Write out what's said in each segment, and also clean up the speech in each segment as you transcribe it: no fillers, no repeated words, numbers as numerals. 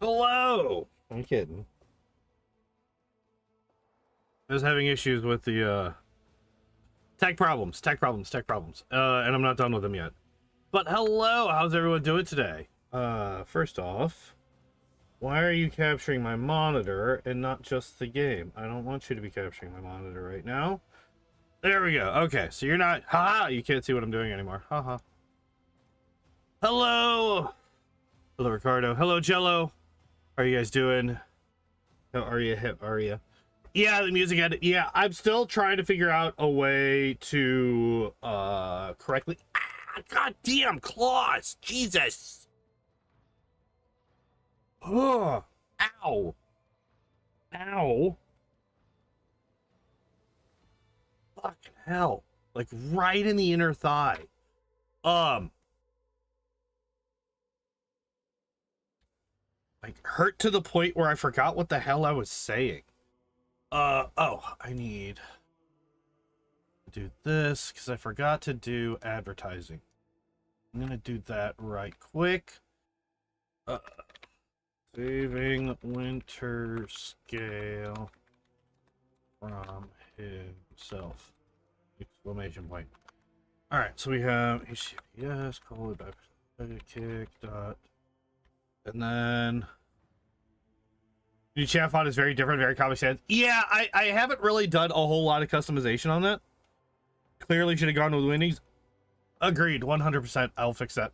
Hello! I'm kidding. I was having issues with the tech problems. And I'm not done with them yet. But hello, how's everyone doing today? First off, why are you capturing my monitor and not just the game? I don't want you to be capturing my monitor right now. There we go. Okay, so you're not... Haha, you can't see what I'm doing anymore. Haha. Hello! Hello, Ricardo. Hello, Jello. How are you guys doing? How are you? How are you? Yeah, the music edit. Yeah, I'm still trying to figure out a way to correctly... Ah, goddamn claws! Jesus! Ugh. Ow. Ow. Fucking hell. Like right in the inner thigh. Like hurt to the point where I forgot what the hell I was saying. Oh, I need to do this because I forgot to do advertising. I'm gonna do that right quick. Saving Winterscale from himself. Exclamation point. Alright, so we have HTTPS, call it back, kick, dot. And then new chat font is very different, very Comic Sans. Yeah, I haven't really done a whole lot of customization on that. Clearly should have gone with Winnie's. Agreed, 100%. I'll fix that.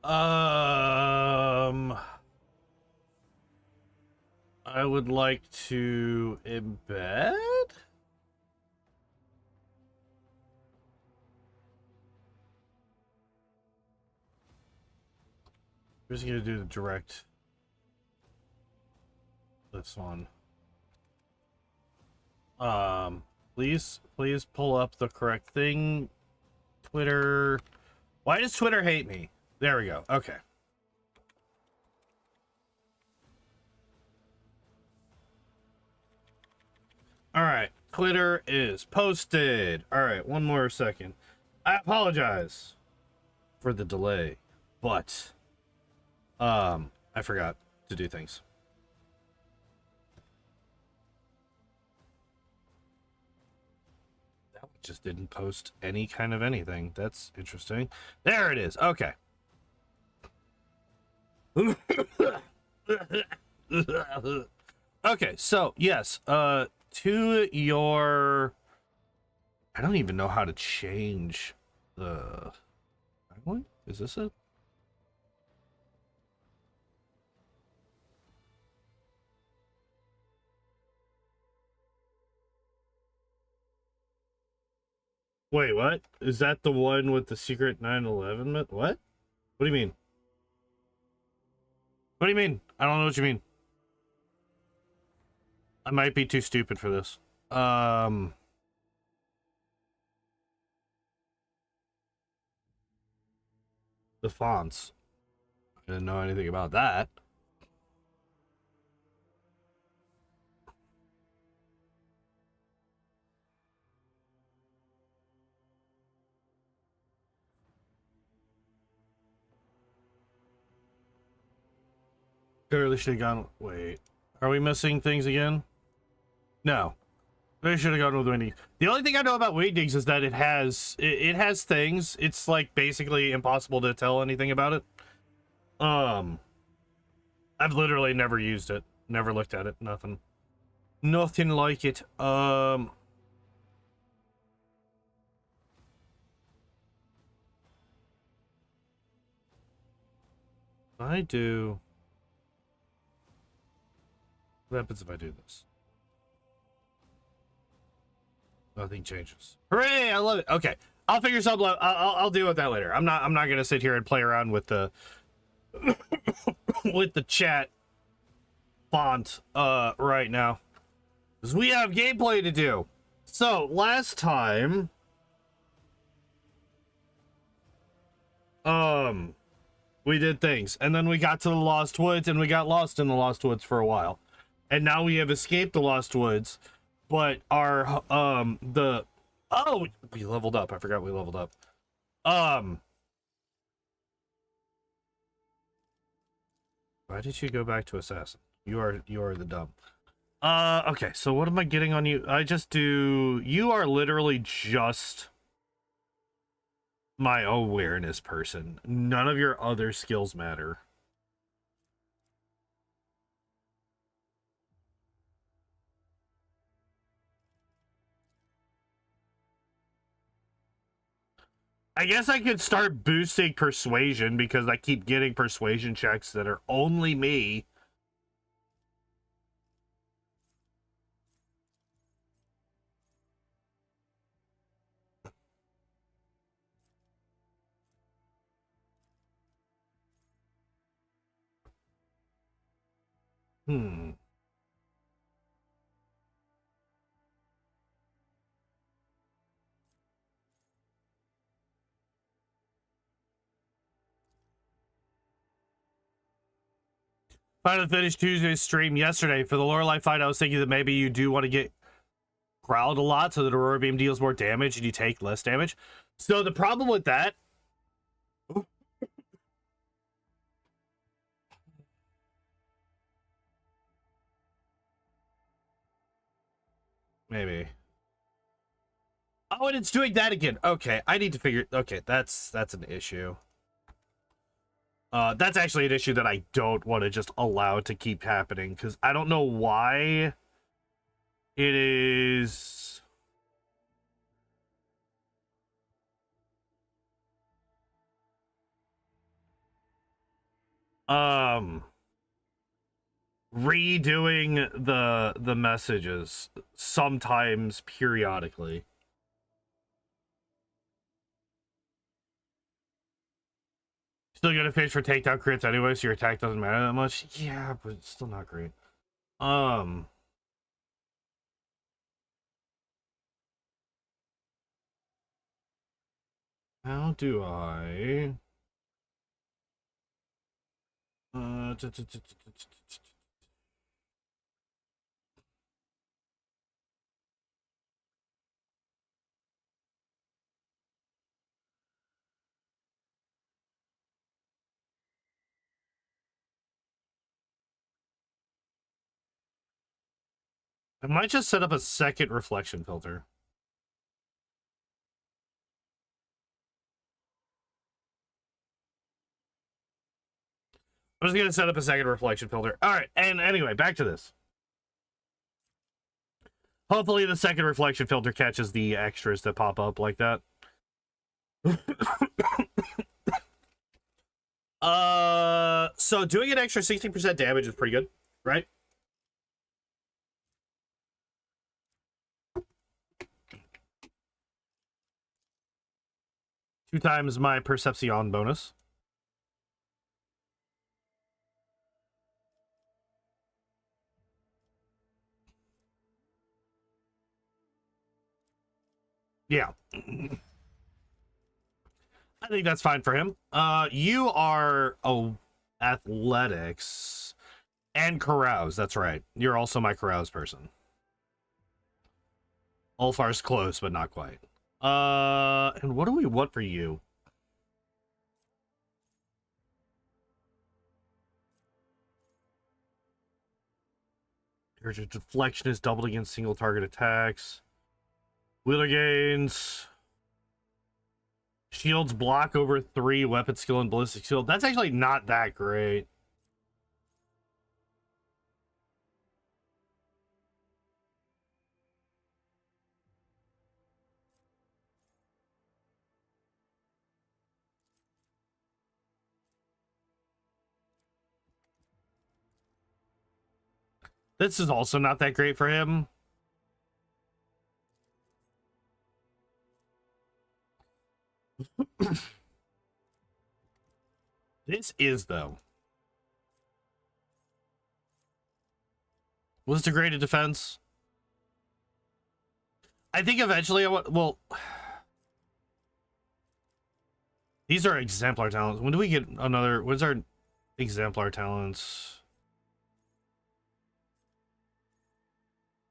I would like to embed. We're just gonna do the direct. This one. Please pull up the correct thing. Twitter. Why does Twitter hate me? There we go. Okay. All right. Twitter is posted. All right. One more second. I apologize for the delay, but I forgot to do things. That one just didn't post any kind of anything. That's interesting. There it is. Okay. Okay, so yes, to your, I don't even know how to change the timeline. Is this it? Wait, what? Is that the one with the secret 9/11? What? What do you mean? What do you mean? I don't know what you mean. I might be too stupid for this. The fonts. I didn't know anything about that. Clearly should have gone. Wait, are we missing things again? No, they should have gone with Windy. The only thing I know about Wingdings is that it has things. It's like basically impossible to tell anything about it. I've literally never used it, never looked at it, nothing like it. I do. What happens if I do this? Nothing changes. Hooray! I love it. Okay, I'll figure something out. I'll deal with that later. I'm not gonna sit here and play around with the with the chat font right now, because we have gameplay to do. So last time, we did things, and then we got to the Lost Woods, and we got lost in the Lost Woods for a while, and now we have escaped the Lost Woods. But our we leveled up. I forgot we leveled up. Why did you go back to assassin? You are the dumb. Okay, so what am I getting on you? I just do... You are literally just my awareness person. None of your other skills matter. I guess I could start boosting persuasion because I keep getting persuasion checks that are only me. Hmm. Finally finished Tuesday's stream yesterday. For the Lorelei fight, I was thinking that maybe you do want to get growled a lot so that Aurora Beam deals more damage and you take less damage. So the problem with that... Maybe. Oh, and it's doing that again. Okay, I need to figure... Okay, that's an issue. That's actually an issue that I don't want to just allow to keep happening, because I don't know why it is... redoing the messages sometimes periodically. Still gonna fish for takedown crits anyway, so your attack doesn't matter that much. Yeah, but it's still not great. How do I I might just set up a second reflection filter. I'm just gonna set up a second reflection filter. All right, and anyway, back to this. Hopefully the second reflection filter catches the extras that pop up like that. So doing an extra 16% damage is pretty good, right? Two times my perception bonus. Yeah. I think that's fine for him. You are athletics and carouse. That's right. You're also my carouse person. Ulfar's close, but not quite. And what do we want for you? Your deflection is doubled against single target attacks. Wheeler gains. Shields block over 3, weapon skill and ballistic shield. That's actually not that great. This is also not that great for him. This is, though. Was degraded defense? I think eventually I want... Well... These are exemplar talents. When do we get another... When's our exemplar talents?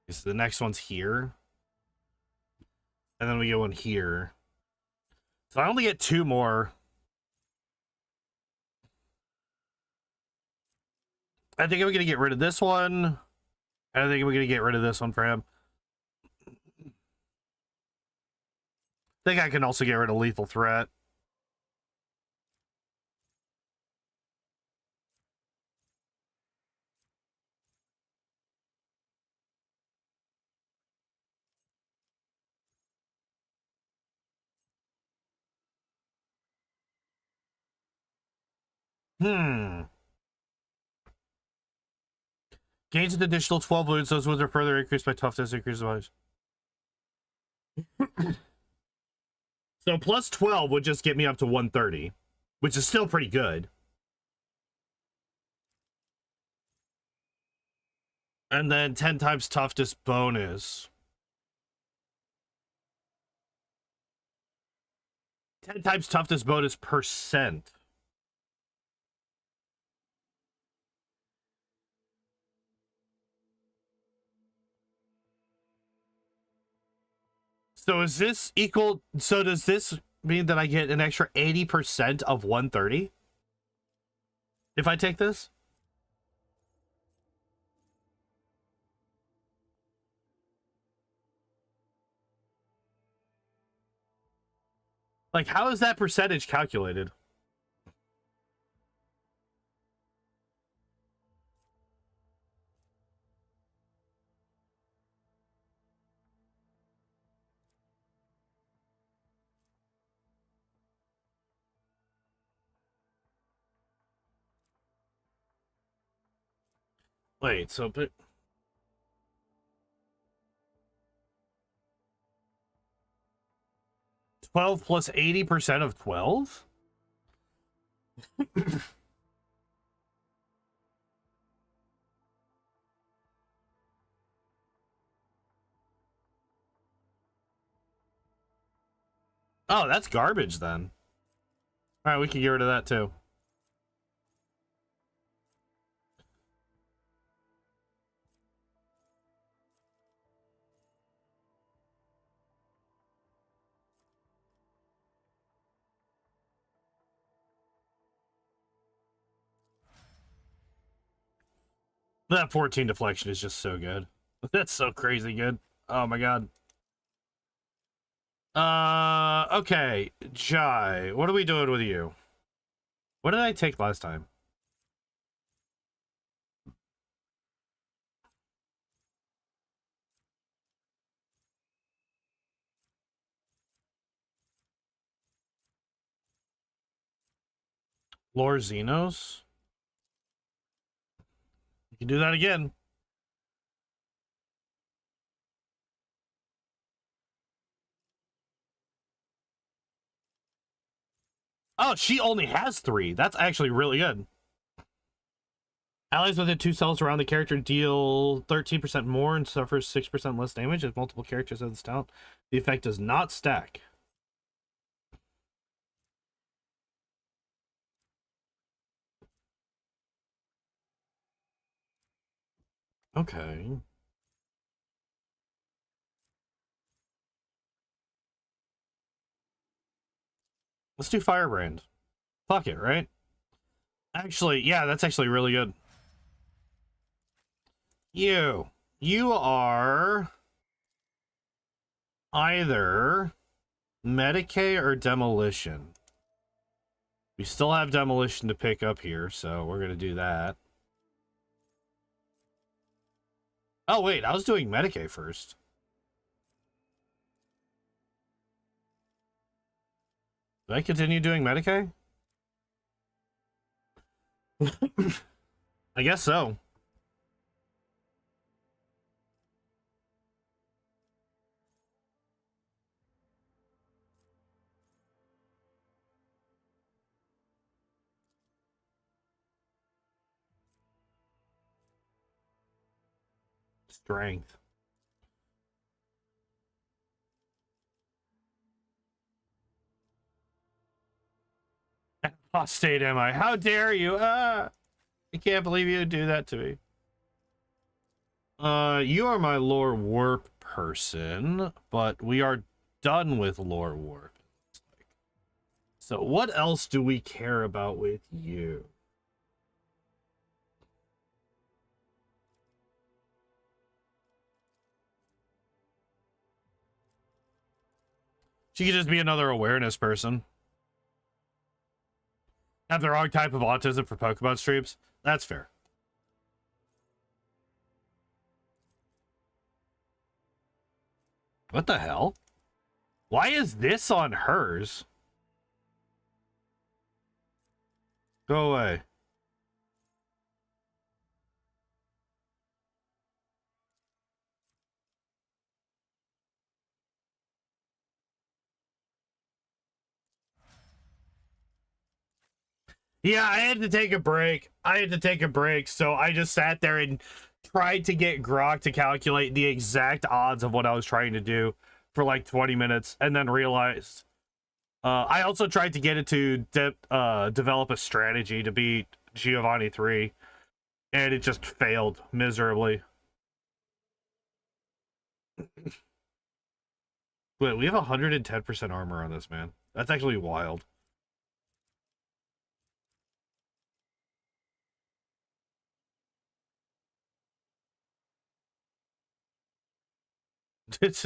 So the next one's here. And then we get one here. So I only get 2 more. I think I'm going to get rid of this one. I think we're going to get rid of this one for him. I think I can also get rid of lethal threat. Gains an additional 12 wounds. Those wounds are further increased by toughness. Increases by... So plus 12 would just get me up to 130, which is still pretty good. And then 10 times toughness bonus. 10 times toughness bonus percent. So is this equal? So does this mean that I get an extra 80% of 130? If I take this? Like, how is that percentage calculated? Wait, so but 12 plus 80% of 12? Oh, that's garbage then. All right, we can get rid of that too. That 14 deflection is just so good. That's so crazy good. Oh my god. Okay, Jai, what are we doing with you? What did I take last time? Lore Xenos? You can do that again. Oh, she only has 3. That's actually really good. Allies within 2 cells around the character deal 13% more and suffers 6% less damage as multiple characters have this talent. The effect does not stack. Okay. Let's do Firebrand. Fuck it, right? Actually, yeah, that's actually really good. You are either Medicae or Demolition. We still have Demolition to pick up here, so we're gonna do that. Oh wait, I was doing Medicae first. Did I continue doing Medicae? I guess so. Strength. Apostate am I? How dare you? I can't believe you would do that to me. You are my lore warp person, but we are done with lore warp. So what else do we care about with you? She could just be another awareness person. Have the wrong type of autism for Pokemon streams. That's fair. What the hell? Why is this on hers? Go away. Yeah, I had to take a break. So I just sat there and tried to get Grok to calculate the exact odds of what I was trying to do for like 20 minutes, and then realized I also tried to get it to develop a strategy to beat Giovanni 3, and it just failed miserably. Wait, we have 110% armor on this, man. That's actually wild.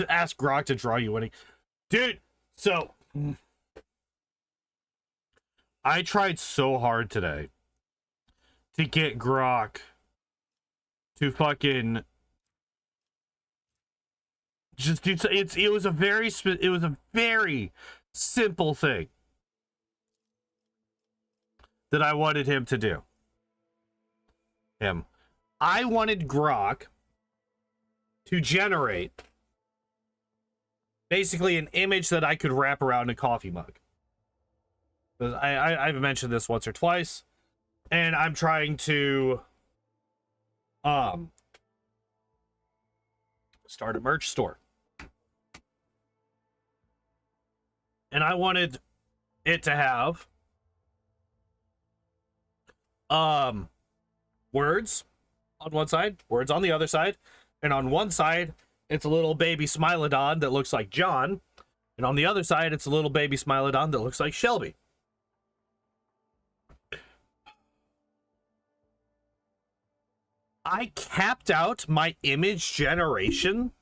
Ask Grok to draw you winning. Dude, so I tried so hard today to get Grok to fucking just do. It was a very simple thing that I wanted him to do. I wanted Grok to generate basically an image that I could wrap around a coffee mug. I've mentioned this once or twice, and I'm trying to start a merch store. And I wanted it to have words on one side, words on the other side, and on one side it's a little baby Smilodon that looks like John, and on the other side it's a little baby Smilodon that looks like Shelby. I capped out my image generation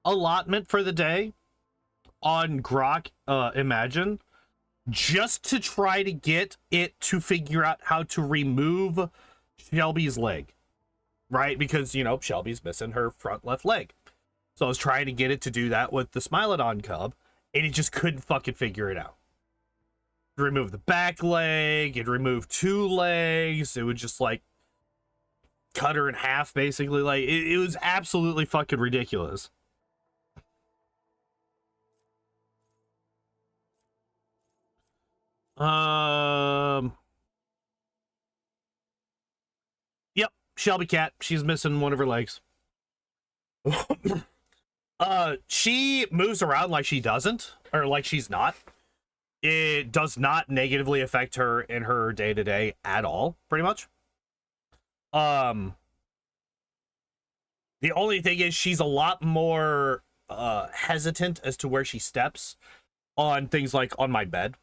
allotment for the day on Grok Imagine, just to try to get it to figure out how to remove Shelby's leg, right? Because, you know, Shelby's missing her front left leg. So I was trying to get it to do that with the Smilodon cub, and it just couldn't fucking figure it out. Remove the back leg, it removed 2 legs, it would just like cut her in half, basically. Like it was absolutely fucking ridiculous. Yep, Shelby Cat. She's missing one of her legs. She moves around like she doesn't, or like she's not. It does not negatively affect her in her day-to-day at all, pretty much. The only thing is she's a lot more hesitant as to where she steps on things like on my bed.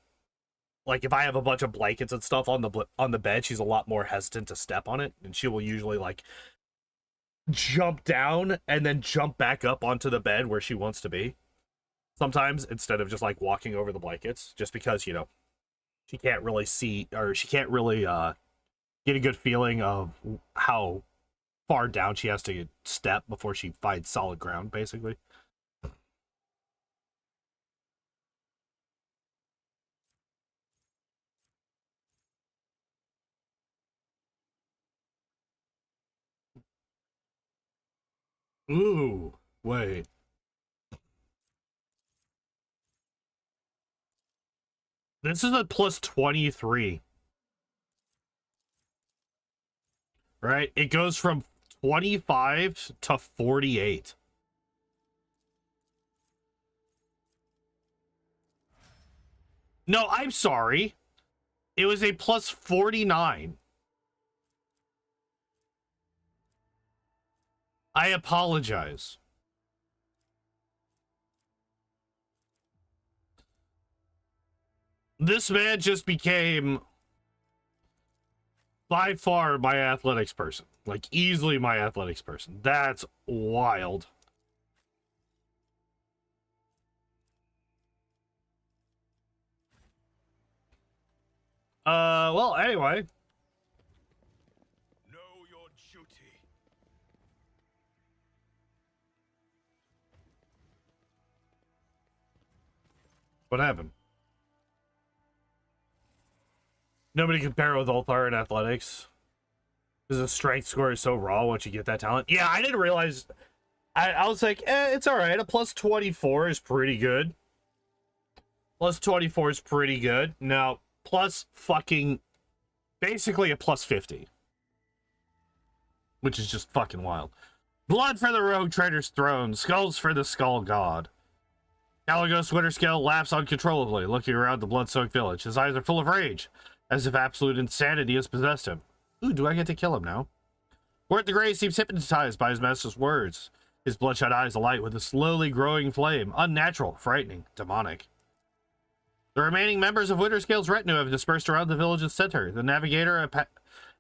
Like if I have a bunch of blankets and stuff on the bed, she's a lot more hesitant to step on it, and she will usually like jump down and then jump back up onto the bed where she wants to be sometimes, instead of just like walking over the blankets, just because, you know, she can't really see, or she can't really get a good feeling of how far down she has to step before she finds solid ground, basically. Ooh, wait. This is a plus 23. Right? It goes from 25 to 48. No, I'm sorry. It was a plus 49. I apologize. This man just became by far my athletics person. Like, easily my athletics person. That's wild. Well, anyway. Know your duty. What happened? Nobody can pair with Ulthar in athletics. Because the strength score is so raw once you get that talent. Yeah, I didn't realize. I was like, it's alright. A plus 24 is pretty good. Plus 24 is pretty good. Now, plus fucking... Basically a plus 50. Which is just fucking wild. Blood for the rogue trader's throne. Skulls for the skull god. Caligos Winterscale laughs uncontrollably, looking around the blood-soaked village. His eyes are full of rage, as if absolute insanity has possessed him. Ooh, do I get to kill him now? Wart the Grey seems hypnotized by his master's words. His bloodshot eyes alight with a slowly growing flame. Unnatural, frightening, demonic. The remaining members of Winterscale's retinue have dispersed around the village's center. The navigator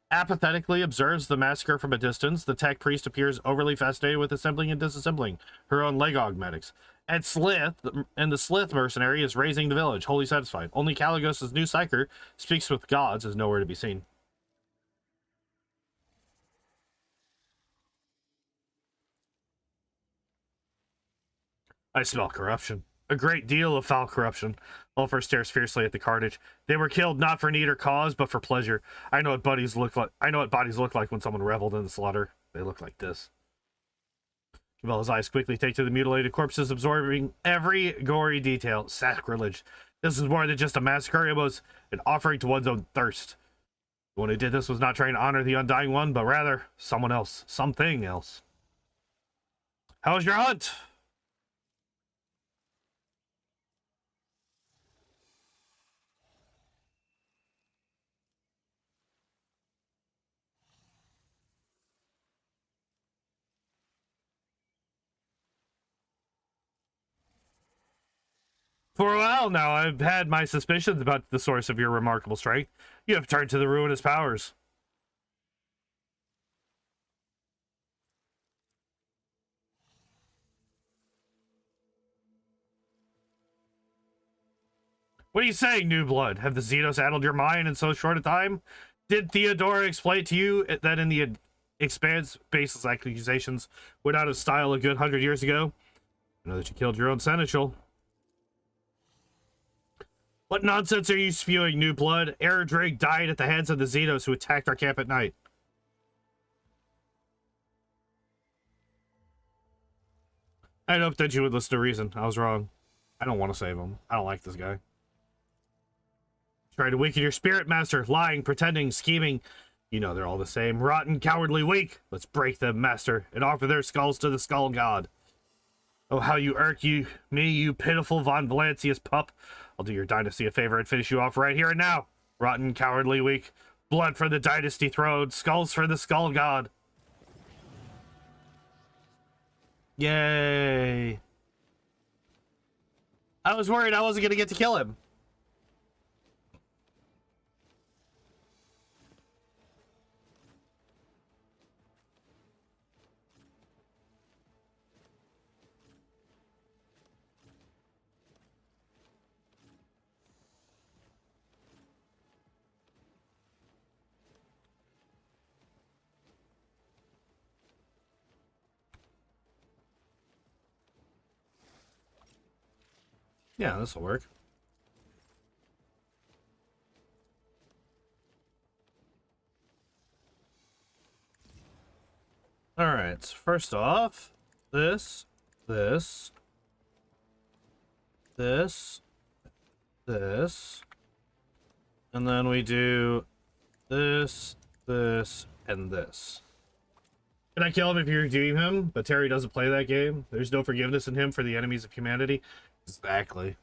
apathetically observes the massacre from a distance. The tech priest appears overly fascinated with assembling and disassembling her own leg augmetics. And the Slith mercenary is raising the village, wholly satisfied. Only Caligos' new psyker speaks with gods is nowhere to be seen. I smell corruption. A great deal of foul corruption. Ulfar stares fiercely at the carnage. They were killed not for need or cause, but for pleasure. I know what bodies look like when someone reveled in the slaughter. They look like this. Cabela's eyes quickly take to the mutilated corpses, absorbing every gory detail. Sacrilege. This is more than just a massacre. It was an offering to one's own thirst. The one who did this was not trying to honor the undying one, but rather someone else. Something else. How was your hunt? For a while now, I've had my suspicions about the source of your remarkable strength. You have turned to the ruinous powers. What are you saying, New Blood? Have the Xenos addled your mind in so short a time? Did Theodora explain to you that in the Expanse, baseless accusations went out of style a good 100 years ago? I know that you killed your own seneschal. What nonsense are you spewing, New Blood? Drake died at the hands of the Xenos who attacked our camp at night. I'd hoped that you would listen to reason. I was wrong. I don't want to save him. I don't like this guy. Trying to weaken your spirit, Master. Lying, pretending, scheming. You know they're all the same. Rotten, cowardly, weak. Let's break them, Master, and offer their skulls to the Skull God. Oh, how you irk me, you pitiful Von Valancius pup. I'll do your dynasty a favor and finish you off right here and now. Rotten, cowardly, weak. Blood for the dynasty throne. Skulls for the Skull God. Yay. I was worried I wasn't going to get to kill him. Yeah, this will work. Alright, first off, this, this, and then we do this, and this. Can I kill him if you redeem him? But Terry doesn't play that game. There's no forgiveness in him for the enemies of humanity. Exactly.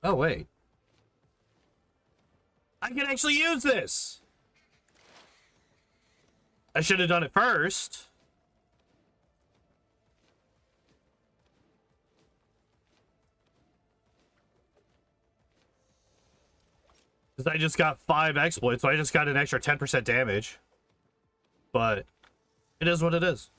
Oh, wait. I can actually use this. I should have done it first. Because I just got 5 exploits, so I just got an extra 10% damage. But it is what it is.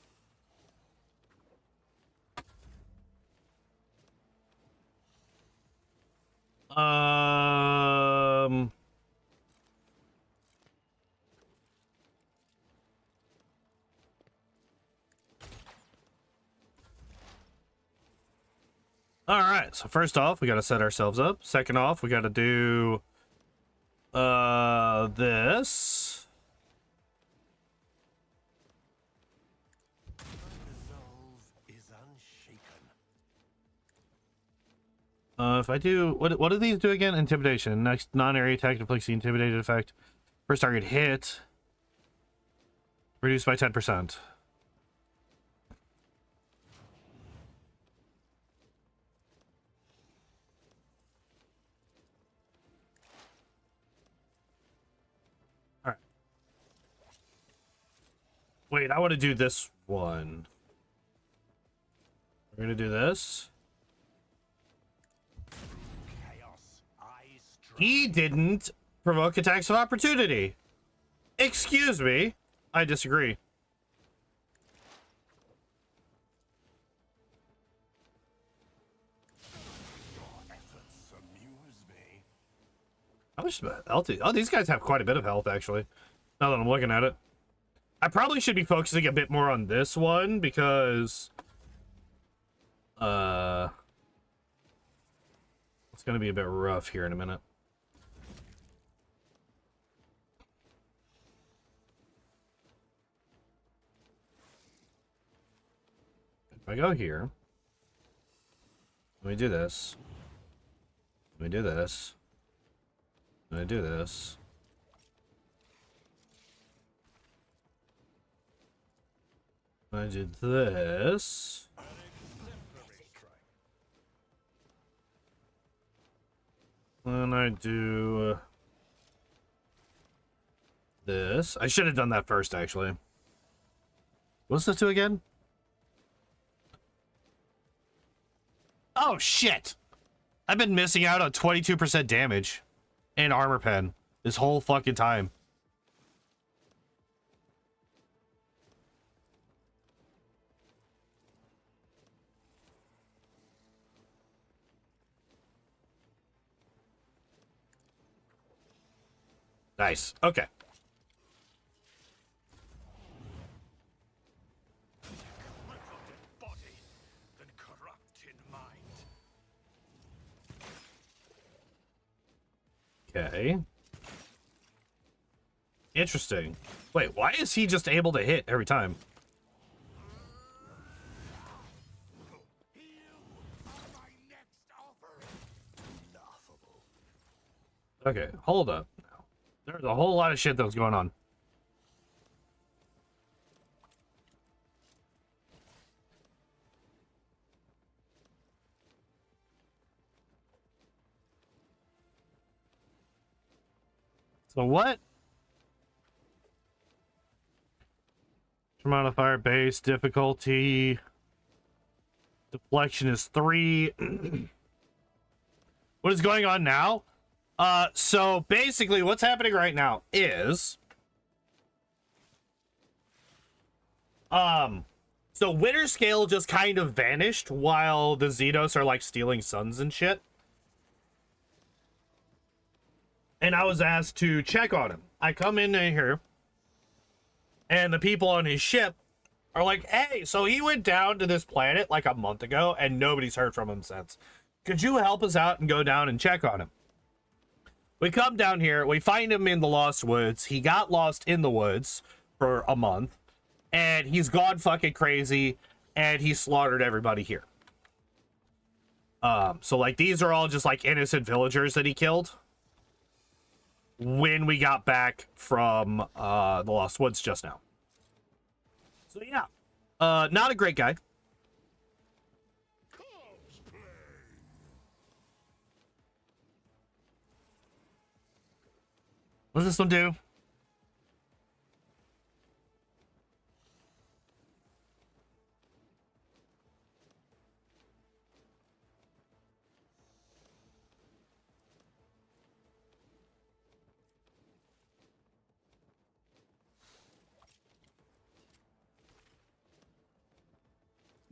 All right, so first off, we got to set ourselves up. Second off, we got to do this. If I do, what do these do again? Intimidation. Next non-area attack inflicts the intimidated effect. First target hit. Reduced by 10%. All right. Wait, I want to do this one. We're gonna do this. He didn't provoke attacks of opportunity. Excuse me. I disagree. How much health? Oh, these guys have quite a bit of health, actually. Now that I'm looking at it. I probably should be focusing a bit more on this one, because... it's gonna be a bit rough here in a minute. If I go here, let me do this. Let me do this. Let me do this. I did this. And I do this. I should have done that first, actually. What's this do again? Oh, shit! I've been missing out on 22% damage and armor pen this whole fucking time. Nice. Okay. Okay. Interesting. Wait, why is he just able to hit every time? Okay, hold up. There's a whole lot of shit that was going on. So what? Modifier base difficulty. Deflection is 3. What is going on now? So basically what's happening right now is so Winterscale just kind of vanished while the Xenos are like stealing suns and shit. And I was asked to check on him. I come in here and the people on his ship are like, hey, so he went down to this planet like a month ago and nobody's heard from him since. Could you help us out and go down and check on him? We come down here, we find him in the Lost Woods. He got lost in the woods for a month, and he's gone fucking crazy, and he slaughtered everybody here. So like these are all just like innocent villagers that he killed when we got back from the Lost Woods just now. So yeah, not a great guy. What does this one do?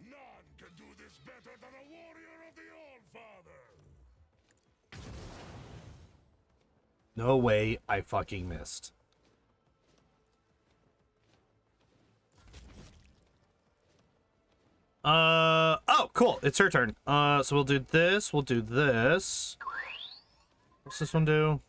None can do this better than a warrior of the All-Father! No way I fucking missed. Oh, cool. It's her turn. So we'll do this. We'll do this. What's this one do?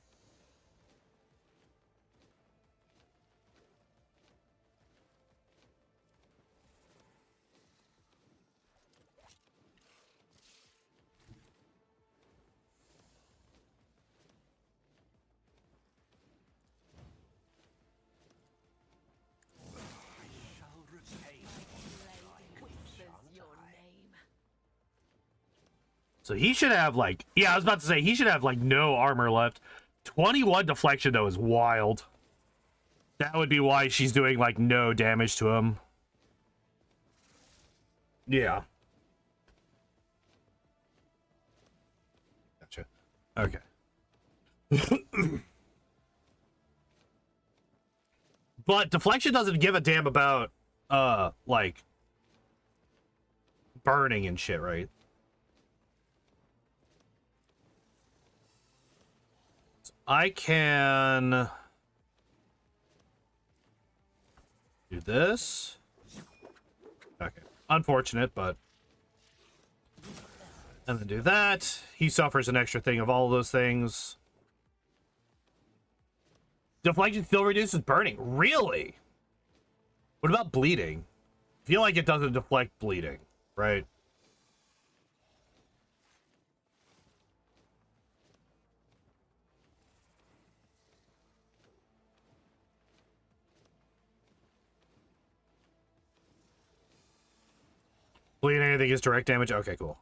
So he should have, like, yeah, I was about to say, he should have, like, no armor left. 21 deflection, though, is wild. That would be why she's doing, like, no damage to him. Yeah. Gotcha. Okay. But deflection doesn't give a damn about, like, burning and shit, right? I can do this. Okay. Unfortunate, but... And then do that. He suffers an extra thing of all of those things. Deflection still reduces burning. Really? What about bleeding? I feel like it doesn't deflect bleeding, right? Bleeding anything is direct damage? Okay, cool.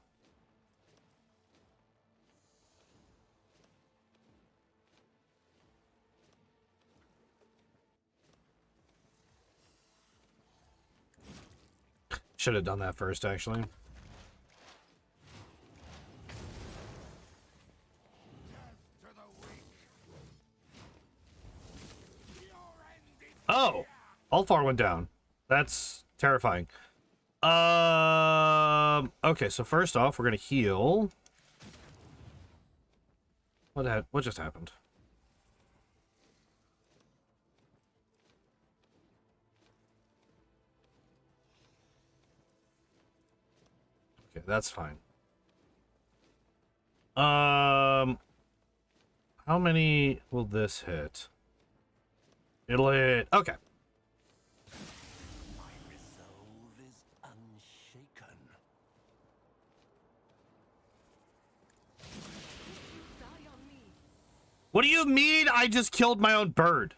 Should have done that first, actually. Oh! Alfar went down. That's terrifying. Okay, so first off, we're gonna heal. What just happened? Okay, that's fine. How many will this hit? It'll hit. Okay. My resolve is unshaken. Die on me. What do you mean I just killed my own bird?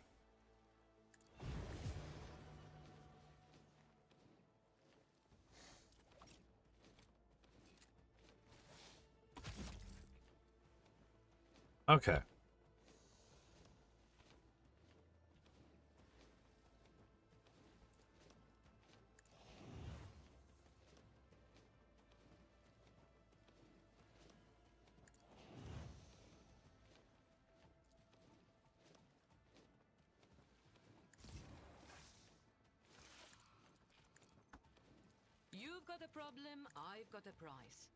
Okay. You've got a problem, I've got a prize.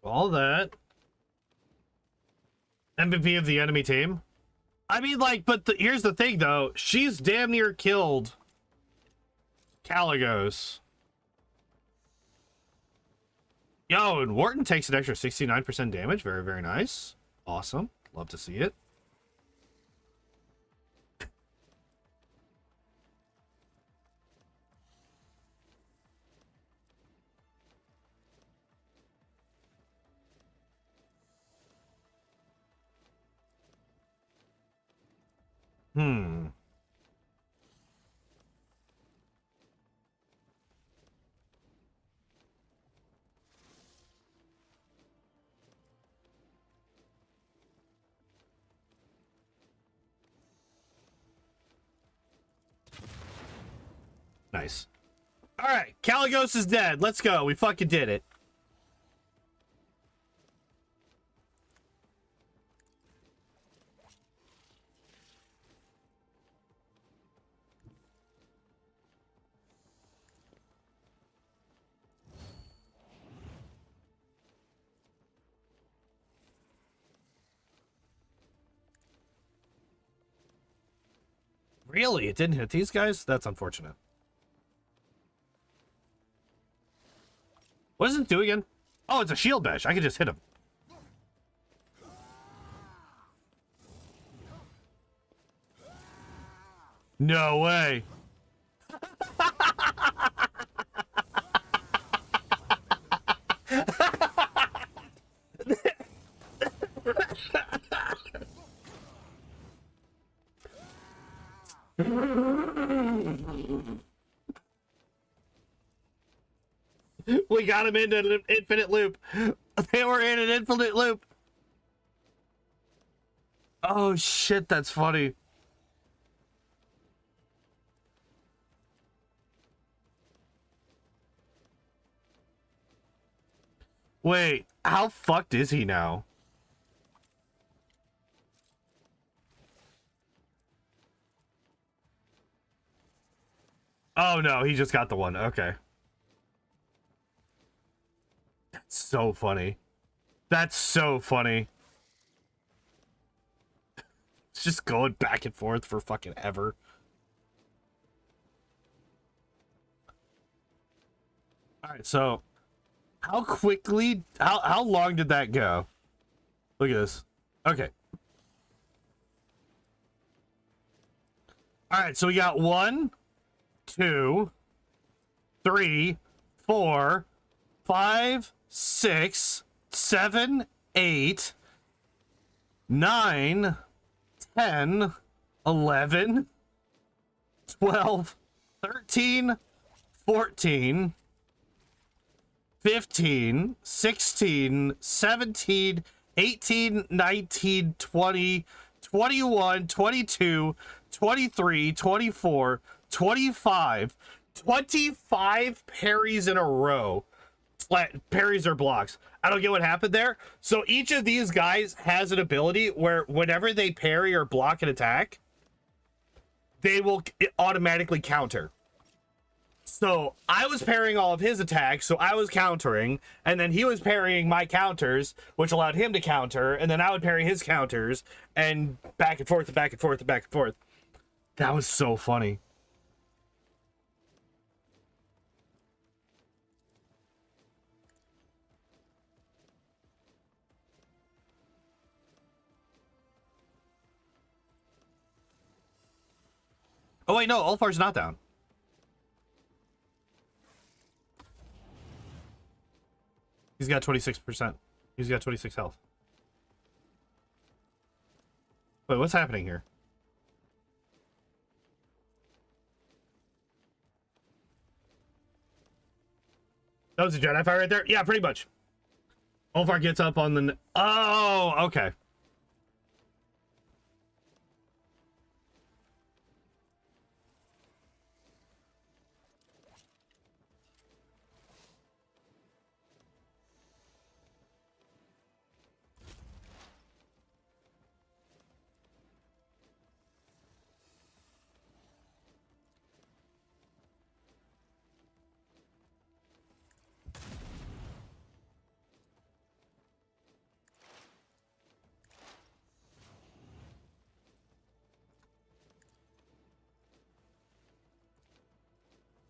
All that. MVP of the enemy team. I mean, like, but here's the thing, though. She's damn near killed Caligos. Yo, and Wharton takes an extra 69% damage. Very, very nice. Awesome. Love to see it. Hmm. Nice. All right, Caligos is dead. Let's go. We fucking did it. Really? It didn't hit these guys? That's unfortunate. What does it do again? Oh, it's a shield bash. I can just hit him. No way. We got him into an infinite loop. They were in an infinite loop. Oh shit, that's funny. Wait, how fucked is he now? Oh no, he just got the one. Okay. That's so funny. That's so funny. It's just going back and forth for fucking ever. Alright, so how quickly, how long did that go? Look at this. Okay. Alright, so we got 1, 2, 3, 4, 5, 6, 7, 8, 9, 10, 11, 12, 13, 14, 15, 16, 17, 18, 19, 20, 21, 22, 23, 24, 25, 25 parries in a row. Parries or blocks. I don't get what happened there. So each of these guys has an ability where whenever they parry or block an attack, they will automatically counter. So I was parrying all of his attacks, so I was countering, and then he was parrying my counters, which allowed him to counter, and then I would parry his counters, and back and forth and back and forth and back and forth. That was so funny. Oh wait, no, Ulfar's not down. He's got 26%. He's got 26 health. Wait, what's happening here? That was a Jedi fire right there? Yeah, pretty much. Ulfar gets up on the... Oh, okay.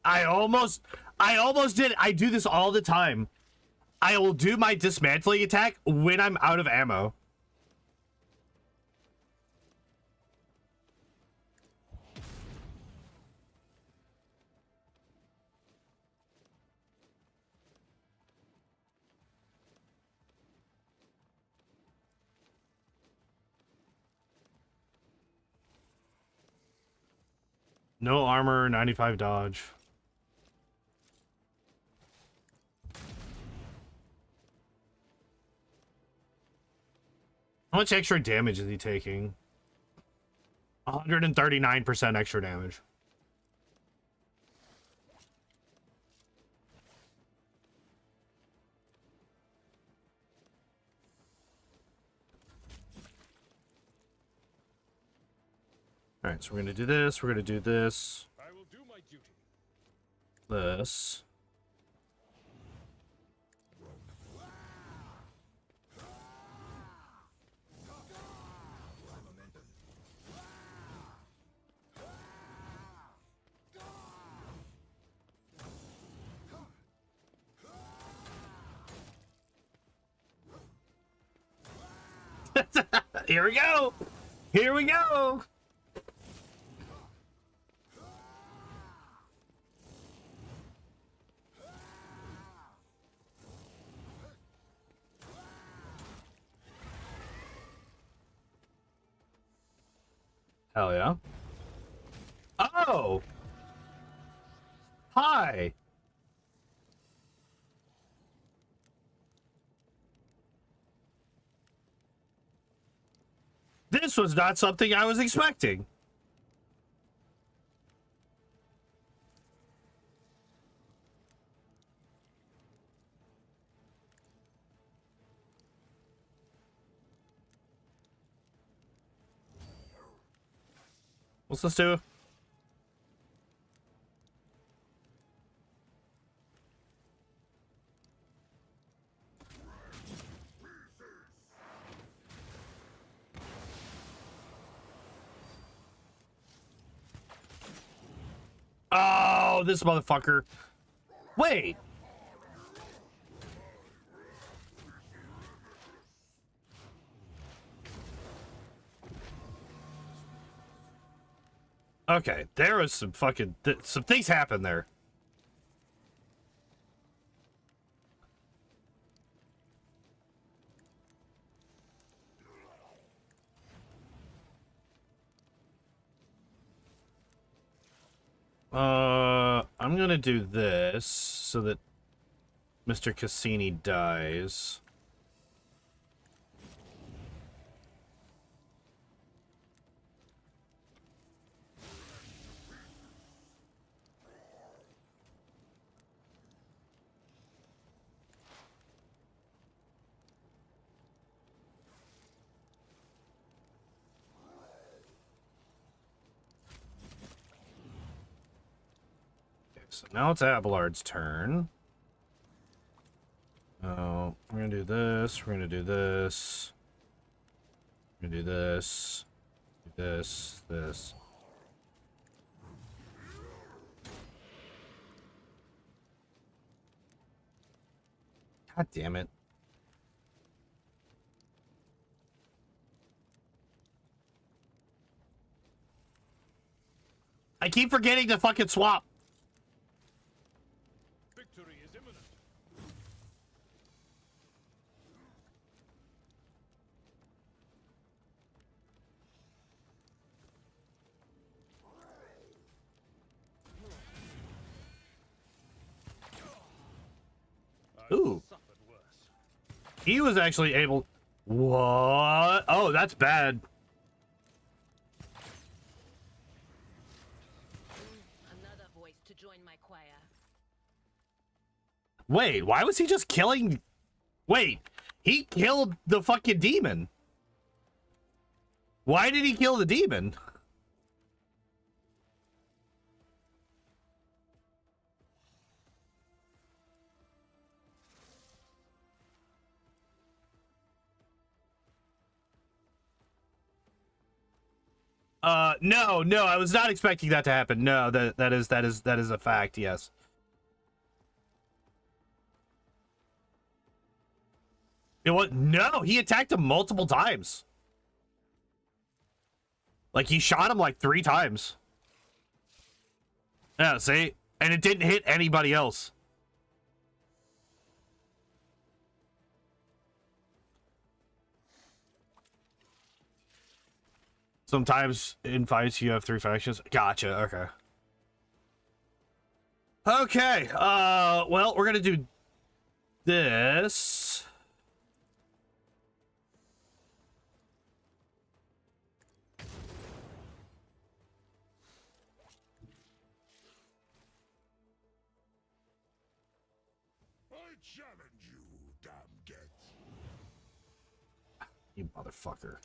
I almost did. I do this all the time. I will do my dismantling attack when I'm out of ammo. No armor, 95 dodge. How much extra damage is he taking? 139% extra damage. All right, so we're gonna do this. We're gonna do this. I will do my duty. This. Here we go. Here we go. Hell yeah. Oh. Hi. This was not something I was expecting. What's this do? Oh, this motherfucker. Wait. Okay, there was some fucking... some things happened there. I'm gonna do this so that Mr. Cassini dies. So now it's Abelard's turn. Oh, we're gonna do this. We're gonna do this. We're gonna do this. Do this. This. God damn it. I keep forgetting to fucking swap. Victory is imminent. Ooh. Suffered worse. He was actually able... What? Oh, that's bad. Another voice to join my choir. Wait, why was he just killing... Wait, he killed the fucking demon. Why did he kill the demon? No, I was not expecting that to happen. No, that is a fact, yes. It was... No, he attacked him multiple times. Like, he shot him like 3 times. Yeah, see? And it didn't hit anybody else. Sometimes in fights you have 3 factions. Gotcha, okay. Okay, well, we're gonna do this. I challenge you, damn get. You motherfucker.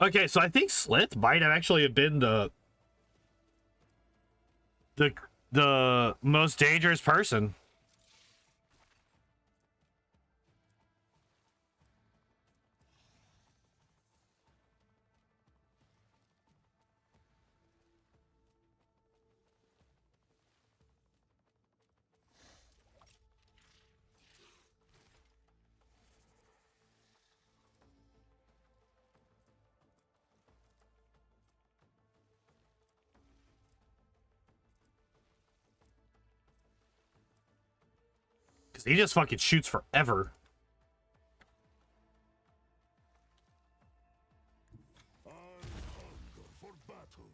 Okay, so I think Slith might have actually have been the most dangerous person. Because he just fucking shoots forever. I hunger for battle.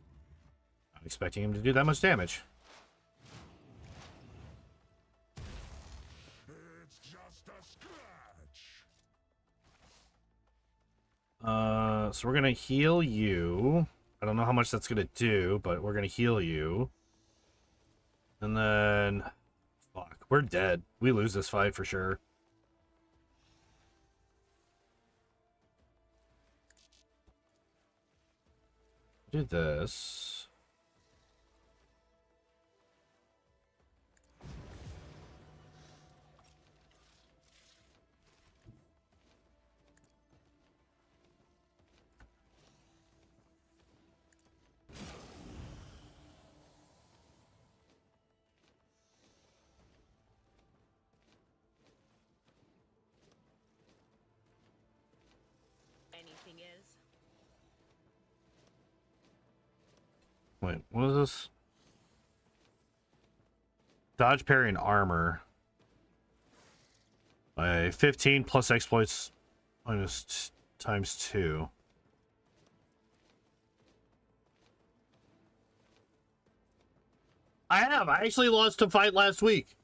Not expecting him to do that much damage. It's just a scratch. So we're gonna heal you. I don't know how much that's gonna do, but we're gonna heal you. And then, fuck, we're dead. We lose this fight for sure. Do this. Anything else? Wait, what is this? Dodge, parry, and armor. By 15 plus exploits minus times 2. I have. I actually lost a fight last week.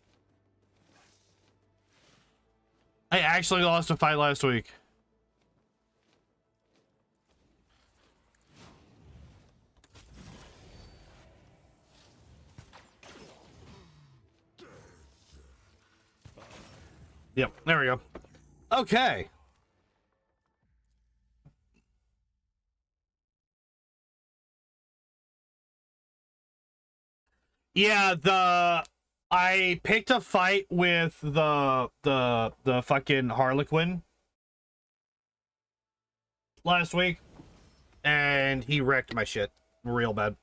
I actually lost a fight last week. Yep, there we go. Okay. Yeah, I picked a fight with the fucking Harlequin last week, and he wrecked my shit real bad.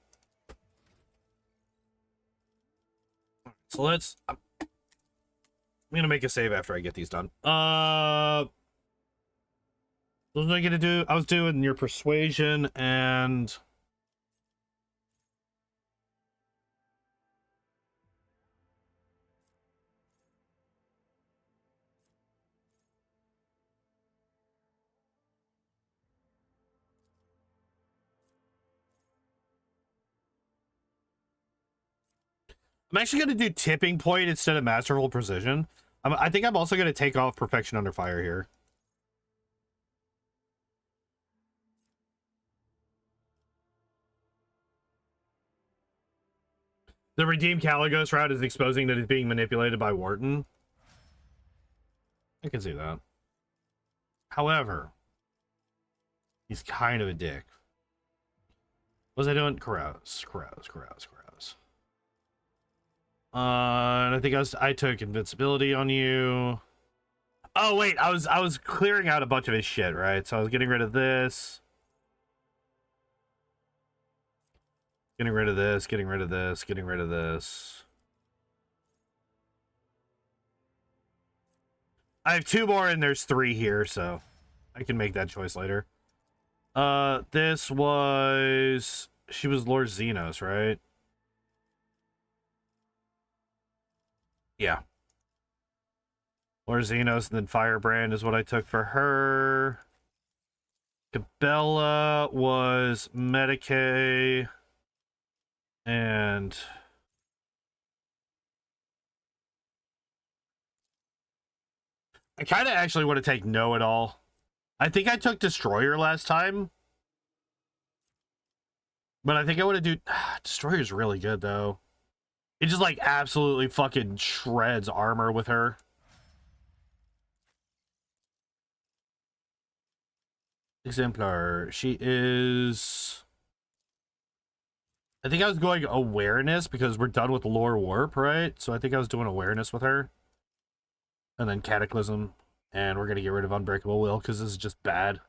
So I'm gonna make a save after I get these done. What was I gonna do? I was doing your persuasion and I'm actually gonna do tipping point instead of masterful precision. I think I'm also gonna take off perfection under fire here. The redeem Caligos route is exposing that it's being manipulated by Wharton. I can see that. However, he's kind of a dick. What was I doing? Carouse. And I think I took invincibility on you. Oh wait, I was clearing out a bunch of his shit, right? So I was getting rid of this. Getting rid of this, getting rid of this, getting rid of this. I have 2 more and there's 3 here, so I can make that choice later. This was... She was Lord Xenos, right? Yeah. Lord Xenos and then Firebrand is what I took for her. Cabela was Medicae. And... I kind of actually want to take Know-It-All. I think I took Destroyer last time. But I think I want to do... Destroyer's really good, though. It just, like, absolutely fucking shreds armor with her. Exemplar. She is... I think I was going awareness because we're done with lore warp, right? So I think I was doing awareness with her. And then cataclysm. And we're going to get rid of unbreakable will because this is just bad.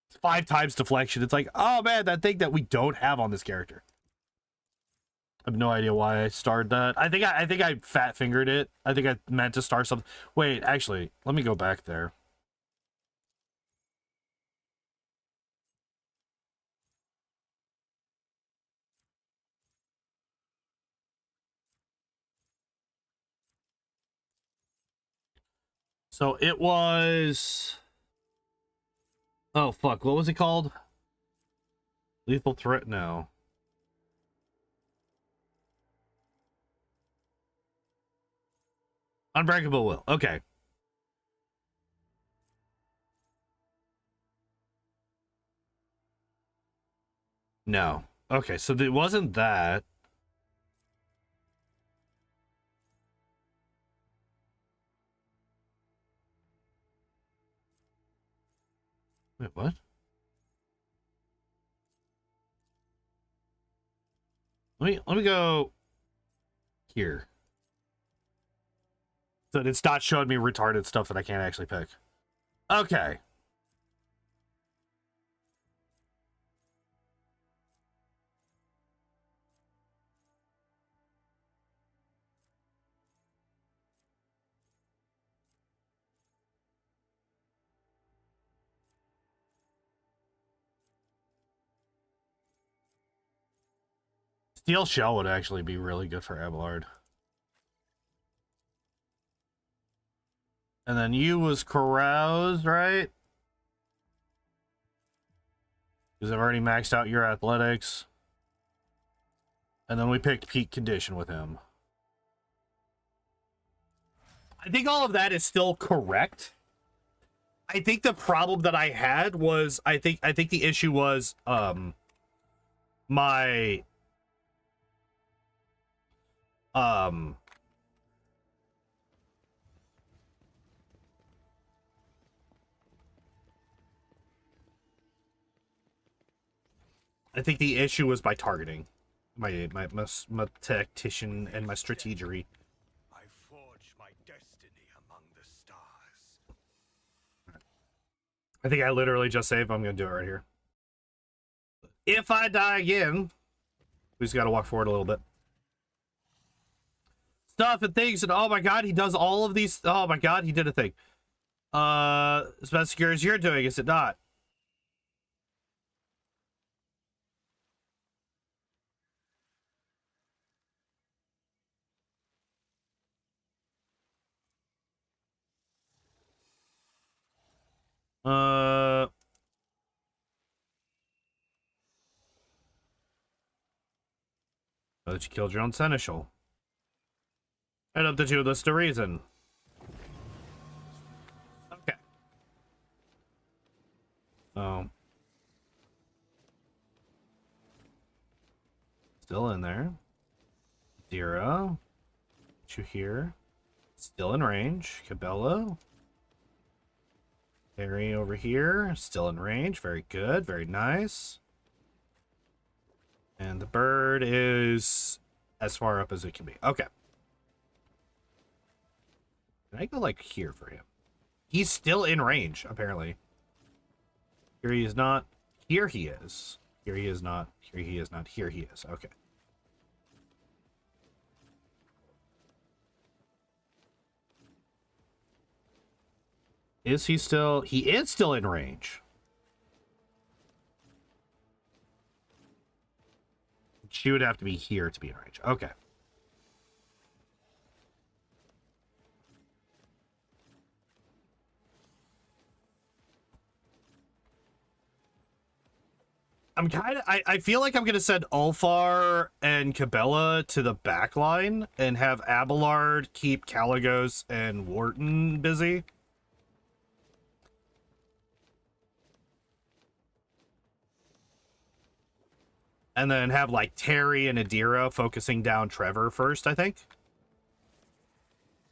It's 5 times deflection. It's like, oh man, that thing that we don't have on this character. I have no idea why I starred that. I think I fat fingered it. I think I meant to start something. Wait, actually, let me go back there. So it was... Oh, fuck. What was it called? Lethal Threat? No. Unbreakable Will. Okay. No. Okay, so it wasn't that. Wait, what? Let me go here. So it's not showing me retarded stuff that I can't actually pick. Okay. Steel Shell would actually be really good for Abelard. And then you was Carouse, right? Because I've already maxed out your athletics. And then we picked peak condition with him. I think all of that is still correct. I think the problem that I had was I think the issue was my I think the issue was my targeting. My tactician and my strategery. I forge my destiny among the stars. I think I literally just saved. I'm gonna do it right here. If I die again, we just gotta walk forward a little bit. Stuff and things, and oh my god, he does all of these. Oh my god, he did a thing. As best secure as you're doing, is it not? Oh, that you killed your own seneschal. Head up the two list to reason. Okay. Oh. Still in there. 0. Get you here. Still in range. Cabela. Harry over here. Still in range. Very good. Very nice. And the bird is as far up as it can be. Okay. Can I go like here for him? He's still in range, apparently. Here he is not. Here he is. Here he is not. Here he is not. Here he is. Okay. Is he still? He is still in range. She would have to be here to be in range. Okay. I'm kind of... I feel like I'm going to send Ulfar and Cabela to the back line and have Abelard keep Caligos and Wharton busy. And then have, like, Terry and Adira focusing down Trevor first, I think.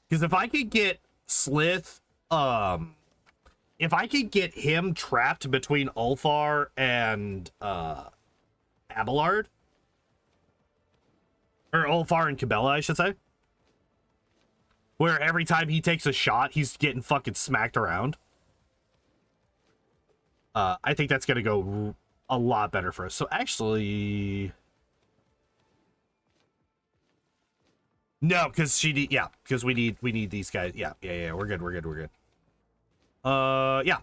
Because if I could get Slith, if I could get him trapped between Ulfar and Abelard, or Ulfar and Cabela, I should say, where every time he takes a shot, he's getting fucking smacked around. I think that's gonna go a lot better for us. So actually, no, because because we need these guys. Yeah, we're good. Yeah.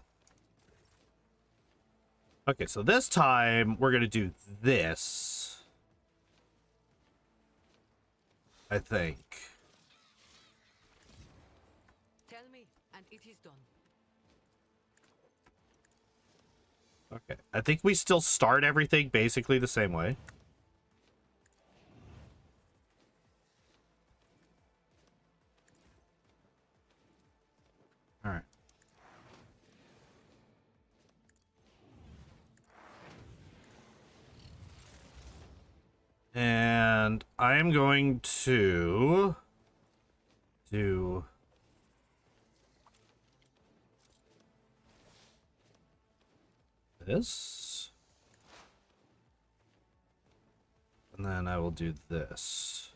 Okay, so this time we're gonna do this, I think. Tell me, and it is done. Okay, I think we still start everything basically the same way. All right. And I'm going to do this. And then I will do this.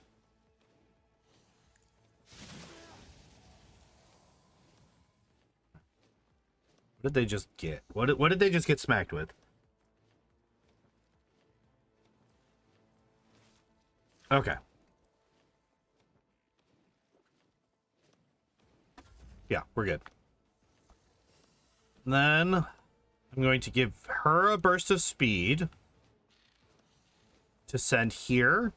What did they just get? What did they just get smacked with? Okay. Yeah, we're good. Then I'm going to give her a burst of speed to send here.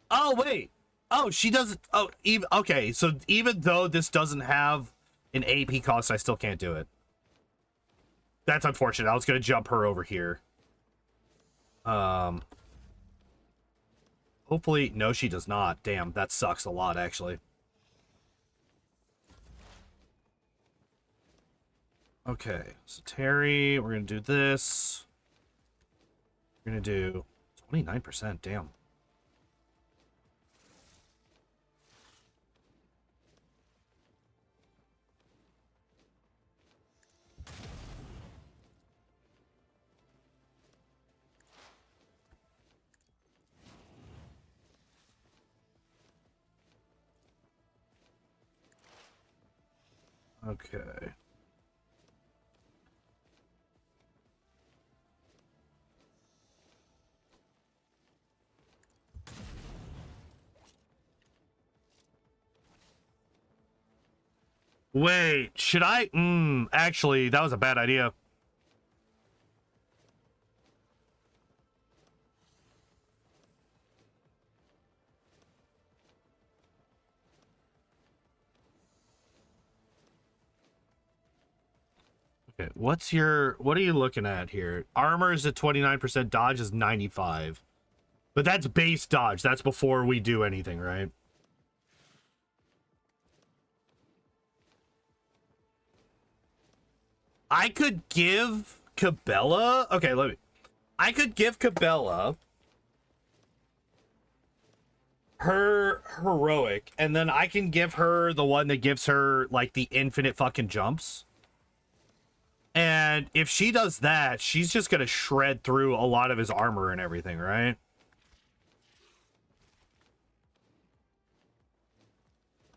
Oh, wait. Oh, she doesn't. Oh, even okay. So even though this doesn't have an AP cost, I still can't do it. That's unfortunate. I was going to jump her over here. Hopefully, no, she does not. Damn, that sucks a lot, actually. Okay, so Terry, we're going to do this. We're going to do 29%. Damn. Okay. Wait, should I? Actually, that was a bad idea. Okay, what are you looking at here? Armor is at 29%, dodge is 95. But that's base dodge. That's before we do anything, right? I could give Cabela... Okay, I could give Cabela her heroic, and then I can give her the one that gives her, like, the infinite fucking jumps. And if she does that, she's just gonna shred through a lot of his armor and everything, right?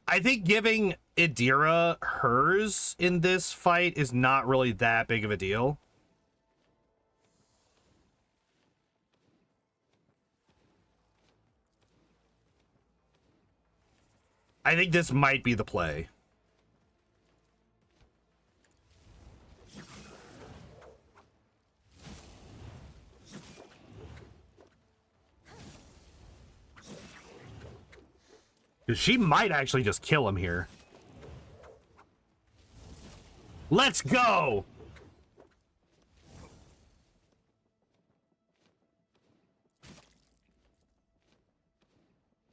I think giving Idira hers in this fight is not really that big of a deal. I think this might be the play. Because she might actually just kill him here. Let's go!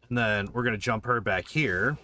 And then we're going to jump her back here.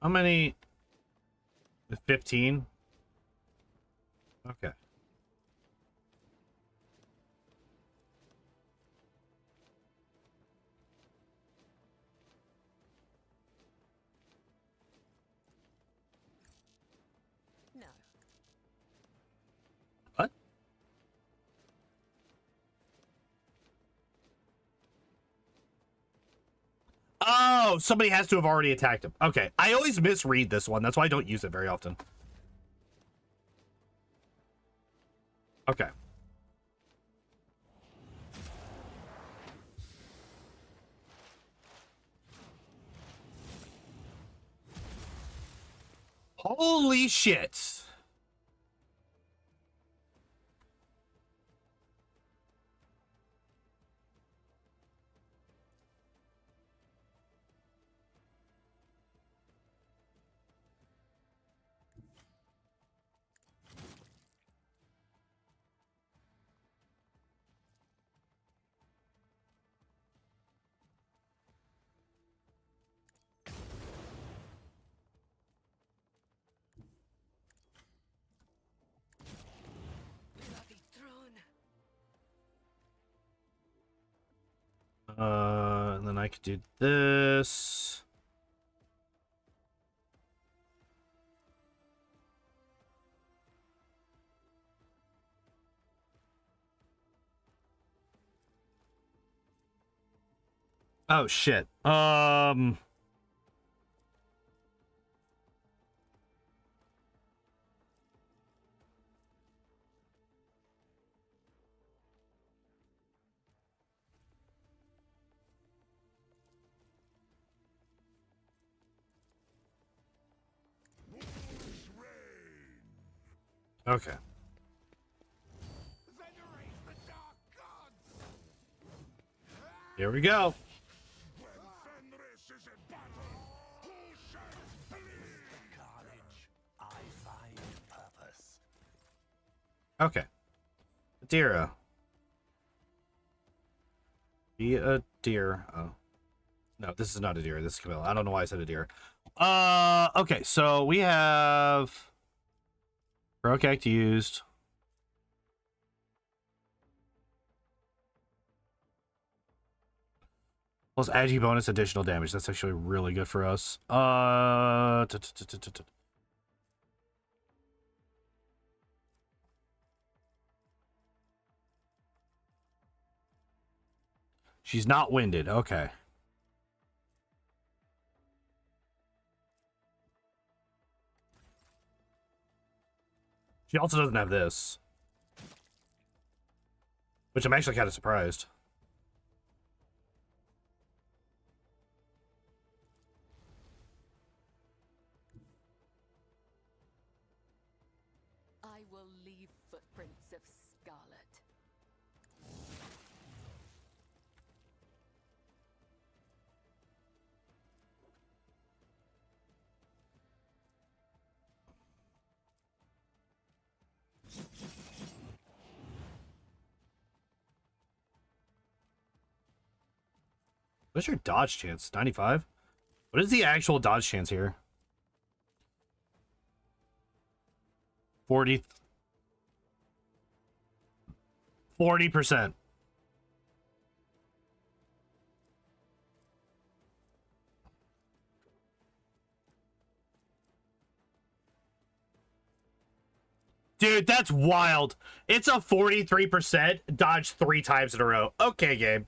How many? 15? Okay. No. What? Oh, somebody has to have already attacked him. Okay. I always misread this one. That's why I don't use it very often. Okay. Holy shit. Bloody throne. And then I could do this. Oh shit. Whose reign? Okay. Venerate the dark gods! Here we go. When Fenris is in battle, who shall flee? Carnage, I find purpose. Okay. Adira. Be a deer. Oh. No, this is not a deer. This is Camilla. I don't know why I said a deer. Okay, so we have Heroic Act used. Plus agi bonus additional damage. That's actually really good for us. She's not winded. Okay. She also doesn't have this. Which I'm actually kind of surprised. I will leave footprints of scarlet. What's your dodge chance? 95? What is the actual dodge chance here? 40%. Dude, that's wild. It's a 43% dodge 3 times in a row. Okay, game.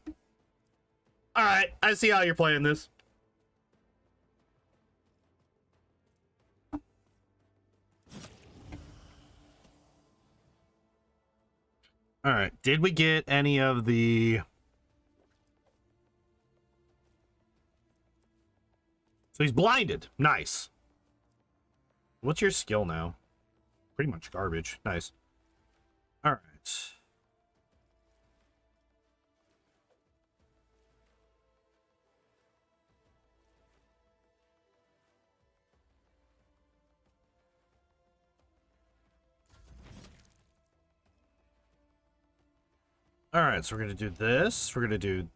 All right, I see how you're playing this. All right, did we get any of the... So he's blinded. Nice. What's your skill now? Pretty much garbage. Nice. All right. All right, so we're going to do this. We're going to do...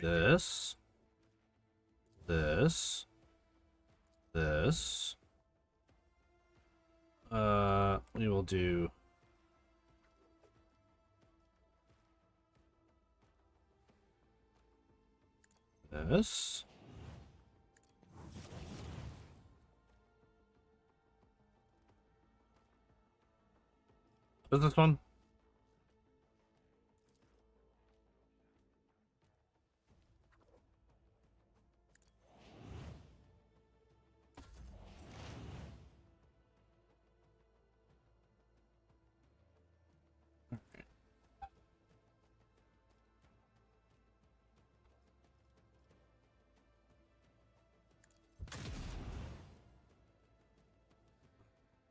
this, this, this. We will do this. What's this one?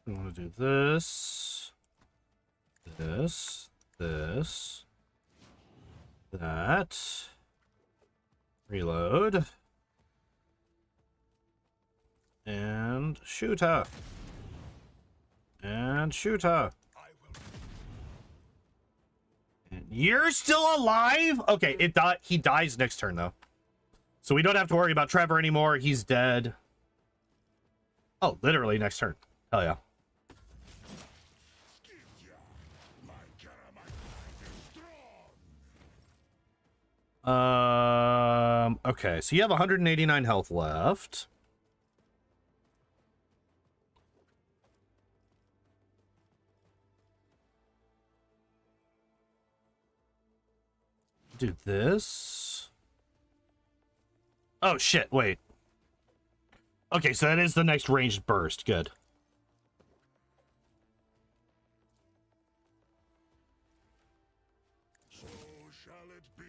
We want to do this, this, this, that. Reload. And shoot her. And shoot her. And you're still alive? Okay, he dies next turn though. So we don't have to worry about Trevor anymore. He's dead. Oh, literally next turn. Hell yeah. Okay, so you have 189 health left. Do this. Oh shit, wait. Okay, so that is the next ranged burst. Good. So shall it be.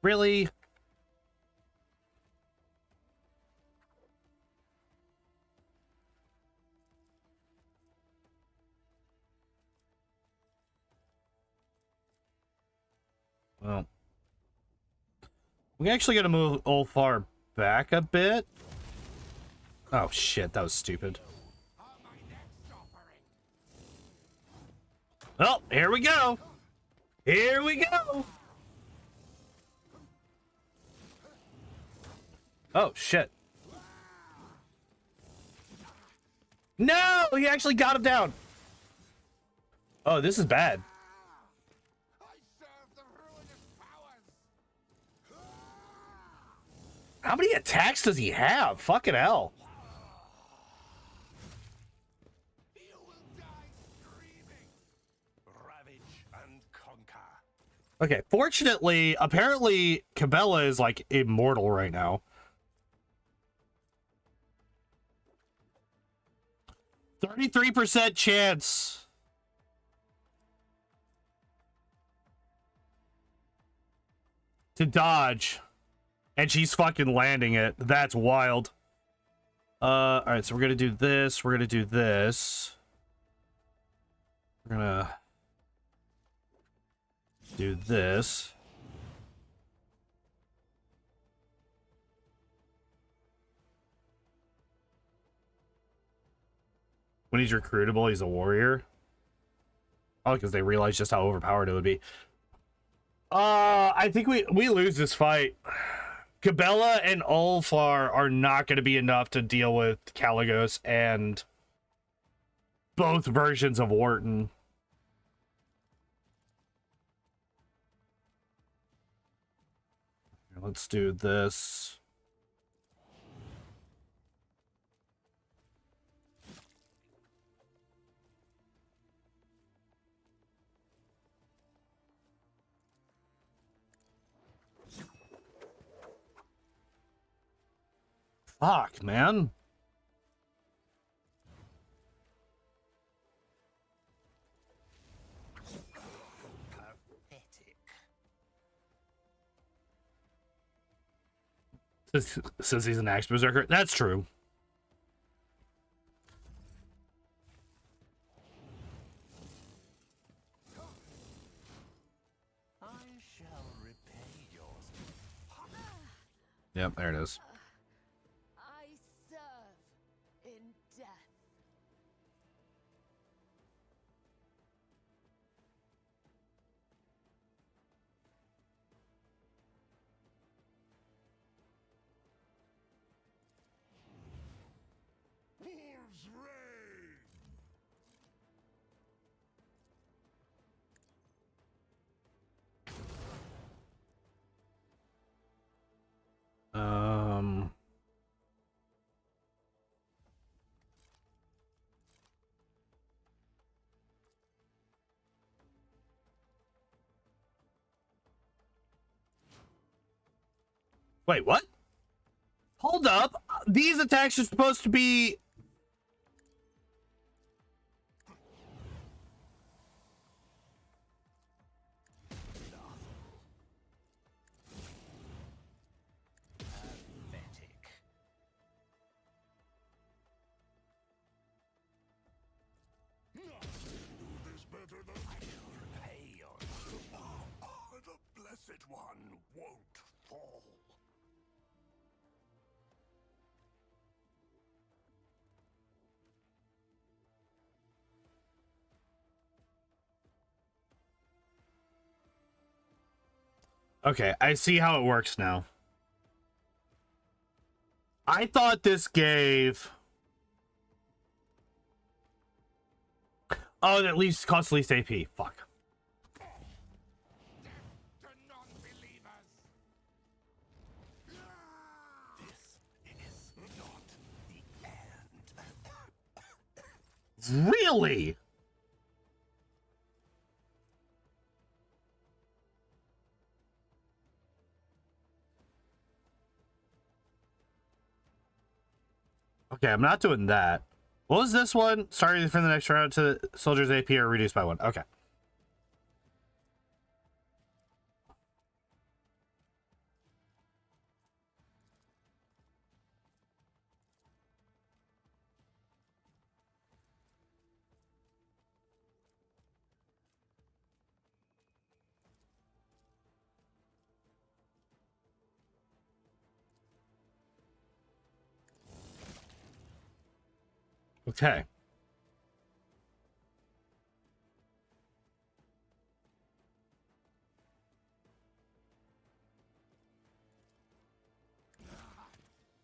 Really? Well, we actually got to move Ulfar back a bit. Oh shit, that was stupid. Oh, here we go. Here we go. Oh shit. No, he actually got him down. Oh, this is bad. How many attacks does he have? Fucking hell. You will die screaming. Ravage and conquer. Okay, fortunately, apparently Cabela is like immortal right now. 33% chance. To dodge. And she's fucking landing it. That's wild. Alright, so we're gonna do this. We're gonna do this. We're gonna do this. When he's recruitable, he's a warrior. Oh, because they realized just how overpowered it would be. I think we lose this fight. Cabela and Ulfar are not going to be enough to deal with Caligos and both versions of Wharton. Let's do this. Fuck, man. Pathetic. Says he's an axe berserker. That's true. I shall repay yours. Yep, there it is. I serve in death. Love's reign. Um. Wait, what? Hold up. These attacks are supposed to be... Pathetic. Nothing do this better than I shall repay your... the Blessed One won't fall. Okay, I see how it works now. I thought this gave... Oh, that least costs least AP. Fuck. Death to non-believers. This is not the end. Really? Okay, I'm not doing that. What was this one? Starting from the next round to soldiers' AP are reduced by 1. Okay. Okay.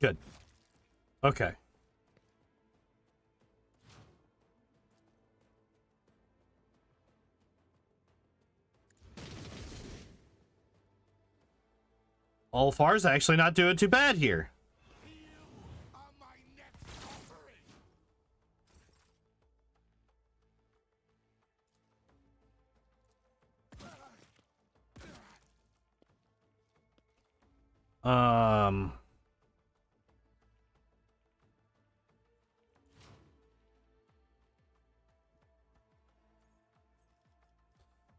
Good. Okay. Ulfar's actually not doing too bad here. You are my next offering. Um...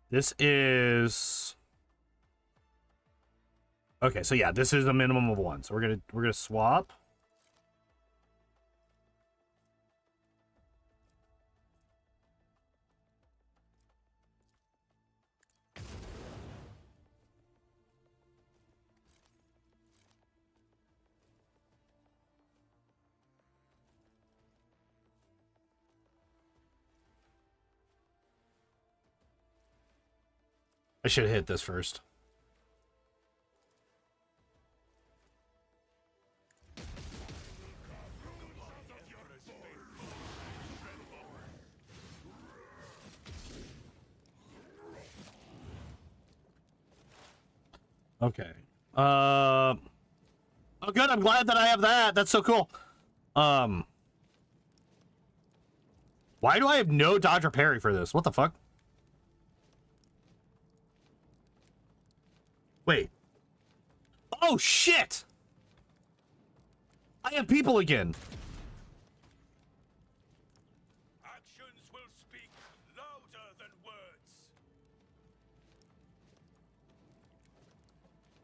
This is... Okay, so yeah, this is a minimum of 1. So we're gonna swap. I should have hit this first. Okay. Oh, good. I'm glad that I have that. That's so cool. Why do I have no dodge or parry for this? What the fuck? Wait. Oh, shit! I have people again. Actions will speak louder than words.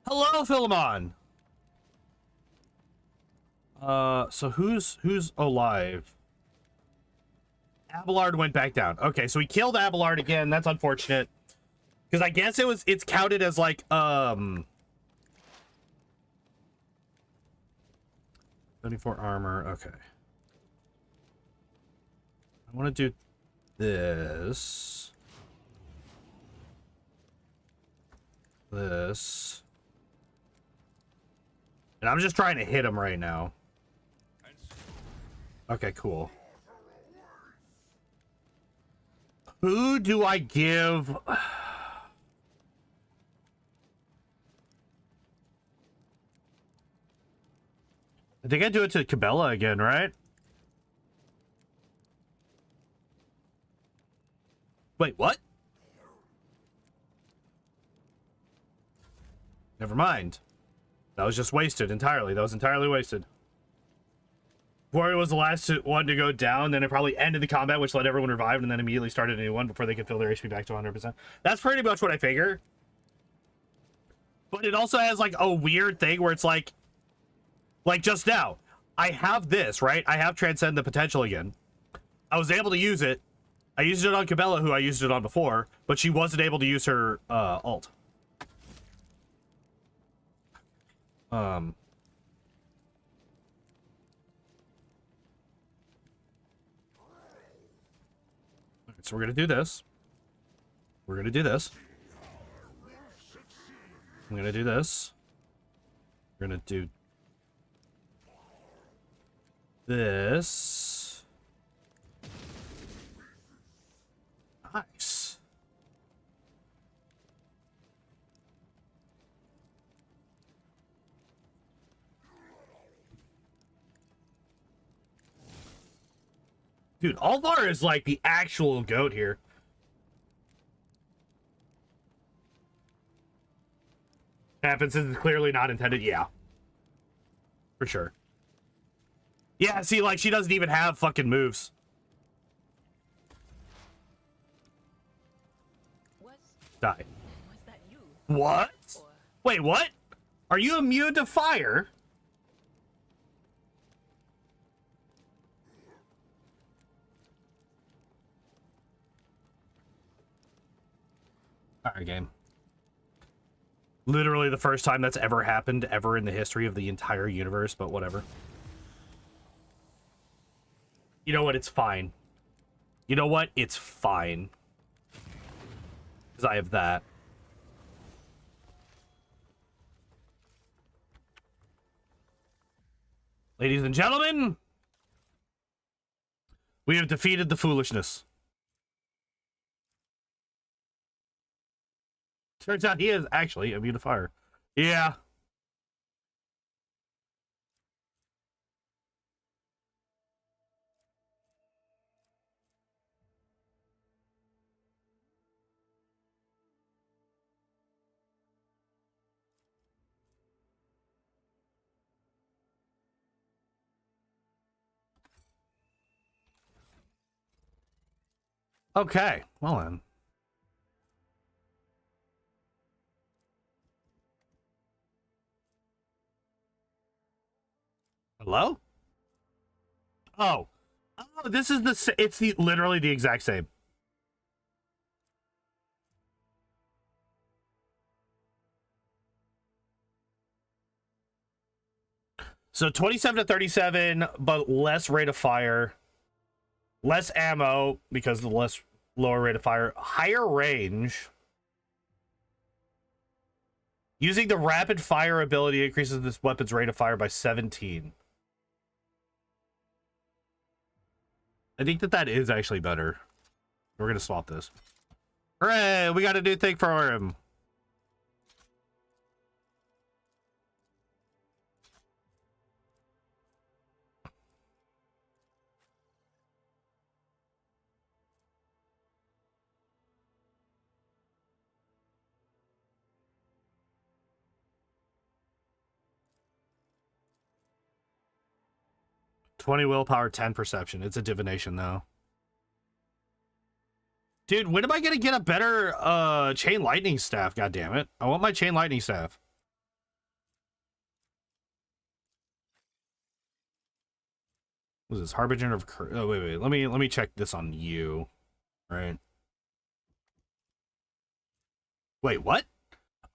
Hello, Philemon. So who's alive? Abelard went back down. Okay, so we killed Abelard again. That's unfortunate. Because I guess it's counted as like 74 armor. Okay. I want to do this. This. And I'm just trying to hit him right now. Okay, cool. Who do I give? I think I do it to Cabela again, right? Wait, what? Never mind. That was just wasted entirely. That was entirely wasted. Warrior was the last one to go down, then it probably ended the combat, which let everyone revive, and then immediately started a new one before they could fill their HP back to 100%. That's pretty much what I figure. But it also has, like, a weird thing where it's like just now, I have this, right? I have Transcend the Potential again. I was able to use it. I used it on Cabela, who I used it on before, but she wasn't able to use her ult. So we're gonna do this. We're gonna do this. I'm gonna do this. We're gonna do this. Nice. Dude, Alvar is like the actual goat here. Happens is clearly not intended. Yeah. For sure. Yeah, see, like, she doesn't even have fucking moves. Die. Was that you? What? Or Wait, what? Are you immune to fire? Alright, game. Literally the first time that's ever happened ever in the history of the entire universe, but whatever. You know what? It's fine. You know what? It's fine. Because I have that. Ladies and gentlemen, we have defeated the foolishness. Turns out he is actually immune to fire. Yeah. Okay, well then. Hello? Oh. Oh, this is it's literally the exact same. So 27 to 37, but less rate of fire. Less ammo because of the lower rate of fire. Higher range. Using the rapid fire ability increases this weapon's rate of fire by 17. I think that is actually better. We're going to swap this. Hooray! We got a new thing for him. "20 willpower, 10 perception." It's a divination, though. Dude, when am I gonna get a better chain lightning staff? God damn it! I want my chain lightning staff. What is this? Harbinger of oh, wait. Let me check this on you. Right. Wait, what?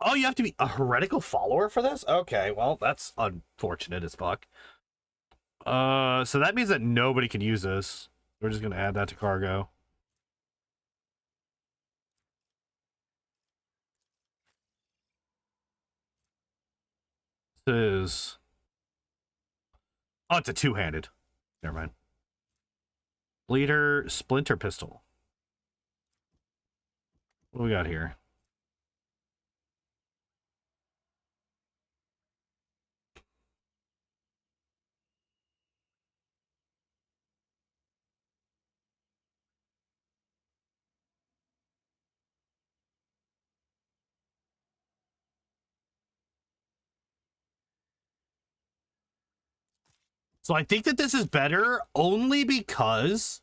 Oh, you have to be a heretical follower for this? Okay, well, that's unfortunate as fuck. So that means that nobody can use this. We're just gonna add that to cargo. This is... Oh, it's a two-handed. Never mind. Bleeder Splinter Pistol. What do we got here? So I think that this is better only because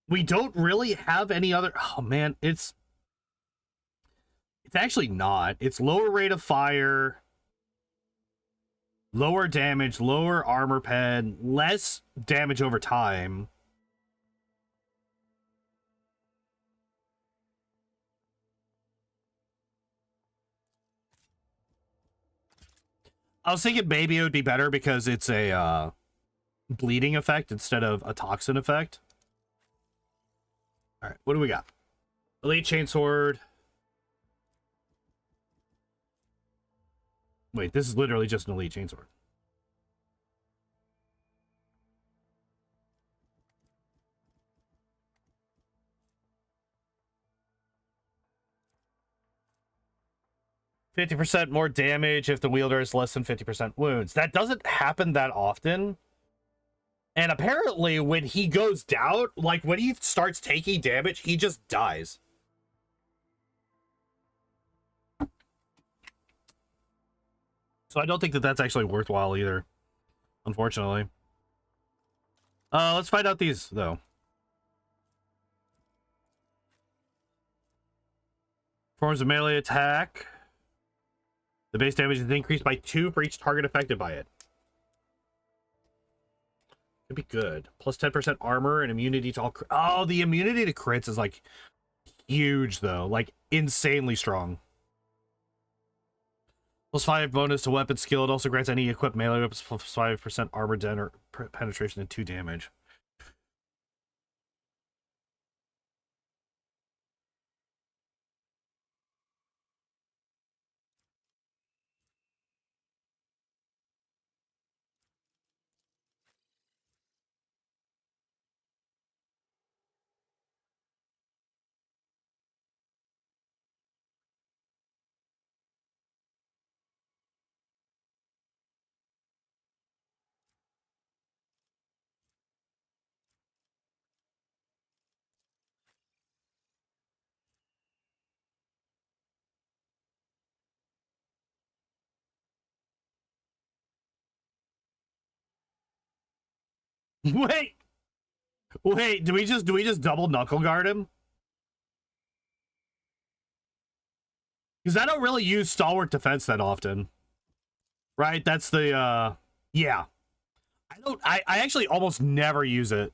we don't really have any other. Oh man, it's actually not. It's lower rate of fire, lower damage, lower armor pen, less damage over time. I was thinking maybe it would be better because it's a bleeding effect instead of a toxin effect. All right, what do we got? Elite Chainsword. Wait, this is literally just an Elite Chainsword. %50 more damage if the wielder is less than 50% wounds. That doesn't happen that often. And apparently when he goes down, like when he starts taking damage, he just dies. So I don't think that that's actually worthwhile either, unfortunately. Let's find out these, though. Forms of melee attack. The base damage is increased by 2 for each target affected by it. Could be good. Plus 10% armor and immunity to all... Oh, the immunity to crits is, like, huge, though. Like, insanely strong. Plus 5 bonus to weapon skill. It also grants any equipped melee weapons plus 5% armor den or penetration and 2 damage. Wait! Wait, do we just double knuckle guard him? Because I don't really use stalwart defense that often. Right? That's the yeah. I actually almost never use it.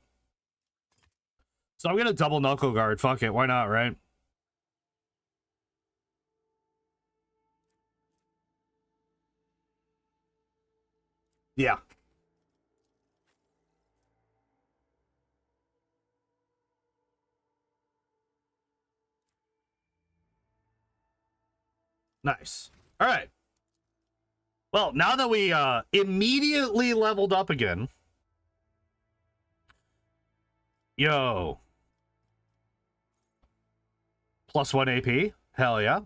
So I'm gonna double knuckle guard. Fuck it, why not, right? Yeah. Nice. All right. Well, now that we immediately leveled up again. Yo. Plus 1 AP. Hell yeah.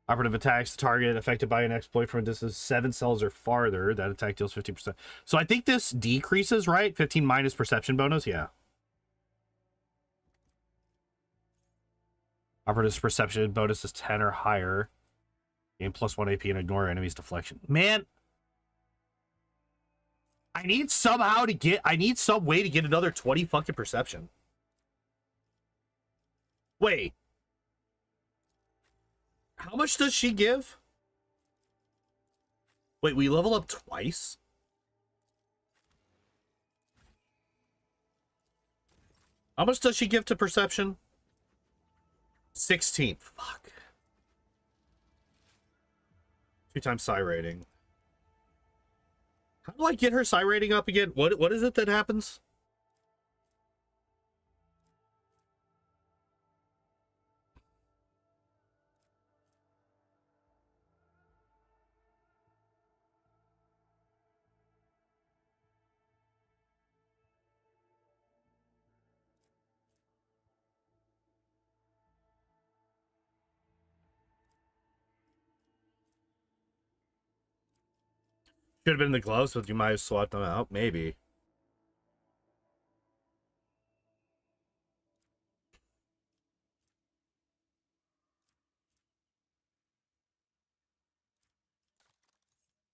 Operative attacks target affected by an exploit from a distance 7 cells or farther. That attack deals 15%. So I think this decreases, right? 15 minus perception bonus. Yeah. Operative's perception bonus is 10 or higher. Gain plus 1 AP and ignore enemy's deflection. Man, I need some way to get another 20 fucking perception. Wait. How much does she give? Wait, we level up twice? How much does she give to perception? 16. Fuck. 2 times psi rating. How do I get her psi rating up again? What is it that happens? Should have been the gloves, but you might have swapped them out. Maybe.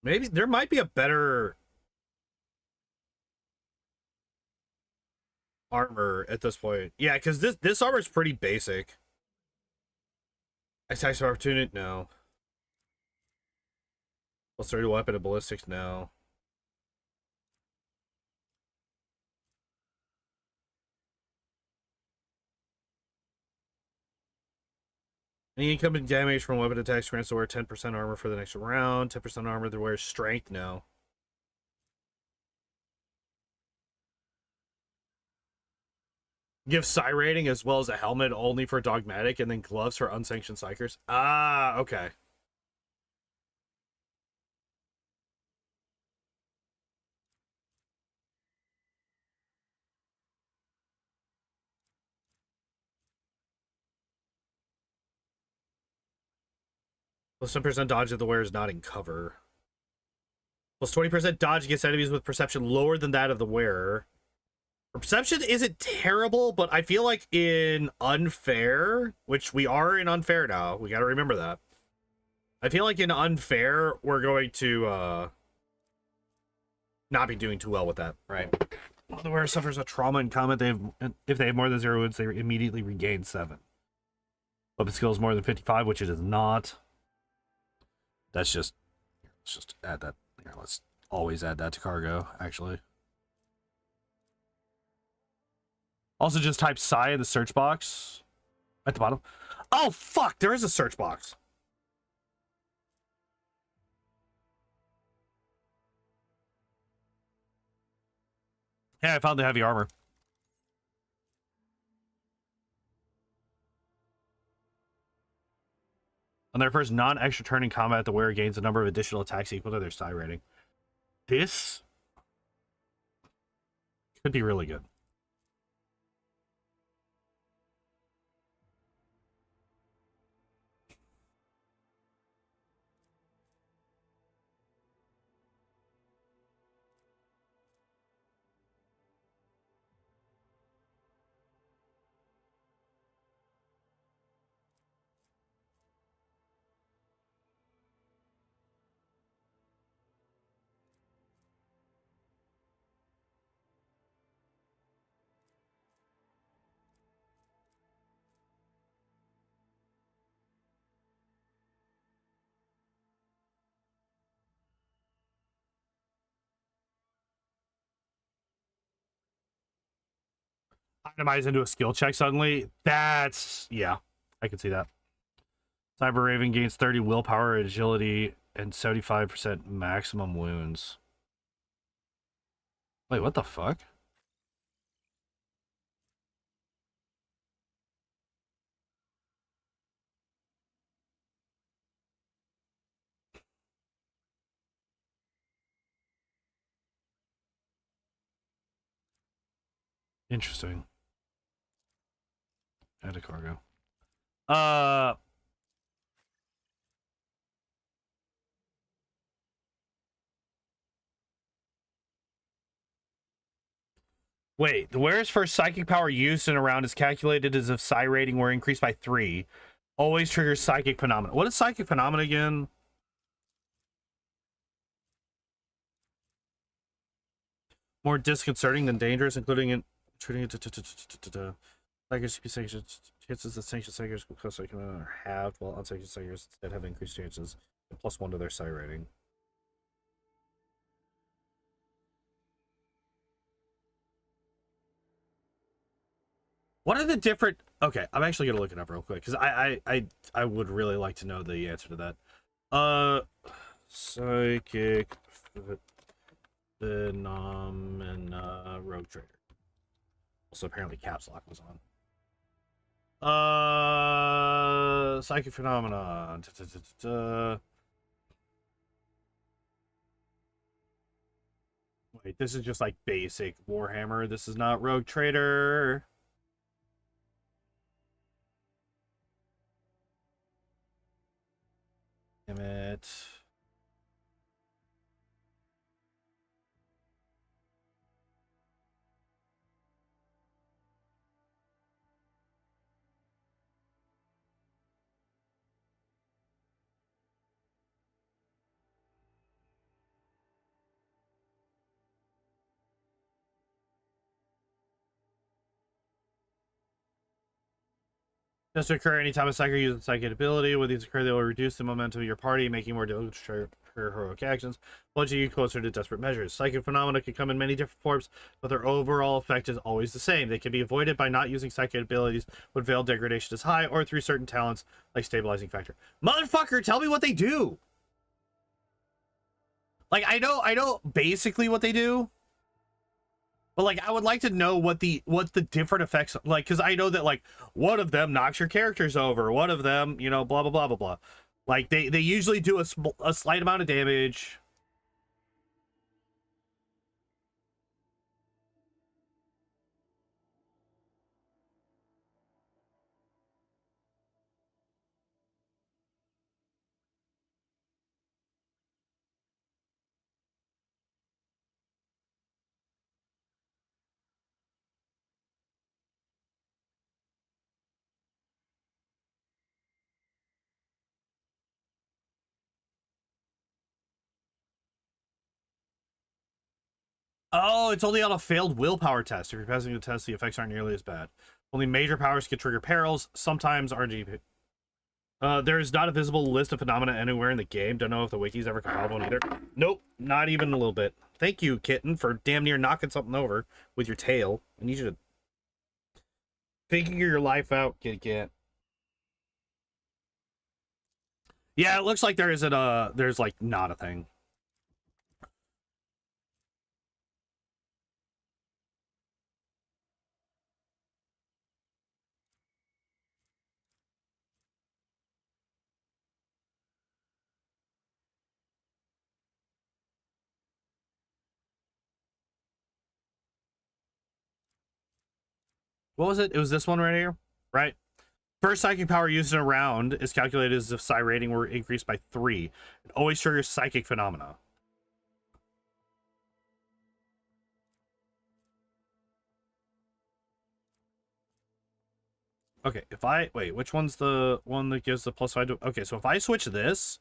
Maybe there might be a better armor at this point. Yeah, because this armor is pretty basic. Attacks of opportunity, no. Plus 30 weapon and ballistics, no. Any incoming damage from weapon attacks grants the wearer 10% armor for the next round. 10% armor, the wearer's strength, no. Give psi rating as well as a helmet only for dogmatic, and then gloves for unsanctioned psychers. Ah, okay. Plus 10% dodge if the wearer is not in cover. Plus 20% dodge against enemies with perception lower than that of the wearer. Perception isn't terrible, but I feel like in unfair, which we are in unfair now, we gotta remember that. I feel like in unfair, we're going to not be doing too well with that, right? The wearer suffers a trauma in combat. If they have more than 0 wounds, they immediately regain 7. Weapon skill is more than 55, which it is not. That's just, let's just add that. Here, let's always add that to cargo, actually. Also, just type psi in the search box at the bottom. Oh, fuck! There is a search box. Yeah, I found the heavy armor. On their first non-extra turn in combat, the wearer gains a number of additional attacks equal to their psi rating. This could be really good. Itemize into a skill check suddenly. That's, yeah, I can see that. Cyber Raven gains 30 willpower, agility, and 75% maximum wounds. Wait, what the fuck? Interesting. Add to cargo. Wait, the wearer's first psychic power used in a round is calculated as if psi rating were increased by 3. Always triggers psychic phenomena. What is psychic phenomena again? More disconcerting than dangerous, including in treating it to psychic sanctions. Chances that sanctioned psychers will cause psychic phenomena are halved, while unsanctioned psychers instead have increased chances and +1 to their psi rating. What are the different? Okay, I'm actually gonna look it up real quick because I would really like to know the answer to that. Psychic phenomena rogue trader. Also, apparently, caps lock was on. Psychic phenomena. Wait, this is just like basic Warhammer. This is not rogue trader. Damn it. This to occur anytime a psyker uses a psychic ability. When these occur, they will reduce the momentum of your party, making it more difficult to trigger heroic actions, launching you closer to desperate measures. Psychic phenomena can come in many different forms, but their overall effect is always the same. They can be avoided by not using psychic abilities when veiled degradation is high, or through certain talents like stabilizing factor. Motherfucker, tell me what they do. Like, I know basically what they do. But like, I would like to know what the different effects, like, because I know that like one of them knocks your characters over, one of them, you know, blah blah blah blah blah. Like they usually do a slight amount of damage. Oh, it's only on a failed willpower test. If you're passing the test, the effects aren't nearly as bad. Only major powers can trigger perils. Sometimes RNG. There is not a visible list of phenomena anywhere in the game. Don't know if the wiki's ever compiled one either. Nope, not even a little bit. Thank you, Kitten, for damn near knocking something over with your tail. I need you to figure your life out, kitty cat. Yeah, it looks like there isn't a. There's like not a thing. What was it? It was this one right here, right? First psychic power used in a round is calculated as if psi rating were increased by 3. It always triggers psychic phenomena. Okay, if I wait, which one's the one that gives the +5 to? Okay, so if I switch this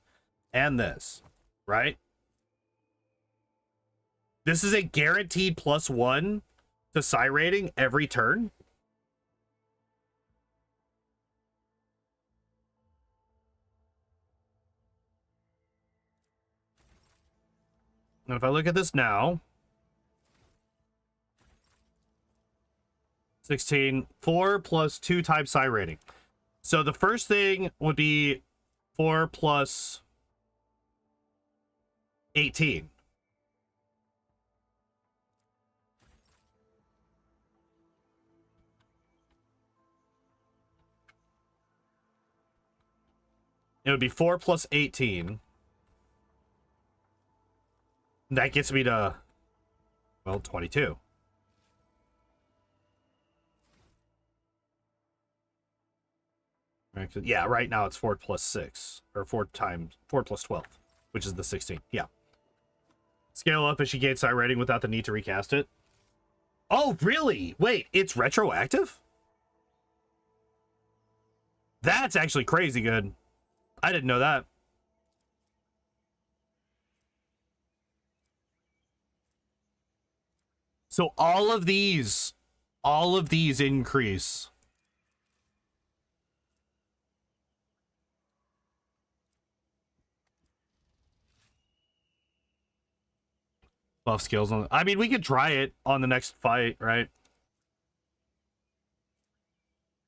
and this, right? This is a guaranteed +1 to psi rating every turn. And if I look at this now, 16, 4 plus 2 times psi rating. So the first thing would be 4 plus 18. It would be 4 plus 18. That gets me to, well, 22. Right, yeah, right now it's 4 plus 6, or 4 plus 12, which is the 16. Yeah. Scale up as she gains psi rating without the need to recast it. Oh, really? Wait, it's retroactive? That's actually crazy good. I didn't know that. So all of these increase. Buff skills on. I mean, we could try it on the next fight, right?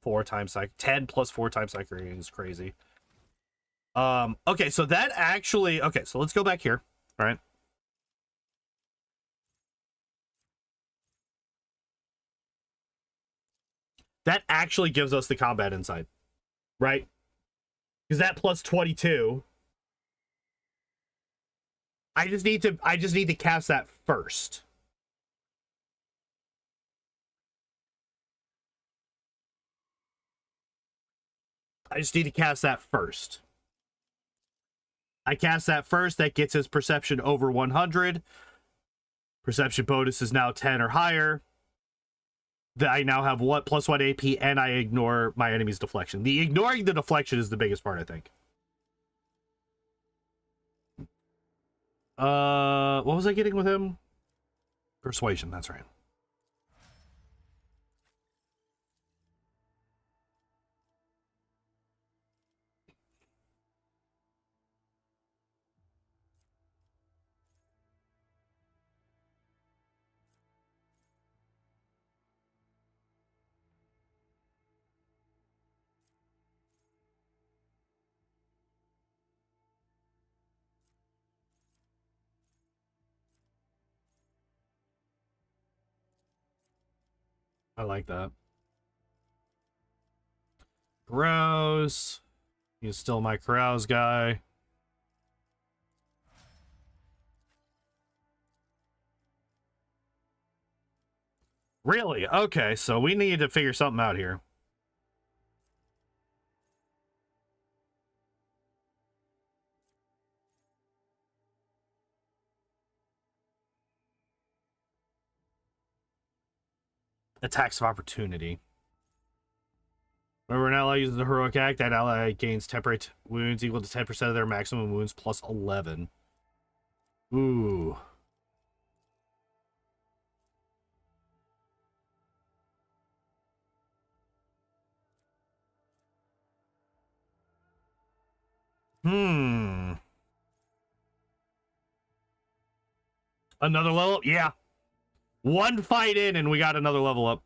4 times psych, 10 plus 4 times psych rating is crazy. Okay, so that actually, okay, so let's go back here, all right? That actually gives us the combat insight, right? Because that plus 22, I just need to cast that first. I just need to cast that first. I cast that first. That gets his perception over 100. Perception bonus is now 10 or higher. That I now have what +1 AP, and I ignore my enemy's deflection. The ignoring the deflection is the biggest part, I think. What was I getting with him? Persuasion, that's right. I like that. Carouse. He's still my carouse guy. Really? Okay, so we need to figure something out here. Attacks of opportunity. Whenever an ally uses a heroic act, that ally gains temporary wounds equal to 10% of their maximum wounds plus 11. Ooh. Hmm. Another level up? Yeah. One fight in and we got another level up.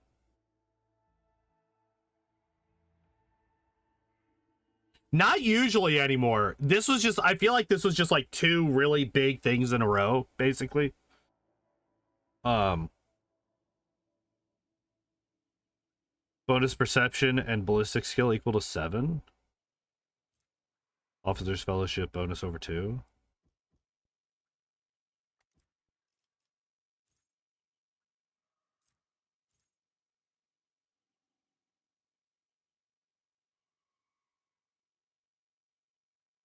Not usually anymore. This was just, I feel like this was just like two really big things in a row, basically. Bonus perception and ballistic skill equal to 7. Officer's fellowship bonus over 2.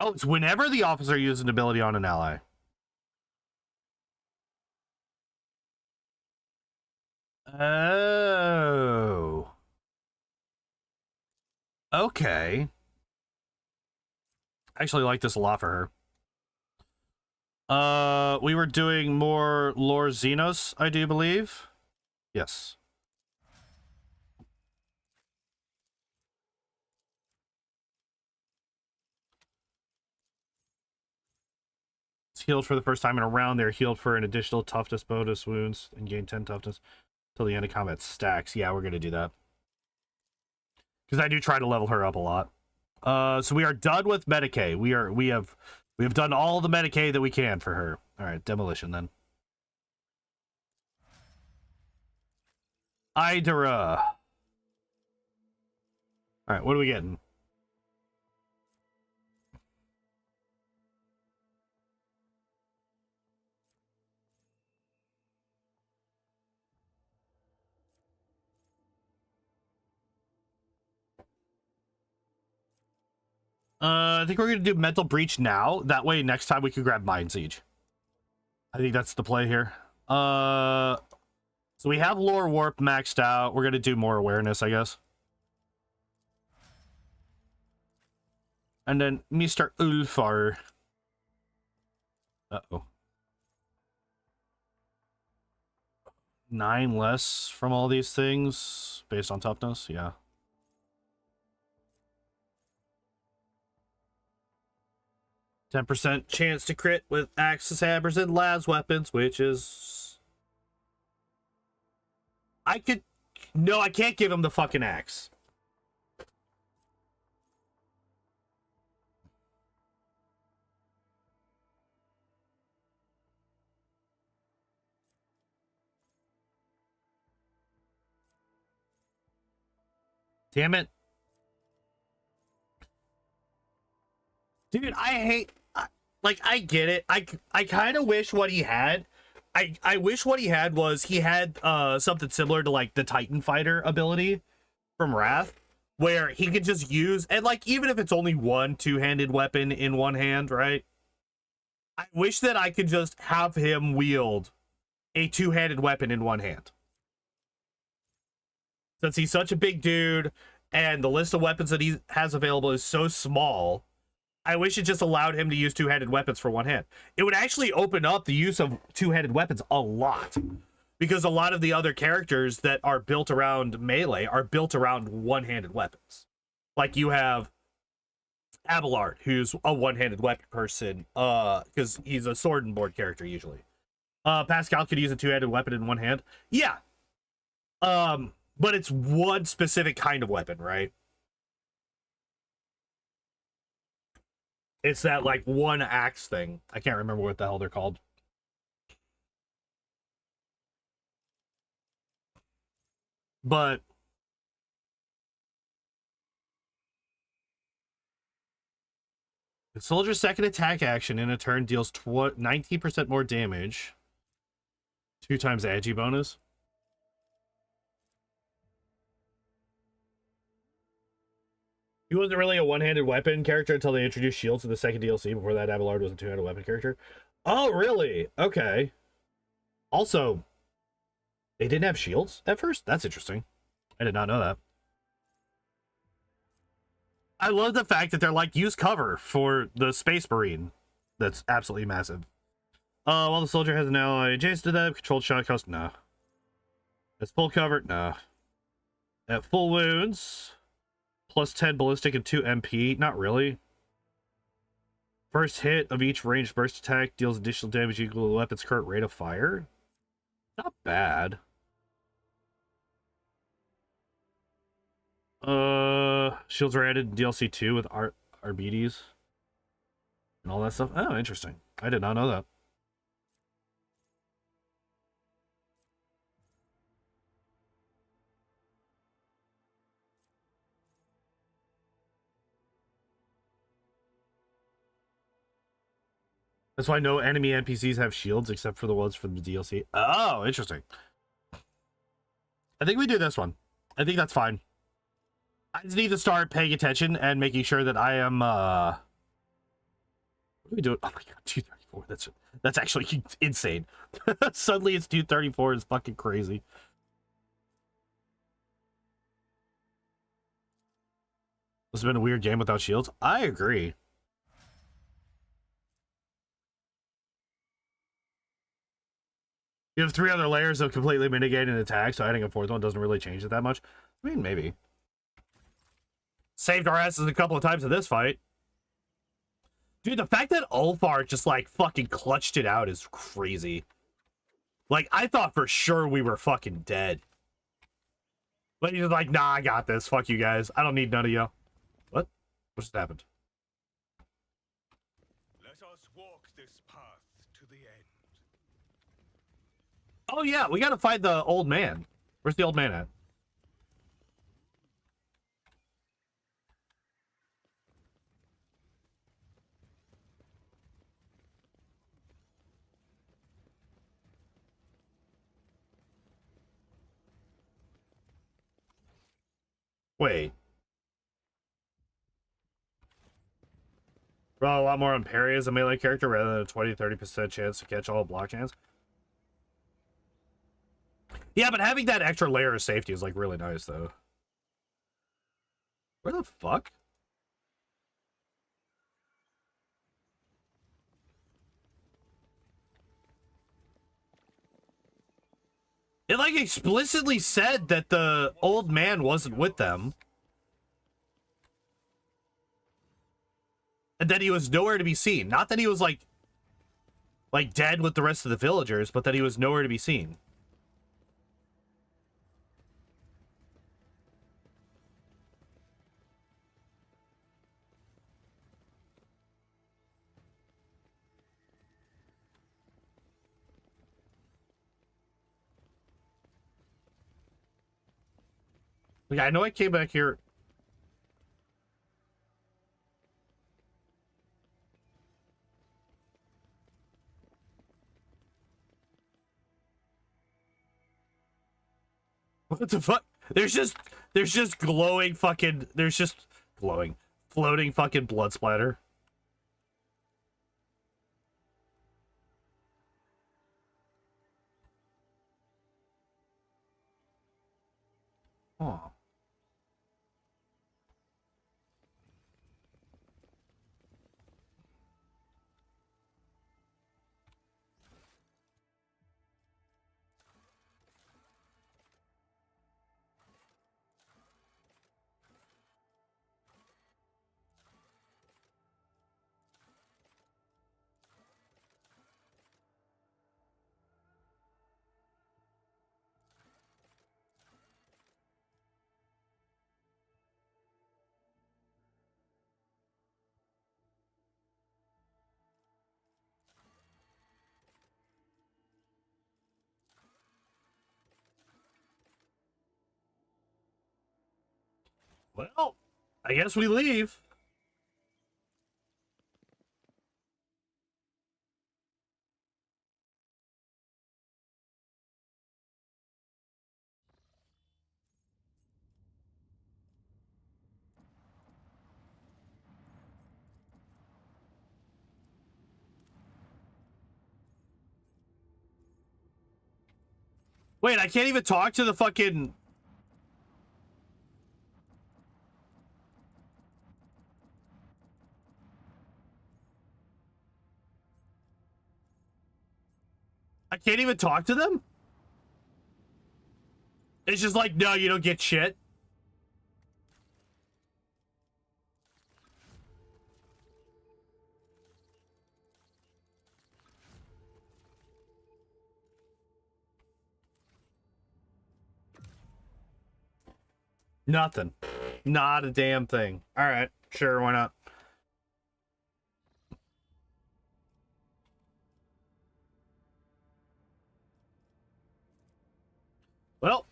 Oh, it's whenever the officer uses an ability on an ally. Oh. Okay. I actually like this a lot for her. We were doing more Lore Xenos, I do believe. Yes. It's healed for the first time in a round. They're healed for an additional toughness bonus wounds and gain 10 toughness till the end of combat stacks. Yeah, we're gonna do that. Because I do try to level her up a lot. So we are done with Medicaid. We have done all the Medicaid that we can for her. All right, demolition then. Idara. All right, what are we getting? I think we're gonna do Mental Breach now. That way, next time we can grab Mind Siege. I think that's the play here. So we have Lore Warp maxed out. We're gonna do more awareness, I guess. And then Mr. Ulfar. Uh-oh. 9 less from all these things based on toughness, yeah. 10% chance to crit with axes, hammers, and las weapons, which is... No, I can't give him the fucking axe. Damn it. Dude, I get it. I kind of wish what he had. I wish what he had was he had something similar to like the Titan Fighter ability from Wrath, where he could just use, and like even if it's only one two-handed weapon in one hand, right? I wish that I could just have him wield a two-handed weapon in one hand. Since he's such a big dude and the list of weapons that he has available is so small, I wish it just allowed him to use two-handed weapons for one hand. It would actually open up the use of two-handed weapons a lot. Because a lot of the other characters that are built around melee are built around one-handed weapons. Like you have Abelard, who's a one-handed weapon person, because he's a sword and board character usually. Pascal could use a two-handed weapon in one hand. Yeah. But it's one specific kind of weapon, right? It's that like one axe thing. I can't remember what the hell they're called. But the soldier's second attack action in a turn deals 19% more damage. 2 times agi bonus. He wasn't really a one-handed weapon character until they introduced shields in the second DLC. Before that, Abelard was a two-handed weapon character. Oh, really? Okay. Also, they didn't have shields at first? That's interesting. I did not know that. I love the fact that they're like, use cover for the Space Marine. That's absolutely massive. While the soldier has an ally adjacent to them, controlled shot cost, nah. It's full cover, nah. At full wounds, plus 10 ballistic and 2 MP, not really. First hit of each ranged burst attack deals additional damage equal to the weapon's current rate of fire. Not bad. Shields are added in DLC 2 with RBDs and all that stuff. Oh, interesting. I did not know that. That's why no enemy NPCs have shields except for the ones from the DLC. Oh, interesting. I think we do this one. I think that's fine. I just need to start paying attention and making sure that I am, what are we doing? Oh my god, 234. That's actually insane. Suddenly it's 234. It's fucking crazy. This has been a weird game without shields. I agree. You have 3 other layers of completely mitigating attack, so adding a 4th one doesn't really change it that much. I mean, maybe. Saved our asses a couple of times in this fight. Dude, the fact that Ulfar just, like, fucking clutched it out is crazy. Like, I thought for sure we were fucking dead. But he's like, nah, I got this. Fuck you guys. I don't need none of you. What? What just happened? Let us walk this path to the end. Oh, yeah, we gotta find the old man. Where's the old man at? Wait. Roll a lot more on parry as a melee character rather than a 20-30% chance to catch all block chance. Yeah, but having that extra layer of safety is, like, really nice, though. Where the fuck? It, like, explicitly said that the old man wasn't with them. And that he was nowhere to be seen. Not that he was, like dead with the rest of the villagers, but that he was nowhere to be seen. Like, I know I came back here. What the fuck? There's just glowing fucking, there's just glowing, floating fucking blood splatter. Oh. Well, I guess we leave. Wait, I can't even talk to the fucking... I can't even talk to them? It's just like, no, you don't get shit. Nothing. Not a damn thing. All right, sure, why not? Well,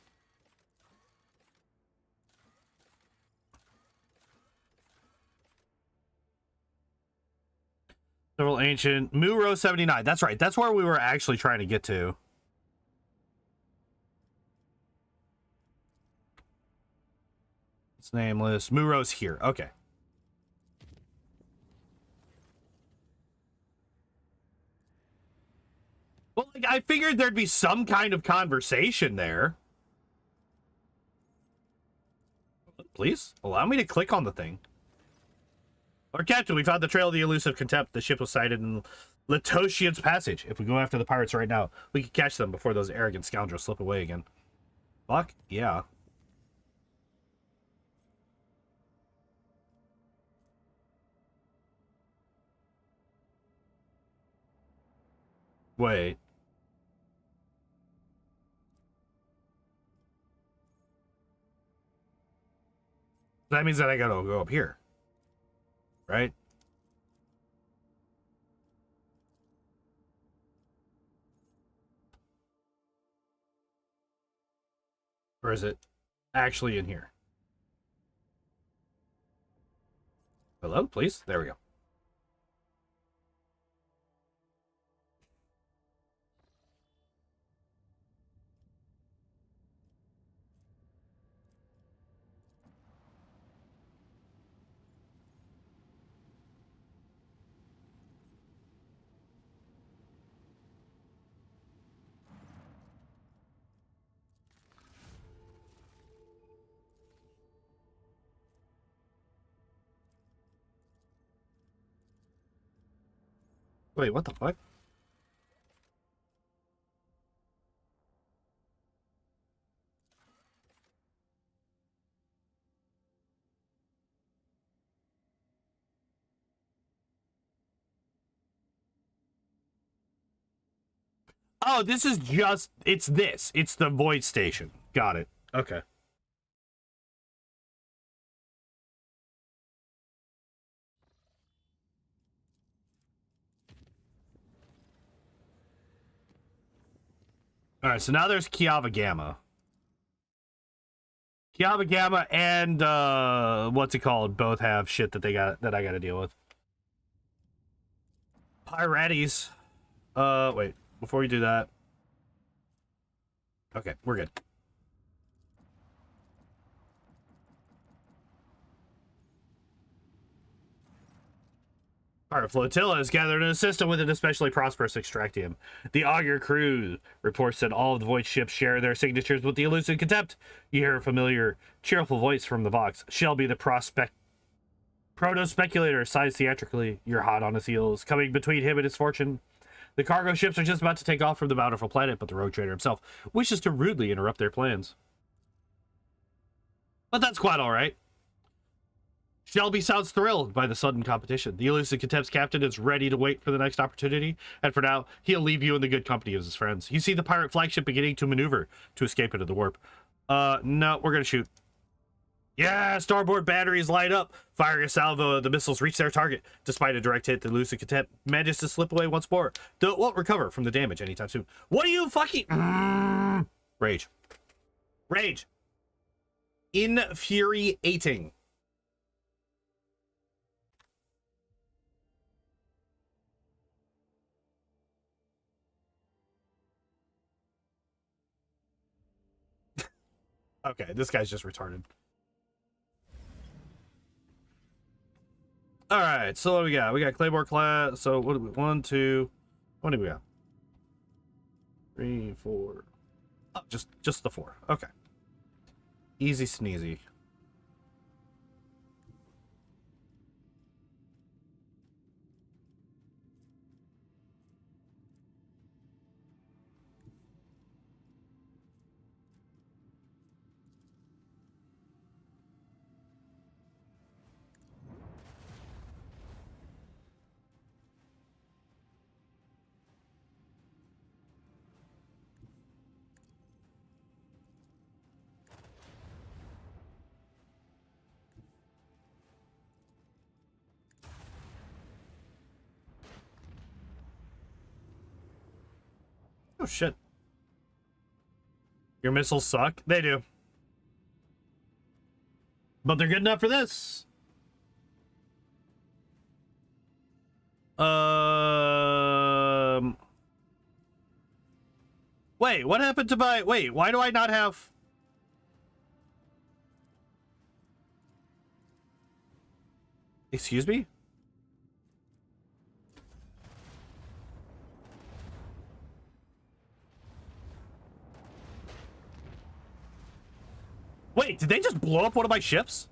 several ancient Muro 79. That's right. That's where we were actually trying to get to. It's nameless. Muro's here. Okay. Well, like, I figured there'd be some kind of conversation there. Please allow me to click on the thing. Our captain, we found the trail of the elusive contempt. The ship was sighted in Latosian's Passage. If we go after the pirates right now, we can catch them before those arrogant scoundrels slip away again. Fuck yeah. Wait. That means that I gotta go up here. Right? Or is it actually in here? Hello, please? There we go. Wait, what the fuck? Oh, this is just, it's this. It's the void station. Got it. Okay. All right, so now there's Kiava Gamma. Kiava Gamma and what's it called? Both have shit that I got to deal with. Pirates. Wait, before we do that. Okay, we're good. Pirate flotilla is gathered in a system with an especially prosperous extractium. The Augur crew reports that all of the void ships share their signatures with the elusive contempt. You hear a familiar, cheerful voice from the box. Shelby, the proto-speculator, sighs theatrically. You're hot on his heels, coming between him and his fortune. The cargo ships are just about to take off from the bountiful planet, but the rogue trader himself wishes to rudely interrupt their plans. But that's quite all right. Shelby sounds thrilled by the sudden competition. The elusive contempt's captain is ready to wait for the next opportunity, and for now, he'll leave you in the good company of his friends. You see the pirate flagship beginning to maneuver to escape into the warp. No, we're gonna shoot. Yeah, starboard batteries light up. Firing a salvo, the missiles reach their target. Despite a direct hit, the elusive contempt manages to slip away once more, though it won't recover from the damage anytime soon. What are you fucking... Rage. Rage. infuriating. Okay, this guy's just retarded. All right, so what do we got? We got Claymore class. So what do we? 1, 2. What do we got? 3, 4. Oh, just the 4. Okay. Easy sneezy. Oh shit. Your missiles suck? They do. But they're good enough for this. Wait, what happened to my... Wait, why do I not have... Excuse me? Wait, did they just blow up one of my ships?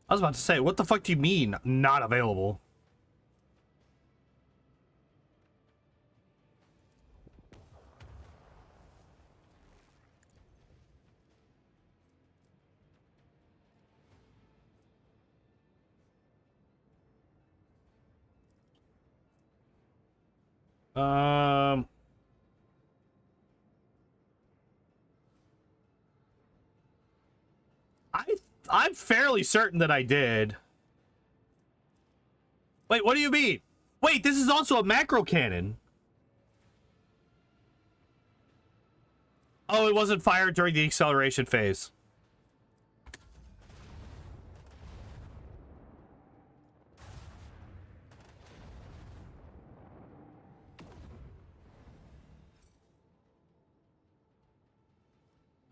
I was about to say, what the fuck do you mean not available? Um, I'm fairly certain that I did. Wait, what do you mean? Wait, this is also a macro cannon. Oh, it wasn't fired during the acceleration phase.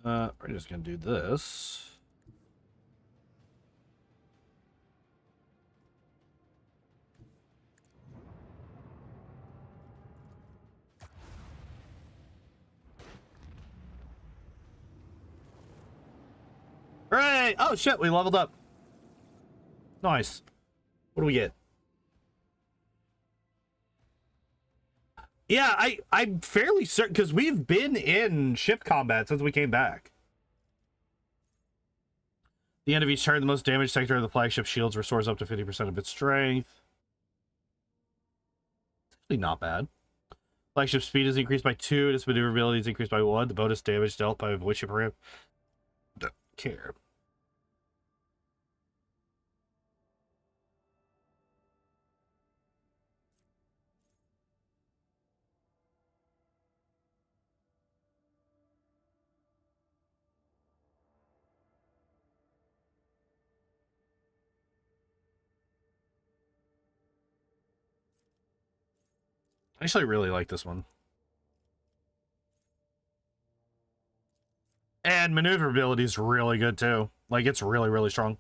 We're just gonna do this. Hooray! Oh shit, we leveled up. Nice. What do we get? Yeah, I'm fairly certain because we've been in ship combat since we came back. The end of each turn, the most damaged sector of the flagship shields restores up to 50% of its strength. It's actually not bad. Flagship speed is increased by 2. Its maneuverability is increased by 1. The bonus damage dealt by which you don't care. I actually really like this one. And maneuverability is really good too. Like, it's really, really strong.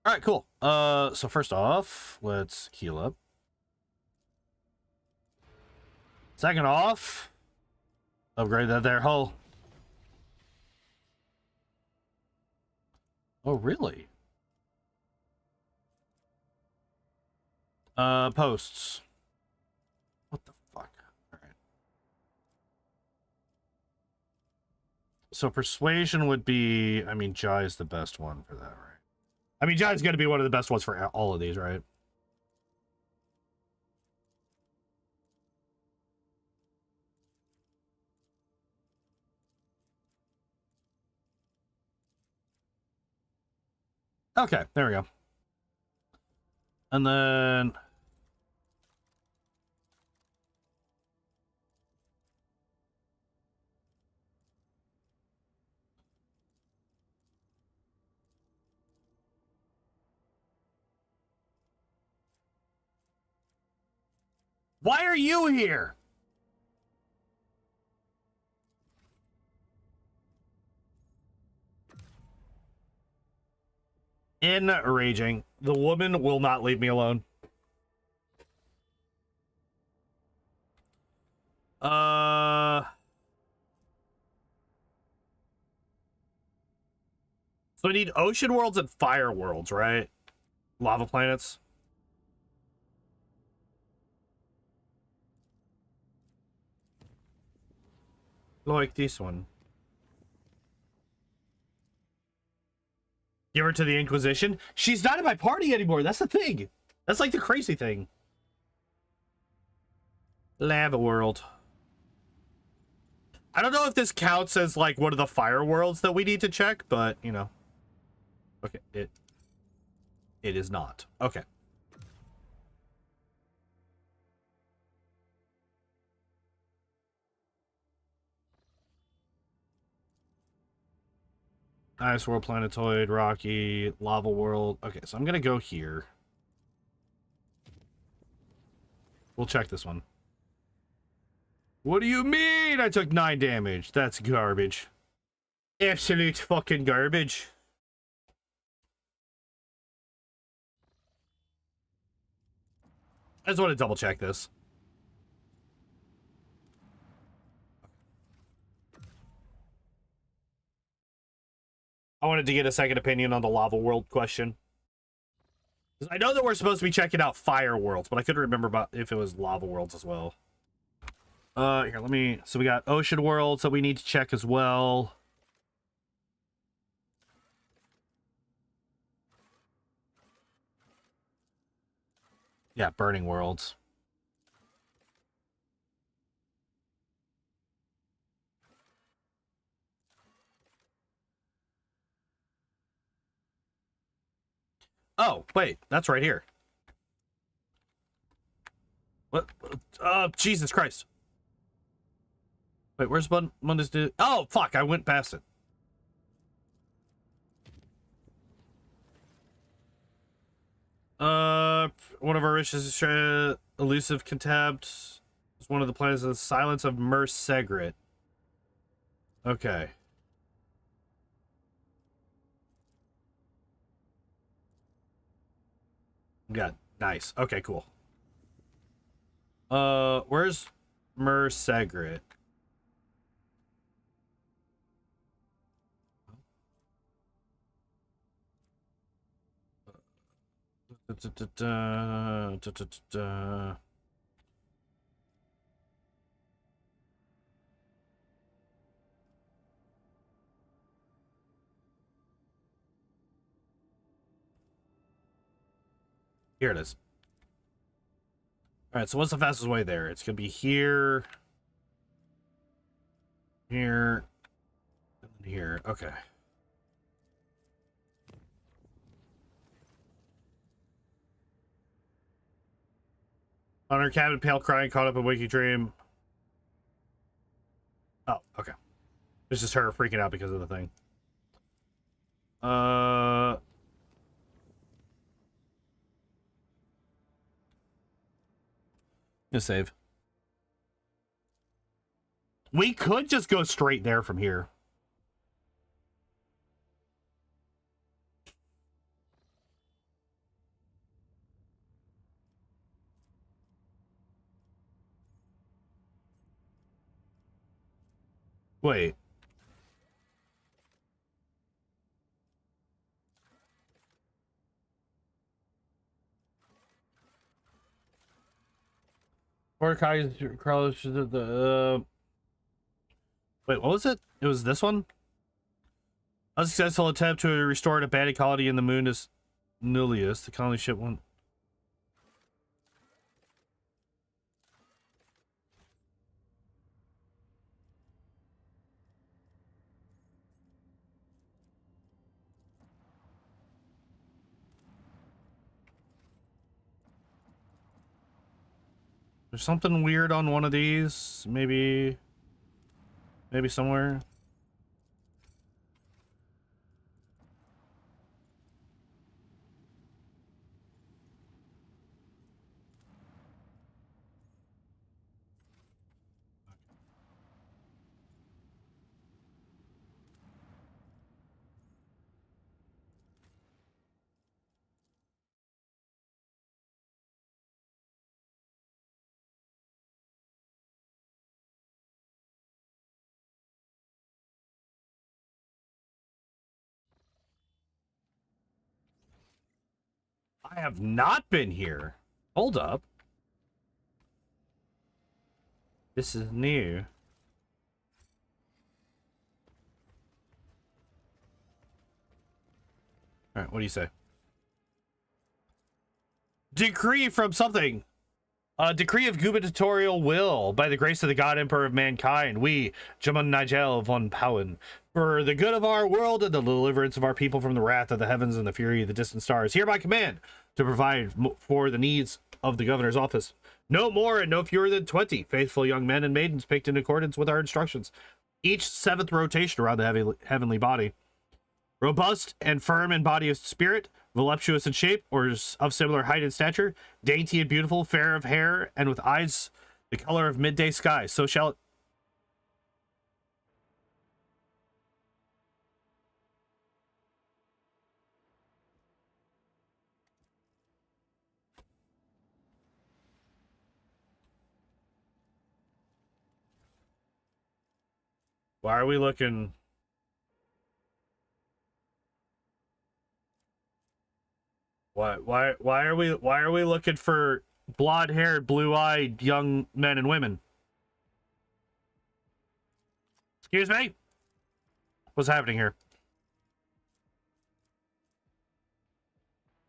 All right, cool. So first off, let's heal up. Second off, upgrade that there hull. Oh, really? Posts. What the fuck? All right. So persuasion would be, I mean, Jai is the best one for that, right? I mean, Jai is going to be one of the best ones for all of these, right? Okay, there we go. And then... Why are you here? Enraging. The woman will not leave me alone. So we need ocean worlds and fire worlds, right? Lava planets. Like this one. Give her to the Inquisition. She's not in my party anymore. That's the thing. That's like the crazy thing. Lava world. I don't know if this counts as like one of the fire worlds that we need to check, but you know. Okay, it is not. Okay. Ice world, planetoid, rocky, lava world. Okay, so I'm gonna go here. We'll check this one. What do you mean I took 9 damage? That's garbage. Absolute fucking garbage. I just want to double check this. I wanted to get a second opinion on the lava world question. I know that we're supposed to be checking out fire worlds, but I couldn't remember about if it was lava worlds as well. Here, let me... So we got ocean worlds that we need to check as well. Yeah, burning worlds. Oh, wait, that's right here. What? Jesus Christ. Wait, where's Mondays? Oh, fuck, I went past it. One of our riches is elusive contempt. It's one of the planets of the silence of Mer Segret. Okay. Got nice. Okay, cool. Where's Mer Segret? Here it is. All right, so what's the fastest way there? It's gonna be here, here, and here. Okay. On her cabin, pale crying, caught up in waking dream. Oh, okay. It's just her freaking out because of the thing. Just save. We could just go straight there from here. Wait. Mordecai crawlers the wait, what was it? It was this one? Unsuccessful attempt to restore an abandoned colony in the moon is Nullius. The colony ship won't. There's something weird on one of these. Maybe somewhere. I have not been here. Hold up. This is new. All right, what do you say? Decree from something. A decree of gubernatorial will, by the grace of the God Emperor of mankind, we, Jaman Nigel von Powen, for the good of our world and the deliverance of our people from the wrath of the heavens and the fury of the distant stars, hereby command to provide for the needs of the governor's office. No more and no fewer than 20 faithful young men and maidens picked in accordance with our instructions, each 7th rotation around the heavenly body. Robust and firm in body of spirit, voluptuous in shape, or of similar height and stature, dainty and beautiful, fair of hair, and with eyes the color of midday sky. So shall it. Why are we looking? Why are we looking for blonde-haired, blue-eyed young men and women? Excuse me? What's happening here?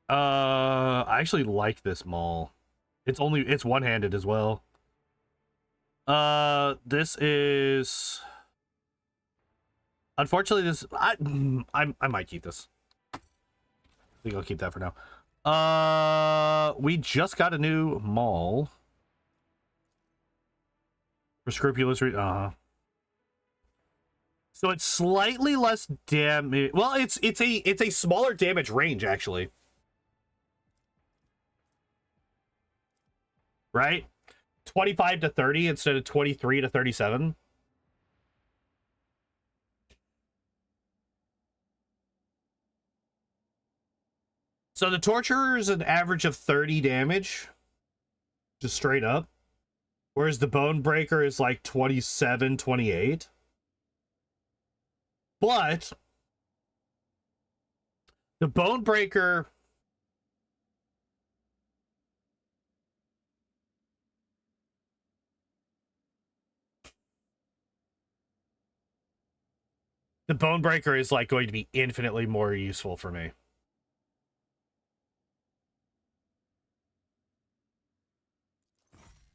I actually like this mall. It's one-handed as well. This is, unfortunately, this I might keep this. I think I'll keep that for now. We just got a new mall. For scrupulous So it's slightly less damage. Well, it's a smaller damage range actually. Right? 25 to 30 instead of 23 to 37. So the Torturer is an average of 30 damage. Just straight up. Whereas the Bone Breaker is like 27, 28. But the Bone Breaker... The Bone Breaker is like going to be infinitely more useful for me.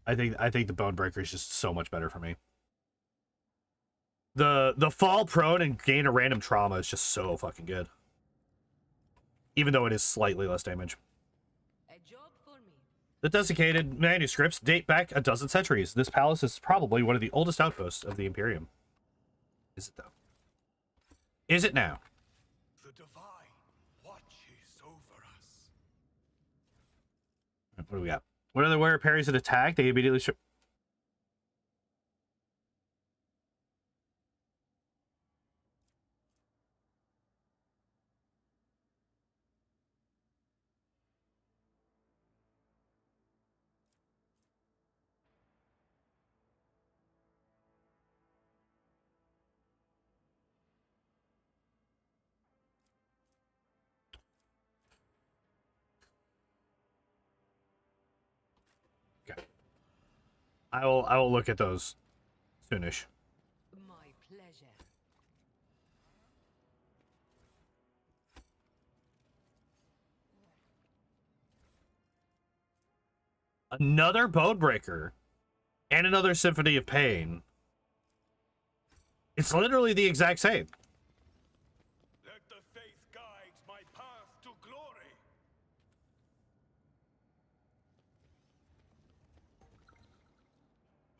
I think the Bone Breaker is just so much better for me. The fall prone and gain a random trauma is just so fucking good. Even though it is slightly less damage. A job for me. The desiccated manuscripts date back a dozen centuries. This palace is probably one of the oldest outposts of the Imperium. Is it though? Is it now? The divine watches over us. What do we got? Whenever the wearer parries an attack, they immediately Okay. I will look at those soonish. My pleasure. Another Bodebreaker. And another Symphony of Pain. It's literally the exact same. Let the faith guide my path to glory.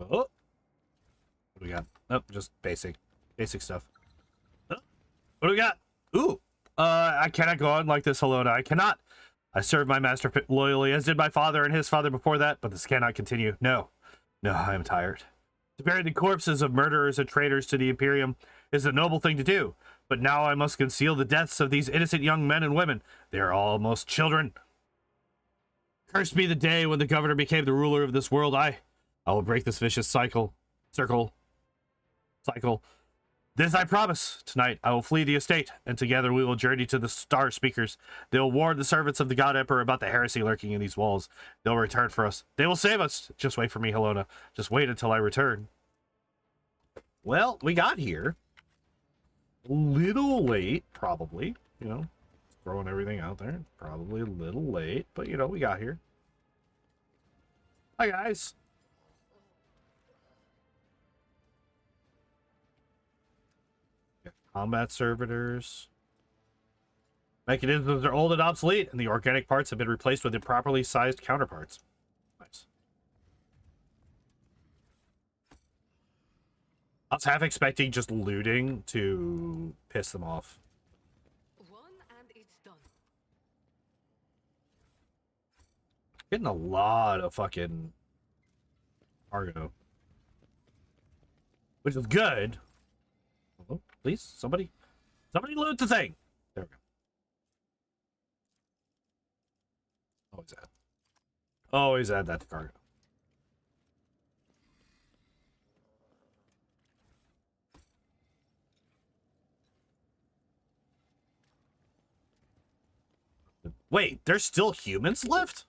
Oh. What do we got? Nope, just basic stuff. Oh. What do we got? Ooh. I cannot go on like this, Helona. I cannot. I served my master loyally, as did my father and his father before that, but this cannot continue. No. No, I am tired. To bury the corpses of murderers and traitors to the Imperium is a noble thing to do, but now I must conceal the deaths of these innocent young men and women. They are almost children. Cursed be the day when the governor became the ruler of this world. I will break this vicious cycle. This I promise. Tonight I will flee the estate, and together we will journey to the Star Speakers. They will warn the servants of the God Emperor about the heresy lurking in these walls. They'll return for us. They will save us. Just wait for me, Helona. Just wait until I return. Well, we got here. A little late, probably. You know, throwing everything out there. Probably a little late, but you know, we got here. Hi, guys. Combat servitors. Mechanisms are old and obsolete, and the organic parts have been replaced with improperly sized counterparts. Nice. I was half expecting just looting to piss them off. One and it's done. Getting a lot of fucking cargo. Which is good. Oh, please, somebody loot the thing. There we go. Always add that to cargo. Wait, there's still humans left?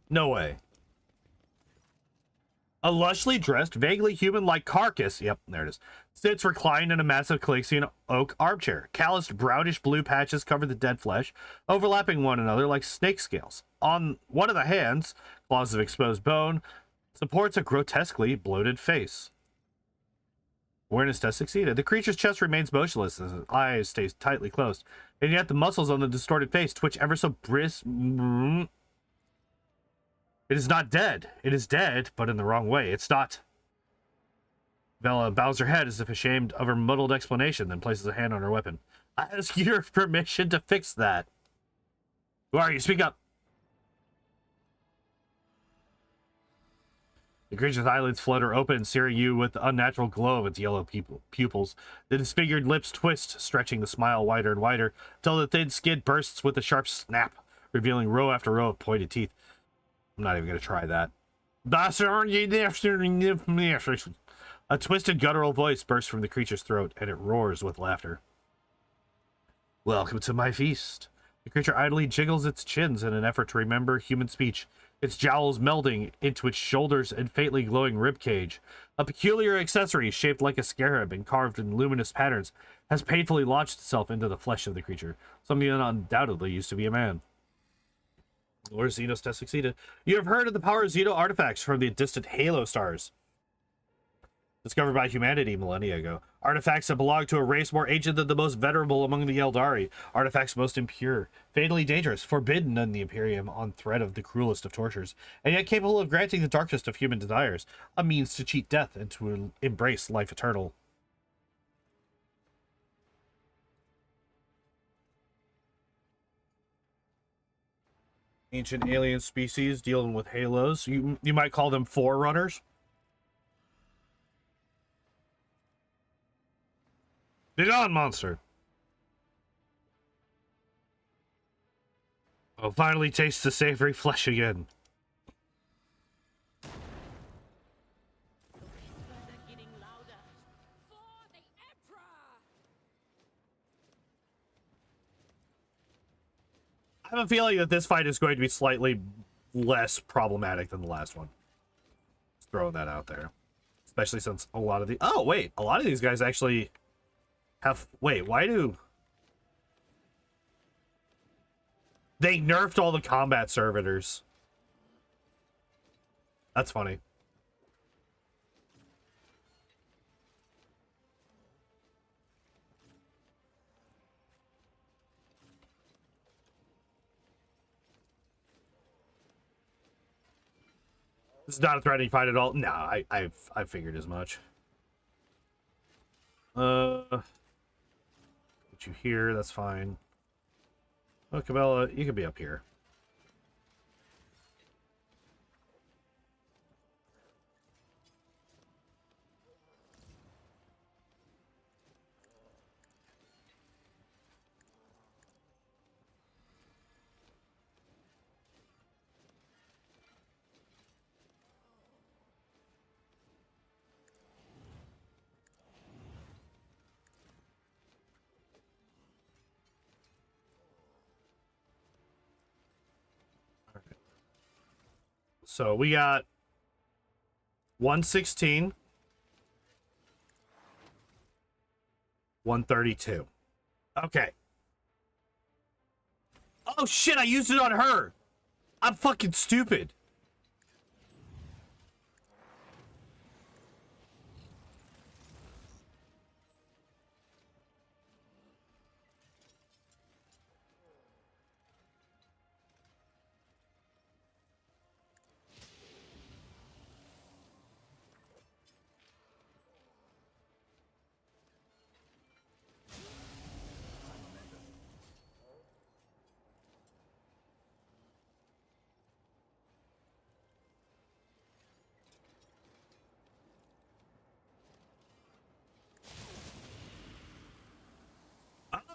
No way. A lushly dressed, vaguely human-like carcass, yep, there it is, sits reclined in a massive Calaxian oak armchair. Calloused brownish-blue patches cover the dead flesh, overlapping one another like snake scales. On one of the hands, claws of exposed bone, supports a grotesquely bloated face. Awareness test succeeded. The creature's chest remains motionless as its eyes stay tightly closed, and yet the muscles on the distorted face twitch ever so brisk. It is not dead. It is dead, but in the wrong way. It's not. Bella bows her head as if ashamed of her muddled explanation, then places a hand on her weapon. I ask your permission to fix that. Who are you? Speak up. The creature's eyelids flutter open, searing you with the unnatural glow of its yellow pupils. The disfigured lips twist, stretching the smile wider and wider, until the thin skin bursts with a sharp snap, revealing row after row of pointed teeth. I'm not even going to try that. A twisted guttural voice bursts from the creature's throat, and it roars with laughter. Welcome to my feast. The creature idly jiggles its chins in an effort to remember human speech, its jowls melding into its shoulders and faintly glowing rib cage. A peculiar accessory shaped like a scarab and carved in luminous patterns has painfully launched itself into the flesh of the creature, something that undoubtedly used to be a man. Lord Xenos test succeeded. You have heard of the power of Xeno artifacts from the distant Halo stars. Discovered by humanity millennia ago. Artifacts that belong to a race more ancient than the most venerable among the Eldari. Artifacts most impure, fatally dangerous, forbidden in the Imperium on threat of the cruelest of tortures, and yet capable of granting the darkest of human desires, a means to cheat death and to embrace life eternal. Ancient alien species dealing with halos. You might call them forerunners. Be gone, monster. I'll finally taste the savory flesh again. I have a feeling that this fight is going to be slightly less problematic than the last one. Just throwing that out there. Especially since a lot of the... Oh, wait. A lot of these guys actually have... Wait, why do... They nerfed all the combat servitors. That's funny. This is not a threatening fight at all. No, I figured as much. Put you here, that's fine. Oh, Cabela, you could be up here. So we got 116, 132. Okay. Oh shit, I used it on her. I'm fucking stupid.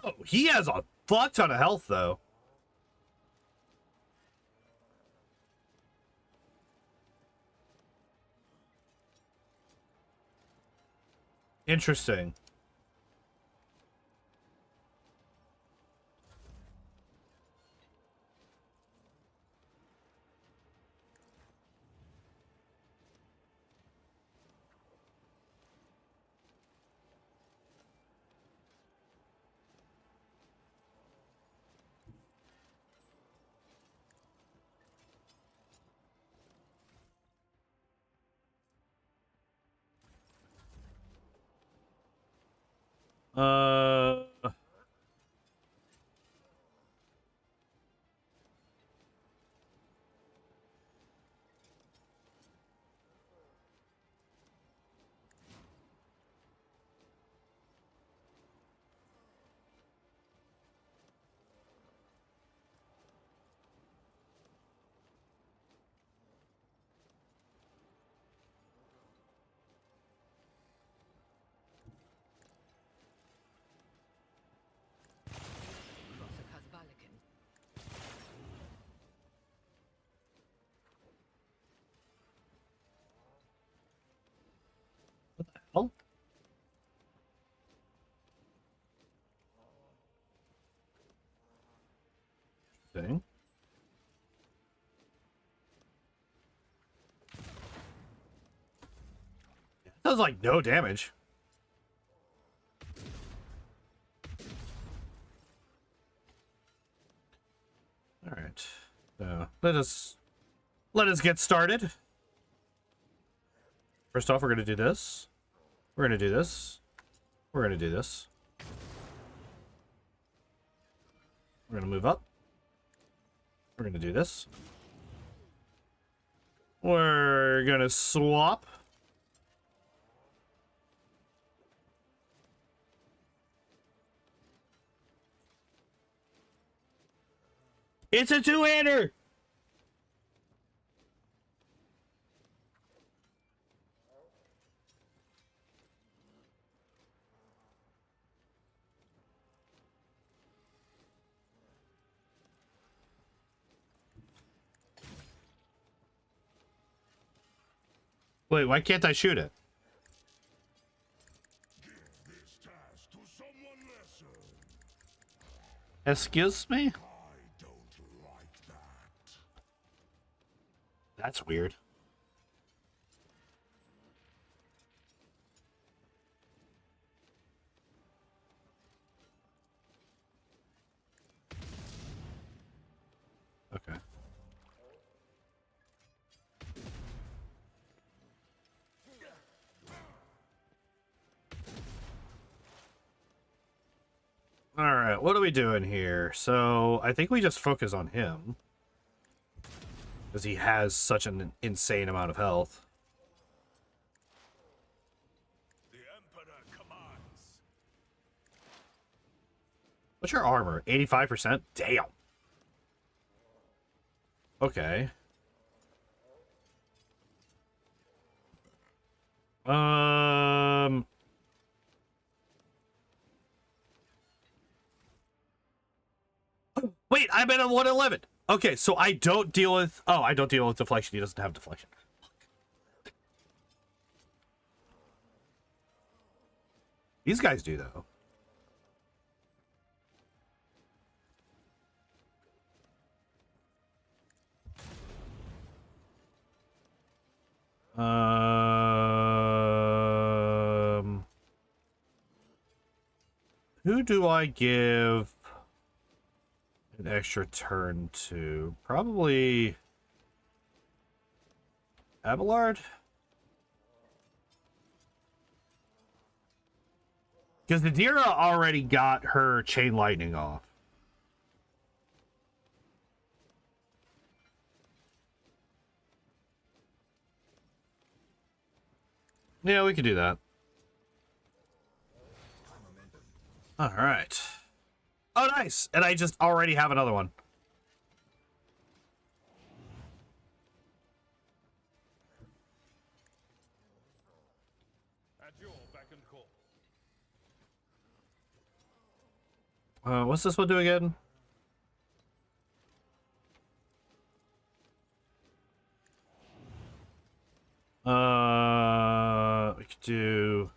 Oh, he has a fuck ton of health, though. Interesting. Uh, oh. Interesting. Does like no damage. All right. So let us get started. First off, we're gonna do this. We're gonna do this. We're gonna do this. We're gonna move up. We're gonna do this. We're gonna swap. It's a two-hander! Wait, why can't I shoot it? Give this task to someone lesser. Excuse me? I don't like that. That's weird. right, what are we doing here? So I think we just focus on him because he has such an insane amount of health. The Emperor commands. What's your armor? 85%? Damn. Okay. Wait, I'm at a 111. Okay, so I don't deal with... Oh, I don't deal with deflection. He doesn't have deflection. These guys do, though. Who do I give an extra turn to? Probably Abelard? Because Nadira already got her chain lightning off. Yeah, we could do that. All right. Oh, nice. And I just already have another one. At your beck and call. What's this one do again? We could do...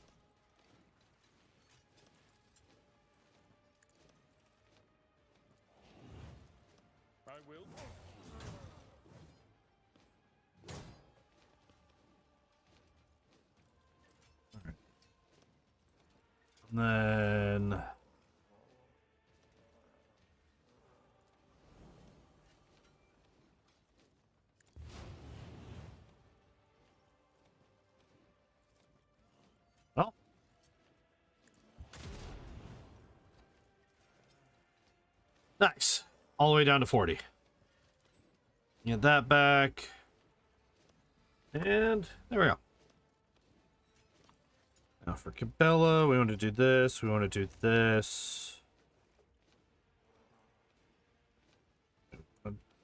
I will. And then... Oh. Nice. All the way down to 40. Get that back. And there we go. Now for Cabela, we want to do this. We want to do this.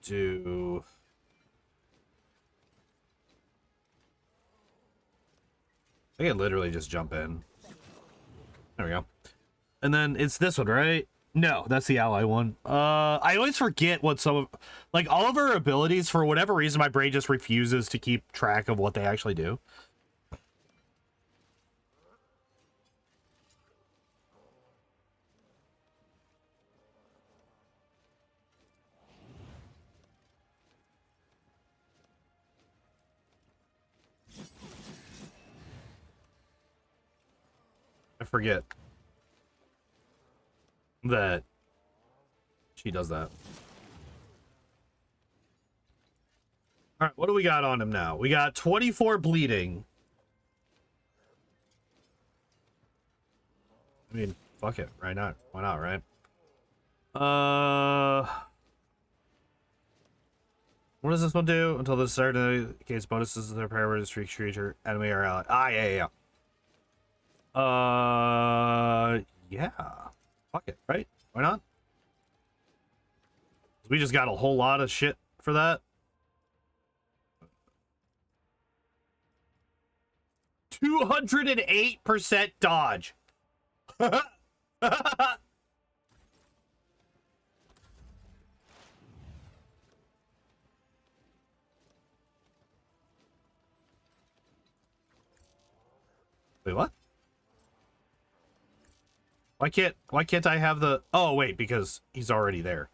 Do... I can literally just jump in. There we go. And then it's this one, right? No, that's the ally one. I always forget what some of... Like, all of her abilities, for whatever reason, my brain just refuses to keep track of what they actually do. I forget that she does that. All right, what do we got on him now? We got 24 bleeding. I mean, fuck it. Right now. Why not, right? What does this one do? Until the start of the gains bonuses to their parameters for each creature, enemy, or ally. Ah, yeah. Yeah. Fuck it, right? Why not? We just got a whole lot of shit for that. 208% dodge. Wait, what? Why can't I have the... Oh, wait, because he's already there.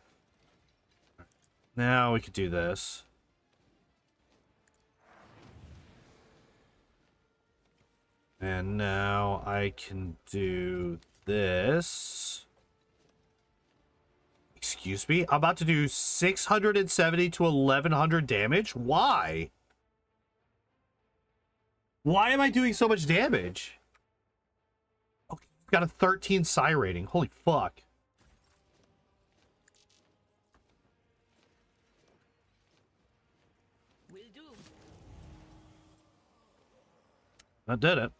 Now we could do this. And now I can do this. Excuse me? I'm about to do 670 to 1100 damage? Why? Why am I doing so much damage? Okay, got a 13 psi rating. Holy fuck. That did it.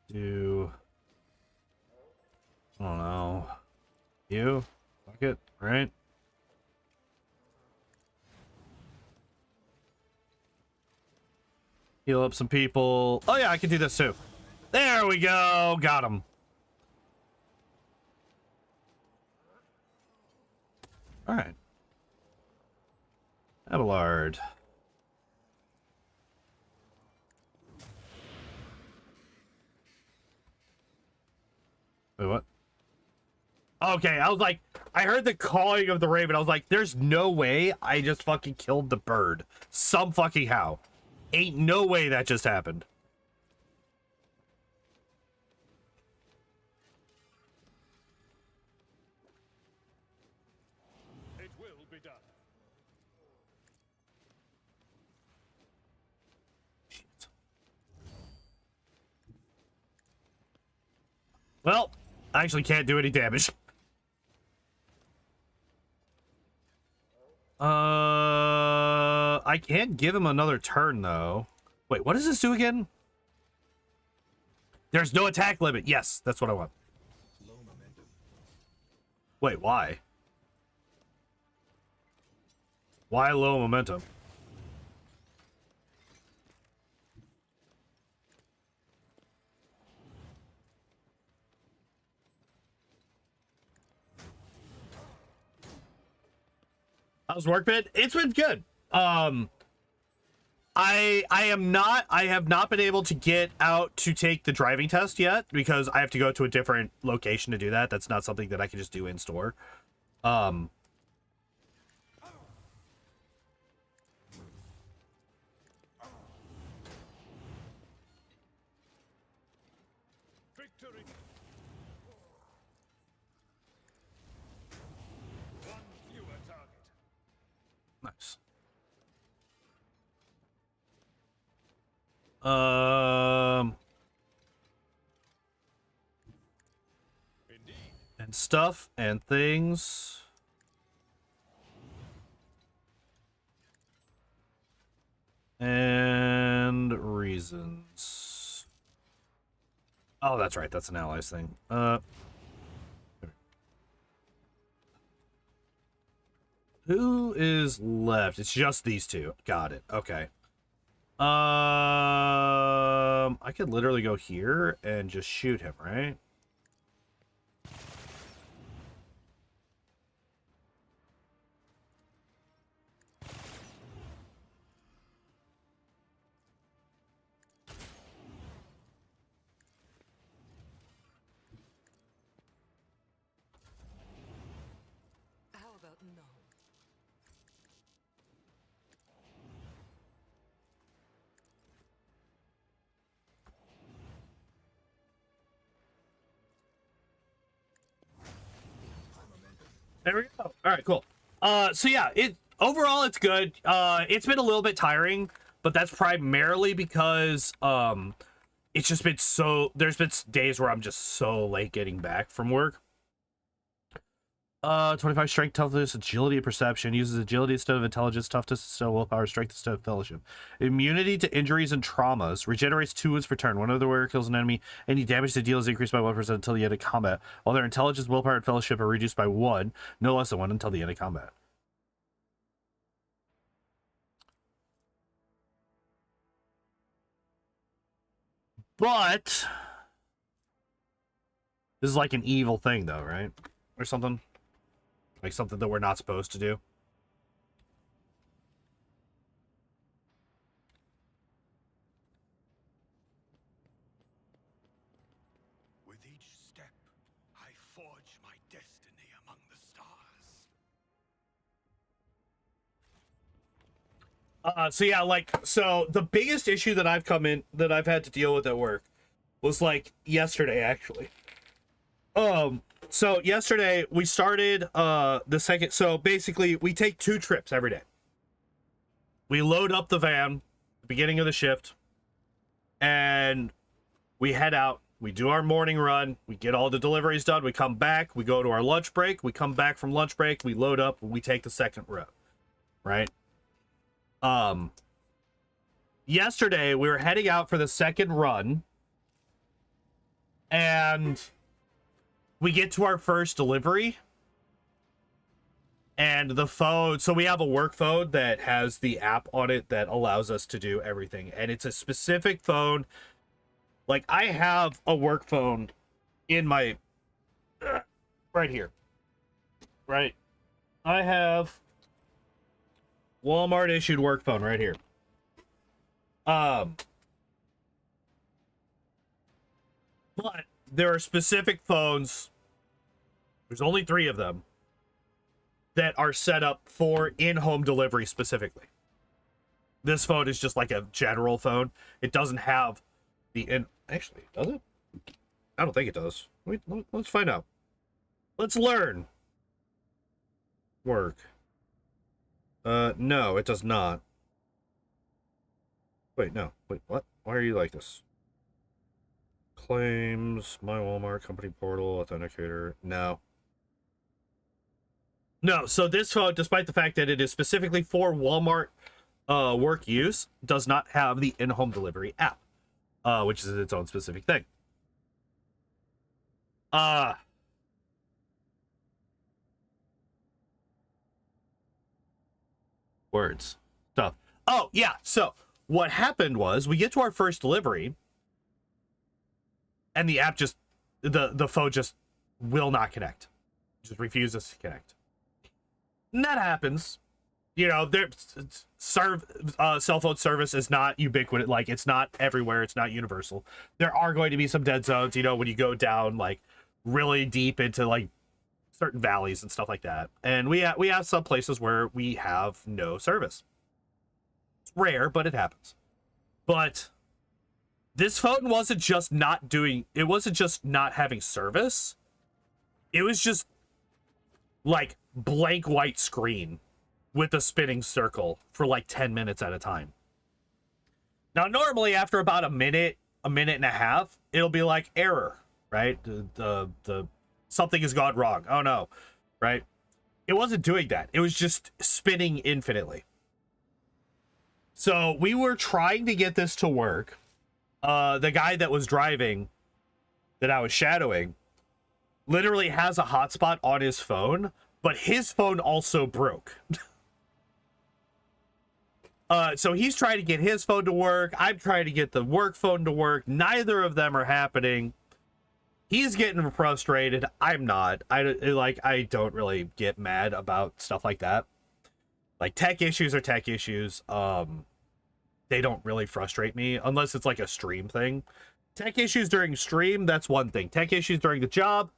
Do I don't know. You? Fuck it, right? Heal up some people. Oh yeah, I can do this too. There we go. Got him. All right. Abelard. Wait, what? Okay, I was like, I heard the calling of the raven. I was like, there's no way I just fucking killed the bird. Some fucking how. Ain't no way that just happened. It will be done. Shit. Well, I actually can't do any damage. I can't give him another turn though. Wait, what does this do again? There's no attack limit. Yes, that's what I want. Wait, why? Why low momentum? How's work been? It's been good. I have not been able to get out to take the driving test yet because I have to go to a different location to do that. That's not something that I can just do in store. Victory. One fewer target. Nice. Indeed. And stuff and things. And reasons. Oh, that's right. That's an allies thing. Who is left? It's just these two. Got it. Okay. I could literally go here and just shoot him, right? How about no? There we go. All right, cool. So yeah, overall it's good. It's been a little bit tiring, but that's primarily because it's just been there's been days where I'm just so late getting back from work. 25 strength, toughness, agility, and perception. Uses agility instead of intelligence, toughness instead of willpower, strength instead of fellowship. Immunity to injuries and traumas. Regenerates 2 wounds per turn. One of the warrior kills an enemy. Any damage they deal is increased by 1% until the end of combat. While their intelligence, willpower, and fellowship are reduced by 1, no less than 1 until the end of combat. But this is like an evil thing though, right? Or something? Like something that we're not supposed to do. With each step, I forge my destiny among the stars. So yeah, so the biggest issue that I've had to deal with at work was like yesterday actually. So yesterday we started the second, so basically we take 2 trips every day. We load up the van at the beginning of the shift and we head out, we do our morning run, we get all the deliveries done, we come back, we go to our lunch break, we come back from lunch break, we load up, we take the second route. right? Yesterday we were heading out for the second run, and we get to our first delivery, and the phone, so we have a work phone that has the app on it that allows us to do everything, and it's a specific phone. Like, I have a work phone in my right here, right? I have Walmart issued work phone right here. But there are specific phones, there's only 3 of them, that are set up for in-home delivery specifically. This phone is just like a general phone. It doesn't have the actually, does it? I don't think it does. Wait, let's find out. Let's learn. Work. No, it does not. Wait, no. Wait, what? Why are you like this? Claims, my Walmart company portal, authenticator. No. No, so this phone, despite the fact that it is specifically for Walmart work use, does not have the in-home delivery app, which is its own specific thing. Words. Stuff. Oh, yeah, so what happened was we get to our first delivery, and the app just, the phone just will not connect. Just refuses to connect. And that happens. You know, cell phone service is not ubiquitous. Like, it's not everywhere. It's not universal. There are going to be some dead zones, you know, when you go down, like, really deep into, like, certain valleys and stuff like that. And we have some places where we have no service. It's rare, but it happens. But this phone wasn't just not having service. It was just, like, blank white screen with a spinning circle for like 10 minutes at a time. Now, normally after about a minute and a half, it'll be like error, right? The something has gone wrong. Oh no, right? It wasn't doing that. It was just spinning infinitely. So we were trying to get this to work. The guy that was driving, that I was shadowing, literally has a hotspot on his phone, but his phone also broke. So he's trying to get his phone to work. I'm trying to get the work phone to work. Neither of them are happening. He's getting frustrated. I'm not. I don't really get mad about stuff like that. Like, tech issues are tech issues. They don't really frustrate me unless it's like a stream thing. Tech issues during stream, that's one thing. Tech issues during the job,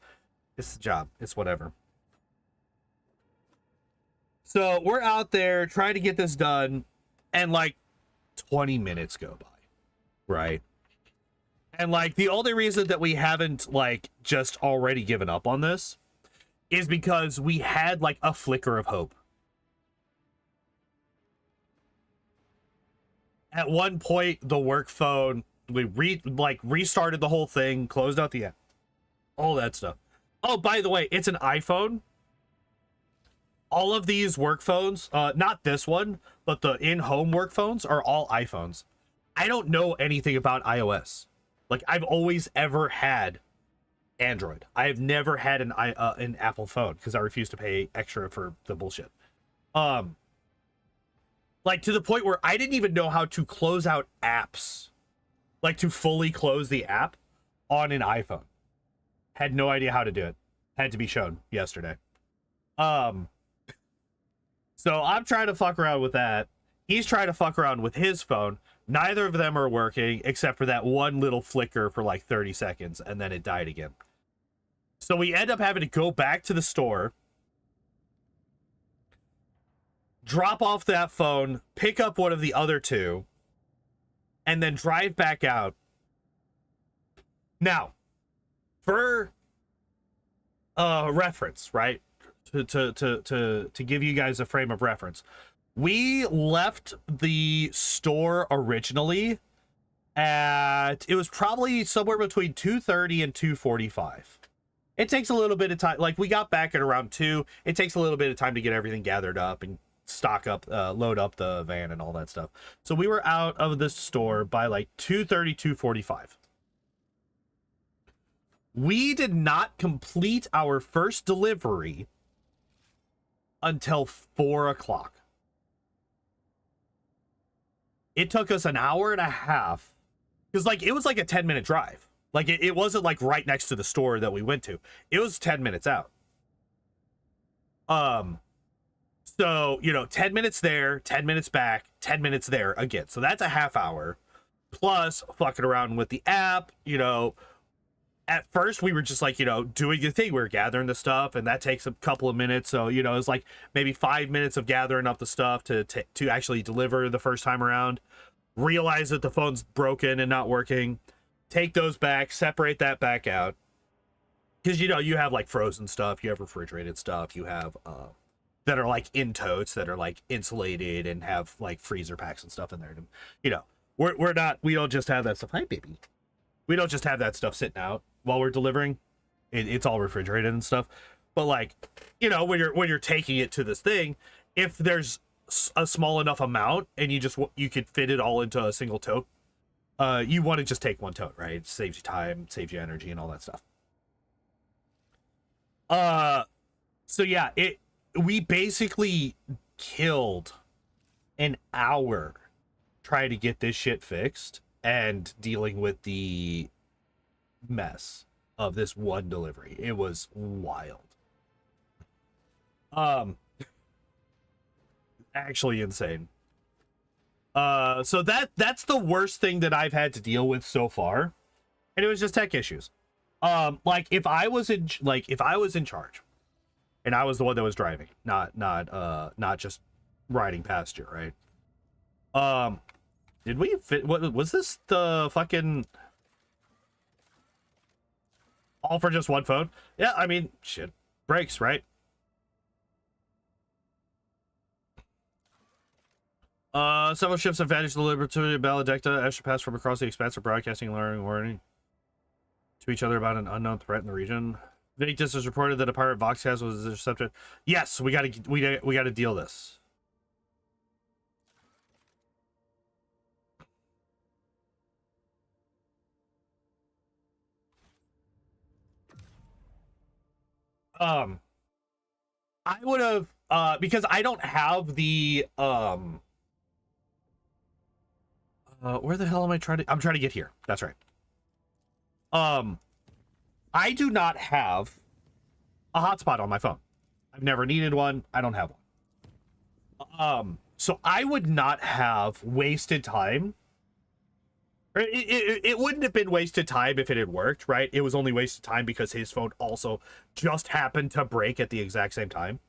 it's the job. It's whatever. So we're out there trying to get this done, and like 20 minutes go by, right? And like the only reason that we haven't like just already given up on this is because we had like a flicker of hope. At one point, the work phone, we restarted the whole thing, closed out the app, all that stuff. Oh, by the way, it's an iPhone. All of these work phones, not this one, but the in-home work phones are all iPhones. I don't know anything about iOS. Like, I've always ever had Android. I have never had an Apple phone because I refuse to pay extra for the bullshit. Like, to the point where I didn't even know how to close out apps. Like, to fully close the app on an iPhone. Had no idea how to do it. Had to be shown yesterday. So I'm trying to fuck around with that. He's trying to fuck around with his phone. Neither of them are working except for that one little flicker for like 30 seconds, and then it died again. So we end up having to go back to the store, drop off that phone, pick up one of the other two, and then drive back out. Now, for reference, right? To give you guys a frame of reference, we left the store originally at, it was probably somewhere between 2:30 and 2:45. It takes a little bit of time. Like, we got back at around 2. It takes a little bit of time to get everything gathered up and stock up, load up the van and all that stuff. So we were out of the store by like 2:30, 2:45. We did not complete our first delivery until 4 o'clock. It took us an hour and a half, because like it was like a 10-minute drive. Like it wasn't like right next to the store that we went to. It was 10 minutes out. So, you know, 10 minutes there, 10 minutes back, 10 minutes there again. So that's a half hour plus fucking around with the app. You know, at first we were just like, you know, doing the thing. We were gathering the stuff, and that takes a couple of minutes. So, you know, it's like maybe 5 minutes of gathering up the stuff to actually deliver the first time around. Realize that the phone's broken and not working. Take those back, separate that back out. Because, you know, you have like frozen stuff, you have refrigerated stuff, you have that are like in totes that are like insulated and have like freezer packs and stuff in there. You know, we don't just have that stuff. Hi, baby. We don't just have that stuff sitting out while we're delivering. It's all refrigerated and stuff. But like, you know, when you're taking it to this thing, if there's a small enough amount and you could fit it all into a single tote, you want to just take one tote, right? It saves you time, saves you energy, and all that stuff. So yeah, we basically killed an hour trying to get this shit fixed and dealing with the mess of this one delivery. It was wild. Actually insane. So that's the worst thing that I've had to deal with so far, and it was just tech issues. Like if I was in charge and I was the one that was driving, not just riding past you, right? Did we fit? What was this? The fucking all for just one phone? Yeah, I mean, shit, breaks, right? Several ships have vanished the Liberty, Maledicta, extra pass from across the Expanse of broadcasting and learning warning to each other about an unknown threat in the region. Victus has reported that a pirate Voxcast was intercepted. Yes, we gotta deal this. I would have because I don't have the where the hell am I trying to? I'm trying to get here. That's right. I do not have a hotspot on my phone. I've never needed one. I don't have one. So I would not have wasted time. It wouldn't have been wasted time if it had worked, right? It was only wasted time because his phone also just happened to break at the exact same time.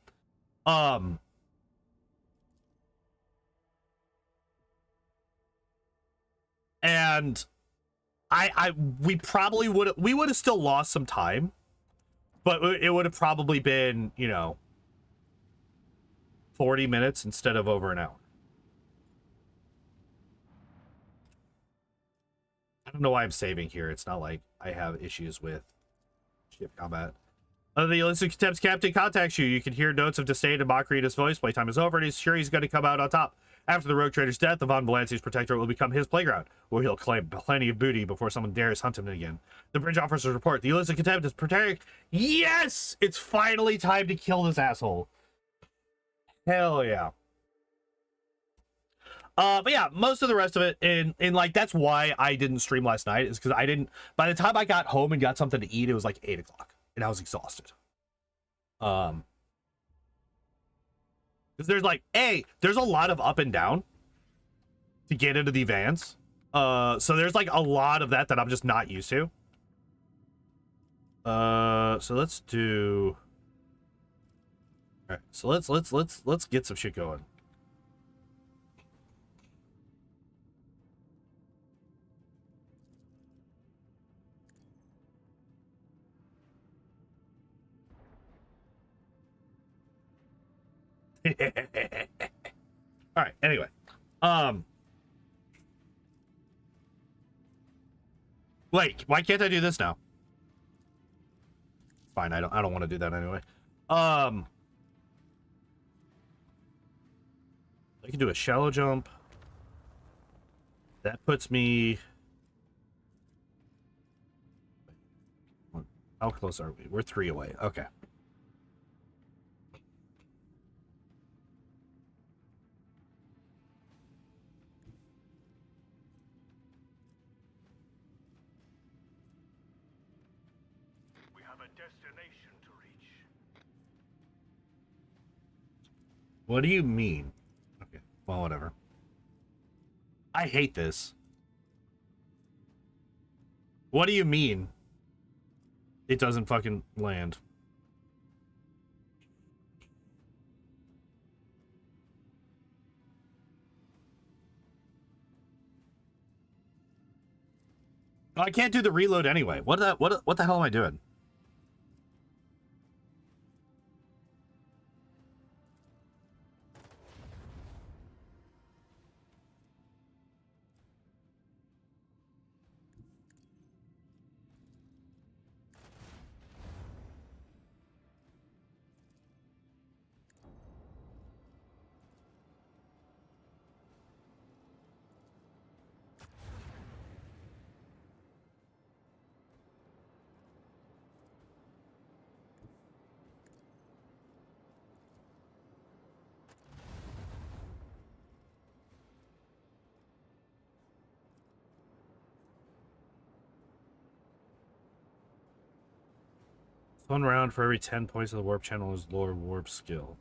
And we probably would have still lost some time, but it would have probably been, you know, 40 minutes instead of over an hour. I don't know why I'm saving here. It's not like I have issues with ship combat. The illicit contempt's captain contacts you. You can hear notes of disdain and mockery in his voice. Playtime is over, and he's sure he's going to come out on top. After the rogue trader's death, the Von Valanci's protectorate will become his playground, where he'll claim plenty of booty before someone dares hunt him again. The bridge officers report the illicit contempt is protected. Yes! It's finally time to kill this asshole. Hell yeah. But yeah, most of the rest of it, and like, that's why I didn't stream last night, is because I didn't, by the time I got home and got something to eat, it was like 8 o'clock, and I was exhausted. Because there's like, there's a lot of up and down to get into the vans. So there's like a lot of that I'm just not used to. So let's do, all right, so let's get some shit going. All right, anyway, wait, why can't I do this now? Fine, I don't want to do that anyway. I can do a shallow jump. That puts me... How close are we? We're 3 away. Okay. We have a destination to reach. What do you mean? Okay, well, whatever. I hate this. What do you mean? It doesn't fucking land. I can't do the reload anyway. What the hell am I doing? One round for every 10 points of the warp channel is lower warp skill.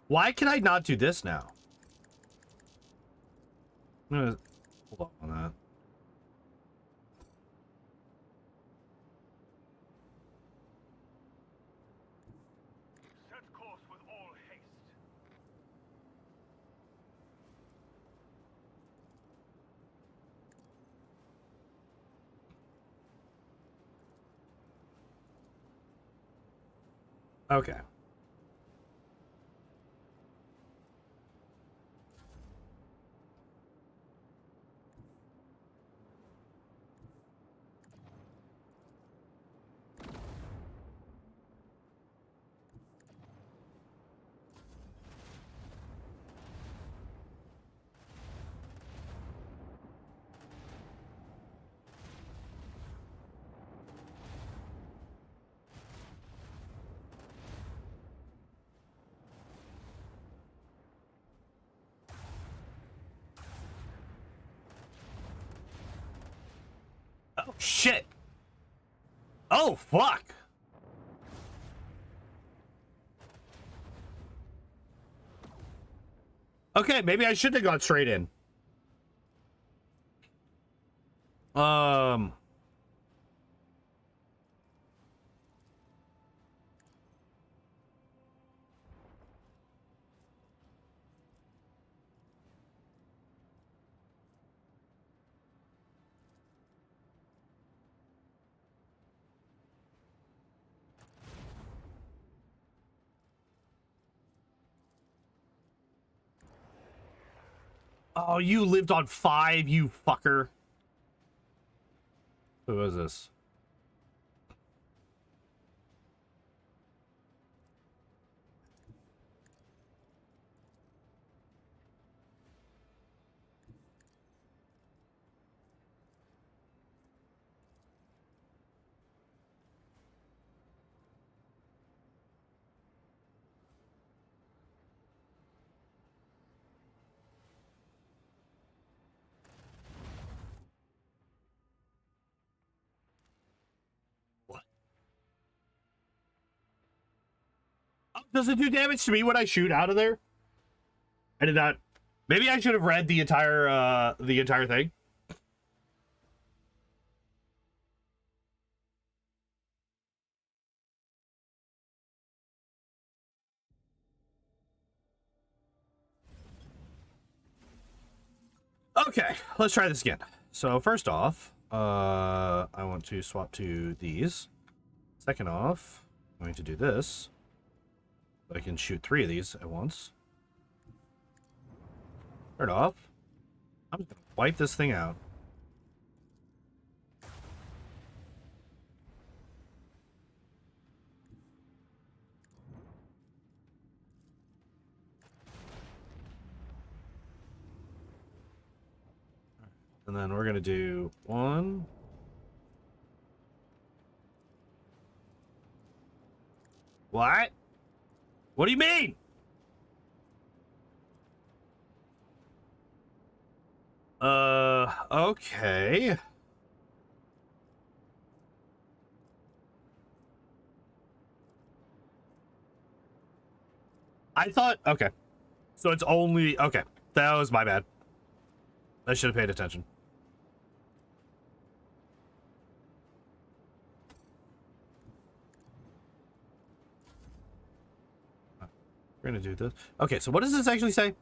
Why can I not do this now? I'm gonna hold on that. Set course with all haste. Okay. Oh, shit. Oh, fuck. Okay, maybe I shouldn't have gone straight in. Oh, you lived on 5, you fucker. Who is this? What? Oh, does it do damage to me when I shoot out of there? I did not. Maybe I should have read the entire thing. Okay, let's try this again. So first off, I want to swap to these. Second off, I'm going to do this. I can shoot 3 of these at once. Turn it off. I'm just gonna wipe this thing out. And then we're gonna do one. What? What do you mean? Okay. I thought, okay. So it's only, okay. That was my bad. I should have paid attention. We're gonna do this. Okay, so what does this actually say?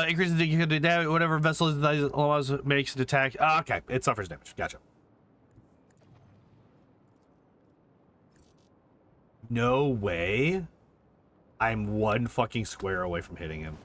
Increases the damage, whatever vessel is that allows makes it attack. Okay, it suffers damage. Gotcha. No way. I'm one fucking square away from hitting him.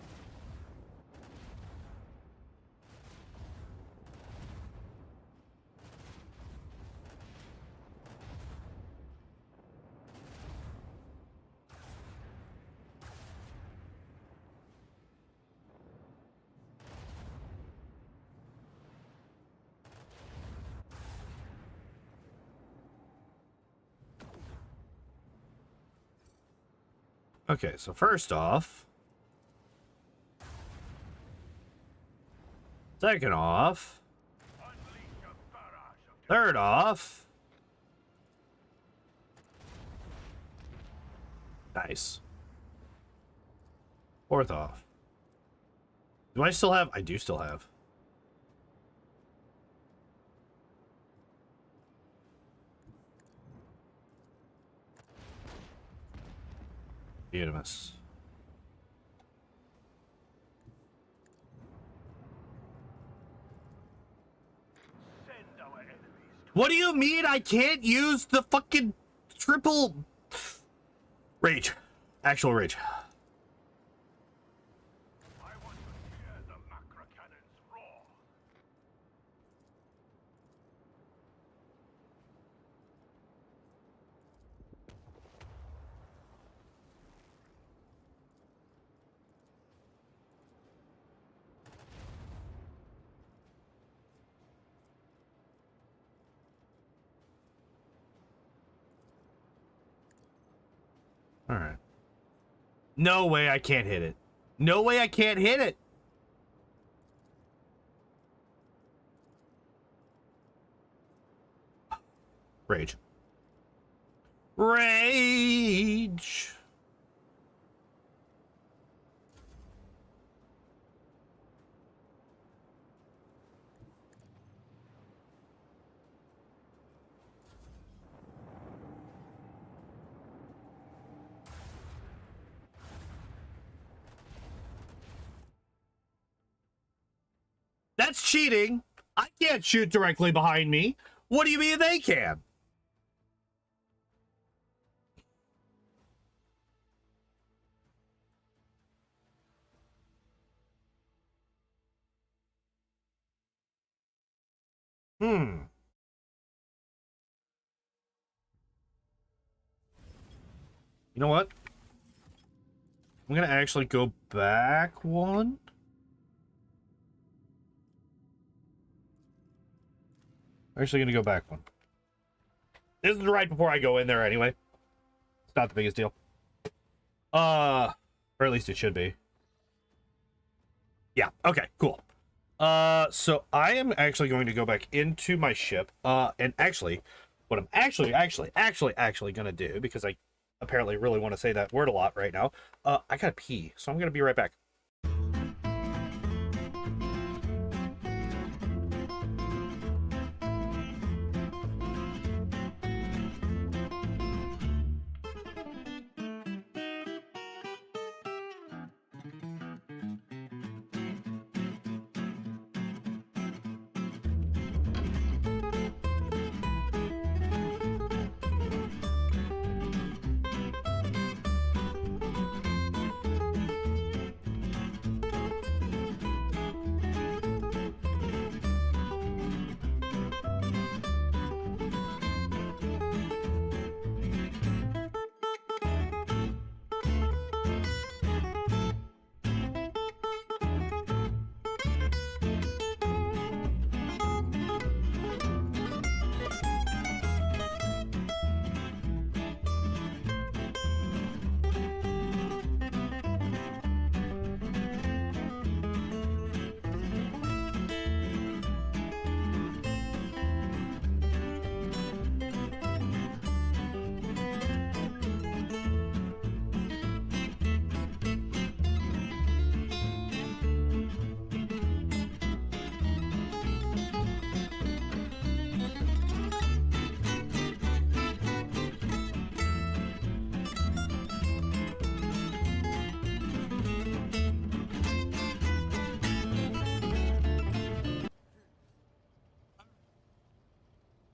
Okay, so first off, second off, third off, nice. Fourth off. Do I still have? I do still have. Beautimous. What do you mean I can't use the fucking triple rage? Actual rage. I want to hear the macro cannons roar. All right. No way I can't hit it. No way I can't hit it. Rage. Rage. That's cheating. I can't shoot directly behind me. What do you mean they can? Hmm. You know what? I'm gonna actually go back one. I'm actually gonna go back one. This is right before I go in there anyway. It's not the biggest deal. Or at least it should be. Yeah, okay, cool. So I am actually going to go back into my ship. And actually, what I'm actually gonna do, because I apparently really want to say that word a lot right now, I gotta pee, so I'm gonna be right back.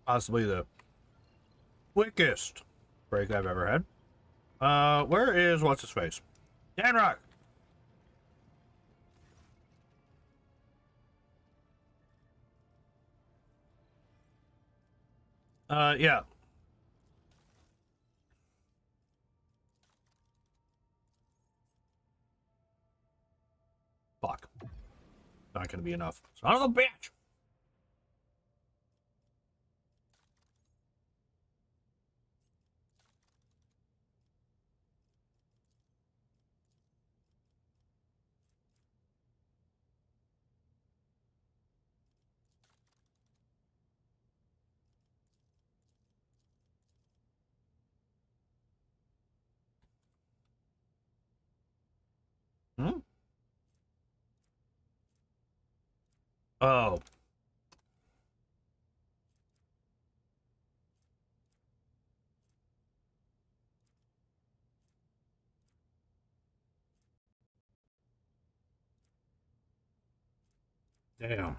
Possibly the quickest break I've ever had. Where is what's his face? Dan Rock. Yeah. Fuck. Not gonna be enough. Son of a bitch. Hmm? Oh. Damn.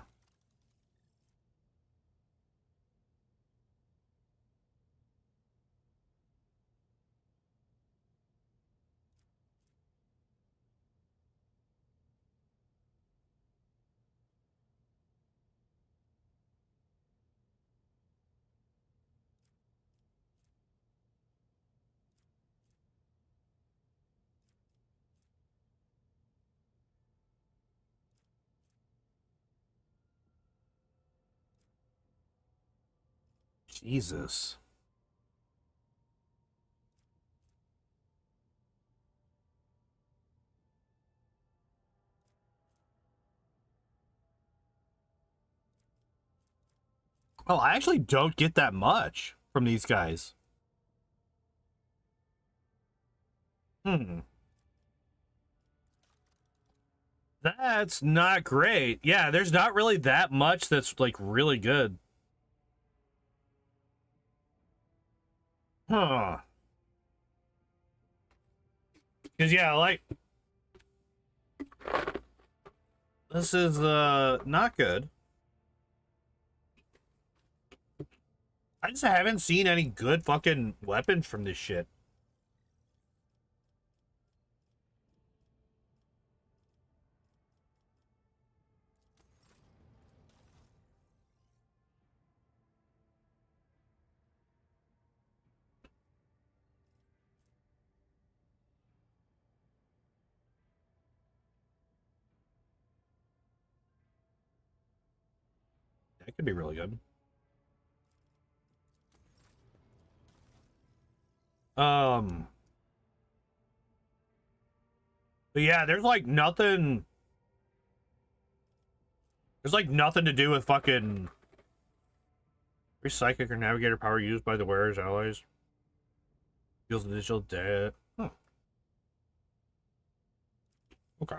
Jesus. Oh, I actually don't get that much from these guys. Hmm. That's not great. Yeah, there's not really that much that's like really good. Huh. Because yeah, like this is not good. I just haven't seen any good fucking weapons from this shit. That could be really good. Um but yeah, there's like nothing to do with fucking psychic or navigator power used by the wearer's allies. Deals the digital debt. Huh. Okay.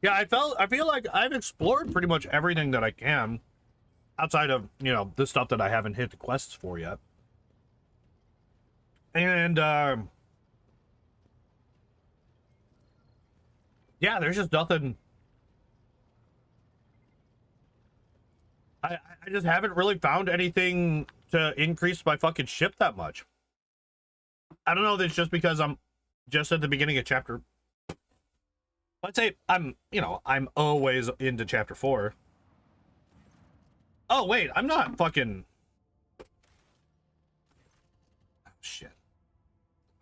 Yeah, I feel like I've explored pretty much everything that I can outside of, you know, the stuff that I haven't hit the quests for yet. And yeah, there's just nothing. I just haven't really found anything to increase my fucking ship that much. I don't know if it's just because I'm just at the beginning of chapter. Let's say I'm always into chapter 4. Oh wait, I'm not fucking. Oh, shit.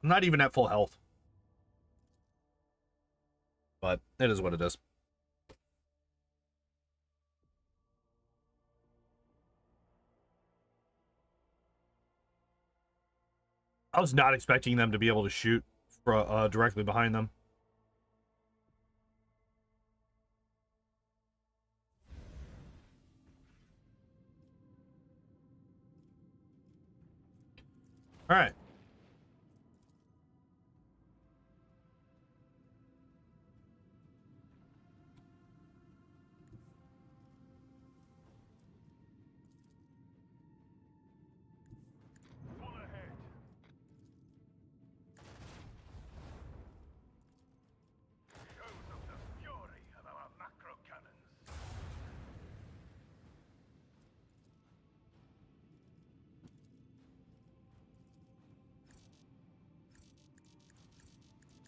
I'm not even at full health. But it is what it is. I was not expecting them to be able to shoot directly behind them. All right.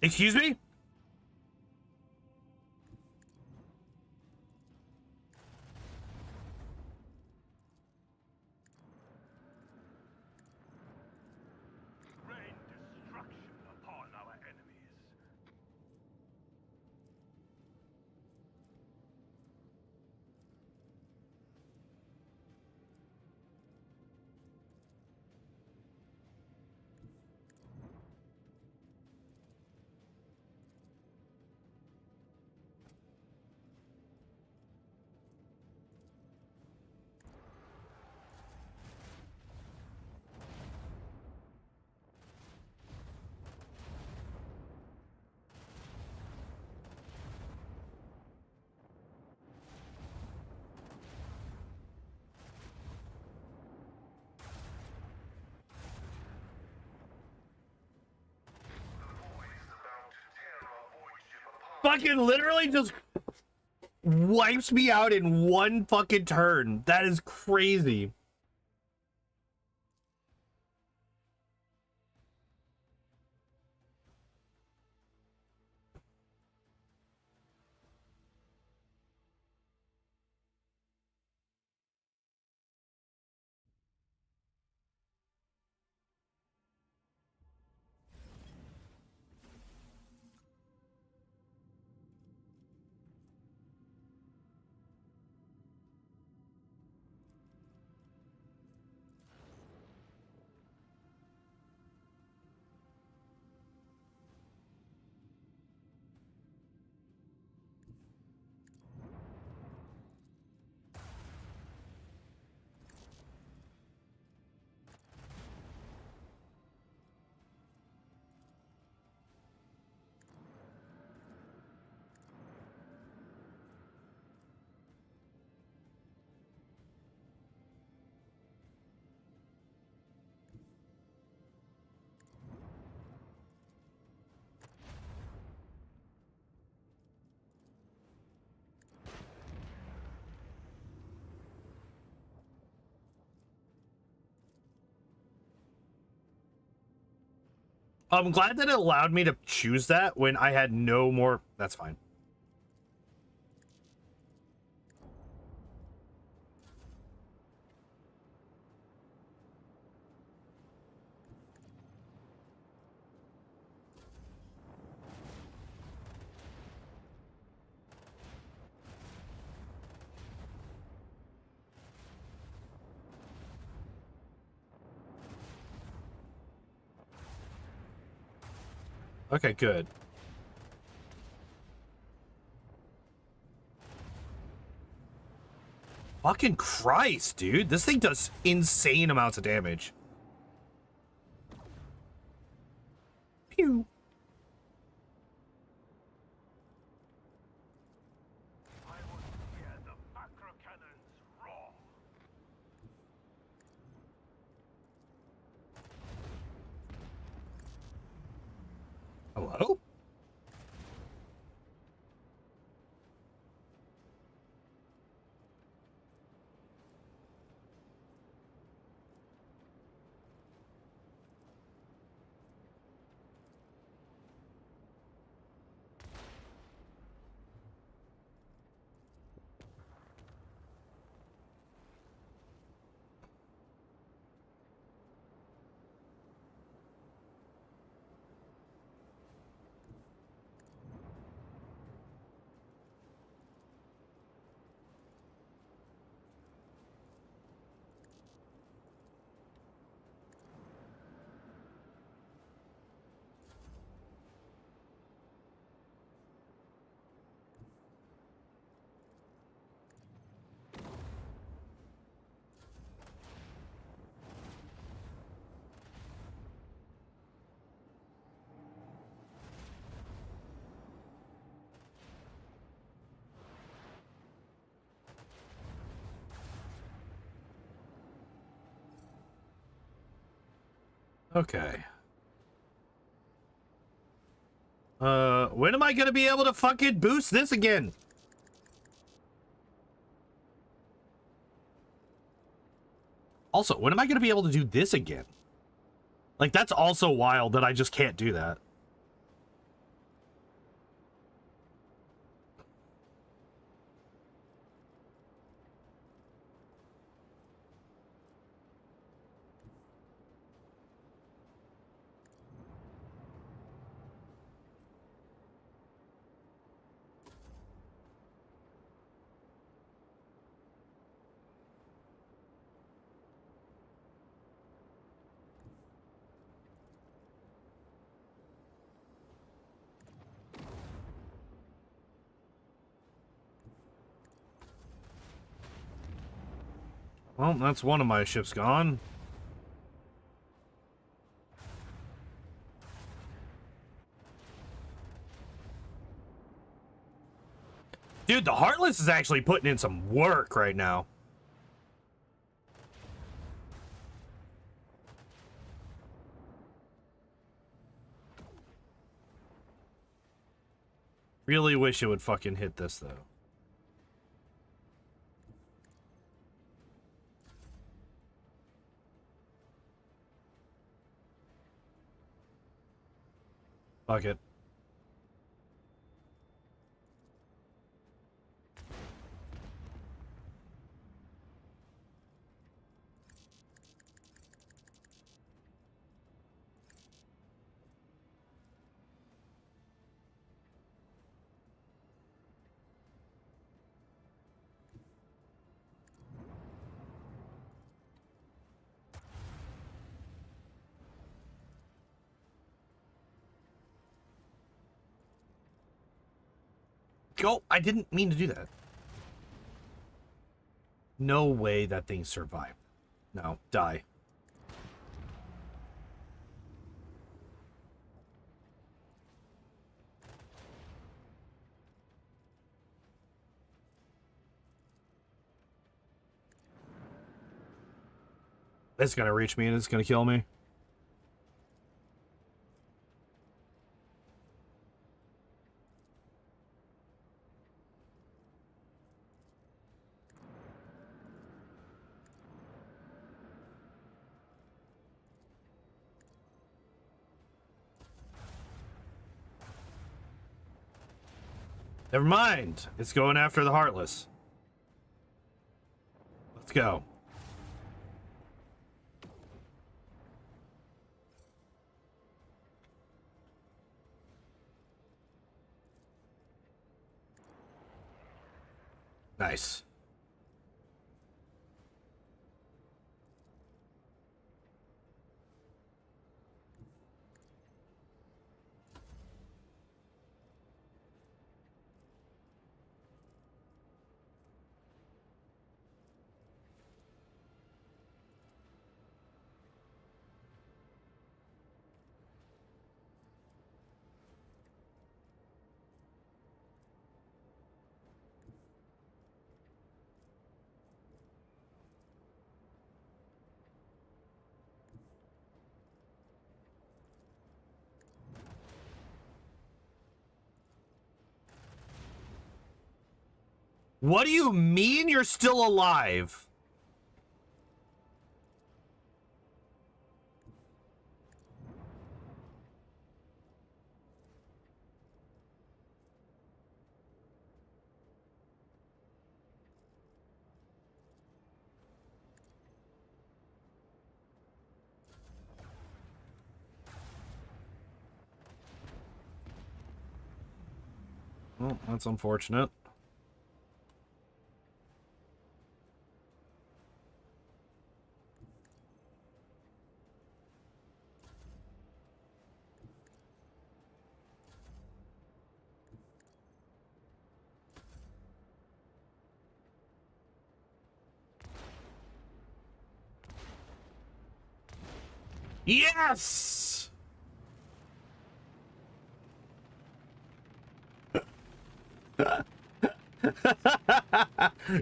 Excuse me? Rain destruction upon our enemies. Fucking literally just wipes me out in one fucking turn. That is crazy. I'm glad that it allowed me to choose that when I had no more. That's fine. Okay, good. Fucking Christ, dude. This thing does insane amounts of damage. Pew. I would hear the macro cannons roar. Hello? Okay. When am I gonna be able to fucking boost this again? Also, when am I gonna be able to do this again? Like, that's also wild that I just can't do that. Well, that's one of my ships gone. Dude, the Heartless is actually putting in some work right now. Really wish it would fucking hit this, though. Fuck it. Go! I didn't mean to do that. No way that thing survived. No, die. It's gonna reach me and it's gonna kill me. Never mind. It's going after the Heartless. Let's go. Nice. What do you mean you're still alive? Well, that's unfortunate. Yes!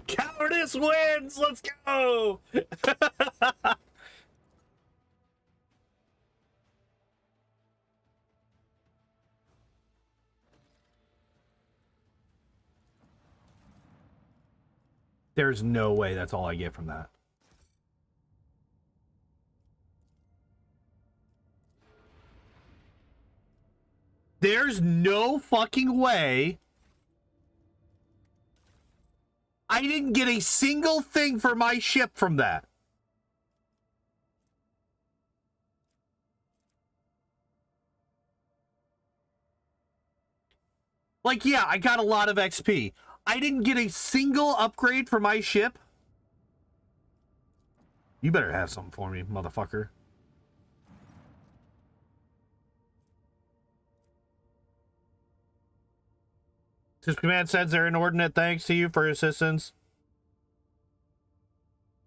Cowardice wins! Let's go! There's no way that's all I get from that. There's no fucking way I didn't get a single thing for my ship from that. Like, yeah, I got a lot of XP. I didn't get a single upgrade for my ship. You better have something for me, motherfucker. This command sends their inordinate thanks to you for your assistance.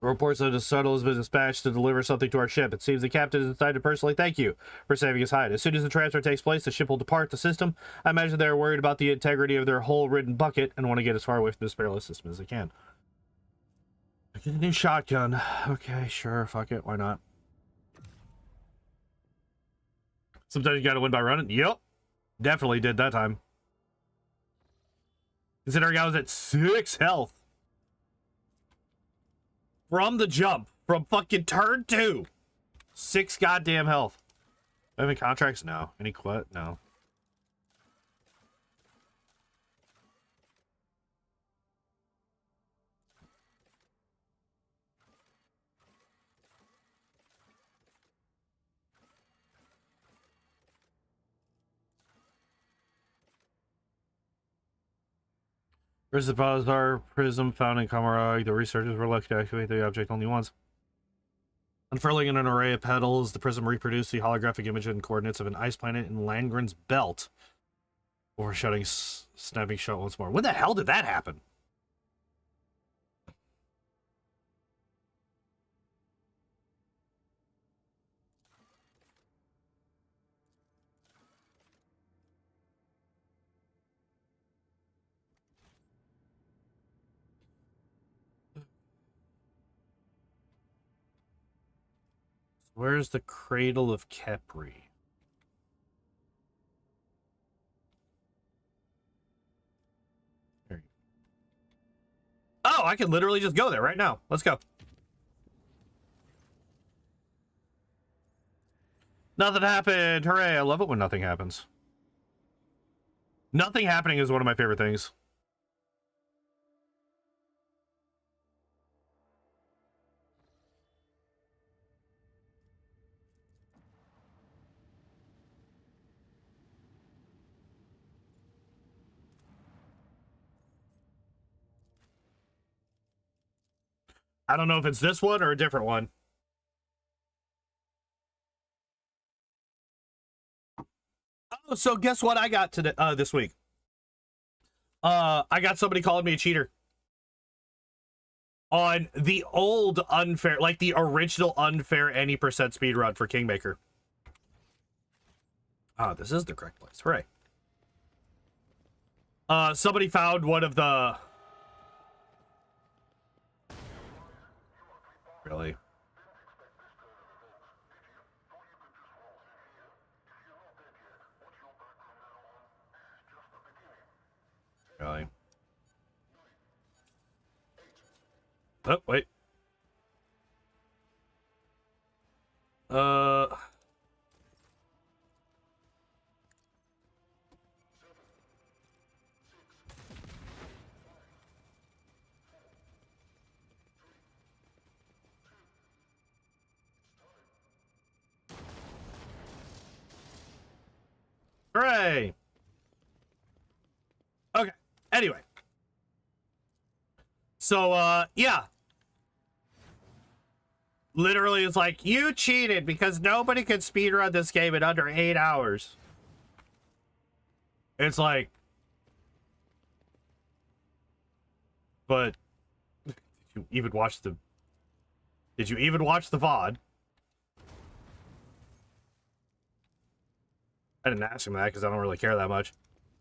Reports that a shuttle has been dispatched to deliver something to our ship. It seems the captain has decided to personally thank you for saving his hide. As soon as the transfer takes place, the ship will depart the system. I imagine they're worried about the integrity of their hull-ridden bucket and want to get as far away from this perilous system as they can. Get a new shotgun. Okay, sure, fuck it, why not? Sometimes you gotta win by running. Yep, definitely did that time. Considering I was at 6 health. From the jump. From fucking turn 2. 6 goddamn health. Do I have any contracts? No. Any quit? No. Where's the Bazar prism found in Kamarag? The researchers were lucky to activate the object only once. Unfurling in an array of petals, the prism reproduced the holographic image and coordinates of an ice planet in Landgren's belt. Overshutting, snapping shot once more. When the hell did that happen? Where's the Cradle of Kepri? There you go. Oh, I can literally just go there right now. Let's go. Nothing happened. Hooray. I love it when nothing happens. Nothing happening is one of my favorite things. I don't know if it's this one or a different one. Oh, so guess what I got today this week? I got somebody calling me a cheater. On the old unfair, like the original unfair any percent speedrun for Kingmaker. Ah, this is the correct place. Hooray. Somebody found one of the... Really? Really? Oh, wait. Hooray! Okay, anyway. So, yeah. Literally, it's like, you cheated because nobody could speedrun this game in under 8 hours. It's like... But... Did you even watch the... Did you even watch the VOD? I didn't ask him that because I don't really care that much.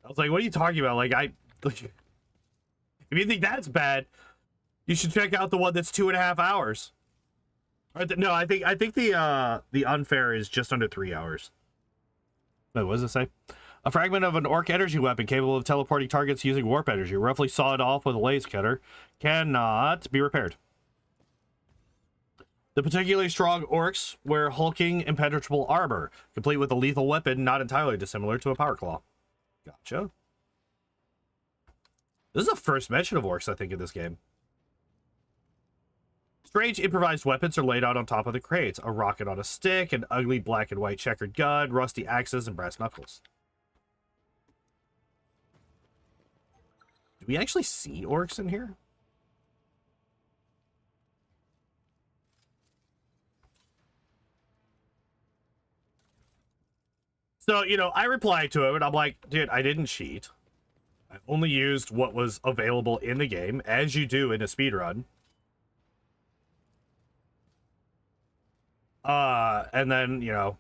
I was like, what are you talking about? Like, if you think that's bad, you should check out the one that's 2.5 hours. No, I think the unfair is just under 3 hours. Wait, what does it say? A fragment of an orc energy weapon capable of teleporting targets using warp energy, roughly sawed off with a laser cutter, cannot be repaired. The particularly strong orcs wear hulking, impenetrable armor, complete with a lethal weapon not entirely dissimilar to a power claw. Gotcha. This is the first mention of orcs, I think, in this game. Strange improvised weapons are laid out on top of the crates. A rocket on a stick, an ugly black and white checkered gun, rusty axes, and brass knuckles. Do we actually see orcs in here? So, you know, I replied to him and I'm like, dude, I didn't cheat. I only used what was available in the game, as you do in a speedrun. And then, you know,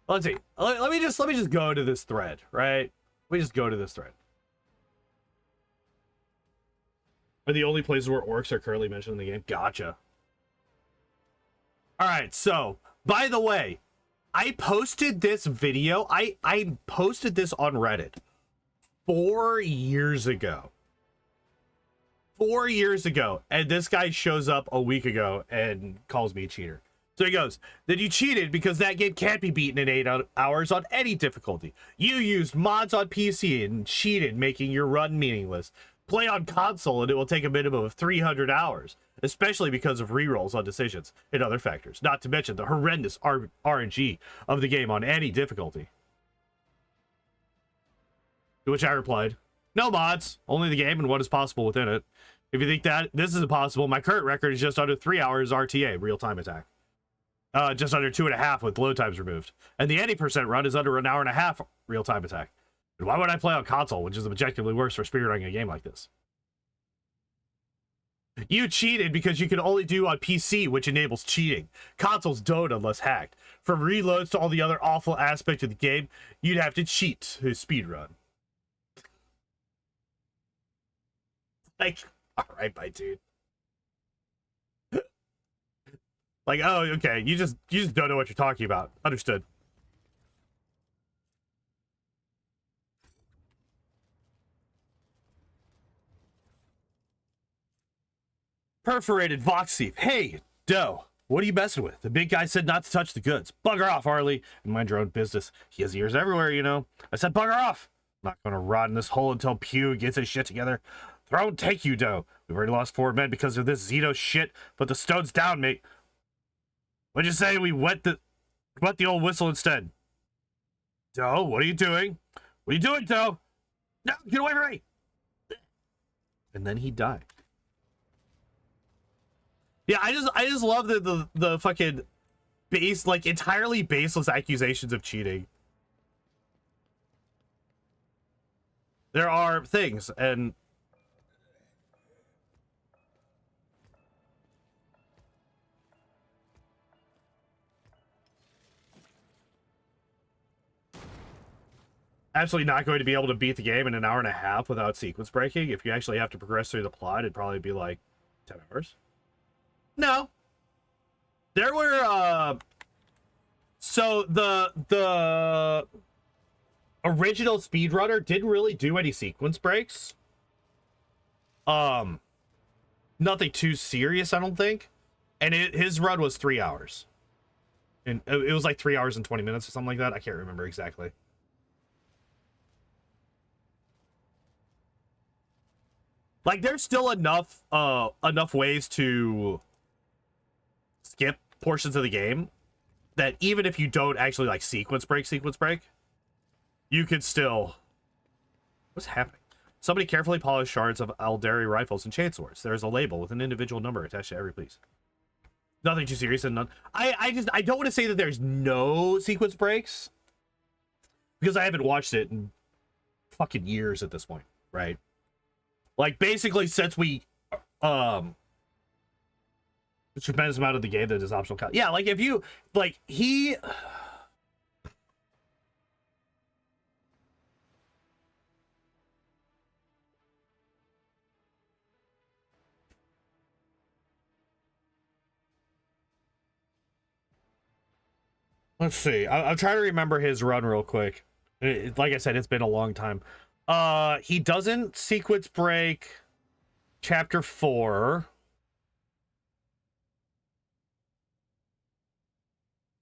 let's see. Let me just go to this thread, right? Let me just go to this thread. Are the only places where orcs are currently mentioned in the game? Gotcha. All right, so by the way, I posted this video. I posted this on Reddit 4 years ago. 4 years ago, and this guy shows up a week ago and calls me a cheater. So he goes, then you cheated because that game can't be beaten in 8 hours on any difficulty. You used mods on PC and cheated, making your run meaningless. Play on console and it will take a minimum of 300 hours, especially because of rerolls on decisions and other factors, not to mention the horrendous RNG of the game on any difficulty. To which I replied, no mods, only the game and what is possible within it. If you think that this is impossible, my current record is just under 3 hours RTA, real-time attack. Just under 2.5 with load times removed. And the 80% run is under 1.5 hours real-time attack. And why would I play on console, which is objectively worse for speedrunning a game like this? You cheated because you can only do on PC, which enables cheating. Consoles don't unless hacked. From reloads to all the other awful aspects of the game, you'd have to cheat to speedrun. Like, alright, bye, dude. Like, oh, okay, you just don't know what you're talking about. Understood. Perforated Vox Thief. Hey, Doe, what are you messing with? The big guy said not to touch the goods. Bugger off, Harley, and mind your own business. He has ears everywhere, you know. I said bugger off. I'm not gonna rot in this hole until Pew gets his shit together. Throne take you, Doe. We've already lost 4 men because of this Zito shit. Put the stones down, mate. What'd you say? We wet the old whistle instead. Doe, what are you doing? What are you doing, Doe? No, get away from me! And then he died. Yeah, I just love the fucking base, like, entirely baseless accusations of cheating. There are things, and absolutely not going to be able to beat the game in 1.5 hours without sequence breaking. If you actually have to progress through the plot, it'd probably be like 10 hours. No. There were, so the original speedrunner didn't really do any sequence breaks. Nothing too serious, I don't think. And his run was 3 hours. And it was like 3 hours and 20 minutes or something like that. I can't remember exactly. Like, there's still enough ways to skip portions of the game that even if you don't actually like sequence break, you could still. What's happening? Somebody carefully polished shards of Aldari rifles and chainswords. There is a label with an individual number attached to every piece. Nothing too serious and none. I don't want to say that there's no sequence breaks because I haven't watched it in fucking years at this point, right? Like, basically, since we, a tremendous amount of the game that is optional. Yeah, like, if you, like, let's see. I'm trying to remember his run real quick. Like I said, it's been a long time. He doesn't sequence break chapter 4.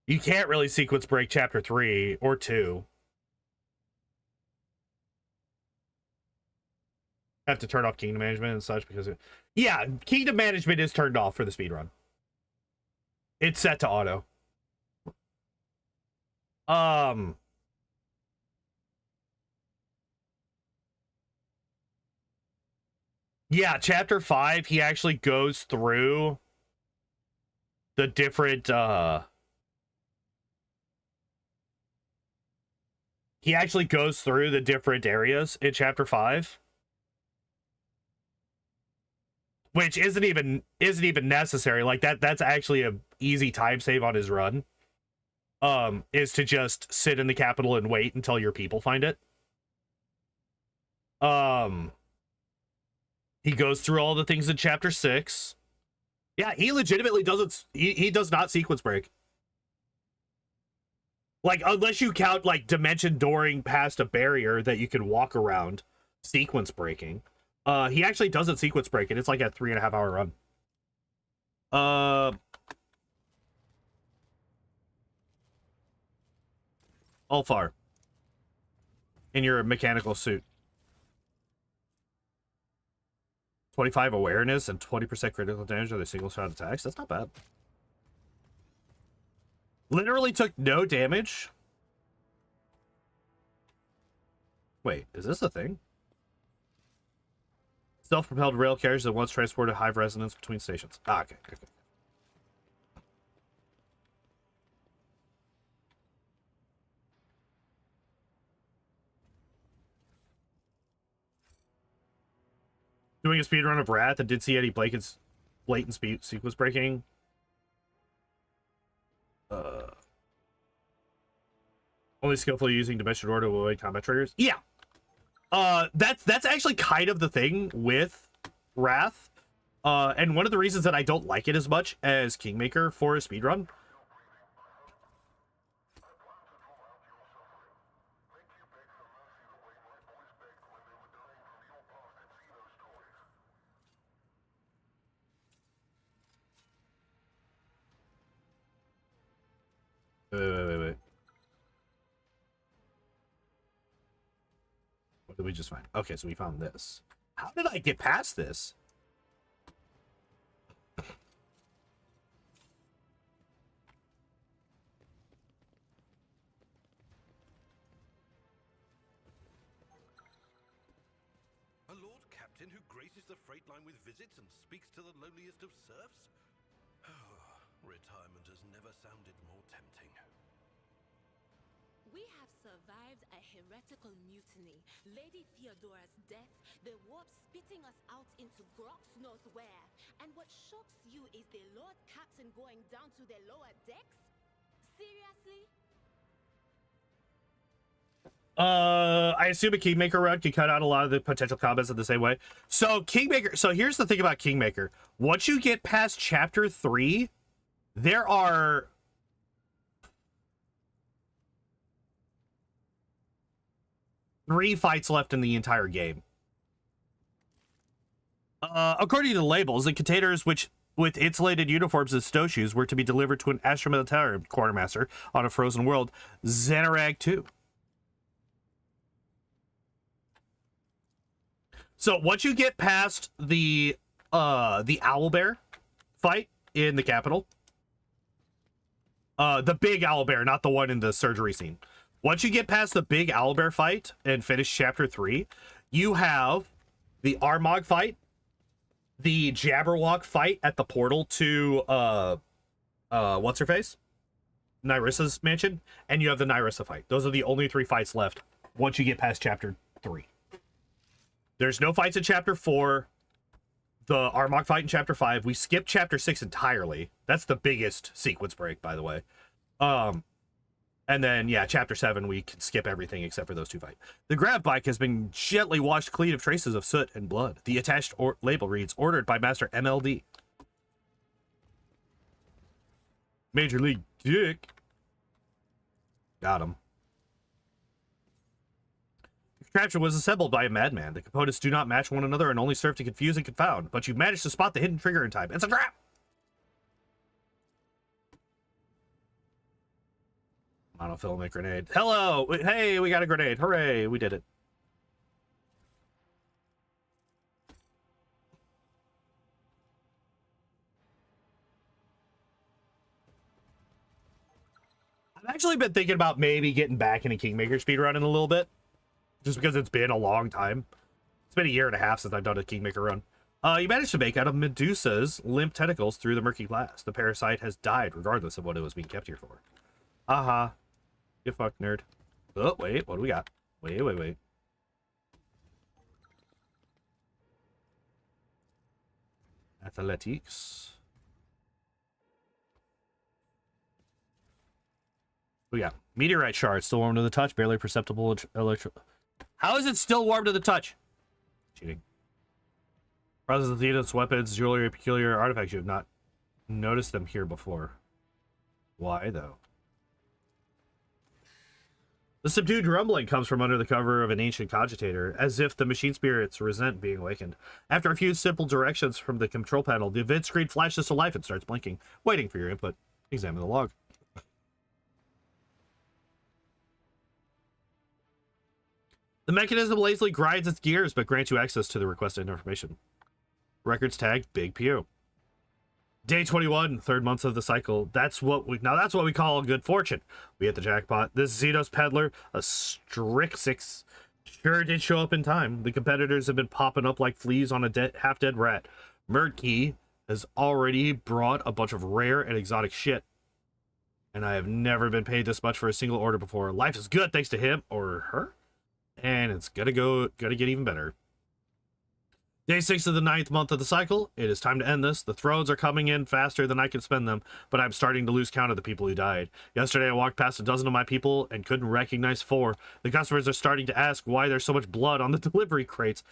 You can't really sequence break chapter 3 or 2. Have to turn off kingdom management and such because yeah, kingdom management is turned off for the speedrun. It's set to auto. Yeah, chapter 5, he actually goes through the different, he actually goes through the different areas in chapter 5. which isn't even necessary. Like that's actually a easy time save on his run. Is to just sit in the capital and wait until your people find it. He goes through all the things in chapter 6. Yeah, he legitimately doesn't. He does not sequence break. Like, unless you count, like, dimension dooring past a barrier that you can walk around, sequence breaking. He actually doesn't sequence break it. It's like a 3.5 hour run. Ulfar. In your mechanical suit. 25 awareness and 20% critical damage on the single shot attacks. That's not bad. Literally took no damage. Wait, is this a thing? Self-propelled rail carriage that once transported hive resonance between stations. Ah, okay. Doing a speedrun of Wrath and did see any blatant speed sequence breaking. Only skillfully using dimension door to avoid combat triggers. Yeah. That's actually kind of the thing with Wrath. And one of the reasons that I don't like it as much as Kingmaker for a speedrun. Wait. What did we just find? Okay, so we found this. How did I get past this? A Lord Captain who graces the freight line with visits and speaks to the lowliest of serfs? Retirement has never sounded more tempting. We have survived a heretical mutiny, Lady Theodora's death, the warp spitting us out into Grox knows where. And what shocks you is the Lord Captain going down to the lower decks? Seriously? I assume a Kingmaker run can cut out a lot of the potential combos in the same way. So here's the thing about Kingmaker. Once you get past chapter 3, there are 3 fights left in the entire game. According to the labels, the containers which with insulated uniforms and snowshoes were to be delivered to an Astra Militarum quartermaster on a frozen world, Xanarag 2. So once you get past the owlbear fight in the capital, the big owlbear, not the one in the surgery scene. Once you get past the big owlbear fight and finish chapter 3, you have the Armagh fight, the Jabberwock fight at the portal to what's her face, Nyrissa's mansion, and you have the Nyrissa fight. Those are the only 3 fights left once you get past chapter 3. There's no fights in chapter 4. The Armagh fight in chapter 5. We skipped chapter 6 entirely. That's the biggest sequence break, by the way. And then, yeah, chapter 7, we can skip everything except for those 2 fights. The grab bike has been gently washed clean of traces of soot and blood. The attached label reads, ordered by Master MLD. Major League Dick. Got him. The contraption was assembled by a madman. The components do not match one another and only serve to confuse and confound, but you managed to spot the hidden trigger in time. It's a trap! Monofilament grenade. Hello! Hey, we got a grenade. Hooray! We did it. I've actually been thinking about maybe getting back into Kingmaker speedrunning a little bit. Just because it's been a long time. It's been 1.5 years since I've done a Kingmaker run. You managed to make out of Medusa's limp tentacles through the murky glass. The parasite has died regardless of what it was being kept here for. Aha. You fuck nerd. Oh, wait. What do we got? Wait. Athletics. We got meteorite shards, still warm to the touch, barely perceptible electro. How is it still warm to the touch? Cheating. Process of Thetis, weapons, jewelry, peculiar artifacts. You have not noticed them here before. Why, though? The subdued rumbling comes from under the cover of an ancient cogitator, as if the machine spirits resent being awakened. After a few simple directions from the control panel, the event screen flashes to life and starts blinking, waiting for your input. Examine the log. The mechanism lazily grinds its gears, but grants you access to the requested information. Records tag, Big Pew. Day 21, third month of the cycle. That's what we call good fortune. We hit the jackpot. This Xenos peddler, a Strixix, sure did show up in time. The competitors have been popping up like fleas on a half-dead rat. Murky has already brought a bunch of rare and exotic shit. And I have never been paid this much for a single order before. Life is good thanks to him or her. And it's gonna get even better. Day 6 of the 9th month of the cycle. It is time to end this. The thrones are coming in faster than I can spend them, but I'm starting to lose count of the people who died. Yesterday I walked past a dozen of my people and couldn't recognize 4. The customers are starting to ask why there's so much blood on the delivery crates.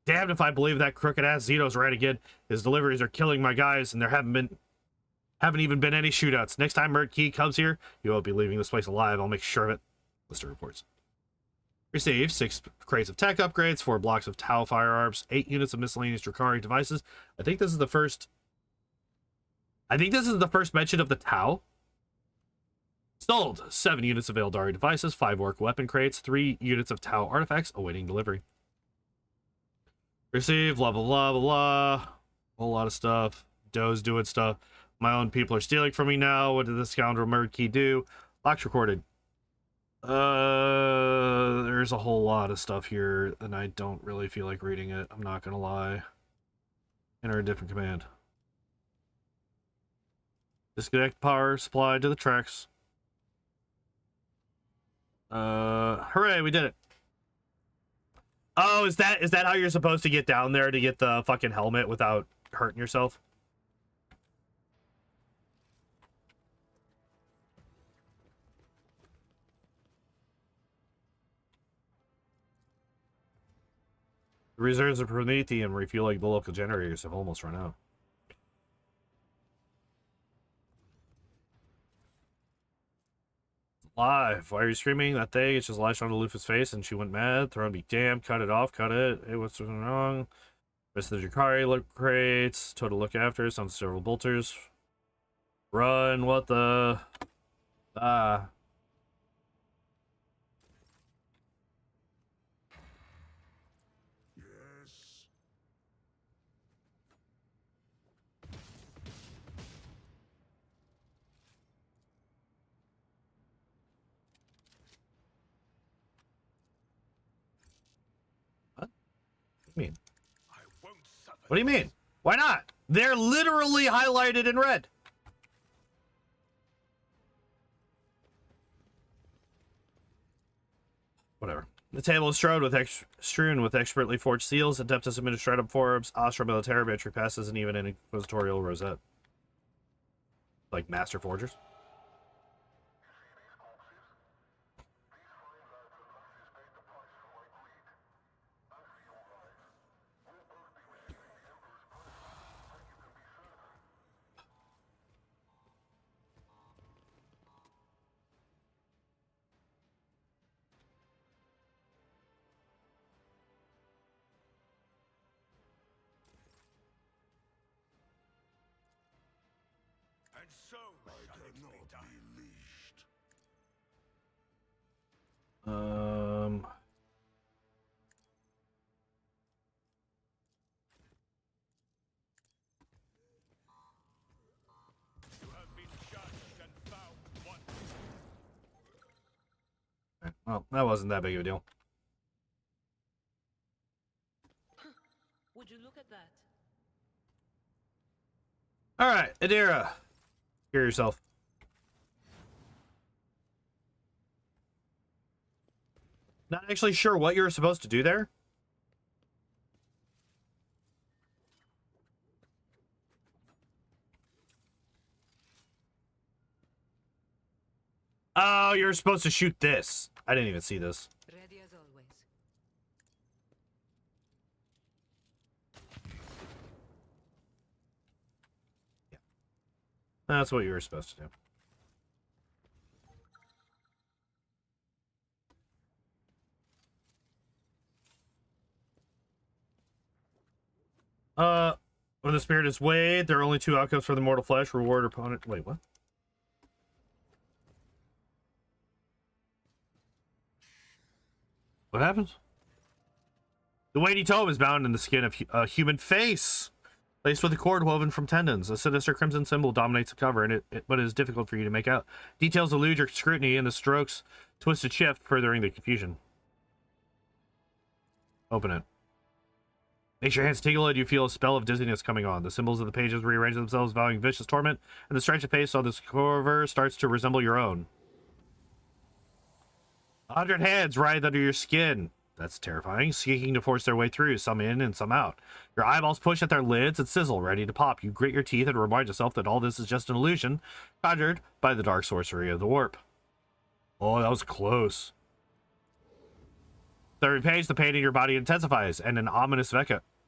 Damned if I believe that crooked ass Zito's right again. His deliveries are killing my guys, and there haven't even been any shootouts. Next time Murky comes here, you won't be leaving this place alive. I'll make sure of it. Lister reports. Received 6 crates of tech upgrades, 4 blocks of Tau firearms, 8 units of miscellaneous Drakari devices. I think this is the first mention of the Tau. Sold 7 units of Eldari devices, 5 orc weapon crates, 3 units of Tau artifacts awaiting delivery. Received blah blah blah blah blah. Whole lot of stuff. Doe's doing stuff. My own people are stealing from me now. What did the scoundrel Murky do? Locks recorded. There's a whole lot of stuff here, and I don't really feel like reading it. I'm not gonna lie. Enter a different command. Disconnect power supply to the tracks. Hooray, we did it. Oh, is that how you're supposed to get down there to get the fucking helmet without hurting yourself? The reserves of Promethium refueling the local generators have almost run out. Live. Why are you screaming? That thing, it's just lashed onto Lufa's face and she went mad. Throne be damned. Cut it off. Cut it. Hey, what's wrong? Rest of the Drakari look crates. Total look after. Some several bolters. Run. What the? Ah. Yes. What do you mean? I won't suffer. What do you mean? Why not? They're literally highlighted in red. Whatever. The table is strewn with expertly forged seals, Adeptus Administratum forms, Astra Militarum entry passes, and even an inquisitorial rosette. Like master forgers. And so shall it be done. Leashed. You have been judged and found wanting. Well, that wasn't that big of a deal. Would you look at that? All right, Adira, hear yourself. Not actually sure what you were supposed to do there. Oh, you're supposed to shoot this. I didn't even see this. Ready as always. That's what you were supposed to do. When the spirit is weighed, there are only two outcomes for the mortal flesh: reward or opponent. Wait, what? What happens? The weighty tome is bound in the skin of a human face, laced with a cord woven from tendons. A sinister crimson symbol dominates the cover, and but it is difficult for you to make out. Details elude your scrutiny, and the strokes twist and shift, furthering the confusion. Open it. Makes your hands tingle and you feel a spell of dizziness coming on. The symbols of the pages rearrange themselves, vowing vicious torment, and the striated face on this cover starts to resemble your own. 100 hands writhe under your skin. That's terrifying, seeking to force their way through, some in and some out. Your eyeballs push at their lids and sizzle, ready to pop. You grit your teeth and remind yourself that all this is just an illusion, conjured by the dark sorcery of the warp. Oh, that was close. Third page, the pain in your body intensifies, and an ominous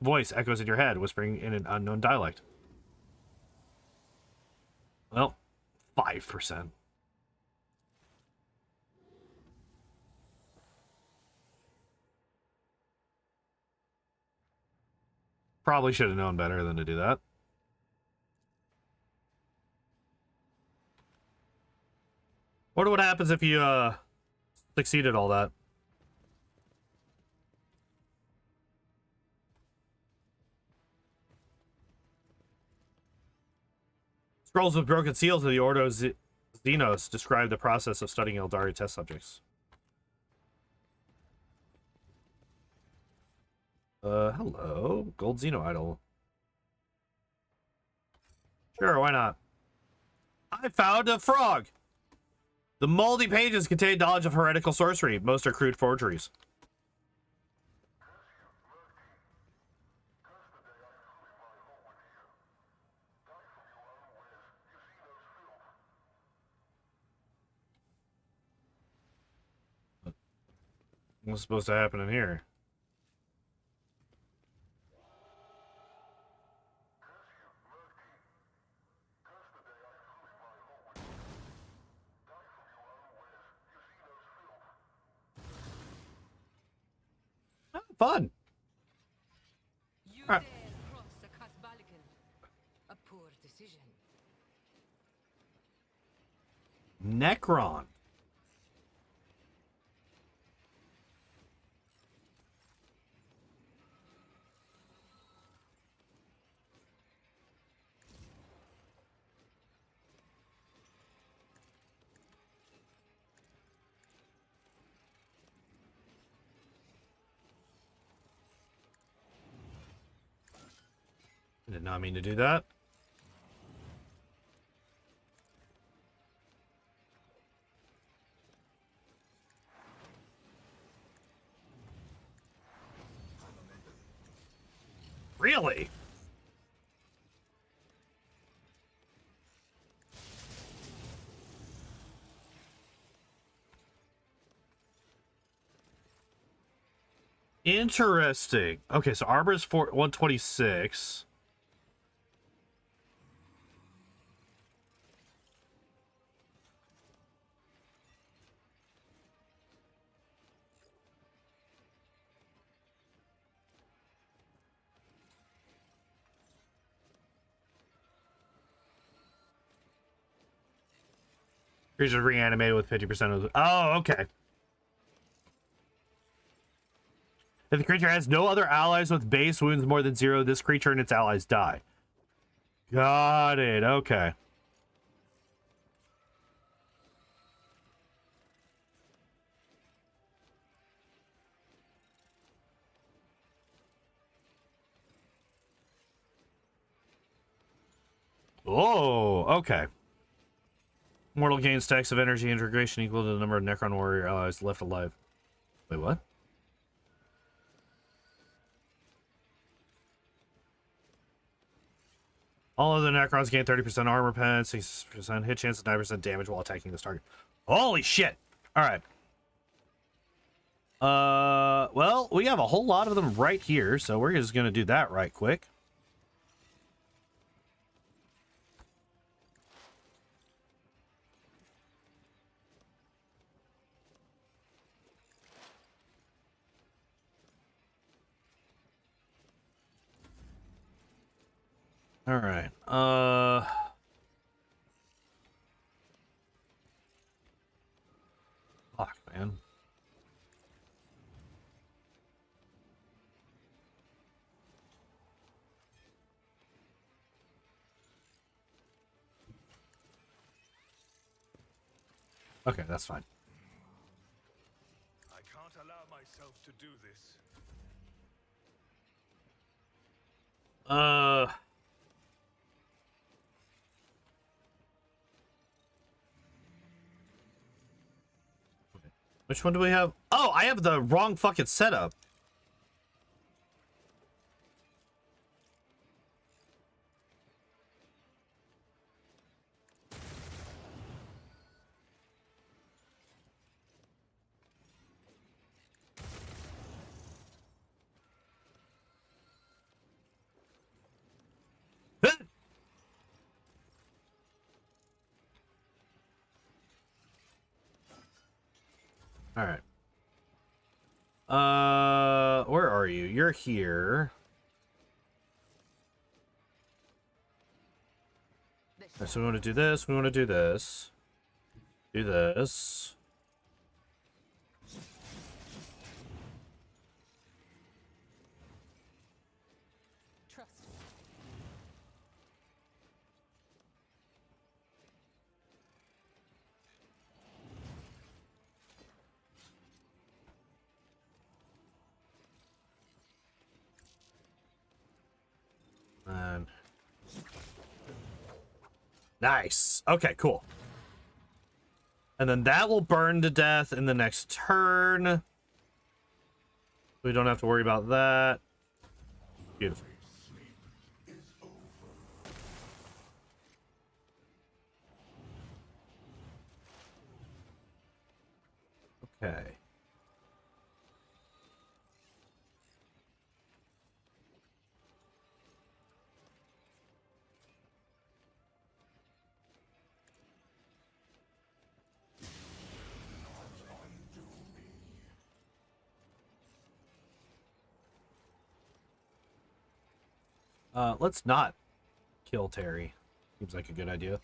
voice echoes in your head, whispering in an unknown dialect. Well, 5%. Probably should have known better than to do that. Wonder what happens if you succeeded all that. Scrolls with broken seals of the Ordo Xenos describe the process of studying Eldari test subjects. Hello. Gold Xeno idol. Sure, why not? I found a frog! The moldy pages contain knowledge of heretical sorcery. Most are crude forgeries. What's supposed to happen in here? Oh, fun. You Alright. dare cross the Casbalican. A poor decision. Necron. I did not mean to do that. Really? Interesting. Okay, so armor is 126. Creatures reanimated with 50% of the... Oh, okay. If the creature has no other allies with base wounds more than 0, this creature and its allies die. Got it. Okay. Oh, okay. Mortal gains stacks of energy integration equal to the number of Necron warrior allies left alive. Wait, what? All other Necrons gain 30% armor pen, 6% hit chance, and 9% damage while attacking this target. Holy shit. All right. Well, we have a whole lot of them right here, so we're just gonna do that right quick. All right. Fuck, man. Okay, that's fine. I can't allow myself to do this. Which one do we have? Oh, I have the wrong fucking setup. All right. Where are you? You're here. Okay, so we want to do this. We want to do this. Do this. Trust me. And nice. Okay, cool. And then that will burn to death in the next turn. We don't have to worry about that. Beautiful. Okay. Let's not kill Terry. Seems like a good idea.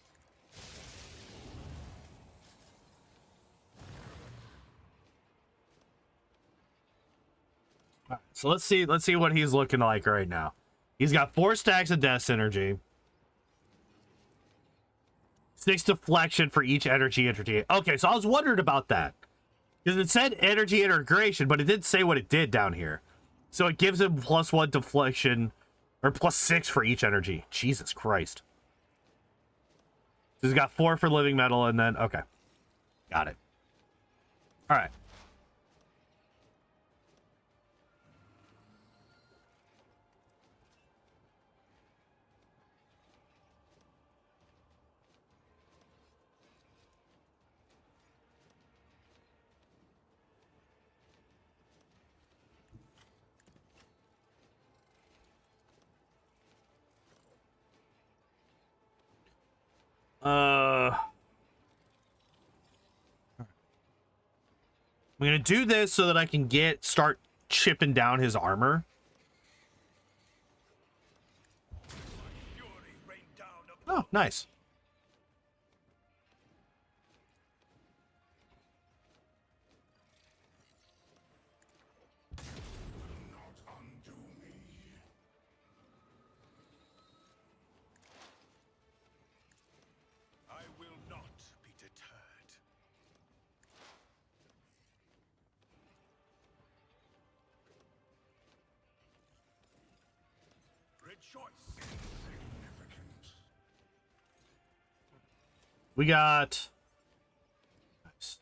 All right, so let's see what he's looking like right now. He's got 4 stacks of death synergy. 6 deflection for each energy. Okay, so I was wondering about that. Because it said energy integration, but it didn't say what it did down here. So it gives him +1 deflection, or +6 for each energy. Jesus Christ. So he's got 4 for living metal, and then, okay. Got it. All right. I'm gonna do this so that I can start chipping down his armor. Fury rain down Oh, nice. I will not be deterred. Rejoice. Significant. We got. Nice.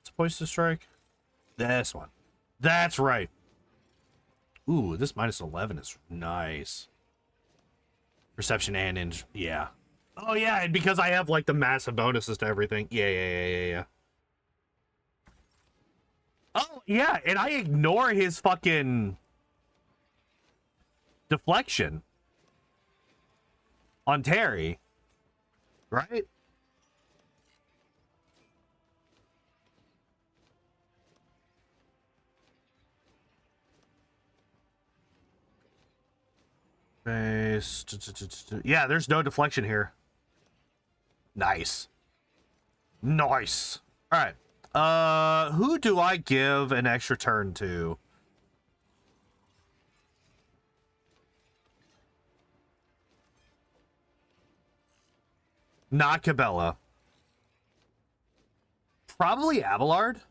It's poised to strike. This one. That's right. Ooh, this -11 is nice. Perception and yeah. Oh yeah, and because I have like the massive bonuses to everything. Yeah. Oh yeah, and I ignore his fucking deflection on Terry, right? Base. Yeah, there's no deflection here. Nice. Nice. All right. Who do I give an extra turn to? Not Cabela. Probably Abelard.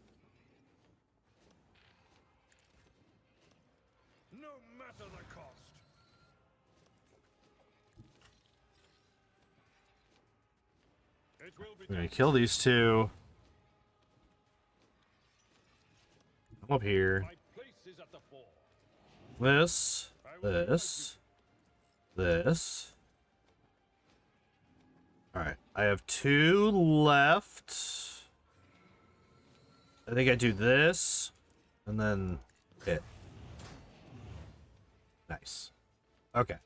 No matter the cost. It will be I'm gonna kill these two. Come up here. my place is at the fore. This. Alright, I have 2 left. I think I do this, and then hit. Nice. Okay.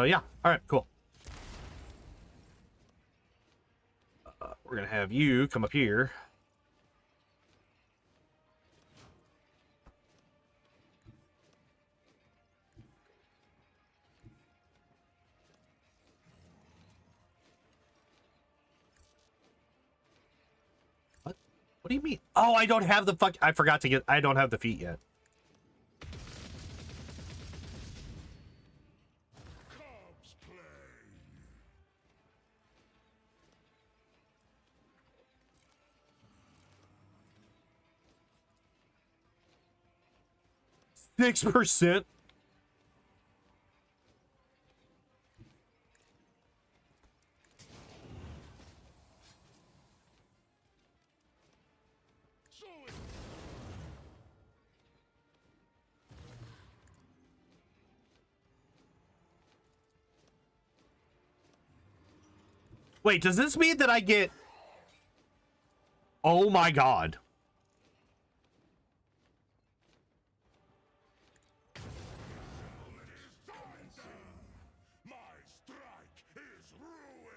Yeah. Alright, cool. We're gonna have you come up here. What? What do you mean? Oh, I don't have the fuck. I forgot to get. I don't have the feet yet. Cubs play. Six percent. So it Wait, does this mean that I get? Oh my god. my strike is ruin.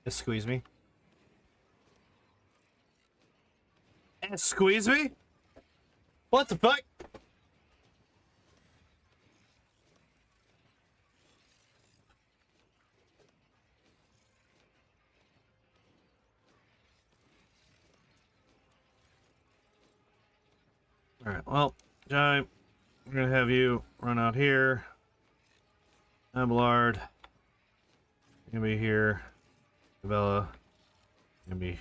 Squeeze me. Squeeze me? What the fuck? Alright, well, Jai, we're gonna have you run out here. Abelard. You're gonna be here. Cabela. You're gonna be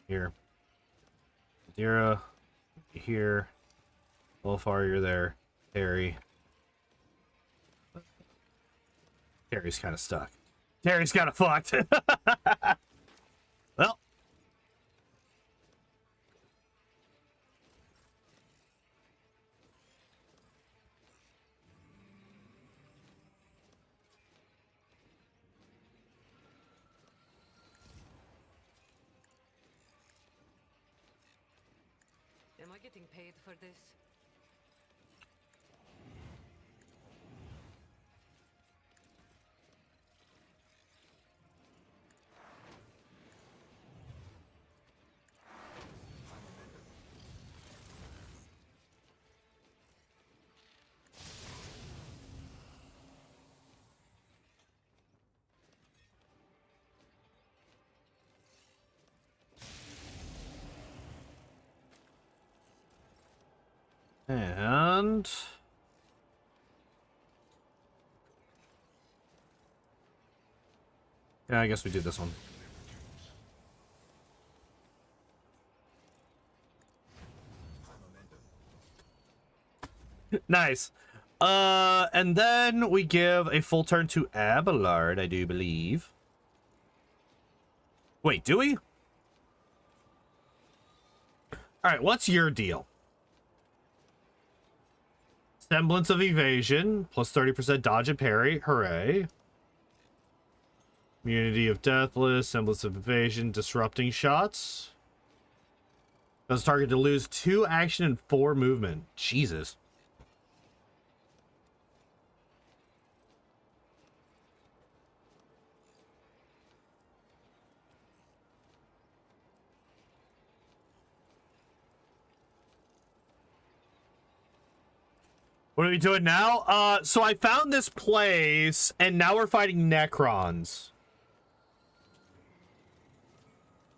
here. Dira. Here. Wolfar, you're there. Terry. Terry's kind of stuck. Terry's kind of fucked. Well. Am I getting paid for this? And yeah, I guess we do this one. Nice. And then we give a full turn to Abelard, I do believe. Wait, do we? Alright, what's your deal? Semblance of evasion, plus 30% dodge and parry. Hooray. Immunity of deathless, semblance of evasion, disrupting shots. Does target to lose 2 action and 4 movement. Jesus. What are we doing now? So I found this place, and now we're fighting Necrons.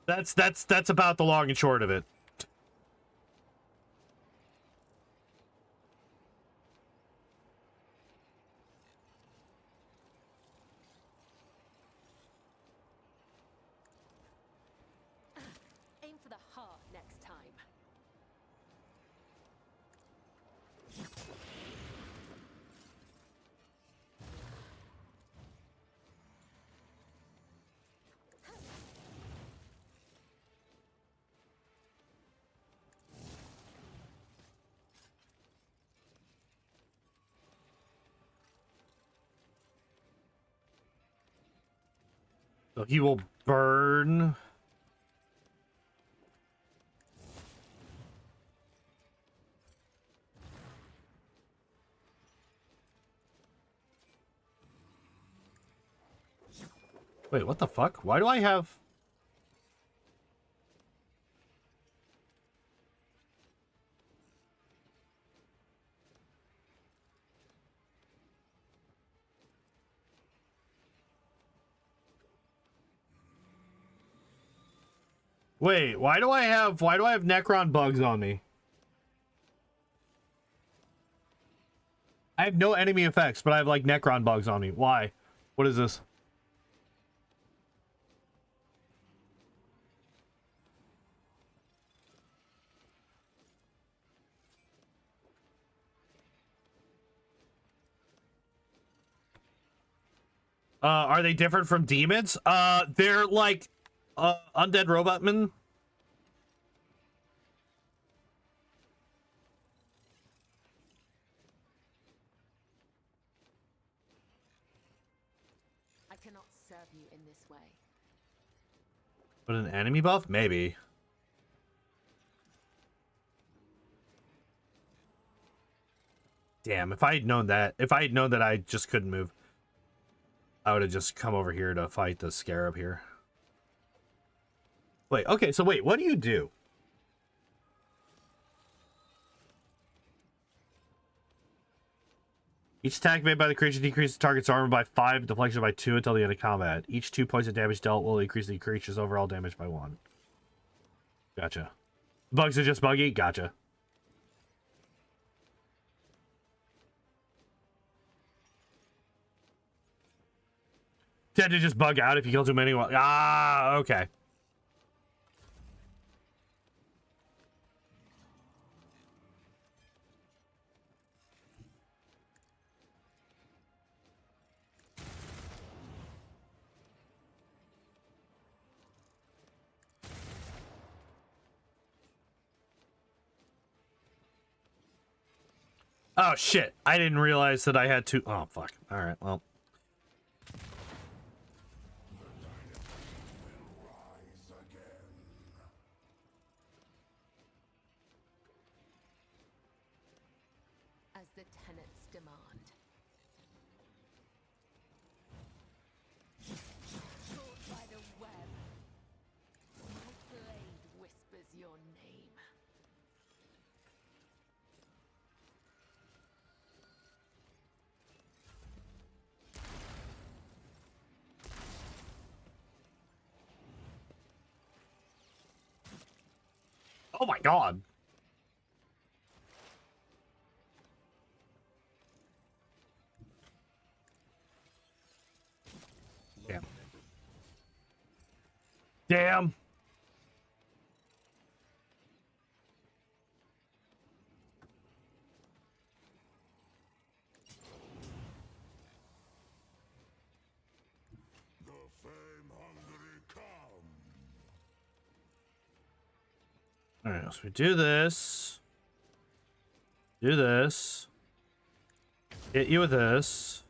That's about the long and short of it. Aim for the heart next time. So he will burn. Wait, what the fuck? Why do I have... Wait, why do I have Necron bugs on me? I have no enemy effects, but I have like Necron bugs on me. Why? What is this? Are they different from demons? They're like undead robotmen. I cannot serve you in this way. But an enemy buff? Maybe. Damn, if I had known that I just couldn't move, I would have just come over here to fight the scarab here. Wait, okay, so wait, what do you do? Each attack made by the creature decreases the target's armor by 5, deflection by 2 until the end of combat. Each 2 points of damage dealt will increase the creature's overall damage by 1. Gotcha. Bugs are just buggy? Gotcha. Tend to just bug out if you kill too many. Ah, okay. Oh, shit. I didn't realize that I had to... Oh, fuck. All right, well. As the tenets demand. Caught by the web. My blade whispers your name. Oh, my God. Damn. The fame-hungry come. Alright, so we do this. Do this. Hit you with this.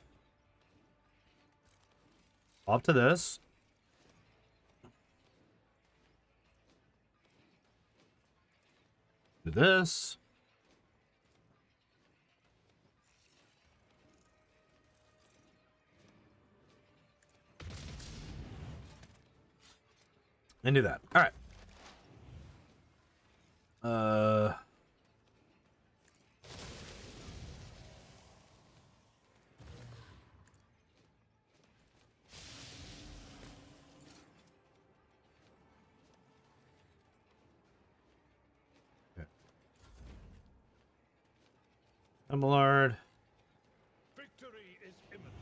Up to this. Do this. And do that. All right. Okay. Emillard. Victory is imminent.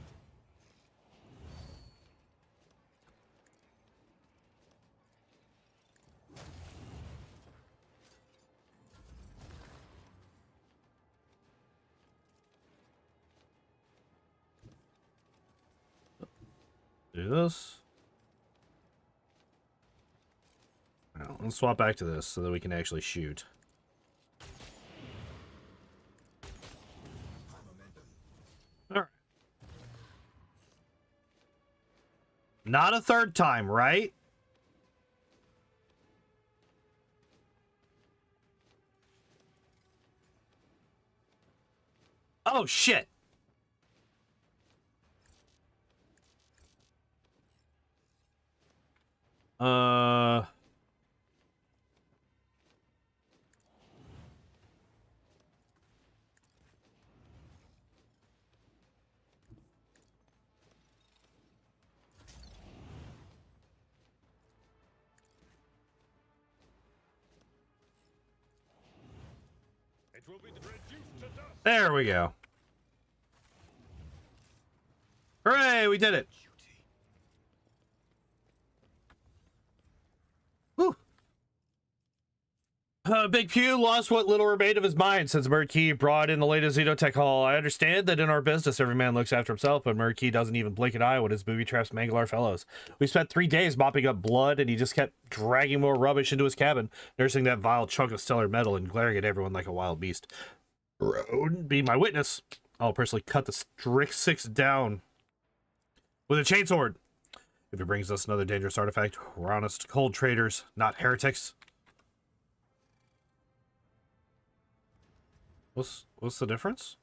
Do this. Now, let's swap back to this so that we can actually shoot. All right. Not a third time, right? Oh, shit. It will be reduced to dust. There we go. Hooray, we did it. Whew. Big Pew lost what little remained of his mind since Murky brought in the latest Xenotech haul. I understand that in our business, every man looks after himself, but Murky doesn't even blink an eye when his booby traps mangle our fellows. We spent 3 days mopping up blood, and he just kept dragging more rubbish into his cabin, nursing that vile chunk of stellar metal and glaring at everyone like a wild beast. Road, be my witness. I'll personally cut the strict 6 down with a chainsword. If it brings us another dangerous artifact, we're honest, cold traders, not heretics. What's the difference?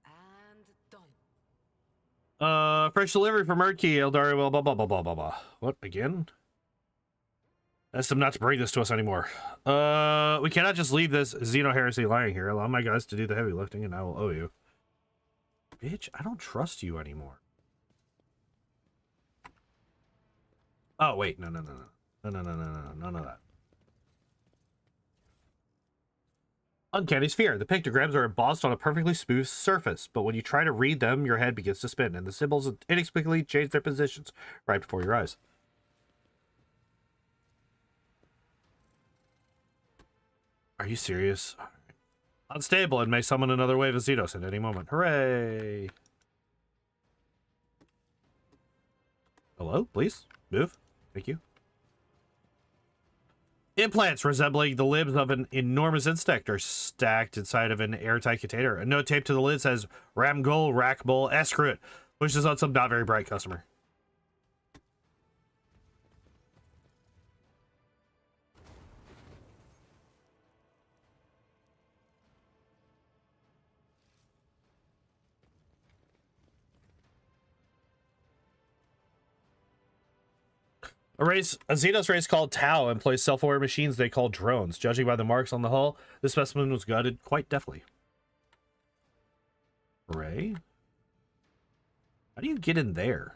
And done. Fresh delivery from Murky, Eldari, well, blah, blah, blah, blah, blah, blah. What, again? Ask them not to bring this to us anymore. We cannot just leave this Xeno heresy lying here. Allow my guys to do the heavy lifting, and I will owe you. Bitch, I don't trust you anymore. Oh, wait, no, no, no, no. No, no, no, no, no, none of that. Uncanny Sphere. The pictograms are embossed on a perfectly smooth surface, but when you try to read them, your head begins to spin, and the symbols inexplicably change their positions right before your eyes. Are you serious? Unstable and may summon another wave of Xenos at any moment. Hooray! Hello, please? Move. Thank you. Implants resembling the limbs of an enormous insect are stacked inside of an airtight container. A note taped to the lid says, Ramgul, Rackbull, Escrut. Pushes on some not very bright customer. A Xenos race called Tau employs self-aware machines they call drones. Judging by the marks on the hull, this specimen was gutted quite deftly. Ray? How do you get in there?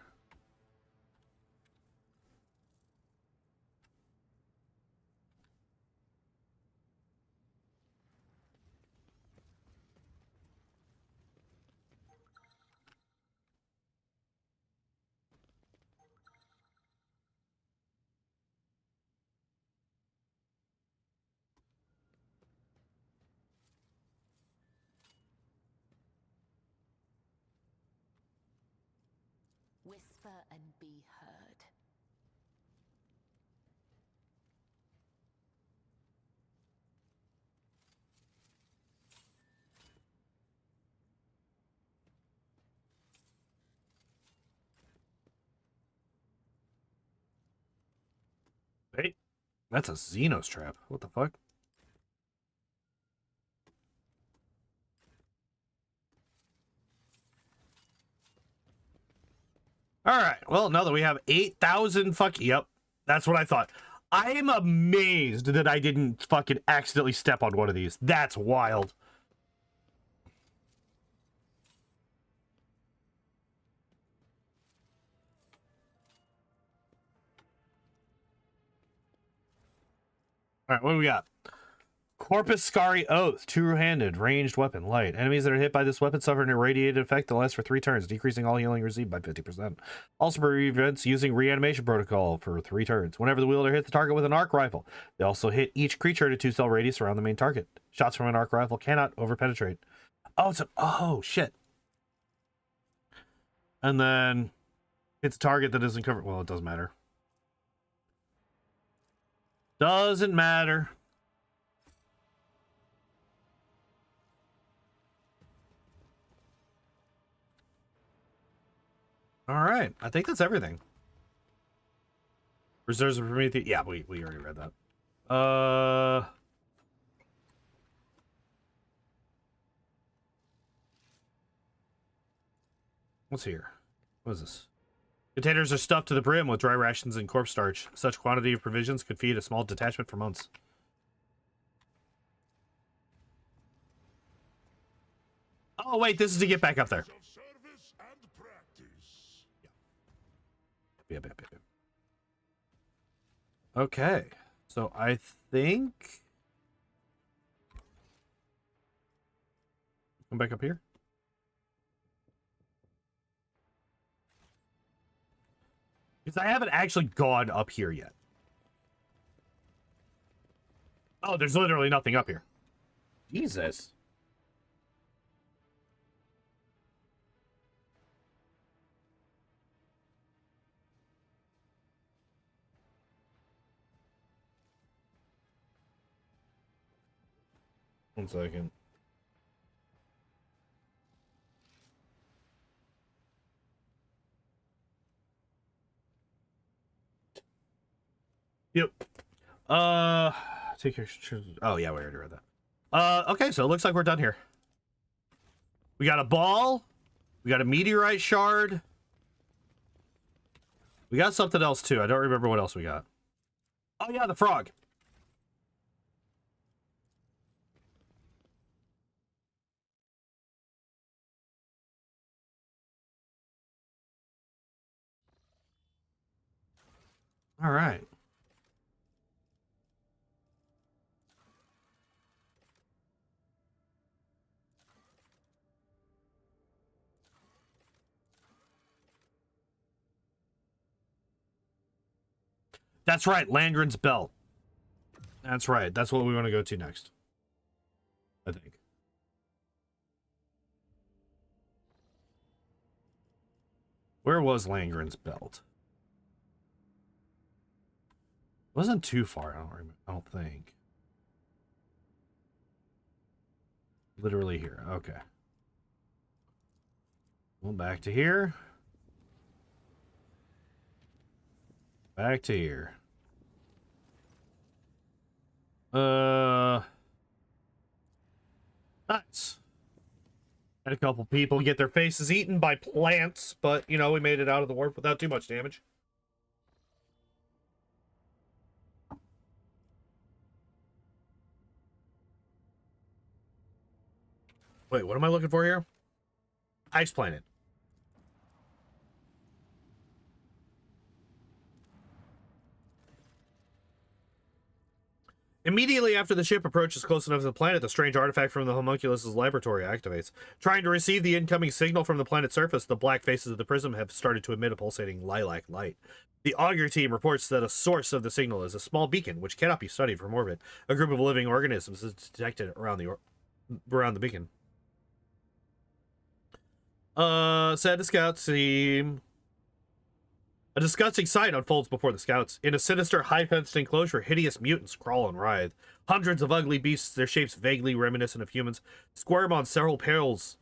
whisper and be heard. Wait, that's a Xenos trap. What the fuck? All right. Well, now that we have 8,000 yep, that's what I thought. I am amazed that I didn't fucking accidentally step on one of these. That's wild. All right, what do we got? Corpus Scari Oath, two-handed, ranged weapon, light. Enemies that are hit by this weapon suffer an irradiated effect that lasts for 3 turns, decreasing all healing received by 50%. Also prevents using reanimation protocol for 3 turns. Whenever the wielder hits the target with an arc rifle, they also hit each creature at a 2-cell radius around the main target. Shots from an arc rifle cannot overpenetrate. Oh, it's a... Oh, shit. And then hits a target that isn't covered. Well, it doesn't matter. Doesn't matter. All right, I think that's everything. Reserves of Prometheus. Yeah, we already read that. What's here? What is this? Containers are stuffed to the brim with dry rations and corpse starch. Such quantity of provisions could feed a small detachment for months. Oh wait, this is to get back up there. Of service and practice. Yep. Okay, so I think come back up here. Because I haven't actually gone up here yet. Oh, there's literally nothing up here. Jesus. One second. Yep. Take your... Oh, yeah, we already read that. Okay, so it looks like we're done here. We got a ball. We got a meteorite shard. We got something else, too. I don't remember what else we got. Oh, yeah, the frog. All right. That's right, Landgren's Belt. That's right. That's what we want to go to next. I think. Where was Landgren's Belt? Wasn't too far, I don't think. Literally here. Okay. Well, back to here. Back to here. Nice. Had a couple people get their faces eaten by plants, but, you know, we made it out of the warp without too much damage. Wait, what am I looking for here? Ice Planet. Immediately after the ship approaches close enough to the planet, the strange artifact from the homunculus' laboratory activates. Trying to receive the incoming signal from the planet's surface, the black faces of the prism have started to emit a pulsating lilac light. The Augur team reports that a source of the signal is a small beacon, which cannot be studied from orbit. A group of living organisms is detected around the beacon. Said the scout team A disgusting sight unfolds before the scouts. In a sinister, high-fenced enclosure, hideous mutants crawl and writhe. Hundreds of ugly beasts, their shapes vaguely reminiscent of humans, squirm on several pairs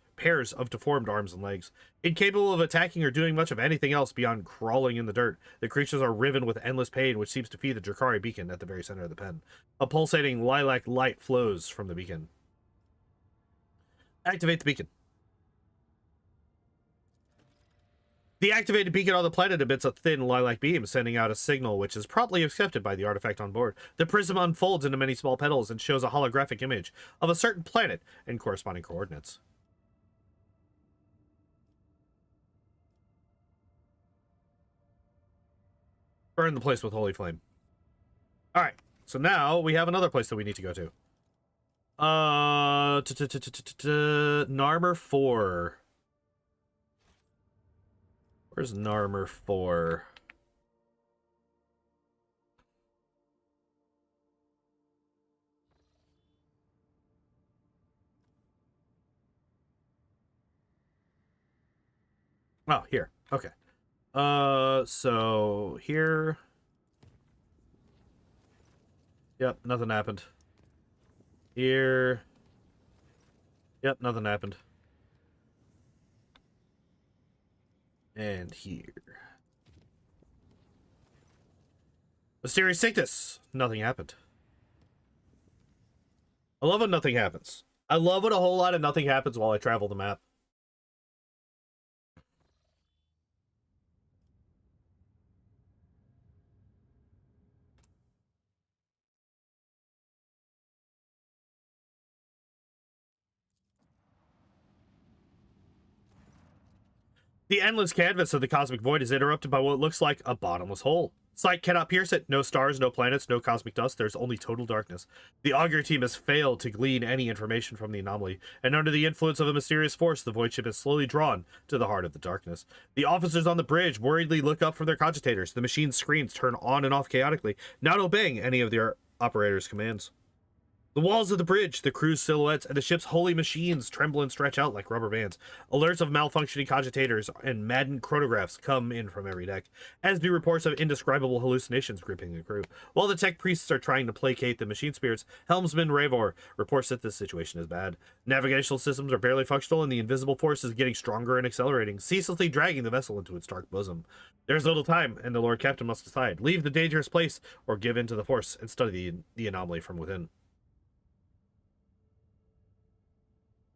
of deformed arms and legs. Incapable of attacking or doing much of anything else beyond crawling in the dirt, the creatures are riven with endless pain, which seems to feed the Drakari beacon at the very center of the pen. A pulsating lilac light flows from the beacon. Activate the beacon. The activated beacon on the planet emits a thin lilac beam, sending out a signal which is promptly accepted by the artifact on board. The prism unfolds into many small petals and shows a holographic image of a certain planet and corresponding coordinates. Burn the place with holy flame. Alright, so now we have another place that we need to go to. Narmer 4. Where's Narmer 4? Oh, here. Okay. So here. Yep, nothing happened. Here. Yep, nothing happened. And here. Mysterious sickness. Nothing happened. I love when nothing happens. I love when a whole lot of nothing happens while I travel the map. The endless canvas of the cosmic void is interrupted by what looks like a bottomless hole. Sight cannot pierce it. No stars, no planets, no cosmic dust. There's only total darkness. The augur team has failed to glean any information from the anomaly, and under the influence of a mysterious force, the void ship is slowly drawn to the heart of the darkness. The officers on the bridge worriedly look up from their cogitators. The machine's screens turn on and off chaotically, not obeying any of their operators' commands. The walls of the bridge, the crew's silhouettes, and the ship's holy machines tremble and stretch out like rubber bands. Alerts of malfunctioning cogitators and maddened chronographs come in from every deck, as do reports of indescribable hallucinations gripping the crew. While the tech priests are trying to placate the machine spirits, helmsman Ravor reports that this situation is bad. Navigational systems are barely functional, and the invisible force is getting stronger and accelerating, ceaselessly dragging the vessel into its dark bosom. There's little time, and the Lord Captain must decide: leave the dangerous place, or give in to the force and study the anomaly from within.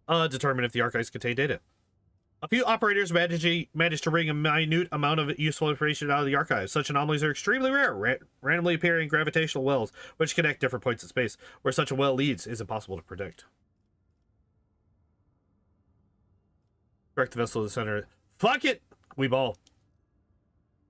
Determine if the archives contain data. A few operators manage to wring a minute amount of useful information out of the archives. Such anomalies are extremely rare, randomly appearing gravitational wells, which connect different points in space. Where such a well leads is impossible to predict. Direct the vessel to the center. Fuck it! We ball.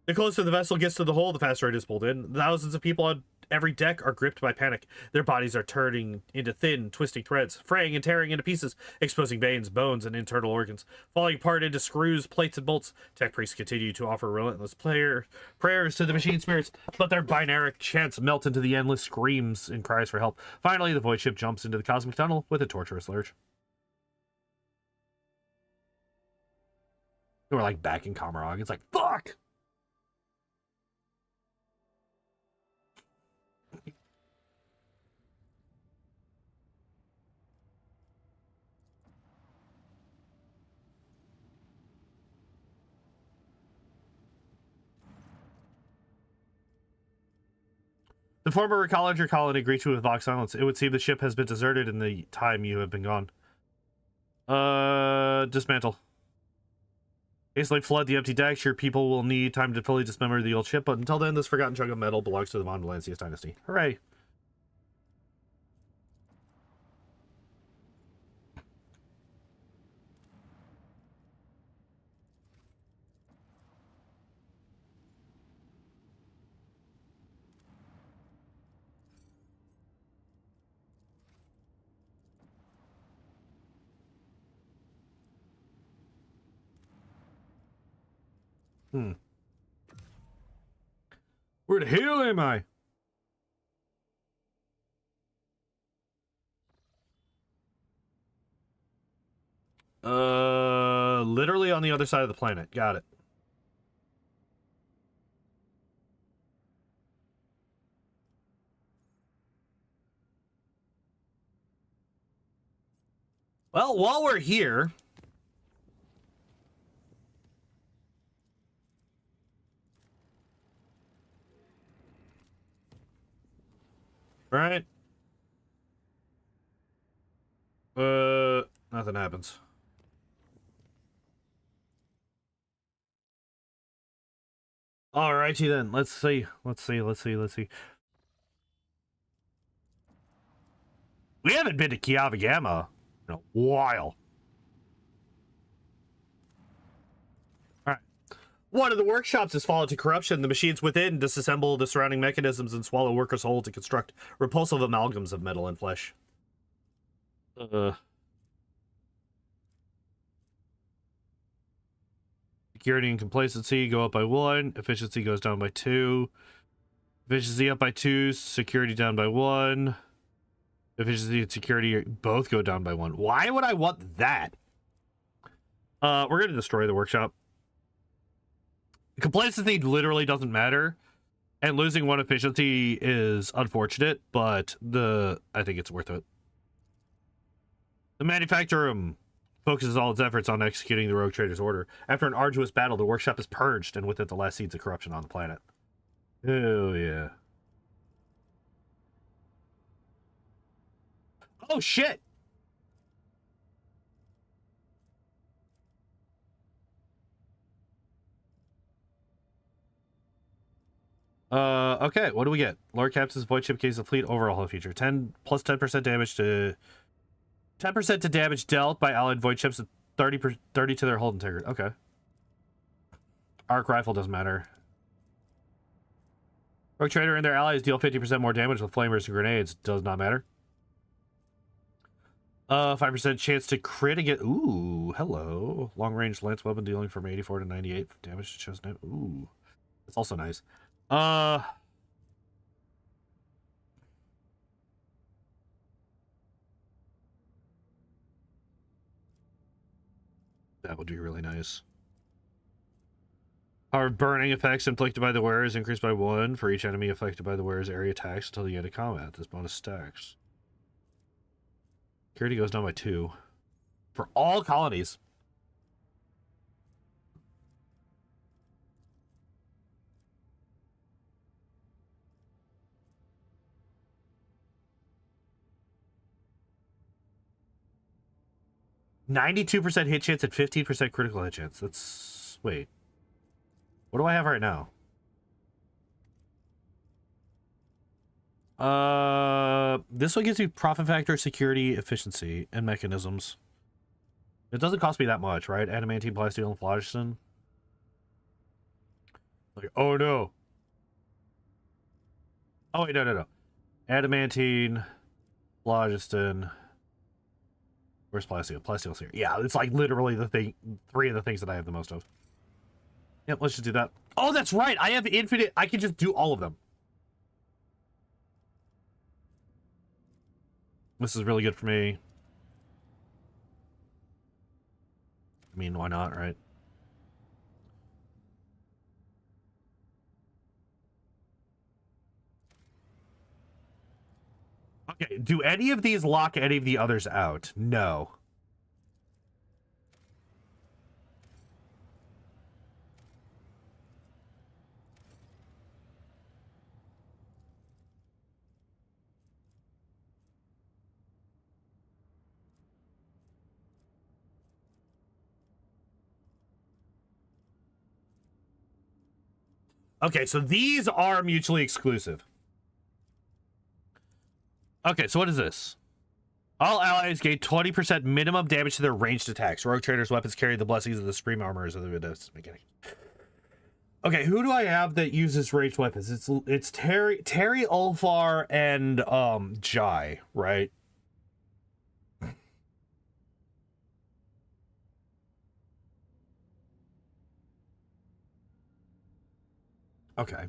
The closer the vessel gets to the hole, the faster it is pulled in. Thousands of people on every deck are gripped by panic. Their bodies are turning into thin, twisting threads, fraying and tearing into pieces, exposing veins, bones, and internal organs, falling apart into screws, plates, and bolts. Tech priests continue to offer relentless prayers to the machine spirits, but their binary chants melt into the endless screams and cries for help. Finally, the void ship jumps into the cosmic tunnel with a torturous lurch. We're like back in Kamarog. It's like, fuck! The former ecologer colony greets you with Vox silence. It would seem the ship has been deserted in the time you have been gone. Dismantle. Hastily flood the empty decks. Your people will need time to fully dismember the old ship, but until then, this forgotten chunk of metal belongs to the Von Valancius dynasty. Hooray! Where the hell am I? Literally on the other side of the planet. Got it. Well, while we're here, right? Nothing happens. Alrighty then. Let's see. We haven't been to Kiavagama in a while. Alright. One of the workshops has fallen to corruption. The machines within disassemble the surrounding mechanisms and swallow workers whole to construct repulsive amalgams of metal and flesh. Security and complacency go up by 1. Efficiency goes down by 2. Efficiency up by 2. Security down by 1. Efficiency and security both go down by 1. Why would I want that? We're going to destroy the workshop. Complacency literally doesn't matter. And losing 1 efficiency is unfortunate, but I think it's worth it. The manufacturer focuses all its efforts on executing the Rogue Trader's order. After an arduous battle, the workshop is purged, and with it, the last seeds of corruption on the planet. Oh, yeah. Oh, shit! Okay, what do we get? Lord Captain's Void Chip case of fleet overhaul feature. 10 plus 10% damage to... 10% to damage dealt by allied void chips and 30 to their hold integrity. Okay. Arc rifle doesn't matter. Rogue Trader and their allies deal 50% more damage with flamers and grenades. Does not matter. 5% chance to crit again. Ooh, hello. Long range lance weapon dealing from 84 to 98 damage to chosen. Ooh. That's also nice. That would be really nice. Our burning effects inflicted by the wearer is increased by 1 for each enemy affected by the wearer's area attacks until the end of combat. This bonus stacks. Security goes down by 2. For all colonies. %92 hit chance and 15% critical hit chance. That's... Wait. What do I have right now? This one gives you profit factor, security, efficiency, and mechanisms. It doesn't cost me that much, right? Adamantine, plasteel, and phlogiston. Like, oh no. Oh wait, no. Adamantine, phlogiston. Where's plasteel? Plasteel's here. Yeah, it's like literally the thing, 3 of the things that I have the most of. Yep, let's just do that. Oh, that's right. I have infinite. I can just do all of them. This is really good for me. I mean, why not, right? Okay, do any of these lock any of the others out? No. Okay, so these are mutually exclusive. Okay, so what is this? All allies gain 20% minimum damage to their ranged attacks. Rogue Trader's weapons carry the blessings of the Supreme Armorers of the Vindice mechanic. Okay, who do I have that uses ranged weapons? It's Terry, Ulfar, and Jai, right? Okay.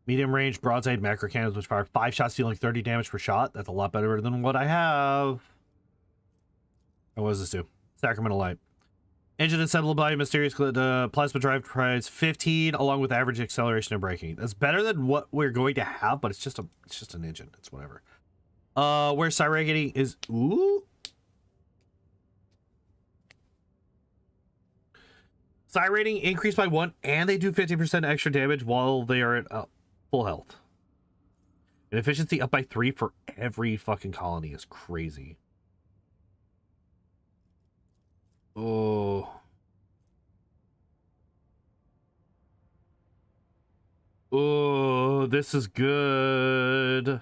Medium range broadside macro cannons which fire 5 shots dealing 30 damage per shot. That's a lot better than what I have. And what does this do? Sacramental Light. Engine assembled by mysterious plasma drive provides 15 along with average acceleration and braking. That's better than what we're going to have, but it's just an engine. It's whatever. Where psi rating is ooh. Psi rating increased by 1, and they do 50% extra damage while they are at full health. And efficiency up by 3 for every fucking colony is crazy. Oh. Oh, this is good.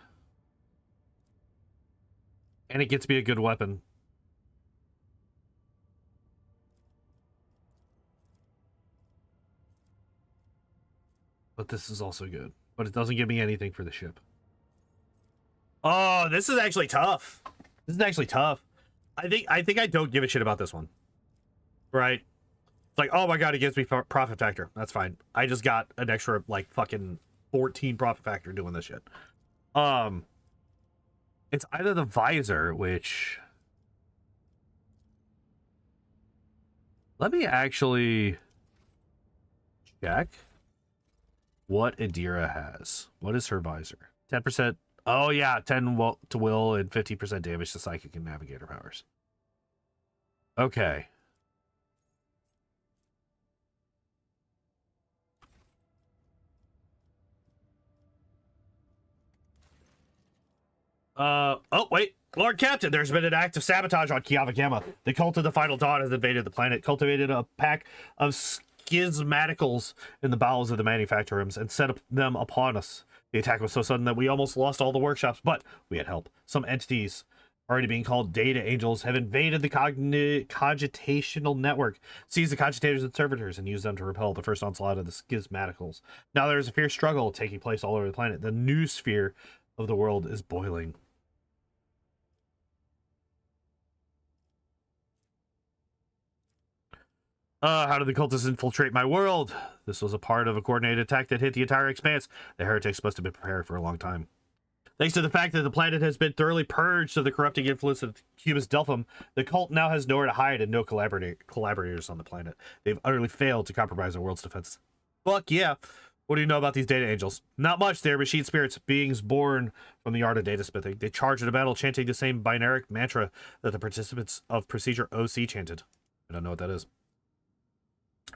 And it gets me a good weapon. But this is also good. But it doesn't give me anything for the ship. Oh, this is actually tough. This is actually tough. I think I don't give a shit about this one. Right? It's like, oh my god, it gives me profit factor. That's fine. I just got an extra, like, fucking 14 profit factor doing this shit. It's either the visor, which... Let me actually check what Adira has. What is her visor? 10%. Oh, yeah. 10 to will and 50% damage to psychic and navigator powers. Okay. Oh, wait. Lord Captain, there's been an act of sabotage on Kiava Gamma. The cult of the Final Dawn has invaded the planet, cultivated a pack of schismaticals in the bowels of the manufacturing rooms, and set them upon us. The attack was so sudden that we almost lost all the workshops, but we had help. Some entities, already being called data angels, have invaded the cogitational network, seized the cogitators and servitors, and used them to repel the first onslaught of the schismaticals. Now there is a fierce struggle taking place all over the planet. The new sphere of the world is boiling. How did the cultists infiltrate my world? This was a part of a coordinated attack that hit the entire expanse. The heretics must have been prepared for a long time. Thanks to the fact that the planet has been thoroughly purged of the corrupting influence of Cubus Delphum, the cult now has nowhere to hide and no collaborators on the planet. They've utterly failed to compromise the world's defense. Fuck yeah. What do you know about these data angels? Not much. They're machine spirits, beings born from the art of data smithing. They charge into battle chanting the same binary mantra that the participants of Procedure OC chanted. I don't know what that is.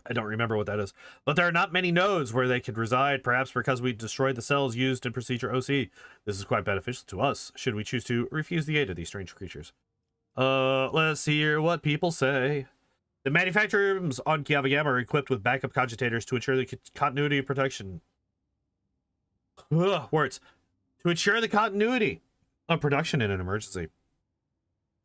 I don't remember what that is. But there are not many nodes where they could reside, perhaps because we destroyed the cells used in Procedure OC. This is quite beneficial to us, should we choose to refuse the aid of these strange creatures. Let's hear what people say. The manufacturing rooms on Kiava Gamma are equipped with backup cogitators to ensure the continuity of production. Words. To ensure the continuity of production in an emergency.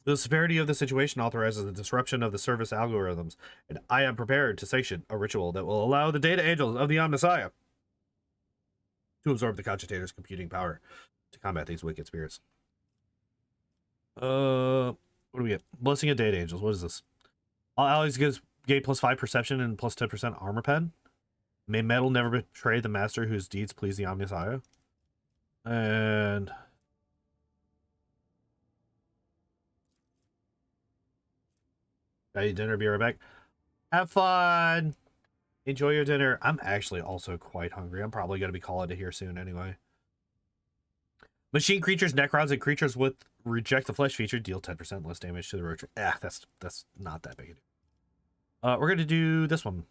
The severity of the situation authorizes the disruption of the service algorithms, and I am prepared to sanction a ritual that will allow the data angels of the Omnissiah to absorb the cogitator's computing power to combat these wicked spirits. What do we get? Blessing of data angels. What is this? All allies gain plus 5 perception and plus 10% armor pen. May metal never betray the master whose deeds please the Omnissiah. And eat dinner, be right back. Have fun. Enjoy your dinner. I'm actually also quite hungry. I'm probably going to be calling it here soon anyway. Machine creatures, Necrons, and creatures with reject the flesh feature deal 10% less damage to the roach. That's not that big a deal. We're going to do this one.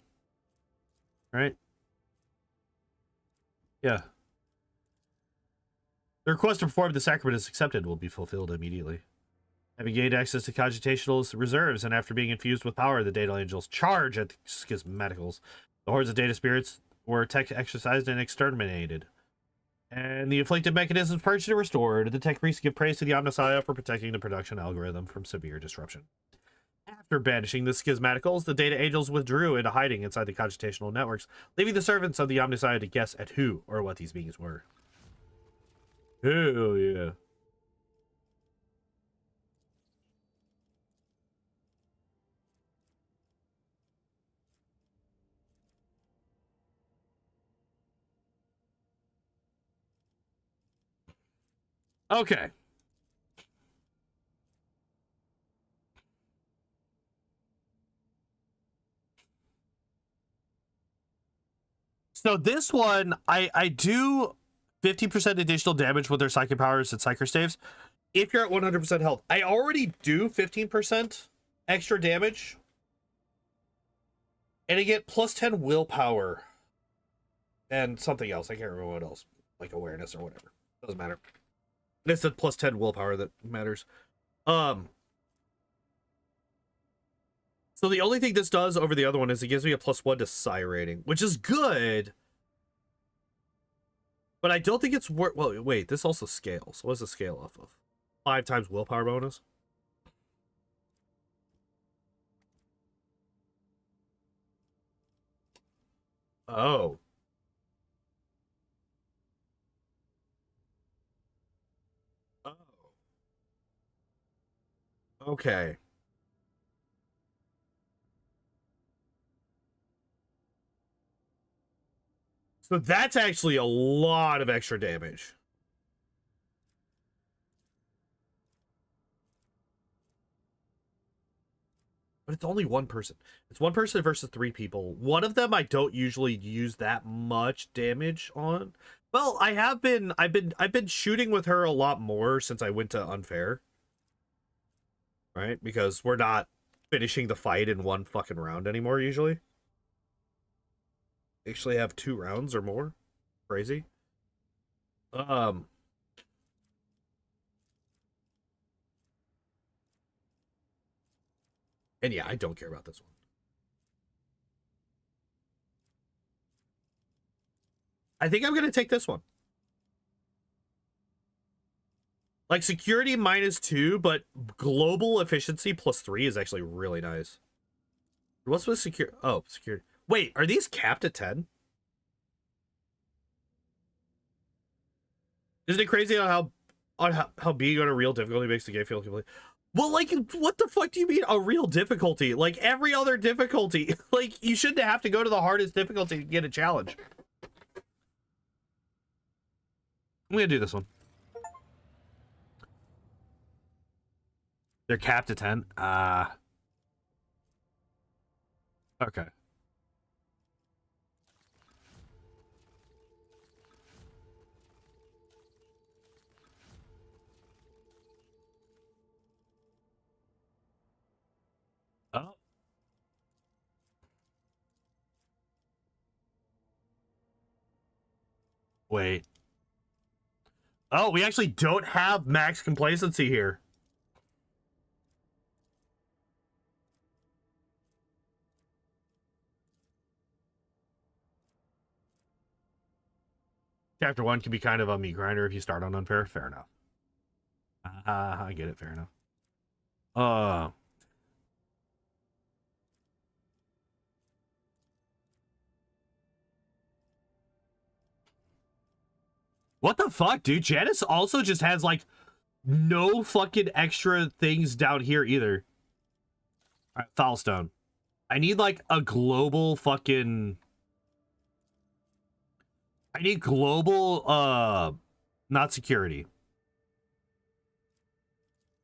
Right? Yeah. The request to perform the sacrament is accepted will be fulfilled immediately. Having gained access to cogitational reserves, and after being infused with power, the data angels charge at the schismaticals. The hordes of data spirits were tech exercised and exterminated. And the inflicted mechanisms purged and restored. The tech priests give praise to the Omnissiah for protecting the production algorithm from severe disruption. After banishing the schismaticals, the data angels withdrew into hiding inside the cogitational networks, leaving the servants of the Omnissiah to guess at who or what these beings were. Hell yeah. Okay. So this one, I do 50% additional damage with their psychic powers and psychic staves. if you're at 100% health. I already do 15% extra damage. And I get plus 10 willpower. And something else. I can't remember what else. Like awareness or whatever. Doesn't matter. It's the plus 10 willpower that matters. So the only thing this does over the other one is it gives me a +1 to psi rating, which is good. But I don't think it's worth... Well, wait, this also scales. What does it scale off of? 5 times willpower bonus? Oh. Oh. Okay. So that's actually a lot of extra damage. But it's only one person. It's one person versus 3 people. One of them I don't usually use that much damage on. Well, I've been shooting with her a lot more since I went to Unfair. Right? Because we're not finishing the fight in one fucking round anymore usually. Actually have 2 rounds or more. Crazy. And yeah, I don't care about this one. I think I'm gonna take this one. Like security -2, but global efficiency +3 is actually really nice. What's with secure? Oh, security. Wait, are these capped at 10? Isn't it crazy on how being on a real difficulty makes the game feel complete? Well, like, what the fuck do you mean a real difficulty? Like every other difficulty, like you shouldn't have to go to the hardest difficulty to get a challenge. I'm gonna do this one. They're capped at 10. Okay. Oh. Wait. Oh, we actually don't have max complacency here. Chapter 1 can be kind of a meat grinder if you start on Unfair. Fair enough. I get it. Fair enough. What the fuck, dude? Janice also just has, like, no fucking extra things down here either. All right, Foulstone. I need, like, a global fucking... I need global, not security.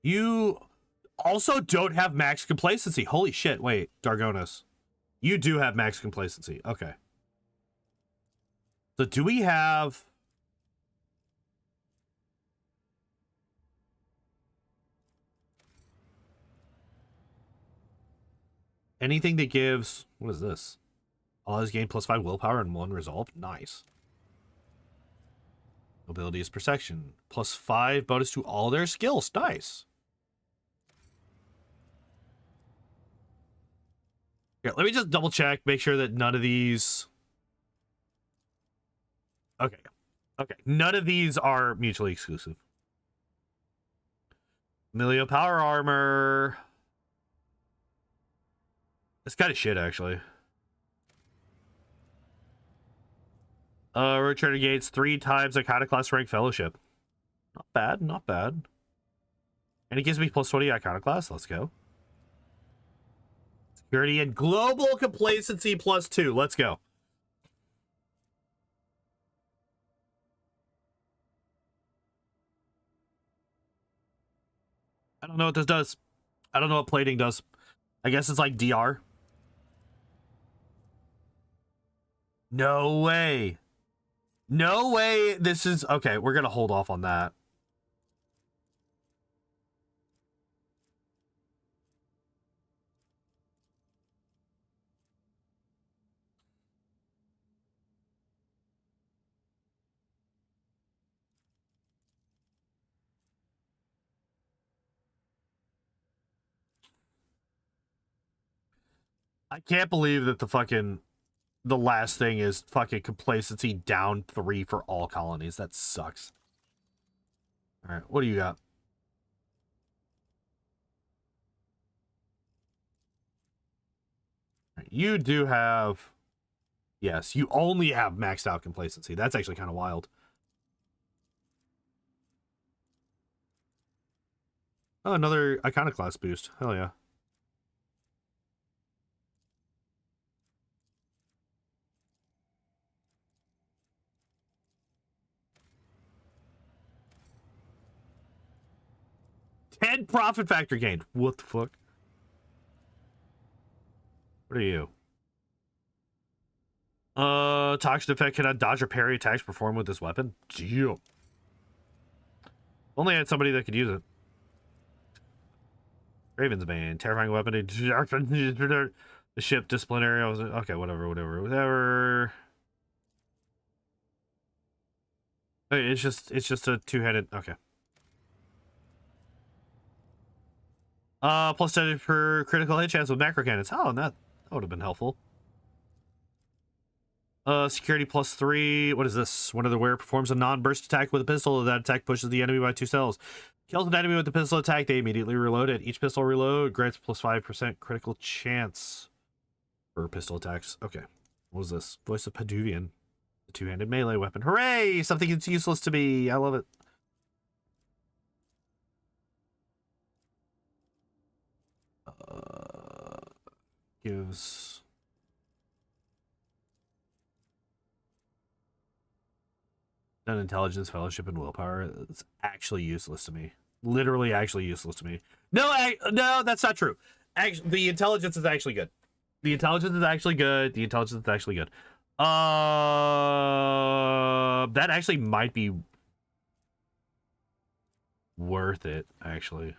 You also don't have max complacency. Holy shit, wait, Dargonis. You do have max complacency. Okay. So do we have... anything that gives... what is this? All is gain +5 willpower and 1 resolve. Nice. Ability is perception. +5 bonus to all their skills. Nice. Yeah, let me just double check, make sure that none of these... okay. Okay. None of these are mutually exclusive. Milio power armor. It's kind of shit, actually. Return negates 3 times Iconoclast rank fellowship. Not bad, not bad. And it gives me +20 Iconoclast. Let's go. Security and global complacency +2. Let's go. I don't know what this does. I don't know what plating does. I guess it's like DR. No way. No way this is... okay, we're going to hold off on that. I can't believe that the last thing is fucking complacency down 3 for all colonies. That sucks. All right, what do you got? You do have... Yes, you only have maxed out complacency. That's actually kind of wild. Oh, another iconoclast boost. Hell yeah. $10 profit factor gained. What the fuck? What are you? Toxic effect cannot dodge or parry attacks performed with this weapon. Gee. Only had somebody that could use it. Raven's Bane. Terrifying weapon. The ship disciplinary. Okay, whatever. Okay, it's just a two-handed. Okay. Plus 10 for critical hit chance with macro cannons. Oh, that would have been helpful. Security plus 3. What is this? One of the wearer performs a non-burst attack with a pistol. That attack pushes the enemy by 2 cells. Kills an enemy with the pistol attack. They immediately reload it. Each pistol reload grants plus 5% critical chance for pistol attacks. Okay. What was this? Voice of Paduvian. The two-handed melee weapon. Hooray! Something that's useless to me. I love it. Gives... An intelligence, fellowship, and willpower. It's actually useless to me. Literally, actually useless to me. No, no, that's not true. Actually, the intelligence is actually good. The intelligence is actually good. That actually might be worth it. Actually.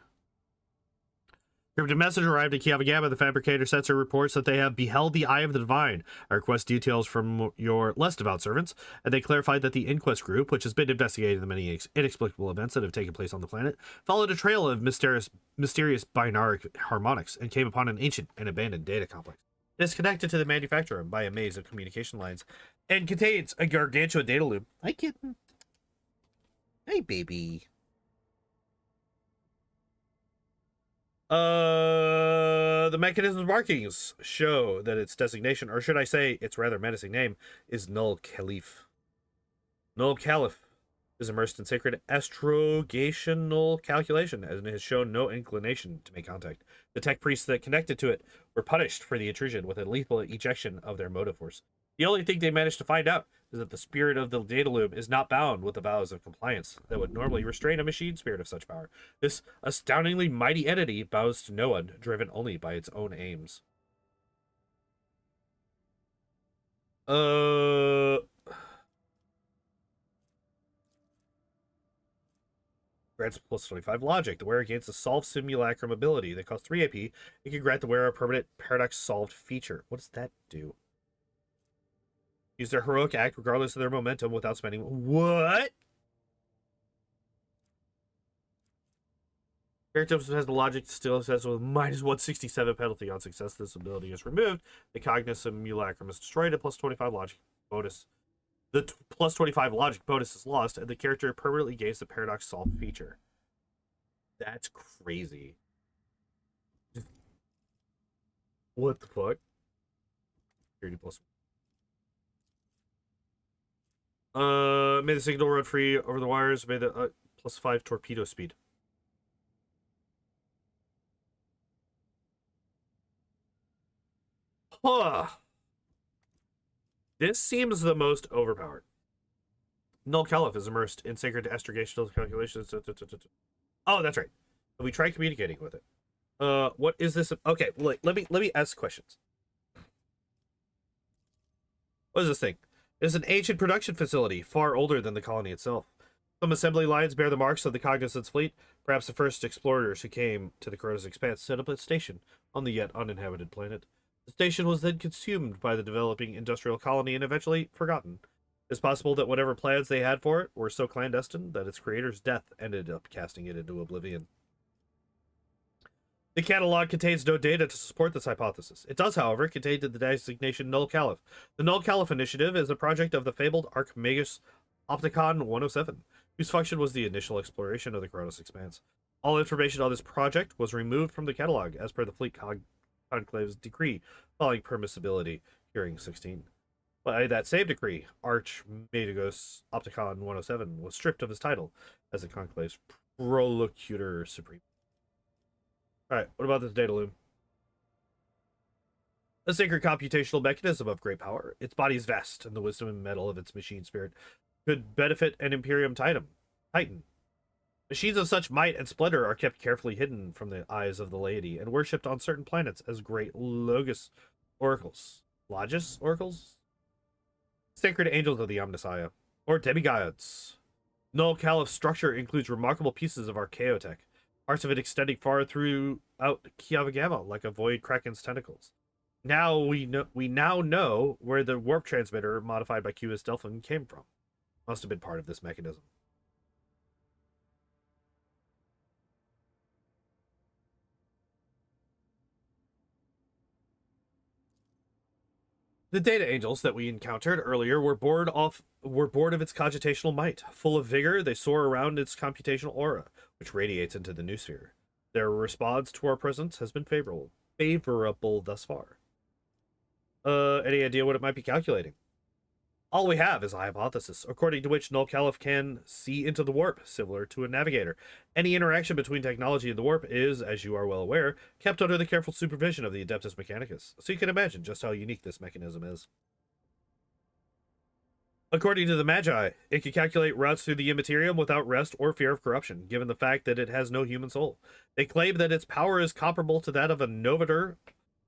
Cryptic message arrived at Kiavagama. The fabricator sensor reports that they have beheld the Eye of the Divine. I request details from your less devout servants, and they clarified that the Inquest group, which has been investigating the many inexplicable events that have taken place on the planet, followed a trail of mysterious binaric harmonics and came upon an ancient and abandoned data complex. It is connected to the manufacturer by a maze of communication lines and contains a gargantuan data loop. Hi, kitten. Hey, baby. The mechanism's markings show that its designation, or should I say its rather menacing name, is Null Caliph. Null Caliph is immersed in sacred astrogational calculation and has shown no inclination to make contact. The tech priests that connected to it were punished for the intrusion with a lethal ejection of their motive force. The only thing they managed to find out is that the spirit of the data loop is not bound with the vows of compliance that would normally restrain a machine spirit of such power. This astoundingly mighty entity bows to no one, driven only by its own aims. Grants plus 25 logic. The wearer gains a solve simulacrum ability that costs 3 AP. It can grant the wearer a permanent paradox solved feature. What does that do? Use their heroic act regardless of their momentum without spending... What? Character has the logic still says with minus 167 penalty on success. This ability is removed. The Cognitive Simulacrum is destroyed. A plus 25 logic bonus. The plus 25 logic bonus is lost, and the character permanently gains the paradox solve feature. That's crazy. What the fuck? 30 plus. May the signal run free over the wires. May the plus 5 torpedo speed. Huh. This seems the most overpowered. Null Caliph is immersed in sacred astrogational calculations. Oh, that's right. We tried communicating with it. What is this? Okay, let me ask questions. What is this thing? It is an ancient production facility, far older than the colony itself. Some assembly lines bear the marks of the Cognizant's fleet. Perhaps the first explorers who came to the Corona's Expanse set up a station on the yet uninhabited planet. The station was then consumed by the developing industrial colony and eventually forgotten. It's possible that whatever plans they had for it were so clandestine that its creator's death ended up casting it into oblivion. The catalog contains no data to support this hypothesis. It does, however, contain the designation Null Caliph. The Null Caliph initiative is a project of the fabled Archmagus Opticon 107, whose function was the initial exploration of the Kronos Expanse. All information on this project was removed from the catalog as per the Fleet Conclave's decree following permissibility hearing 16. By that same decree, Archmagus Opticon 107 was stripped of his title as the Conclave's Prolocutor Supreme. Alright, what about this data loom? A sacred computational mechanism of great power. Its body is vast, and the wisdom and metal of its machine spirit could benefit an Imperium Titan. Machines of such might and splendor are kept carefully hidden from the eyes of the laity and worshipped on certain planets as great Logos oracles. Logos oracles? Sacred angels of the Omnissiah, or demigods. Null Caliph's structure includes remarkable pieces of archaeotech, parts of it extending far throughout Kiavagama like a void kraken's tentacles. We now know where the warp transmitter modified by Cubus Delphin came from. Must have been part of this mechanism. The data angels that we encountered earlier were bored of its cogitational might. Full of vigor, they soar around its computational aura, which radiates into the new sphere. Their response to our presence has been favorable thus far. Any idea what it might be calculating? All we have is a hypothesis, according to which Null Caliph can see into the warp, similar to a navigator. Any interaction between technology and the warp is, as you are well aware, kept under the careful supervision of the Adeptus Mechanicus, so you can imagine just how unique this mechanism is. According to the Magi, it can calculate routes through the Immaterium without rest or fear of corruption, given the fact that it has no human soul. They claim that its power is comparable to that of a Novator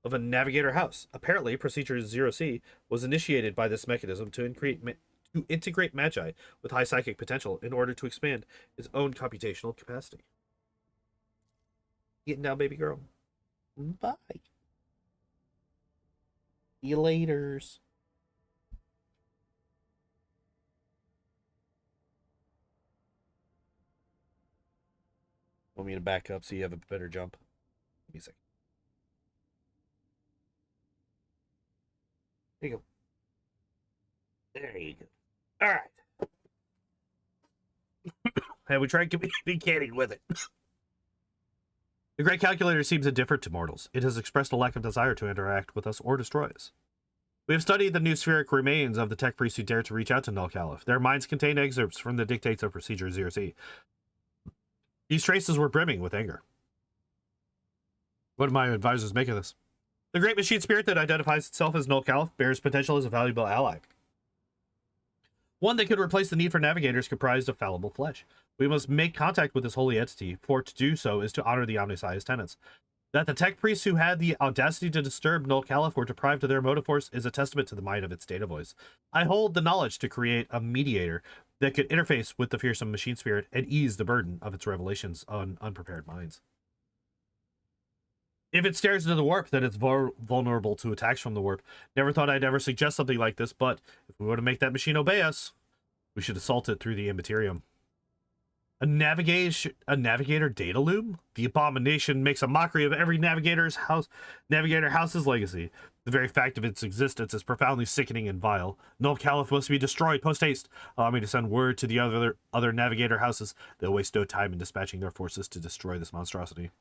of a Navigator house. Apparently, Procedure 0C was initiated by this mechanism to integrate Magi with high psychic potential in order to expand its own computational capacity. Getting down, baby girl. Bye. See you laters. Want me to back up so you have a better jump? Give me a second. There you go. There you go. All right. Have we tried communicating with it? The Great Calculator seems indifferent to mortals. It has expressed a lack of desire to interact with us or destroy us. We have studied the new spheric remains of the tech priests who dared to reach out to Null Caliph. Their minds contain excerpts from the dictates of Procedure 0C. These traces were brimming with anger. What do my advisors make of this? The great machine spirit that identifies itself as Null Caliph bears potential as a valuable ally. One that could replace the need for navigators comprised of fallible flesh. We must make contact with this holy entity, for to do so is to honor the Omnissiah's tenets. That the tech priests who had the audacity to disturb Null Caliph were deprived of their motive force is a testament to the might of its data voice. I hold the knowledge to create a mediator that could interface with the fearsome machine spirit and ease the burden of its revelations on unprepared minds. If it stares into the warp, then it's vulnerable to attacks from the warp. Never thought I'd ever suggest something like this, but if we want to make that machine obey us, we should assault it through the Immaterium. A navigator data loom? The abomination makes a mockery of every navigator house's legacy. The very fact of its existence is profoundly sickening and vile. Null Caliph must be destroyed post-haste. Allow me to send word to the other navigator houses. They'll waste no time in dispatching their forces to destroy this monstrosity.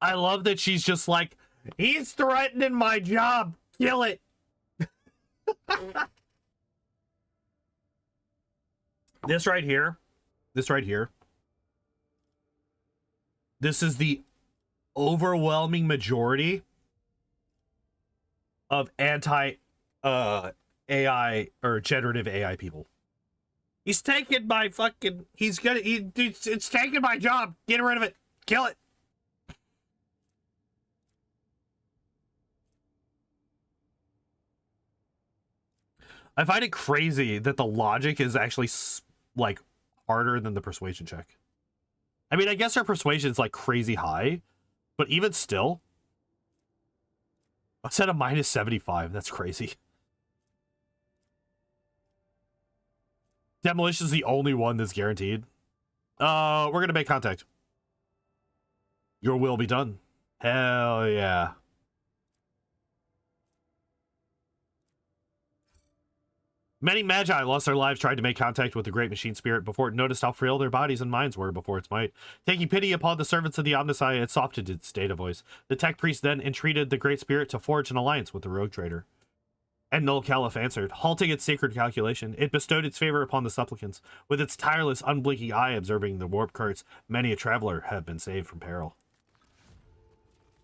I love that she's just like, he's threatening my job. Kill it. This right here. This is the overwhelming majority of anti AI or generative AI people. He's taking my fucking, it's taking my job. Get rid of it. Kill it. I find it crazy that the logic is actually like harder than the persuasion check. I mean, I guess our persuasion is like crazy high, But even still, I said a minus 75. That's crazy. Demolition is the only one that's guaranteed. We're going to make contact. Your will be done. Hell yeah. Many magi lost their lives trying to make contact with the great machine spirit before it noticed how frail their bodies and minds were before its might. Taking pity upon the servants of the Omnissiah, it softened its data voice. The tech priest then entreated the great spirit to forge an alliance with the rogue trader. And Null Caliph answered, halting its sacred calculation. It bestowed its favor upon the supplicants. With its tireless, unblinking eye observing the warp currents, many a traveler have been saved from peril.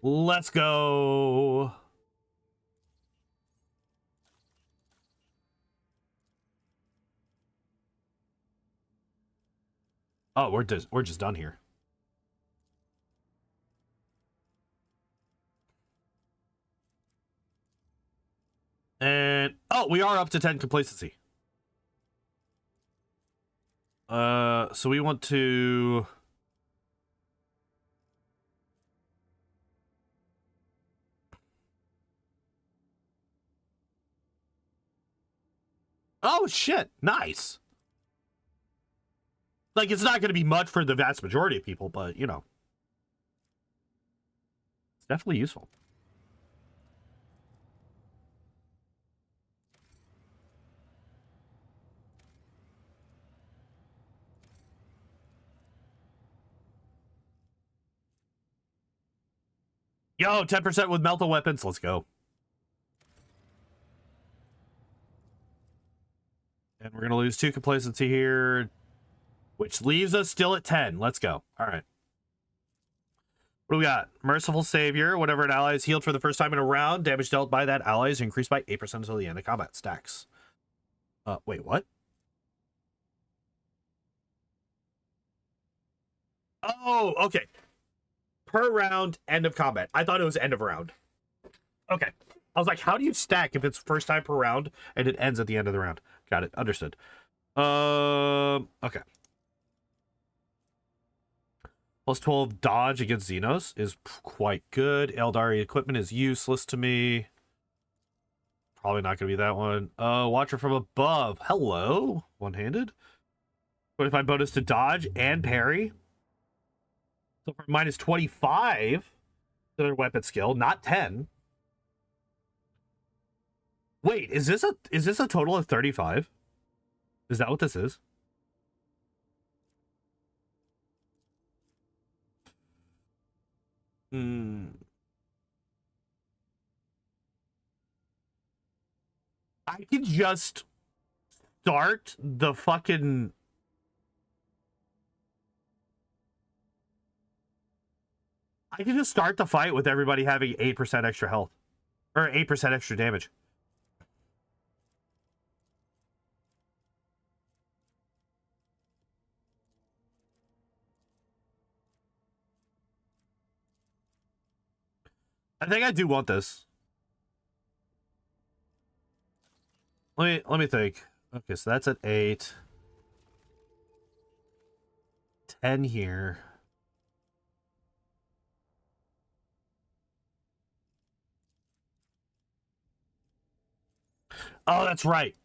Let's go. Oh, we're just done here. And oh, we are up to 10 complacency. So we want to oh shit, nice. Like, it's not going to be much for the vast majority of people, but, you know. It's definitely useful. Yo, 10% with melta weapons. Let's go. And we're going to lose 2 complacency here, which leaves us still at 10. Let's go. All right. What do we got? Merciful Savior. Whenever an ally is healed for the first time in a round, damage dealt by that ally is increased by 8% until the end of combat. Stacks. Wait, what? Oh, okay. Per round, end of combat. I thought it was end of round. Okay. I was like, how do you stack if it's first time per round and it ends at the end of the round? Got it. Understood. Okay. Plus 12 dodge against Xenos is quite good. Eldari equipment is useless to me. Probably not going to be that one. Watcher from above. Hello. One-handed. 25 bonus to dodge and parry. So for minus 25 to their weapon skill, not 10. Wait, is this a total of 35? Is that what this is? I can just start the fucking... I can just start the fight with everybody having 8% extra health. Or 8% extra damage. I think I do want this. Let me think. Okay, so that's at 8. 10 here. Oh, that's right.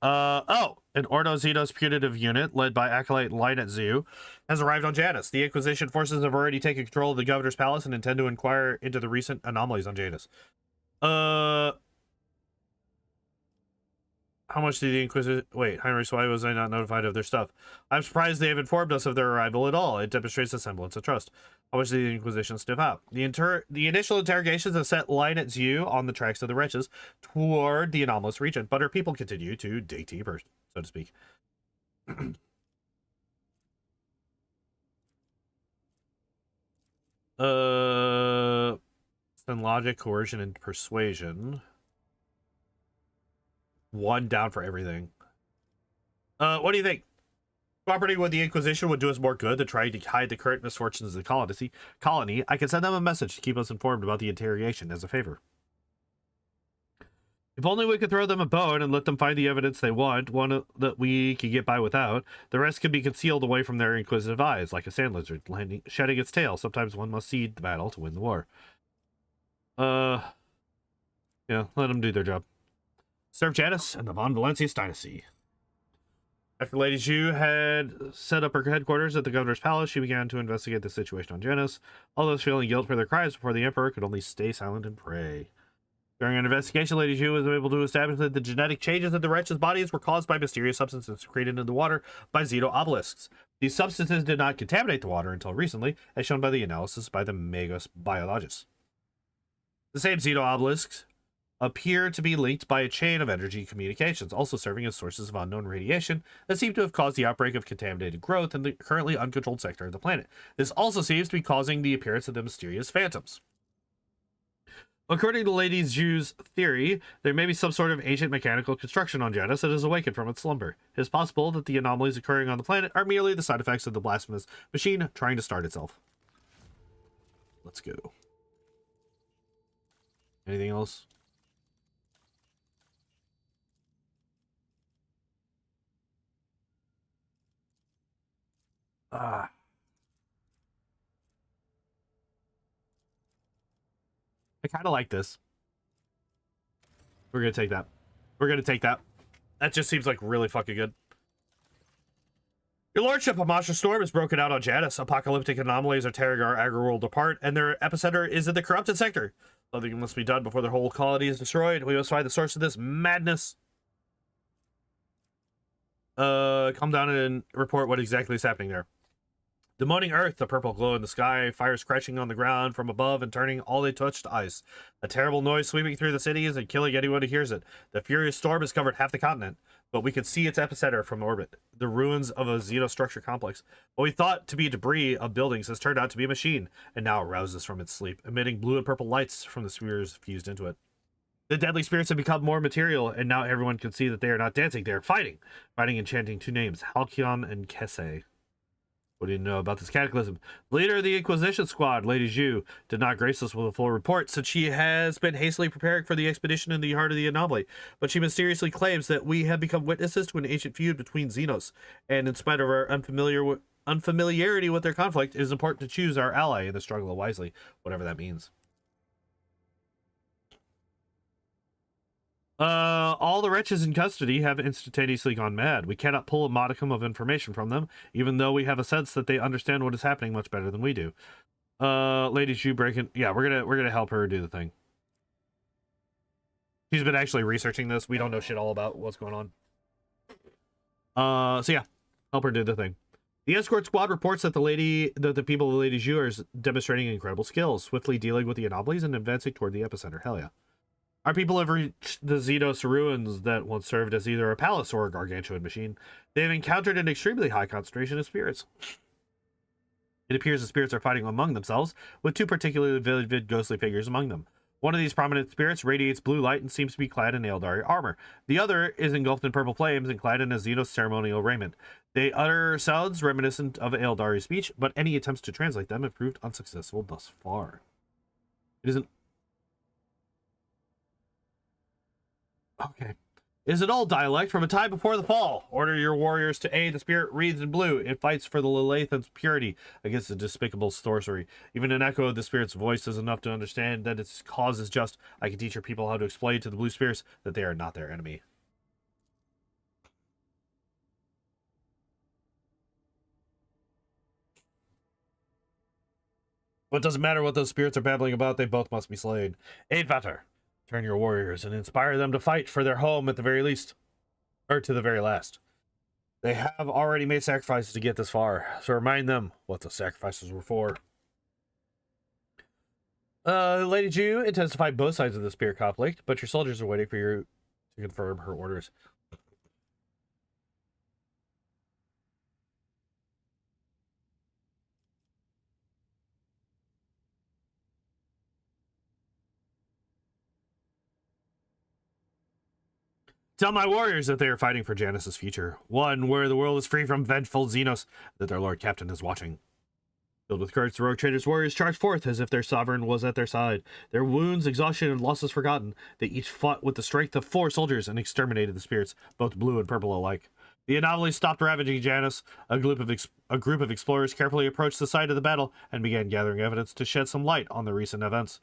An Ordo Xenos punitive unit led by Acolyte Linet Zoo has arrived on Janus. The Inquisition forces have already taken control of the Governor's Palace and intend to inquire into the recent anomalies on Janus. How much did the Inquisition... Wait, Heinrich, why was I not notified of their stuff? I'm surprised they have informed us of their arrival at all. It demonstrates a semblance of trust. How much did the Inquisition sniff out? The initial interrogations have set Linet Zoo on the tracks of the wretches toward the anomalous region, but her people continue to dig deeper, so to speak. Send logic, coercion, and persuasion. 1 down for everything. What do you think? Cooperating with the Inquisition would do us more good than trying to hide the current misfortunes of the colony. I can send them a message to keep us informed about the interrogation as a favor. If only we could throw them a bone and let them find the evidence they want, one that we could get by without. The rest could be concealed away from their inquisitive eyes, like a sand lizard shedding its tail. Sometimes one must cede the battle to win the war. Yeah, let them do their job. Serve Janus and the Von Valencius dynasty. After Lady Zhu had set up her headquarters at the governor's palace, she began to investigate the situation on Janus. All those feeling guilt for their crimes before the emperor could only stay silent and pray. During an investigation, Lady Zhu was able to establish that the genetic changes in the wretches' bodies were caused by mysterious substances secreted in the water by Xeno obelisks. These substances did not contaminate the water until recently, as shown by the analysis by the Magos biologists. The same Xeno obelisks appear to be linked by a chain of energy communications, also serving as sources of unknown radiation that seem to have caused the outbreak of contaminated growth in the currently uncontrolled sector of the planet. This also seems to be causing the appearance of the mysterious phantoms. According to Lady Zhu's theory, there may be some sort of ancient mechanical construction on Janus that has awakened from its slumber. It is possible that the anomalies occurring on the planet are merely the side effects of the blasphemous machine trying to start itself. Let's go. Anything else? I kind of like this. We're going to take that. We're going to take that. That just seems like really fucking good. Your lordship, a monster storm has broken out on Janus. Apocalyptic anomalies are tearing our agri-world apart, and their epicenter is in the corrupted sector. Something must be done before the whole colony is destroyed. We must find the source of this madness. Come down and report what exactly is happening there. The moaning earth, the purple glow in the sky, fires crashing on the ground from above and turning all they touch to ice. A terrible noise sweeping through the cities and killing anyone who hears it. The furious storm has covered half the continent, but we could see its epicenter from orbit. The ruins of a xenostructure complex. What we thought to be debris of buildings has turned out to be a machine, and now arouses from its sleep, emitting blue and purple lights from the spheres fused into it. The deadly spirits have become more material, and now everyone can see that they are not dancing, they are fighting. Fighting and chanting two names, Halcyon and Kese. What do you know about this cataclysm? The leader of the Inquisition squad, Lady Zhu, did not grace us with a full report, since she has been hastily preparing for the expedition in the heart of the anomaly. But she mysteriously claims that we have become witnesses to an ancient feud between Xenos, and in spite of our unfamiliarity with their conflict, it is important to choose our ally in the struggle wisely, whatever that means. All the wretches in custody have instantaneously gone mad. We cannot pull a modicum of information from them, even though we have a sense that they understand what is happening much better than we do. Lady Zhu breaking. Yeah, we're gonna help her do the thing. She's been actually researching this. We don't know shit all about what's going on. So yeah, help her do the thing. The escort squad reports that the people of Lady Zhu are demonstrating incredible skills, swiftly dealing with the anomalies and advancing toward the epicenter. Hell yeah. Our people have reached the Xenos ruins that once served as either a palace or a gargantuan machine. They have encountered an extremely high concentration of spirits. It appears the spirits are fighting among themselves, with two particularly vivid ghostly figures among them. One of these prominent spirits radiates blue light and seems to be clad in Eldari armor. The other is engulfed in purple flames and clad in a Xenos ceremonial raiment. They utter sounds reminiscent of Eldari speech, but any attempts to translate them have proved unsuccessful thus far. It isn't... Okay. Is it all dialect from a time before the fall? Order your warriors to aid the spirit reads in blue. It fights for the Lilithan's purity against the despicable sorcery. Even an echo of the spirit's voice is enough to understand that its cause is just. I can teach your people how to explain to the blue spirits that they are not their enemy. But it doesn't matter what those spirits are babbling about, they both must be slain. Aid Vater. Turn your warriors and inspire them to fight for their home at the very least. Or to the very last. They have already made sacrifices to get this far, so remind them what the sacrifices were for. Lady Zhu intends to fight both sides of the spirit conflict, but your soldiers are waiting for you to confirm her orders. Tell my warriors that they are fighting for Janus's future. One where the world is free from vengeful Xenos, that their Lord Captain is watching. Filled with courage, the rogue traders' warriors charged forth as if their sovereign was at their side. Their wounds, exhaustion, and losses forgotten, they each fought with the strength of 4 soldiers and exterminated the spirits, both blue and purple alike. The anomalies stopped ravaging Janus. A group of explorers carefully approached the site of the battle and began gathering evidence to shed some light on the recent events.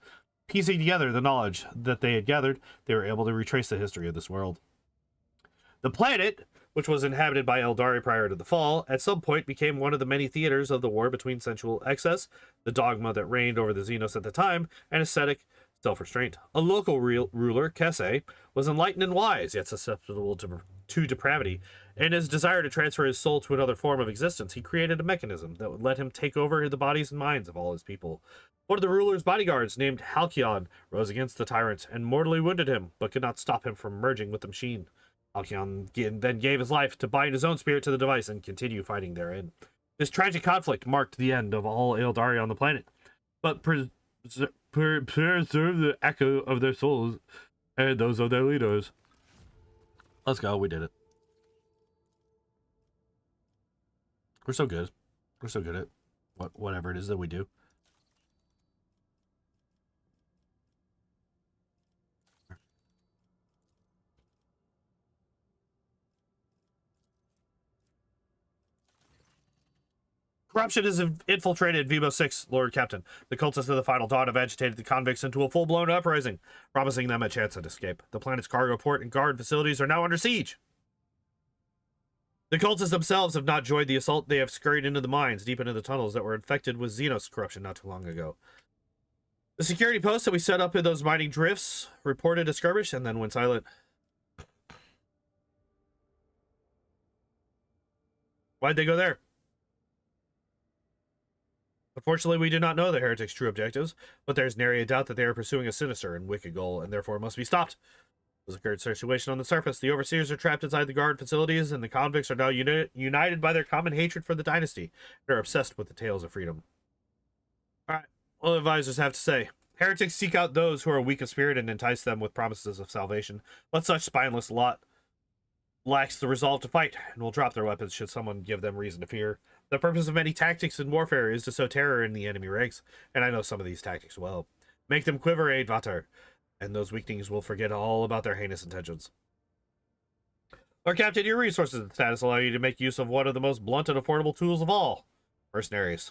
Piecing together the knowledge that they had gathered, they were able to retrace the history of this world. The planet, which was inhabited by Eldari prior to the fall, at some point became one of the many theaters of the war between sensual excess, the dogma that reigned over the Xenos at the time, and ascetic self-restraint. A local ruler, Kese, was enlightened and wise, yet susceptible to depravity. In his desire to transfer his soul to another form of existence, he created a mechanism that would let him take over the bodies and minds of all his people. One of the ruler's bodyguards, named Halcyon, rose against the tyrant and mortally wounded him, but could not stop him from merging with the machine. Halcyon then gave his life to bind his own spirit to the device and continue fighting therein. This tragic conflict marked the end of all Eldari on the planet, but preserved the echo of their souls and those of their leaders. Let's go, we did it. We're so good. We're so good at whatever it is that we do. Corruption has infiltrated Vibo 6, Lord Captain. The cultists of the Final Dawn have agitated the convicts into a full-blown uprising, promising them a chance at escape. The planet's cargo port and guard facilities are now under siege. The cultists themselves have not joined the assault. They have scurried into the mines, deep into the tunnels that were infected with Xenos corruption not too long ago. The security posts that we set up in those mining drifts reported a skirmish and then went silent. Why'd they go there? Unfortunately, we do not know the heretics' true objectives, but there's nary a doubt that they are pursuing a sinister and wicked goal, and therefore must be stopped. There's a current situation on the surface. The overseers are trapped inside the guard facilities, and the convicts are now united by their common hatred for the dynasty, and are obsessed with the tales of freedom. Alright, what do advisors have to say? Heretics seek out those who are weak of spirit and entice them with promises of salvation. But such spineless lot lacks the resolve to fight, and will drop their weapons should someone give them reason to fear. The purpose of many tactics in warfare is to sow terror in the enemy ranks, and I know some of these tactics well. Make them quiver, Vatar, and those weaklings will forget all about their heinous intentions. Lord Captain, your resources and status allow you to make use of one of the most blunt and affordable tools of all, mercenaries.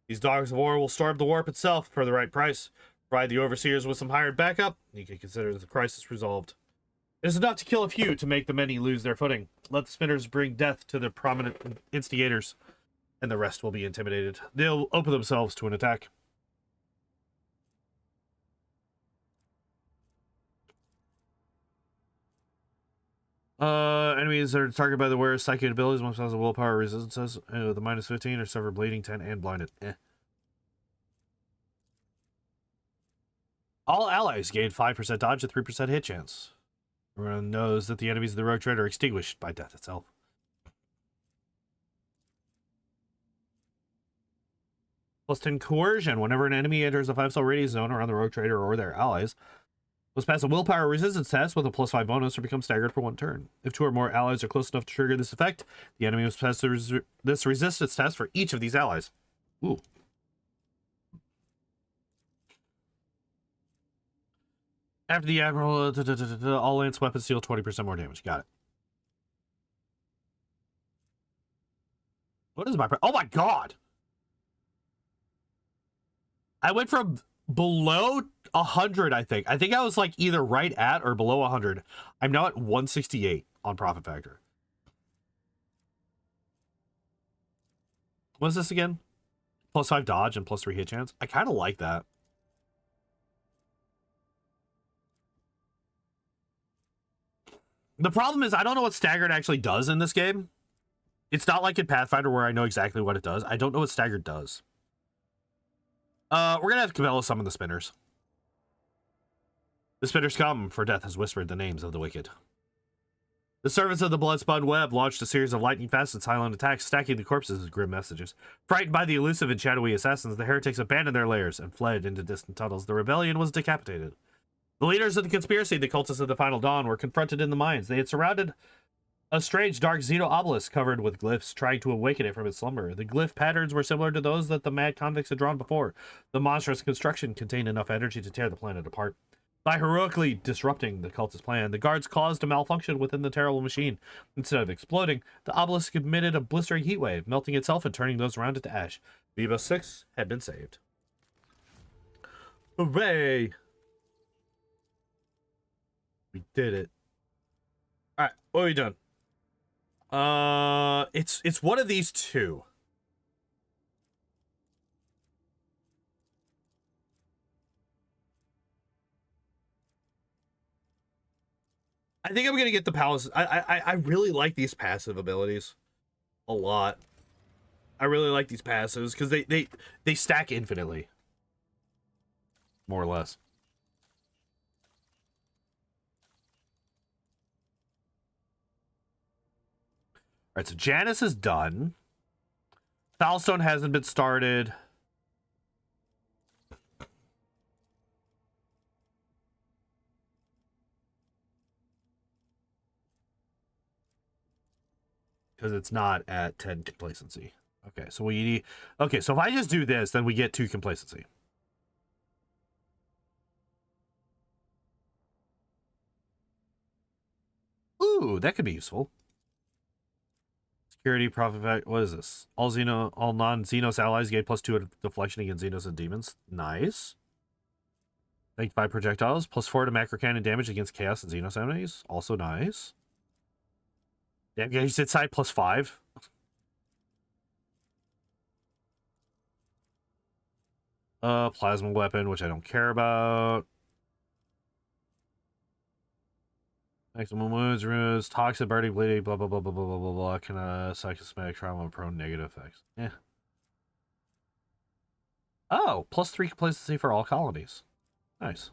These dogs of war will storm the warp itself for the right price. Provide the overseers with some hired backup, you can consider the crisis resolved. It is enough to kill a few to make the many lose their footing. Let the spinners bring death to the prominent instigators, and the rest will be intimidated. They'll open themselves to an attack. Enemies are targeted by the wearer's psychic abilities, most has a willpower resistances with a minus 15 or suffer bleeding 10 and blinded. All allies gain 5% dodge and 3% hit chance. Everyone knows that the enemies of the rogue trader are extinguished by death itself. Plus 10 coercion. Whenever an enemy enters a 5-cell radius zone around the rogue trader or their allies, must pass a willpower resistance test with a +5 bonus or become staggered for 1 turn. If 2 or more allies are close enough to trigger this effect, the enemy must pass this resistance test for each of these allies. Ooh. After the Admiral, all lance weapons deal 20% more damage. Got it. What is my... Oh my god! I went from below 100, I think. I think I was like either right at or below 100. I'm now at 168 on profit factor. What is this again? +5 dodge and +3 hit chance. I kind of like that. The problem is I don't know what staggered actually does in this game. It's not like in Pathfinder where I know exactly what it does. I don't know what staggered does. We're gonna have Cabela summon the spinners. The spinners come, for death has whispered the names of the wicked. The servants of the blood-spun web launched a series of lightning-fast and silent attacks, stacking the corpses as grim messages. Frightened by the elusive and shadowy assassins, the heretics abandoned their lairs and fled into distant tunnels. The rebellion was decapitated. The leaders of the conspiracy, the cultists of the Final Dawn, were confronted in the mines. They had surrounded A strange dark Xeno obelisk covered with glyphs, trying to awaken it from its slumber. The glyph patterns were similar to those that the mad convicts had drawn before. The monstrous construction contained enough energy to tear the planet apart. By heroically disrupting the cultist plan, the guards caused a malfunction within the terrible machine. Instead of exploding, the obelisk emitted a blistering heat wave, melting itself and turning those around it to ash. Viva 6 had been saved. Hooray! We did it. Alright, what are we doing? It's one of these two. I think I'm gonna get the palace. I really like these passive abilities a lot. I really like these passives because they stack infinitely, more or less. All right, so Janice is done. Foulstone hasn't been started. Because it's not at 10 complacency. Okay, so we need... Okay, so if I just do this, then we get 2 complacency. Ooh, that could be useful. Security, profit effect. What is this? All non-Xenos allies gain +2 deflection against Xenos and demons. Nice. Thank 5 projectiles. +4 to macro cannon damage against chaos and Xenos enemies. Also nice. Damn, yeah, hit side +5. Plasma weapon, which I don't care about. Maximum wounds, toxic, burning, bleeding, blah, blah, blah, blah, blah, blah, blah, blah. Can psychosomatic trauma, prone, negative effects. Yeah. Oh, +3 complacency for all colonies. Nice.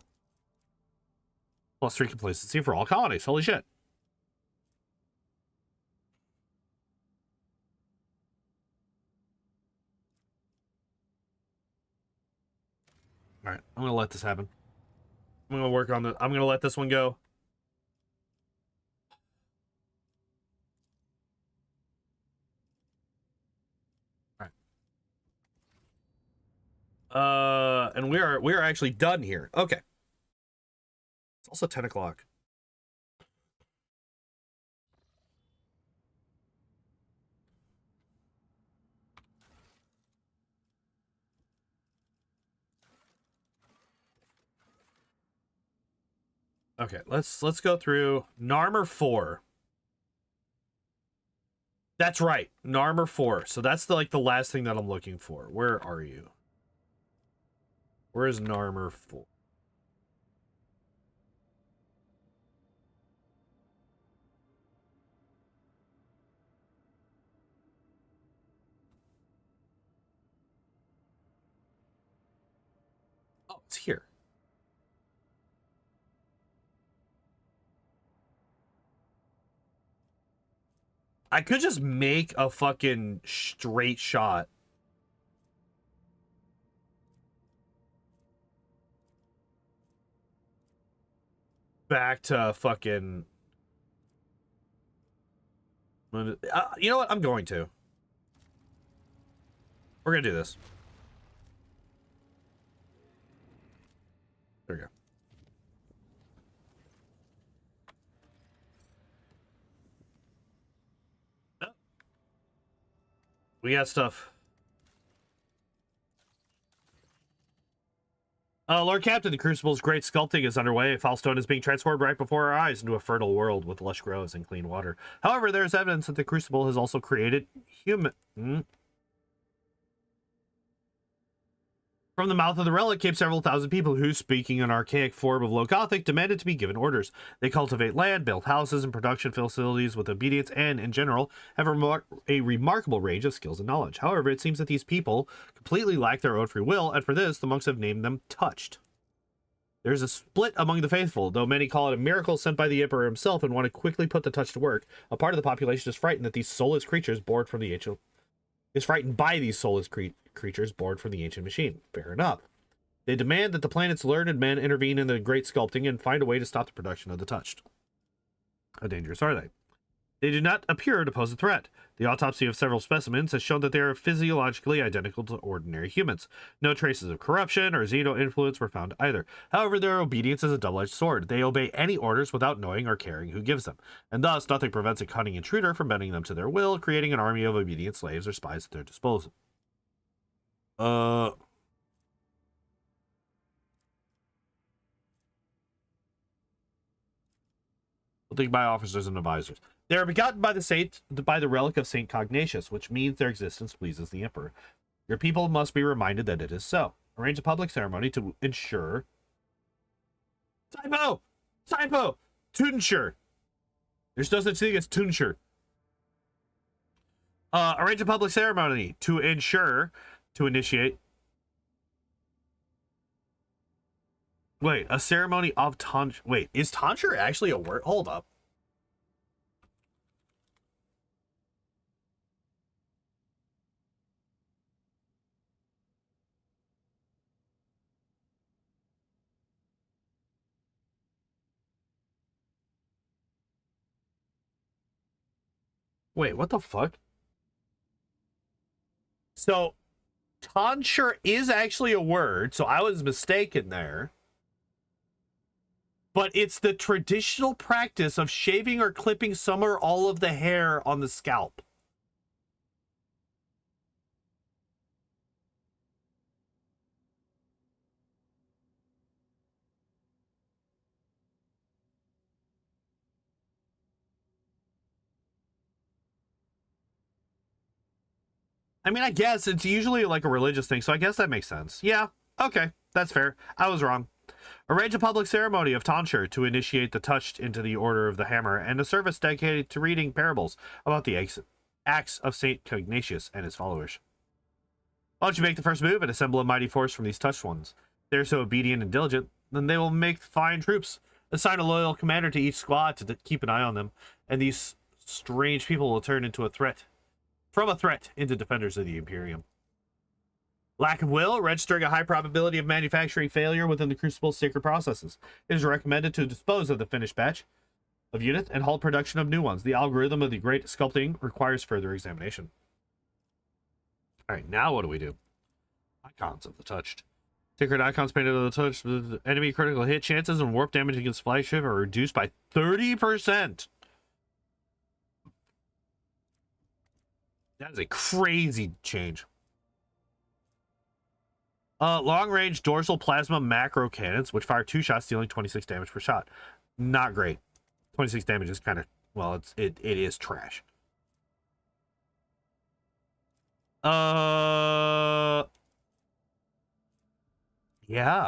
+3 complacency for all colonies. Holy shit. All right, I'm gonna let this happen. I'm gonna work on the. I'm gonna let this one go. All right. And we are actually done here. Okay. It's also 10 o'clock. Okay, let's go through Narmer 4. That's right, Narmer 4. So that's the last thing that I'm looking for. Where are you? Where is Narmer 4? Oh, it's here. I could just make a fucking straight shot. Back to fucking... you know what? I'm going to. We're gonna do this. There we go. We got stuff. Lord Captain, the Crucible's great sculpting is underway. Foulstone is being transformed right before our eyes into a fertile world with lush groves and clean water. However, there is evidence that the Crucible has also created human... From the mouth of the relic came several thousand people who, speaking an archaic form of Low Gothic, demanded to be given orders. They cultivate land, build houses and production facilities with obedience, and, in general, have a remarkable range of skills and knowledge. However, it seems that these people completely lack their own free will, and for this, the monks have named them Touched. There's a split among the faithful, though many call it a miracle sent by the Emperor himself and want to quickly put the touch to work. A part of the population is frightened that these soulless creatures born from the ancient... is frightened by these soulless creatures born from the ancient machine. Fair enough. They demand that the planet's learned men intervene in the great sculpting and find a way to stop the production of the touched. How dangerous are they? They do not appear to pose a threat. The autopsy of several specimens has shown that they are physiologically identical to ordinary humans. No traces of corruption or xeno influence were found either. However, their obedience is a double-edged sword. They obey any orders without knowing or caring who gives them, and thus nothing prevents a cunning intruder from bending them to their will, creating an army of obedient slaves or spies at their disposal. Think by officers and advisors. They are begotten by the relic of Saint Cognatius, which means their existence pleases the emperor. Your people must be reminded that it is so. Arrange a public ceremony to ensure. Typo. To ensure. There's no such thing as to ensure. Arrange a public ceremony to ensure to initiate. Wait, a ceremony of tonsure. Wait, is tonsure actually a word? Hold up. Wait, what the fuck? So, tonsure is actually a word, so I was mistaken there. But it's the traditional practice of shaving or clipping some or all of the hair on the scalp. I mean, I guess it's usually like a religious thing, so I guess that makes sense. Yeah, okay, that's fair. I was wrong. Arrange a public ceremony of tonsure to initiate the touched into the Order of the Hammer, and a service dedicated to reading parables about the acts of Saint Cognatius and his followers. Why don't you make the first move and assemble a mighty force from these touched ones? If they're so obedient and diligent, then they will make fine troops. Assign a loyal commander to each squad to keep an eye on them, and these strange people will turn into a threat. From a threat into defenders of the Imperium. Lack of will, registering a high probability of manufacturing failure within the Crucible's sacred processes. It is recommended to dispose of the finished batch of units and halt production of new ones. The algorithm of the great sculpting requires further examination. Alright, now what do we do? Icons of the touched. Sacred icons painted on the touched. Enemy critical hit chances and warp damage against flagship are reduced by 30%. That is a crazy change. Long-range dorsal plasma macro cannons, which fire 2 shots, dealing 26 damage per shot. Not great. 26 damage is kind of, well, it is trash. Yeah,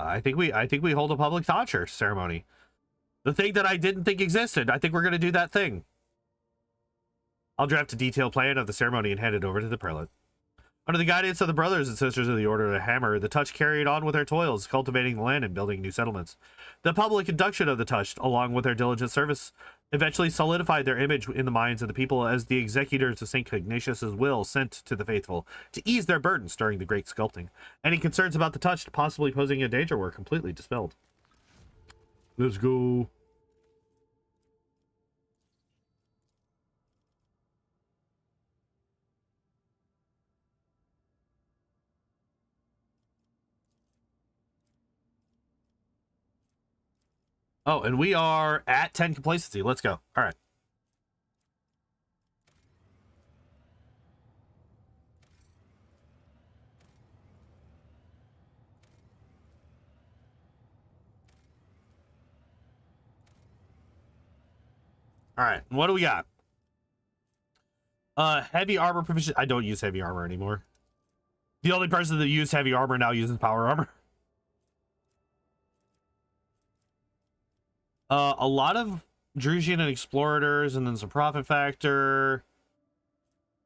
I think we hold a public tonsure ceremony. The thing that I didn't think existed. I think we're gonna do that thing. I'll draft a detailed plan of the ceremony and hand it over to the prelate. Under the guidance of the brothers and sisters of the Order of the Hammer, the Touch carried on with their toils, cultivating the land and building new settlements. The public induction of the Touched, along with their diligent service, eventually solidified their image in the minds of the people as the executors of St. Cognatius's will sent to the faithful to ease their burdens during the great sculpting. Any concerns about the Touched possibly posing a danger were completely dispelled. Let's go. Oh, and we are at 10 complacency. Let's go. All right. All right. What do we got? Heavy armor provision. I don't use heavy armor anymore. The only person that used heavy armor now uses power armor. A lot of Drusian and Explorators, and then some Profit Factor.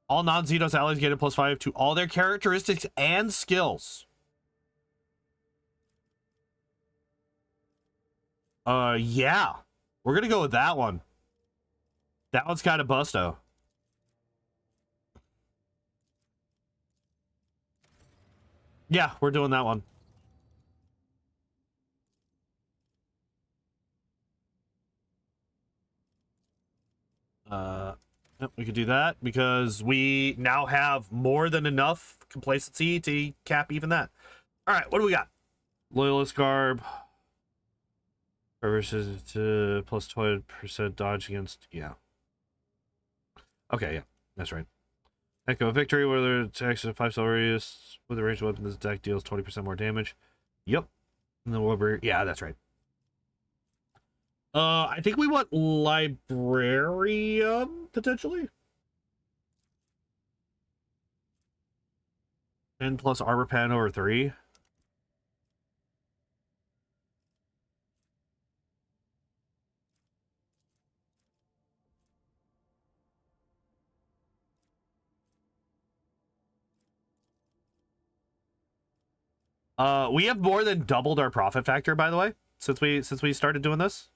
All non-Xenos allies get a +5 to all their characteristics and skills. Yeah. We're gonna go with that one. That one's kind of busto. Yeah, we're doing that one. Yep, we could do that because we now have more than enough complacency to cap even that. All right, what do we got? Loyalist garb versus to plus 20% dodge against. Yeah. Okay, yeah, that's right. Echo victory, whether it's actually 5-star radius with a ranged weapon, this attack deals 20% more damage. Yep. And then we'll yeah, that's right. I think we want librarium potentially. 10 plus armor pen over 3. We have more than doubled our profit factor, by the way, since we started doing this.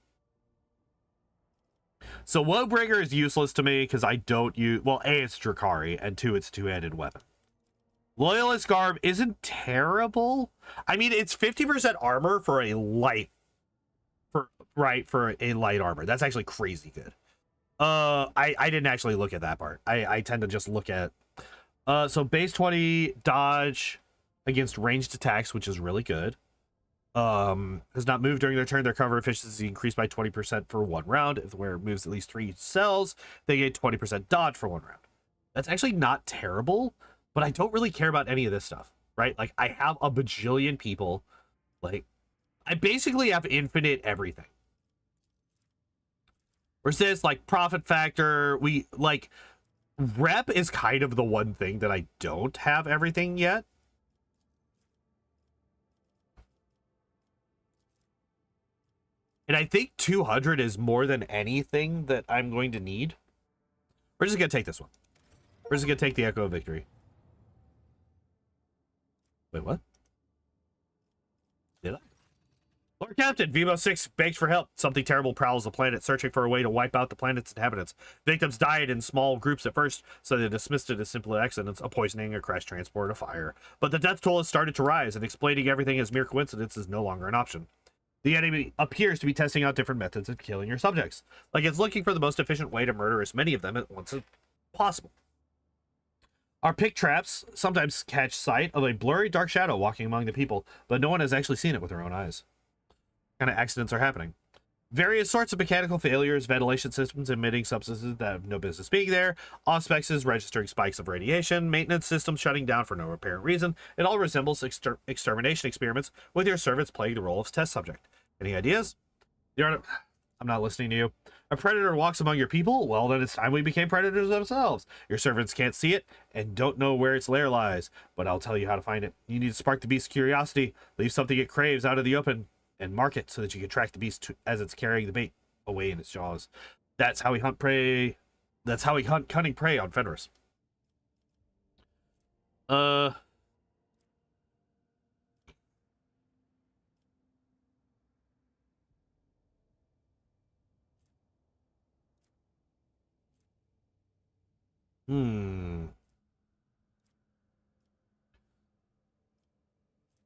So Woebreaker is useless to me because I don't use, well, A, it's Drakari, and 2, it's a two-handed weapon. Loyalist Garb isn't terrible. I mean, it's 50% armor for a light, for a light armor. That's actually crazy good. I didn't actually look at that part. I tend to just look at, so base 20 dodge against ranged attacks, which is really good. Has not moved during their turn. Their cover efficiency increased by 20% for 1 round. If the wearer moves at least 3 cells, they get 20% dodge for 1 round. That's actually not terrible, but I don't really care about any of this stuff, right? Like, I have a bajillion people. Like, I basically have infinite everything. Whereas this, like, profit factor, we, like, rep is kind of the one thing that I don't have everything yet. And I think 200 is more than anything that I'm going to need. We're just going to take this one. We're just going to take the Echo of Victory. Wait, what? Did I? Lord Captain, Vimo 6 begs for help. Something terrible prowls the planet, searching for a way to wipe out the planet's inhabitants. Victims died in small groups at first, so they dismissed it as simple accidents, a poisoning, a crash transport, a fire. But the death toll has started to rise, and explaining everything as mere coincidence is no longer an option. The enemy appears to be testing out different methods of killing your subjects. Like it's looking for the most efficient way to murder as many of them at once as possible. Our pick traps sometimes catch sight of a blurry dark shadow walking among the people, but no one has actually seen it with their own eyes. What kind of accidents are happening? Various sorts of mechanical failures, ventilation systems emitting substances that have no business being there, auspexes registering spikes of radiation, maintenance systems shutting down for no apparent reason. It all resembles extermination experiments with your servants playing the role of test subject. Any ideas? I'm not listening to you. A predator walks among your people? Well, then it's time we became predators themselves. Your servants can't see it and don't know where its lair lies, but I'll tell you how to find it. You need to spark the beast's curiosity, leave something it craves out of the open, and mark it so that you can track the beast as it's carrying the bait away in its jaws. That's how we hunt prey. That's how we hunt cunning prey on Fenris.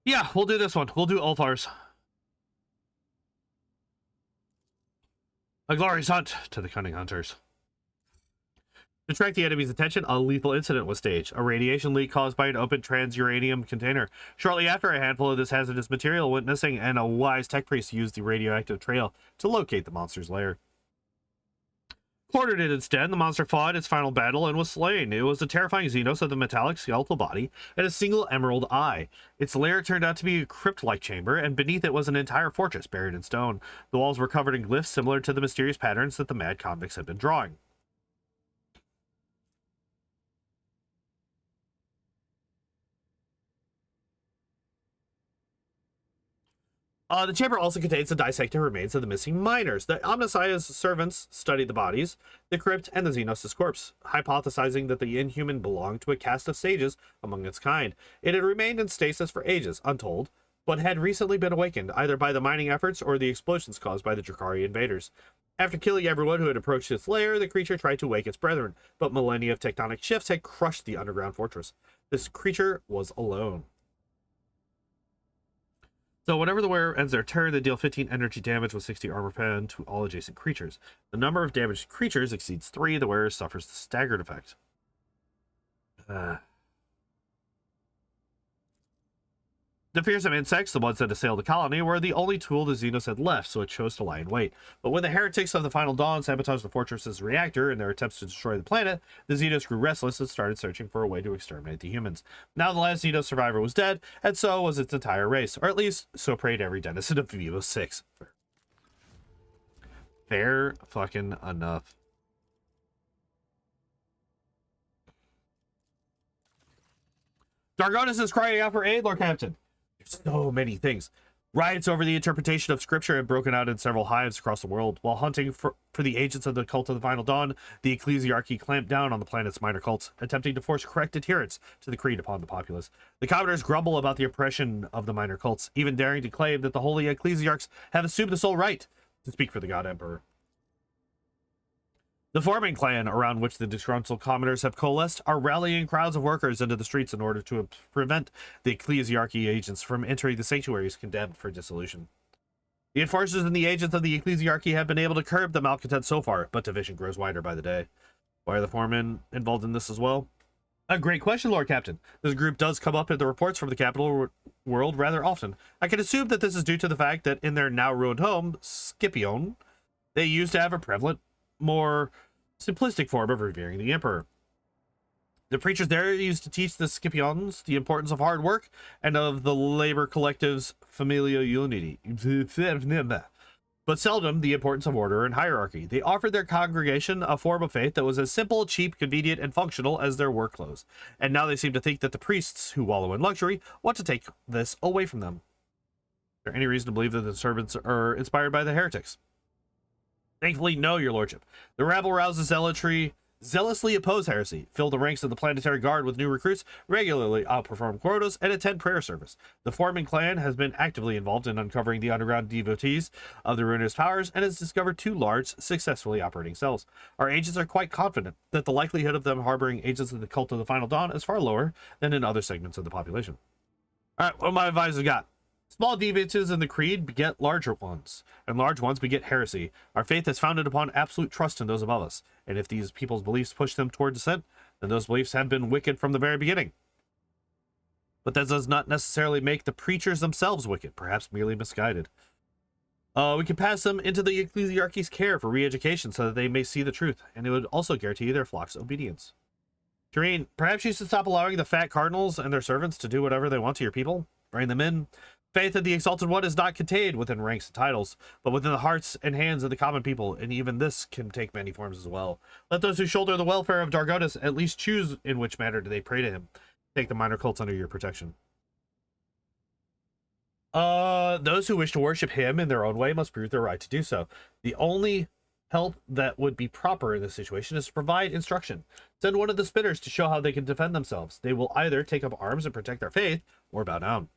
Yeah, we'll do this one. We'll do Ulfar's. A glorious hunt to the cunning hunters. To attract the enemy's attention, a lethal incident was staged. A radiation leak caused by an open trans-uranium container. Shortly after, a handful of this hazardous material went missing, and a wise tech priest used the radioactive trail to locate the monster's lair. Cornered it instead, the monster fought its final battle and was slain. It was a terrifying Xenos of the metallic skeletal body and a single emerald eye. Its lair turned out to be a crypt-like chamber, and beneath it was an entire fortress buried in stone. The walls were covered in glyphs similar to the mysterious patterns that the mad convicts had been drawing. The chamber also contains the dissected remains of the missing miners. The Omnissiah's servants studied the bodies, the crypt, and the Xenos' corpse, hypothesizing that the inhuman belonged to a caste of sages among its kind. It had remained in stasis for ages, untold, but had recently been awakened, either by the mining efforts or the explosions caused by the Drakari invaders. After killing everyone who had approached its lair, the creature tried to wake its brethren, but millennia of tectonic shifts had crushed the underground fortress. This creature was alone. So whenever the wearer ends their turn, they deal 15 energy damage with 60 armor pen to all adjacent creatures. The number of damaged creatures exceeds 3, the wearer suffers the staggered effect. The fearsome insects, the ones that assailed the colony, were the only tool the Xenos had left, so it chose to lie in wait. But when the heretics of the Final Dawn sabotaged the fortress's reactor in their attempts to destroy the planet, the Xenos grew restless and started searching for a way to exterminate the humans. Now the last Xenos survivor was dead, and so was its entire race, or at least so prayed every denizen of Vivo 6. Fair fucking enough. Dargonis is crying out for aid, Lord Captain. So many things. Riots over the interpretation of scripture have broken out in several hives across the world. While hunting for the agents of the cult of the Final Dawn, the ecclesiarchy clamped down on the planet's minor cults, attempting to force correct adherence to the creed upon the populace. The commoners grumble about the oppression of the minor cults, even daring to claim that the holy ecclesiarchs have assumed the sole right to speak for the God Emperor. The Foreman clan, around which the disgruntled commoners have coalesced, are rallying crowds of workers into the streets in order to prevent the ecclesiarchy agents from entering the sanctuaries condemned for dissolution. The enforcers and the agents of the ecclesiarchy have been able to curb the malcontent so far, but division grows wider by the day. Why are the Foremen involved in this as well? A great question, Lord Captain. This group does come up in the reports from the capital world rather often. I can assume that this is due to the fact that in their now ruined home, Scipion, they used to have a prevalent, more simplistic form of revering the Emperor. The preachers there used to teach the Scipions the importance of hard work and of the labor collective's familial unity, but seldom the importance of order and hierarchy. They offered their congregation a form of faith that was as simple, cheap, convenient, and functional as their work clothes. And now they seem to think that the priests, who wallow in luxury, want to take this away from them. Is there any reason to believe that the servants are inspired by the heretics? Thankfully, no, your lordship. The rabble rouses zealotry, zealously oppose heresy, fill the ranks of the planetary guard with new recruits, regularly outperform quotas, and attend prayer service. The Foreman clan has been actively involved in uncovering the underground devotees of the ruinous powers and has discovered 2 large, successfully operating cells. Our agents are quite confident that the likelihood of them harboring agents of the cult of the Final Dawn is far lower than in other segments of the population. All right, what my advisors got? Small deviances in the creed beget larger ones, and large ones beget heresy. Our faith is founded upon absolute trust in those above us, and if these people's beliefs push them toward descent, then those beliefs have been wicked from the very beginning. But that does not necessarily make the preachers themselves wicked, perhaps merely misguided. We can pass them into the ecclesiarchy's care for re-education so that they may see the truth, and it would also guarantee their flock's obedience. Shireen, perhaps you should stop allowing the fat cardinals and their servants to do whatever they want to your people. Rein them in. Faith in the Exalted One is not contained within ranks and titles, but within the hearts and hands of the common people, and even this can take many forms as well. Let those who shoulder the welfare of Dargonis at least choose in which manner do they pray to him. Take the minor cults under your protection. Those who wish to worship him in their own way must prove their right to do so. The only help that would be proper in this situation is to provide instruction. Send one of the spitters to show how they can defend themselves. They will either take up arms and protect their faith, or bow down.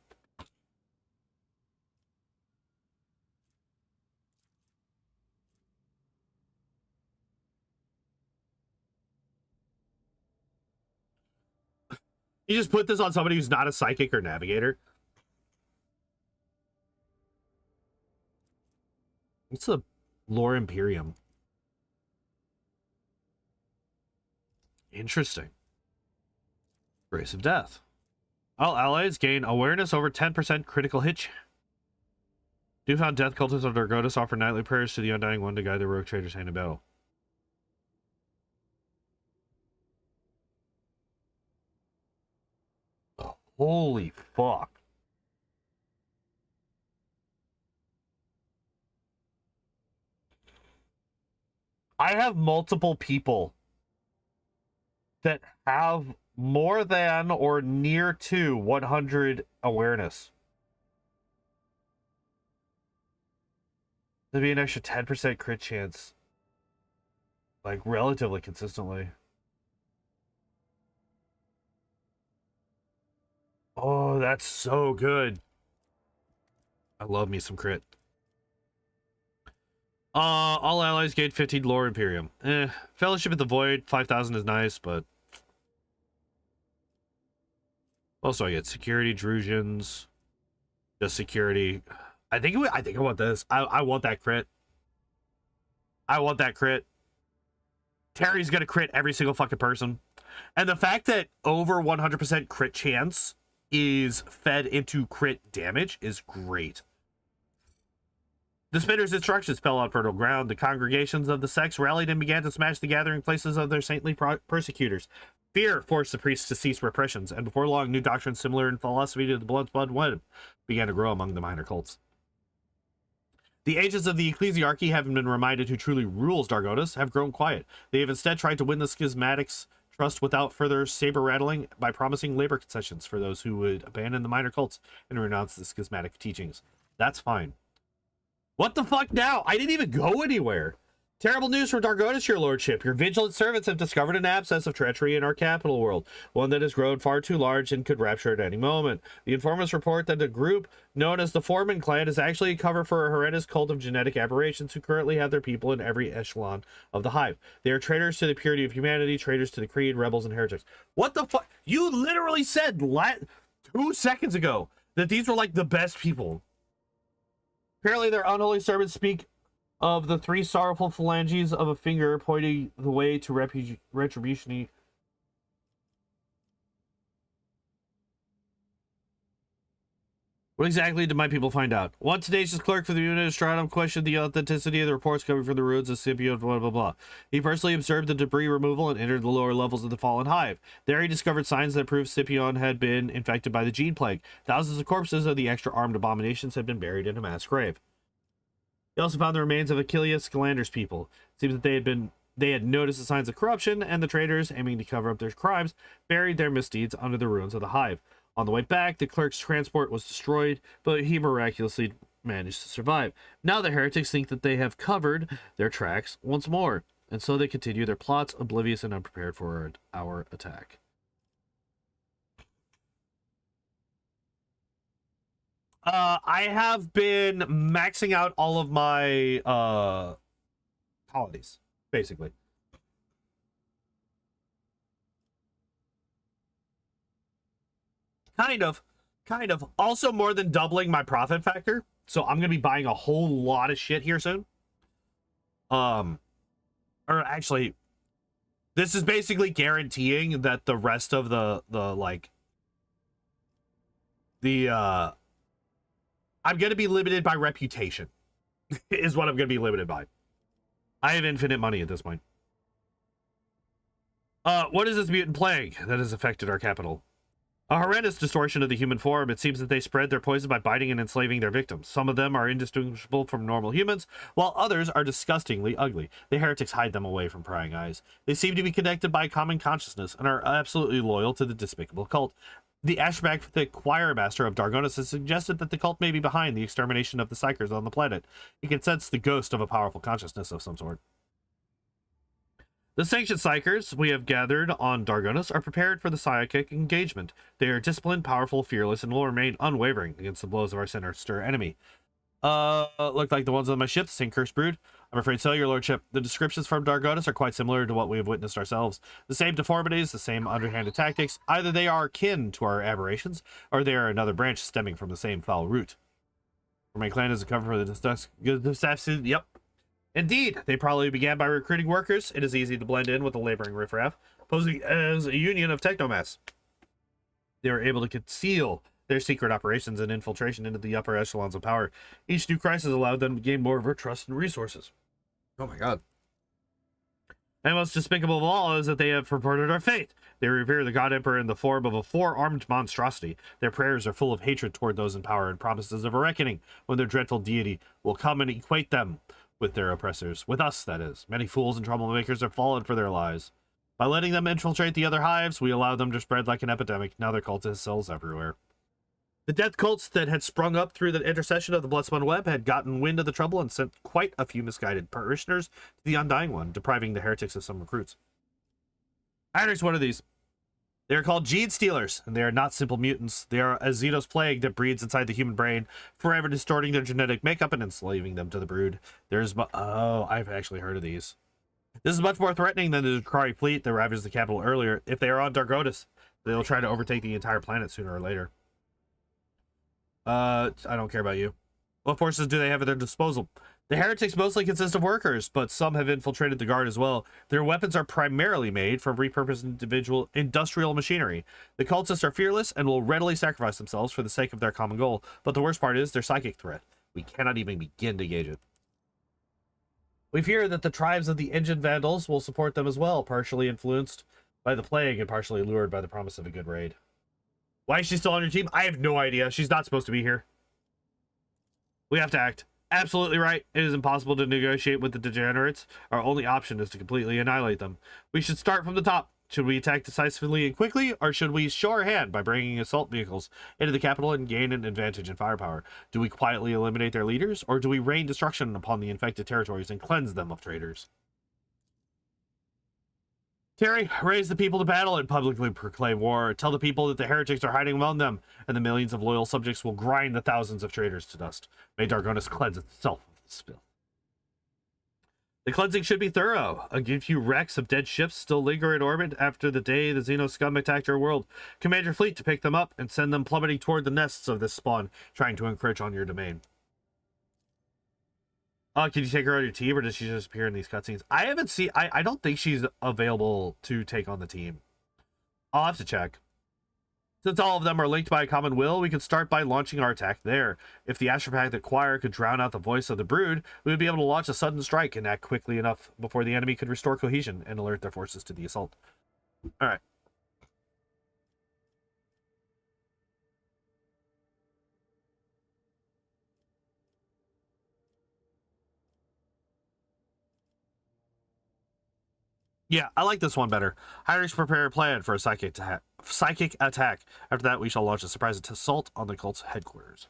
You just put this on somebody who's not a psychic or navigator. It's a lore Imperium. Interesting. Grace of Death. All allies gain awareness over 10% critical hit. Newfound Death cultists of Dargonis offer nightly prayers to the Undying One to guide the rogue traders hand in battle. Holy fuck. I have multiple people that have more than or near to 100 awareness. There'd be an extra 10% crit chance. Like, relatively consistently. Oh, that's so good. I love me some crit. All allies gain 15 lore Imperium. Fellowship at the Void, 5,000 is nice, but... Also, I get security, Drusians, Just security. I think I want this. I want that crit. I want that crit. Terry's gonna crit every single fucking person. And the fact that over 100% crit chance is fed into crit damage is great. The Spitter's instructions fell on fertile ground. The congregations of the sects rallied and began to smash the gathering places of their saintly persecutors. Fear forced the priests to cease repressions, and before long, new doctrines similar in philosophy to the Blood web began to grow among the minor cults. The agents of the ecclesiarchy, having been reminded who truly rules Dargonis, have grown quiet. They have instead tried to win the schismatics' trust without further saber rattling by promising labor concessions for those who would abandon the minor cults and renounce the schismatic teachings. That's fine. What the fuck now? I didn't even go anywhere. Terrible news for Dargonis, your lordship. Your vigilant servants have discovered an abscess of treachery in our capital world, one that has grown far too large and could rupture at any moment. The informants report that a group known as the Foreman clan is actually a cover for a horrendous cult of genetic aberrations who currently have their people in every echelon of the hive. They are traitors to the purity of humanity, traitors to the creed, rebels, and heretics. What the fuck? You literally said 2 seconds ago that these were like the best people. Apparently their unholy servants speak of the 3 sorrowful phalanges of a finger pointing the way to retribution. What exactly did my people find out? One tenacious clerk for the unit Stratum questioned the authenticity of the reports coming from the ruins of Scipio, blah, blah, blah. He personally observed the debris removal and entered the lower levels of the fallen hive. There he discovered signs that proved Scipion had been infected by the gene plague. Thousands of corpses of the extra-armed abominations had been buried in a mass grave. He also found the remains of Achilles Scalander's people. It seems that they had noticed the signs of corruption, and the traitors, aiming to cover up their crimes, buried their misdeeds under the ruins of the hive. On the way back, the clerk's transport was destroyed, but he miraculously managed to survive. Now the heretics think that they have covered their tracks once more, and so they continue their plots, oblivious and unprepared for our attack. I have been maxing out all of my colonies, basically. Kind of. Also more than doubling my profit factor. So I'm going to be buying a whole lot of shit here soon. Or actually, this is basically guaranteeing that the rest of I'm going to be limited by reputation, is what I'm going to be limited by. I have infinite money at this point. What is this mutant plague that has affected our capital? A horrendous distortion of the human form. It seems that they spread their poison by biting and enslaving their victims. Some of them are indistinguishable from normal humans, while others are disgustingly ugly. The heretics hide them away from prying eyes. They seem to be connected by common consciousness and are absolutely loyal to the despicable cult. The Ashback choir master of Dargonis has suggested that the cult may be behind the extermination of the psychers on the planet. He can sense the ghost of a powerful consciousness of some sort. The sanctioned psychers we have gathered on Dargonis are prepared for the psychic engagement. They are disciplined, powerful, fearless, and will remain unwavering against the blows of our sinister enemy. Look like the ones on my ship, the same cursed brood. I'm afraid so, your lordship. The descriptions from Dargonis are quite similar to what we have witnessed ourselves. The same deformities, the same underhanded tactics. Either they are kin to our aberrations, or they are another branch stemming from the same foul root. For my clan is a cover for the yep. Indeed, they probably began by recruiting workers. It is easy to blend in with the laboring riffraff, posing as a union of technomass. They were able to conceal their secret operations and infiltration into the upper echelons of power. Each new crisis allowed them to gain more of our trust and resources. Oh my god. And most despicable of all is that they have perverted our faith. They revere the God Emperor in the form of a 4-armed monstrosity. Their prayers are full of hatred toward those in power and promises of a reckoning when their dreadful deity will come and equate them with their oppressors. With us, that is. Many fools and troublemakers have fallen for their lies. By letting them infiltrate the other hives, we allow them to spread like an epidemic. Now their cult has cells everywhere. The death cults that had sprung up through the intercession of the Bloodspun Web had gotten wind of the trouble and sent quite a few misguided parishioners to the Undying One, depriving the heretics of some recruits. Heinrich's one of these. They are called gene stealers, and they are not simple mutants. They are a Xenos plague that breeds inside the human brain, forever distorting their genetic makeup and enslaving them to the brood. Oh, I've actually heard of these. This is much more threatening than the Drukhari fleet that ravaged the capital earlier. If they are on Dargonis, they will try to overtake the entire planet sooner or later. I don't care about you. What forces do they have at their disposal? The heretics mostly consist of workers, but some have infiltrated the guard as well. Their weapons are primarily made from repurposed industrial machinery. The cultists are fearless and will readily sacrifice themselves for the sake of their common goal, but the worst part is their psychic threat. We cannot even begin to gauge it. We fear that the tribes of the Engine Vandals will support them as well, partially influenced by the plague and partially lured by the promise of a good raid. Why is she still on your team? I have no idea. She's not supposed to be here. We have to act. Absolutely right. It is impossible to negotiate with the degenerates. Our only option is to completely annihilate them. We should start from the top. Should we attack decisively and quickly, or should we show our hand by bringing assault vehicles into the capital and gain an advantage in firepower? Do we quietly eliminate their leaders, or do we rain destruction upon the infected territories and cleanse them of traitors? Terry, raise the people to battle and publicly proclaim war. Tell the people that the heretics are hiding among them, and the millions of loyal subjects will grind the thousands of traitors to dust. May Dargonis cleanse itself of this filth. The cleansing should be thorough. A few wrecks of dead ships still linger in orbit after the day the Xeno scum attacked our world. Command your fleet to pick them up and send them plummeting toward the nests of this spawn, trying to encroach on your domain. Can you take her on your team, or does she just appear in these cutscenes? I haven't seen... I don't think she's available to take on the team. I'll have to check. Since all of them are linked by a common will, we could start by launching our attack there. If the Astropathic Choir could drown out the voice of the Brood, we would be able to launch a sudden strike and act quickly enough before the enemy could restore cohesion and alert their forces to the assault. Alright. Yeah, I like this one better. Heinrichs prepare a plan for a psychic attack. After that, we shall launch a surprise assault on the cult's headquarters.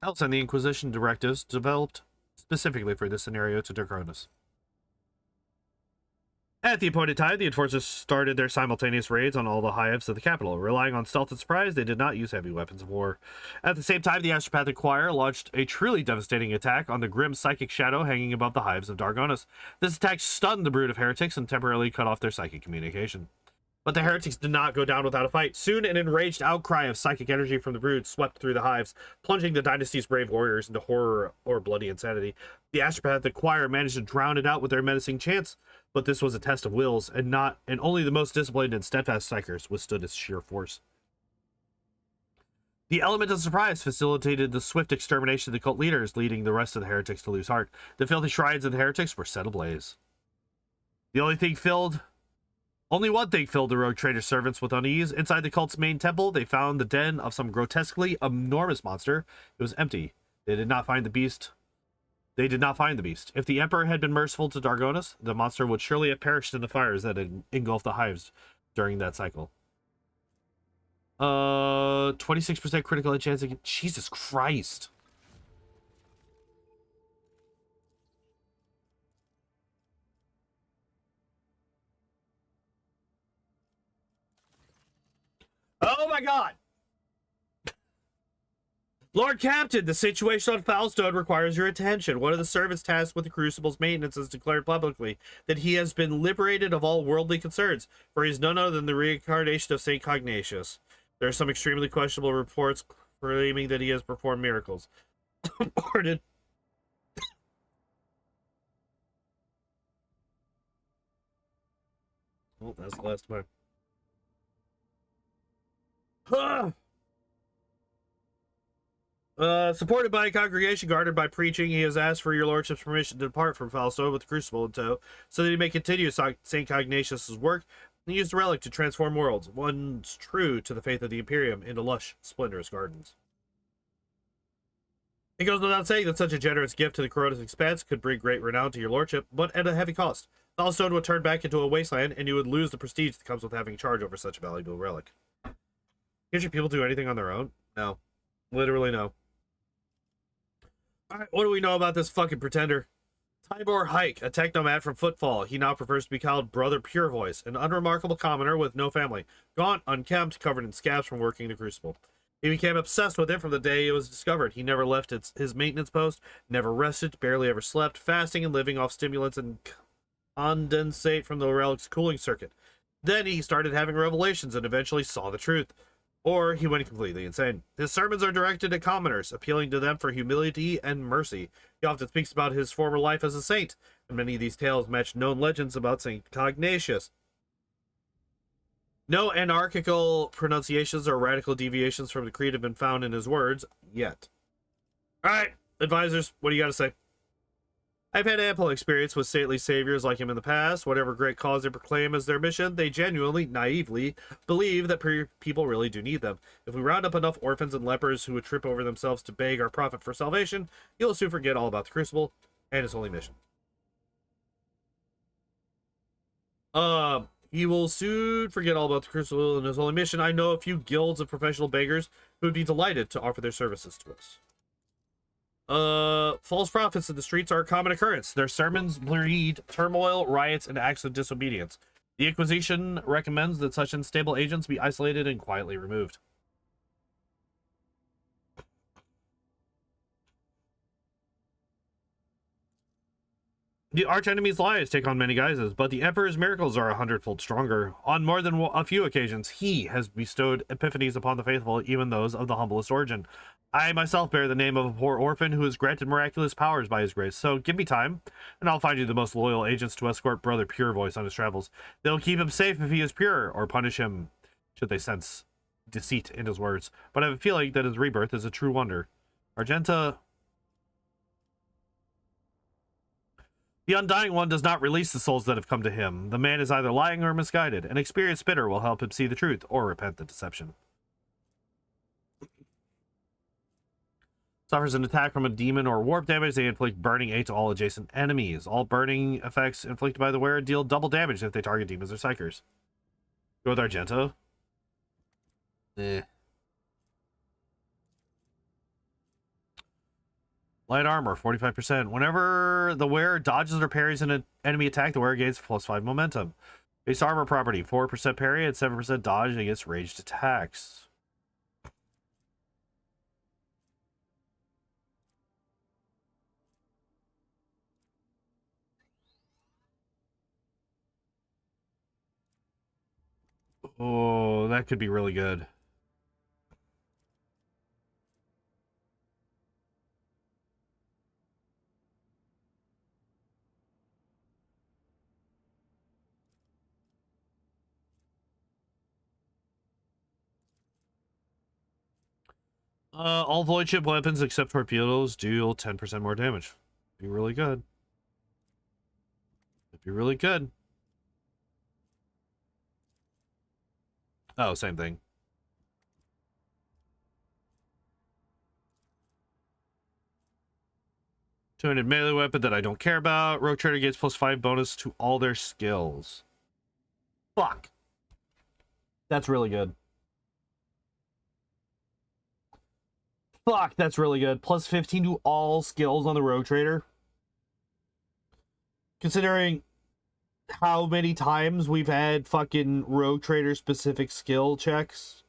I'll send the Inquisition directives developed specifically for this scenario to Dargonis. At the appointed time, the enforcers started their simultaneous raids on all the hives of the capital. Relying on stealth and surprise, they did not use heavy weapons of war. At the same time, the Astropathic Choir launched a truly devastating attack on the grim psychic shadow hanging above the hives of Dargonis. This attack stunned the brood of heretics and temporarily cut off their psychic communication. But the heretics did not go down without a fight. Soon, an enraged outcry of psychic energy from the brood swept through the hives, plunging the dynasty's brave warriors into horror or bloody insanity. The Astropathic Choir managed to drown it out with their menacing chants, but this was a test of wills, and only the most disciplined and steadfast psychers withstood its sheer force. The element of surprise facilitated the swift extermination of the cult leaders, leading the rest of the heretics to lose heart. The filthy shrines of the heretics were set ablaze. Only one thing filled the rogue traitor servants with unease. Inside the cult's main temple, they found the den of some grotesquely enormous monster. It was empty. They did not find the beast. If the Emperor had been merciful to Dargonis, the monster would surely have perished in the fires that had engulfed the hives during that cycle. 26% critical hit chance against... Jesus Christ. Oh my god! Lord Captain, the situation on Foulstone requires your attention. One of the servants tasked with the Crucible's maintenance has declared publicly that he has been liberated of all worldly concerns, for he is none other than the reincarnation of St. Cognacius. There are some extremely questionable reports claiming that he has performed miracles. Pardon. Well, that's the last time. Supported by a congregation guarded by preaching, he has asked for your lordship's permission to depart from Foulstone with the Crucible in tow, so that he may continue St. Cognacius' work and use the relic to transform worlds, ones true to the faith of the Imperium, into lush, splendorous gardens. It goes without saying that such a generous gift to the Coronis Expanse could bring great renown to your lordship, but at a heavy cost. Foulstone would turn back into a wasteland, and you would lose the prestige that comes with having charge over such a valuable relic. Can't your people do anything on their own? No. Literally no. Alright, what do we know about this fucking pretender? Tybor Hike, a technomad from Footfall. He now prefers to be called Brother Purevoice, an unremarkable commoner with no family. Gaunt, unkempt, covered in scabs from working the Crucible. He became obsessed with it from the day it was discovered. He never left his maintenance post, never rested, barely ever slept, fasting and living off stimulants and condensate from the relic's cooling circuit. Then he started having revelations and eventually saw the truth. or he went completely insane. His sermons are directed at commoners, appealing to them for humility and mercy. He often speaks about his former life as a saint, and many of these tales match known legends about St. Cognatus. No anarchical pronunciations or radical deviations from the creed have been found in his words yet. All right, advisors, what do you got to say? I've had ample experience with saintly saviors like him in the past. Whatever great cause they proclaim as their mission, they genuinely, naively believe that people really do need them. If we round up enough orphans and lepers who would trip over themselves to beg our prophet for salvation, you'll soon forget all about the Crucible and his holy mission. He will soon forget all about the Crucible and his holy mission. I know a few guilds of professional beggars who would be delighted to offer their services to us. False prophets in the streets are a common occurrence. Their sermons breed turmoil, riots, and acts of disobedience. The Inquisition recommends that such unstable agents be isolated and quietly removed. The archenemy's lies take on many guises, but the Emperor's miracles are 100-fold stronger. On more than a few occasions, he has bestowed epiphanies upon the faithful, even those of the humblest origin. I myself bear the name of a poor orphan who is granted miraculous powers by his grace, so give me time, and I'll find you the most loyal agents to escort Brother Pure Voice on his travels. They'll keep him safe if he is pure, or punish him should they sense deceit in his words. But I have a feeling that his rebirth is a true wonder. Argenta... The Undying One does not release the souls that have come to him. The man is either lying or misguided. An experienced spitter will help him see the truth or repent the deception. Suffers an attack from a demon or warp damage. They inflict burning 8 to all adjacent enemies. All burning effects inflicted by the wearer deal double damage if they target demons or psychers. Go with Argenta. Light armor, 45%. Whenever the wearer dodges or parries an enemy attack, the wearer gains +5 momentum. Base armor property, 4% parry and 7% dodge against ranged attacks. Oh, that could be really good. All void ship weapons except torpedoes deal 10% more damage. Be really good. It'd be really good. Oh, same thing. 200 melee weapon that I don't care about. Rogue Trader gets +5 bonus to all their skills. Fuck. That's really good. Fuck, that's really good. +15 to all skills on the Rogue Trader. Considering how many times we've had fucking Rogue Trader specific skill checks.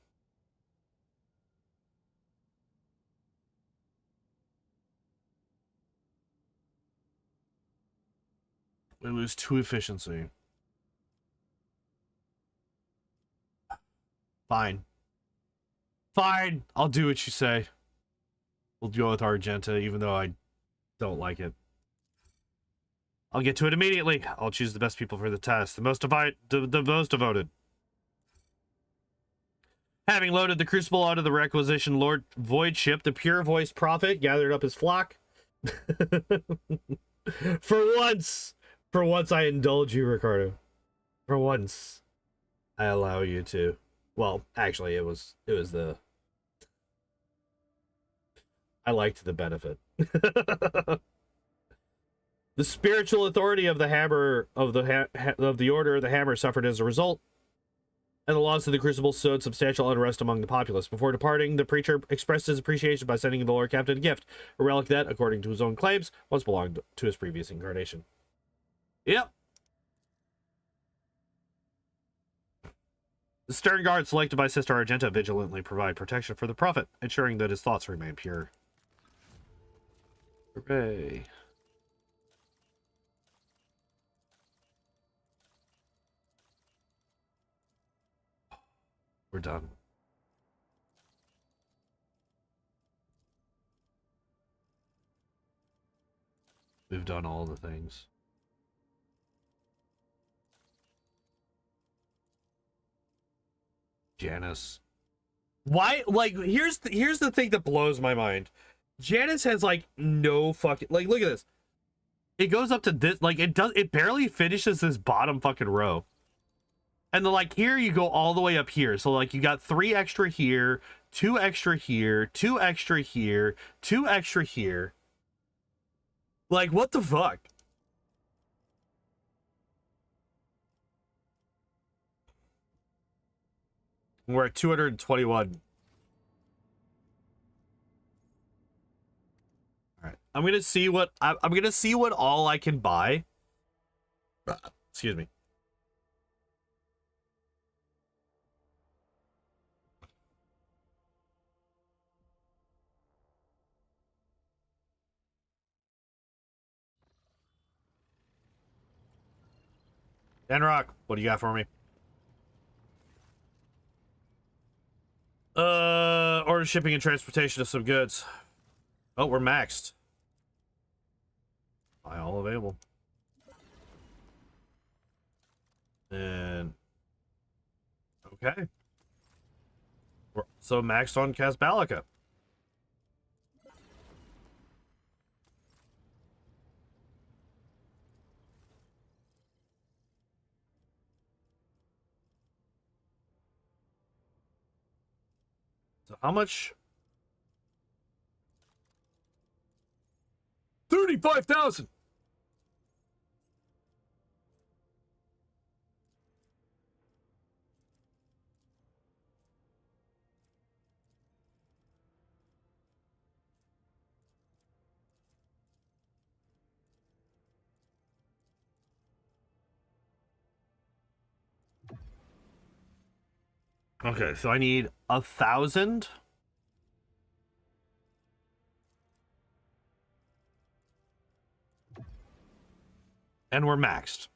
We lose 2 efficiency. Fine. Fine. I'll do what you say. We'll go with Argenta, even though I don't like it. I'll get to it immediately. I'll choose the best people for the test. The most devoted. Having loaded the Crucible onto the requisition Lord Void ship, the Pure Voice Prophet gathered up his flock. For once I indulge you, Ricardo. For once, I allow you to. Well, actually, it was the... I liked the benefit. The spiritual authority of the hammer of the Order of the Hammer suffered as a result, and the loss of the Crucible sowed substantial unrest among the populace. Before departing, the preacher expressed his appreciation by sending the Lord Captain a gift, a relic that, according to his own claims, once belonged to his previous incarnation. Yep. The stern guard selected by Sister Argenta vigilantly provide protection for the prophet, ensuring that his thoughts remain pure. Hooray. We're done. We've done all the things. Janice. Why? Like, here's the thing that blows my mind. Janice has like no fucking, like, look at this. It goes up to this, like, it barely finishes this bottom fucking row. And then, like, here you go all the way up here. So, like, you got 3 extra here, 2 extra here, 2 extra here, 2 extra here. Like, what the fuck? We're at 221. All right, I'm gonna see what I'm gonna see what all I can buy. Excuse me. Denrock, what do you got for me? Order shipping and transportation of some goods. Oh, we're maxed. Buy all available. And okay. We're so maxed on Casbalica. So how much? 35,000. Okay, so I need 1,000. And we're maxed.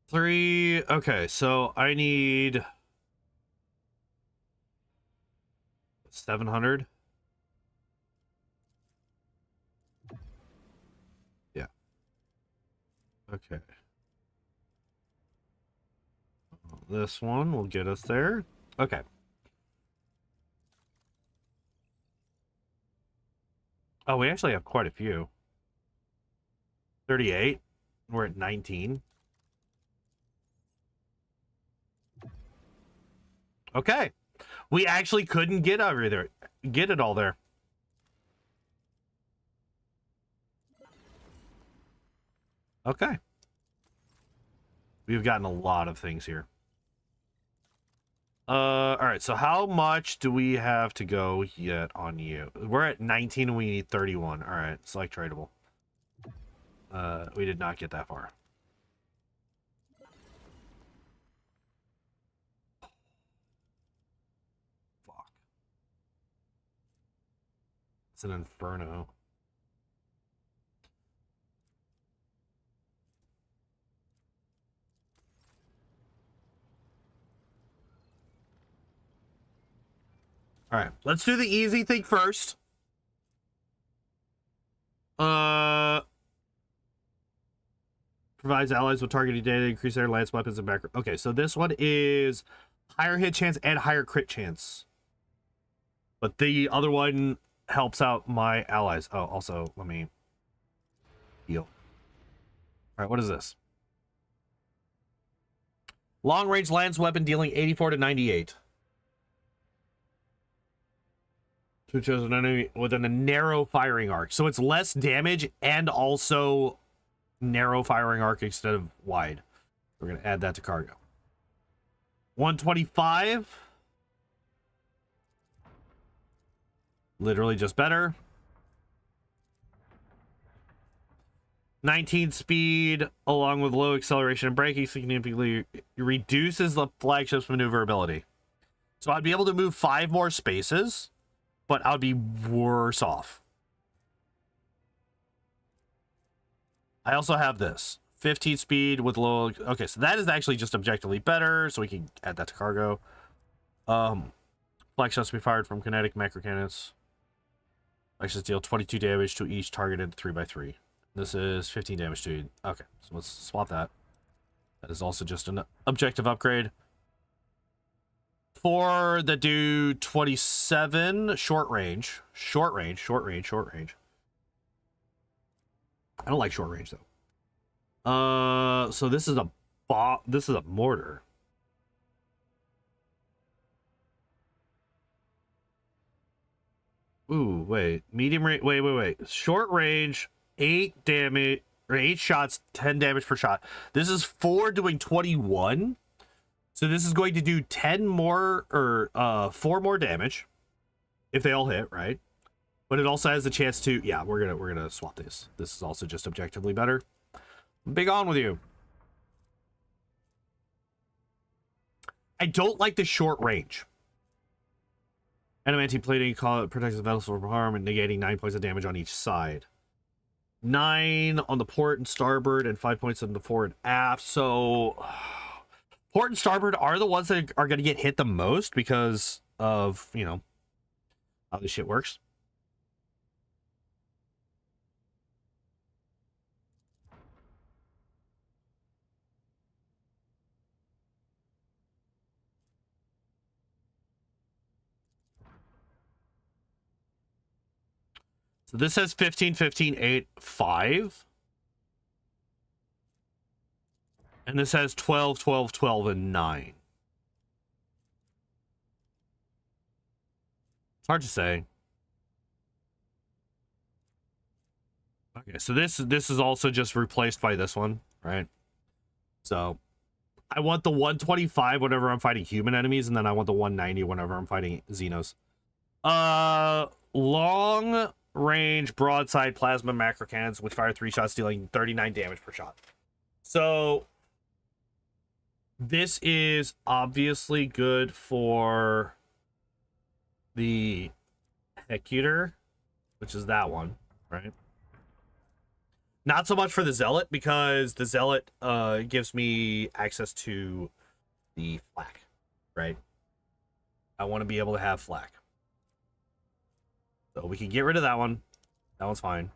Three. Okay, so I need 700. Yeah. Okay. This one will get us there. Okay. Oh, we actually have quite a few. 38. We're at 19. Okay. We actually couldn't get over there. Get it all there. Okay. We've gotten a lot of things here. All right, so how much do we have to go yet on you? We're at 19 and we need 31. All right, select tradable. We did not get that far. Fuck. It's an inferno. All right, let's do the easy thing first. Provides allies with targeted data, increase their lance weapons and background. Okay, so this one is higher hit chance and higher crit chance. But the other one helps out my allies. Oh, also, let me heal. All right, what is this? Long range lance weapon dealing 84 to 98. To choose an enemy within a narrow firing arc. So it's less damage and also narrow firing arc instead of wide. We're going to add that to cargo. 125. Literally just better. 19 speed along with low acceleration and braking significantly reduces the flagship's maneuverability. So I'd be able to move 5 more spaces, but I would be worse off. I also have this. 15 speed with low. Okay, so that is actually just objectively better, so we can add that to cargo. Flag shots to be fired from kinetic macro cannons. Flag shots deal 22 damage to each targeted 3x3. This is 15 damage to. Okay, so let's swap that. That is also just an objective upgrade. 4 that do 27 short range. Short range. I don't like short range though. So this is a mortar. Ooh, wait. Medium range. Wait. Short range, 8 damage or 8 shots, 10 damage per shot. This is 4 doing 21. So this is going to do 10 more or 4 more damage if they all hit, right? But it also has the chance to, yeah, we're gonna swap these. This is also just objectively better. Big on with you. I don't like the short range. Adamantium plating protects the vessel from harm and negating 9 points of damage on each side. 9 on the port and starboard and 5 points on the forward and aft. So port and starboard are the ones that are going to get hit the most because of, you know, how this shit works. So this says 15, 15, 8, 5. And this has 12, 12, 12, and 9. It's hard to say. Okay, so this is also just replaced by this one, right? So I want the 125 whenever I'm fighting human enemies, and then I want the 190 whenever I'm fighting Xenos. Long range broadside plasma macro cannons, which fire 3 shots, dealing 39 damage per shot. So this is obviously good for the Hecutor, which is that one, right? Not so much for the Zealot, because the Zealot gives me access to the flak, right? I want to be able to have flak. So we can get rid of that one. That one's fine.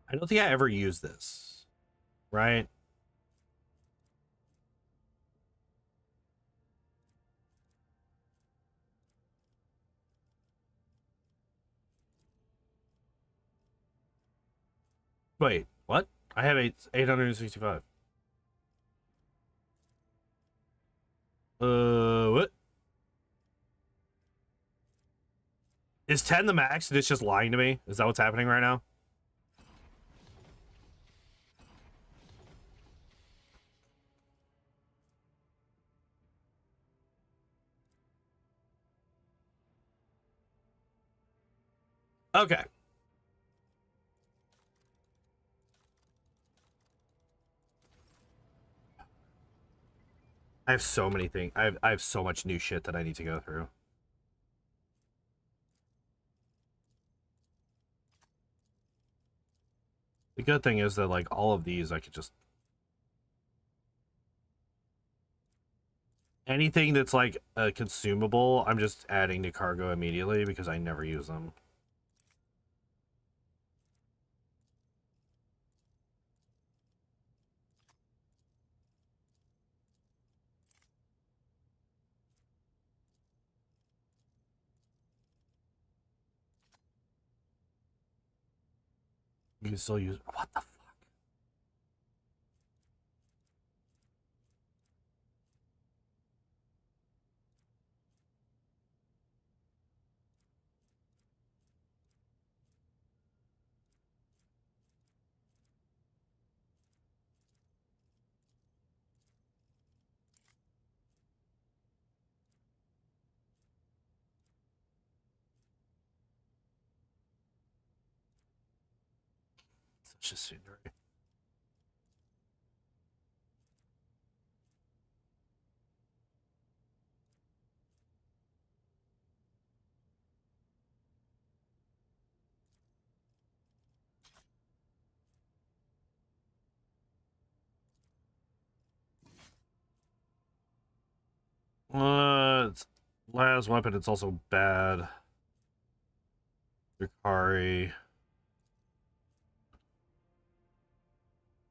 I don't think I ever used this, right? Wait, what? I have 865. What? Is 10 the max and it's just lying to me? Is that what's happening right now? Okay. I have so many things. I have so much new shit that I need to go through. The good thing is that, like, all of these I could just... Anything that's, like, a consumable, I'm just adding to cargo immediately because I never use them. You can still use... What the fuck? just scenery. It's last weapon. It's also bad. Yukari.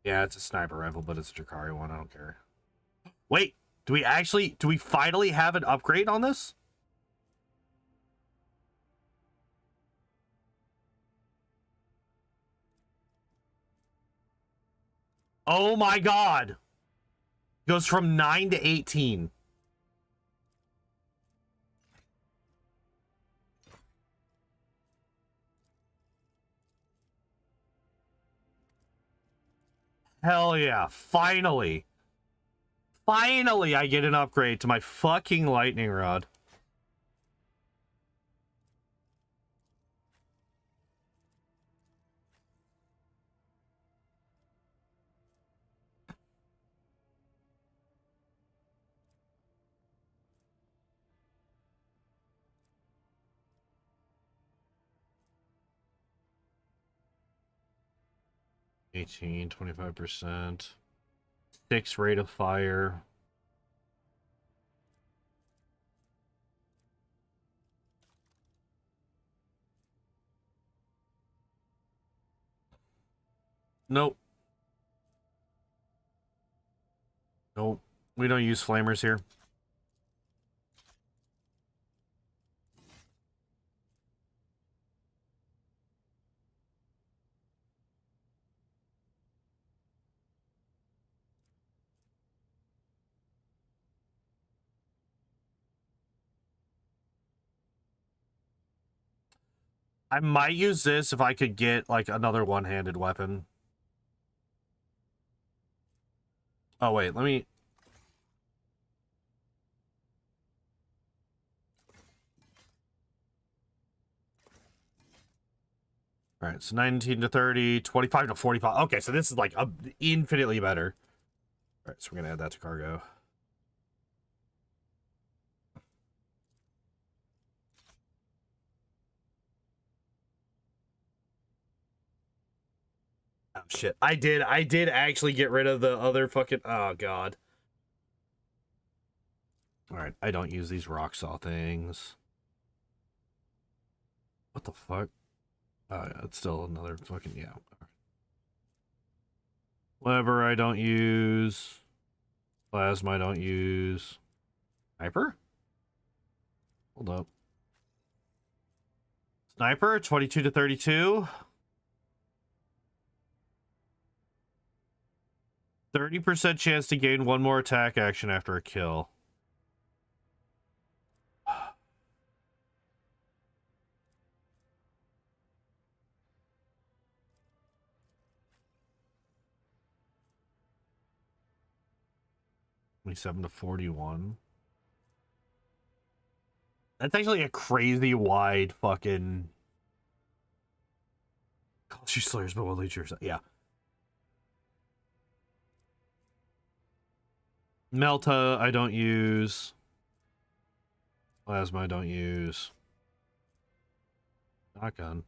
Yeah, it's a sniper rifle, but it's a Drakari one. I don't care. Wait, do we finally have an upgrade on this? Oh my god. Goes from 9 to 18. Hell yeah, finally. Finally, I get an upgrade to my fucking lightning rod. $18, 25%. 6 rate of fire. Nope. Nope. We don't use flamers here. I might use this if I could get, like, another one-handed weapon. Oh, wait, let me... All right, so 19 to 30, 25 to 45. Okay, so this is, like, infinitely better. All right, so we're going to add that to cargo. Oh, shit. I did actually get rid of the other fucking... Oh, God. All right, I don't use these rock saw things. What the fuck? Oh, yeah, it's still another fucking... Yeah. Whatever I don't use. Plasma I don't use. Sniper? Hold up. Sniper, 22 to 32. 30% chance to gain one more attack action after a kill. $27 to 41. That's actually a crazy wide fucking... Culture Slayers, but will lead yourself. Yeah. Melta, I don't use. Plasma, I don't use. Shotgun.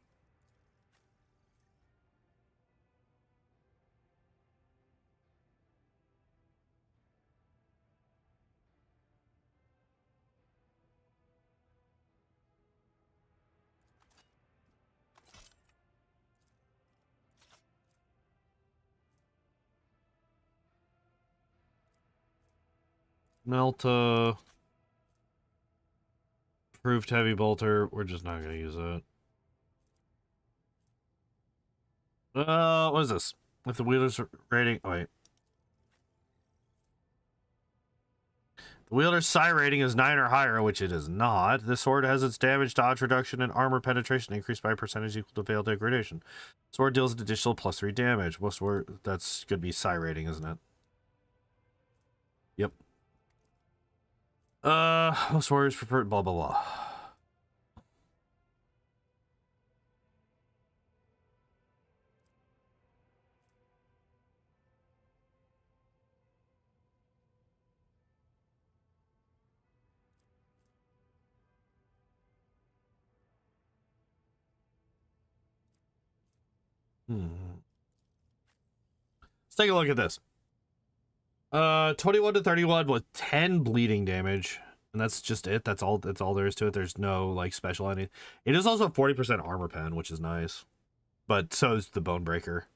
Melta. Proved heavy bolter. We're just not going to use it. What is this? With the wielder's rating. Oh, wait. The wielder's psi rating is 9 or higher, which it is not. This sword has its damage, dodge reduction, and armor penetration increased by a percentage equal to veil degradation. Sword deals an additional +3 damage. What sword? That's going to be psi rating, isn't it? Yep. Most warriors prefer blah blah blah. Let's take a look at this. 21 to 31 with 10 bleeding damage. And that's just it. That's all there is to it. There's no like special anything. It is also 40% armor pen, which is nice. But so is the bone breaker.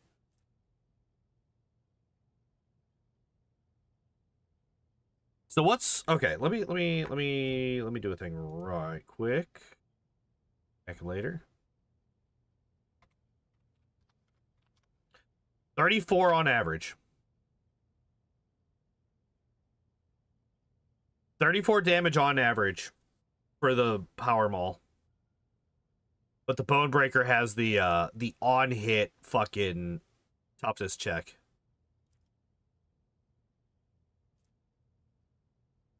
So what's okay, let me do a thing right quick. Calculator. 34 on average. 34 damage on average for the power maul. But the bone breaker has the on hit fucking toughness check.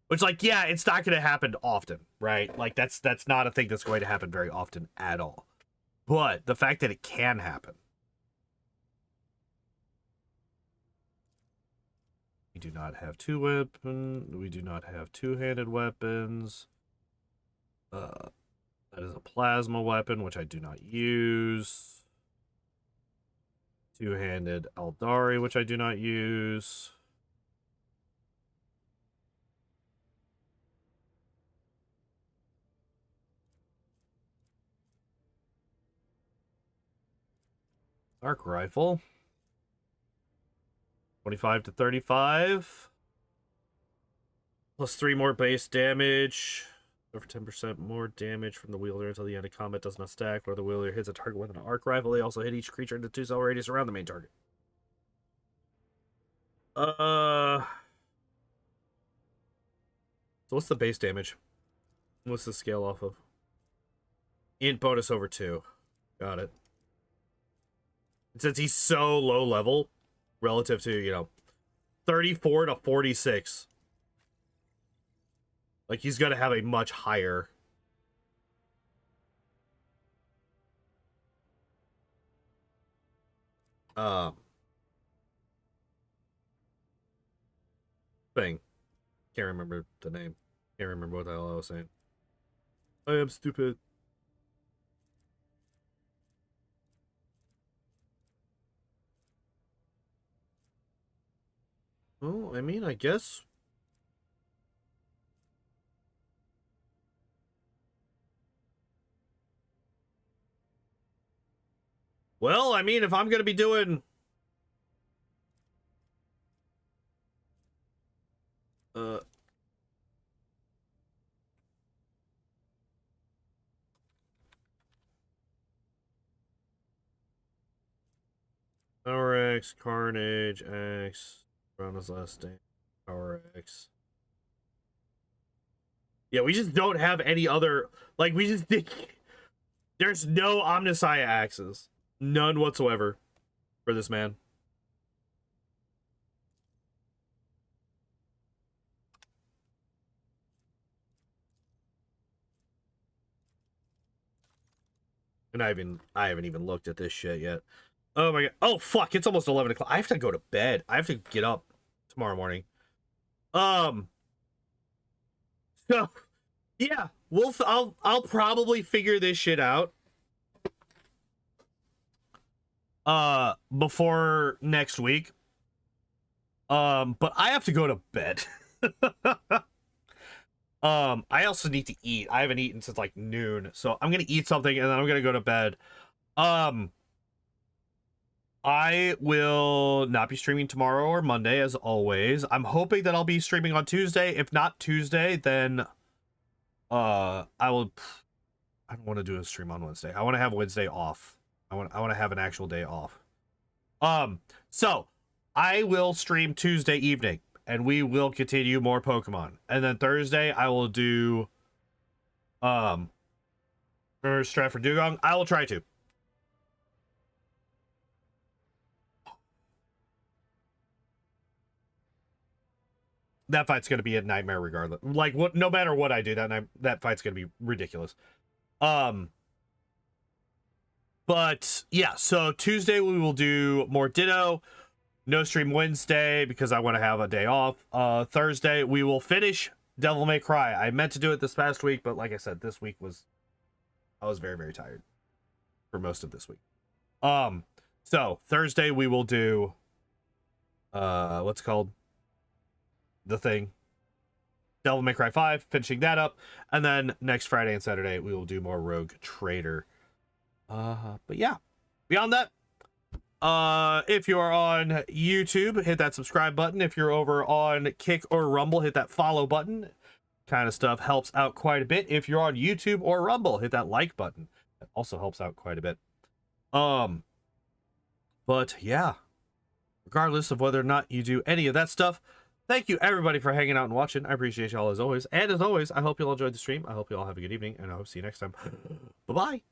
Which, like, yeah, it's not going to happen often, right? Like, that's not a thing that's going to happen very often at all. But the fact that it can happen. We do not have we do not have two-handed weapons. That is a plasma weapon, which I do not use. Two-handed Eldari, which I do not use. Arc rifle. 25 to 35. Plus 3 more base damage. Over 10% more damage from the wielder until the end of combat does not stack. Or the wielder hits a target with an arc rifle. They also hit each creature in the 2-cell radius around the main target. So what's the base damage? What's the scale off of? Int bonus over 2. Got it. Since he's so low level relative to, you know, 34 to 46. Like, he's going to have a much higher thing. Can't remember the name. Can't remember what the hell I was saying. I am stupid. Well, I mean, I guess. Well, I mean, if I'm going to be doing... Power X, Carnage, X, around his last name, Power X. Yeah, we just don't have any other, like, we just think, there's no Omnissiah axes. None whatsoever for this man. And I haven't even looked at this shit yet. Oh my god. Oh fuck, it's almost 11 o'clock. I have to go to bed. I have to get up tomorrow morning. So yeah, I'll probably figure this shit out before next week. But I have to go to bed. I also need to eat. I haven't eaten since like noon, so I'm gonna eat something and then I'm gonna go to bed. I will not be streaming tomorrow or Monday as always. I'm hoping that I'll be streaming on Tuesday. If not Tuesday, then I don't want to do a stream on Wednesday. I want to have Wednesday off. I want to have an actual day off. So I will stream Tuesday evening and we will continue more Pokemon. And then Thursday I will do Stratford Dugong. I will try to. That fight's going to be a nightmare regardless. Like, what? No matter what I do, that fight's going to be ridiculous. But, yeah, so Tuesday we will do more Ditto. No stream Wednesday because I want to have a day off. Thursday we will finish Devil May Cry. I meant to do it this past week, but like I said, this week I was very, very tired for most of this week. So So Thursday we will do what's it called? The Thing. Devil May Cry 5, finishing that up. And then next Friday and Saturday we will do more Rogue Trader. But yeah. Beyond that, if you're on YouTube, hit that subscribe button. If you're over on Kick or Rumble, hit that follow button. Kind of stuff helps out quite a bit. If you're on YouTube or Rumble, hit that like button. That also helps out quite a bit. But yeah, regardless of whether or not you do any of that stuff, thank you everybody for hanging out and watching. I appreciate y'all as always. And as always, I hope you all enjoyed the stream. I hope you all have a good evening, and I hope to see you next time. Bye-bye.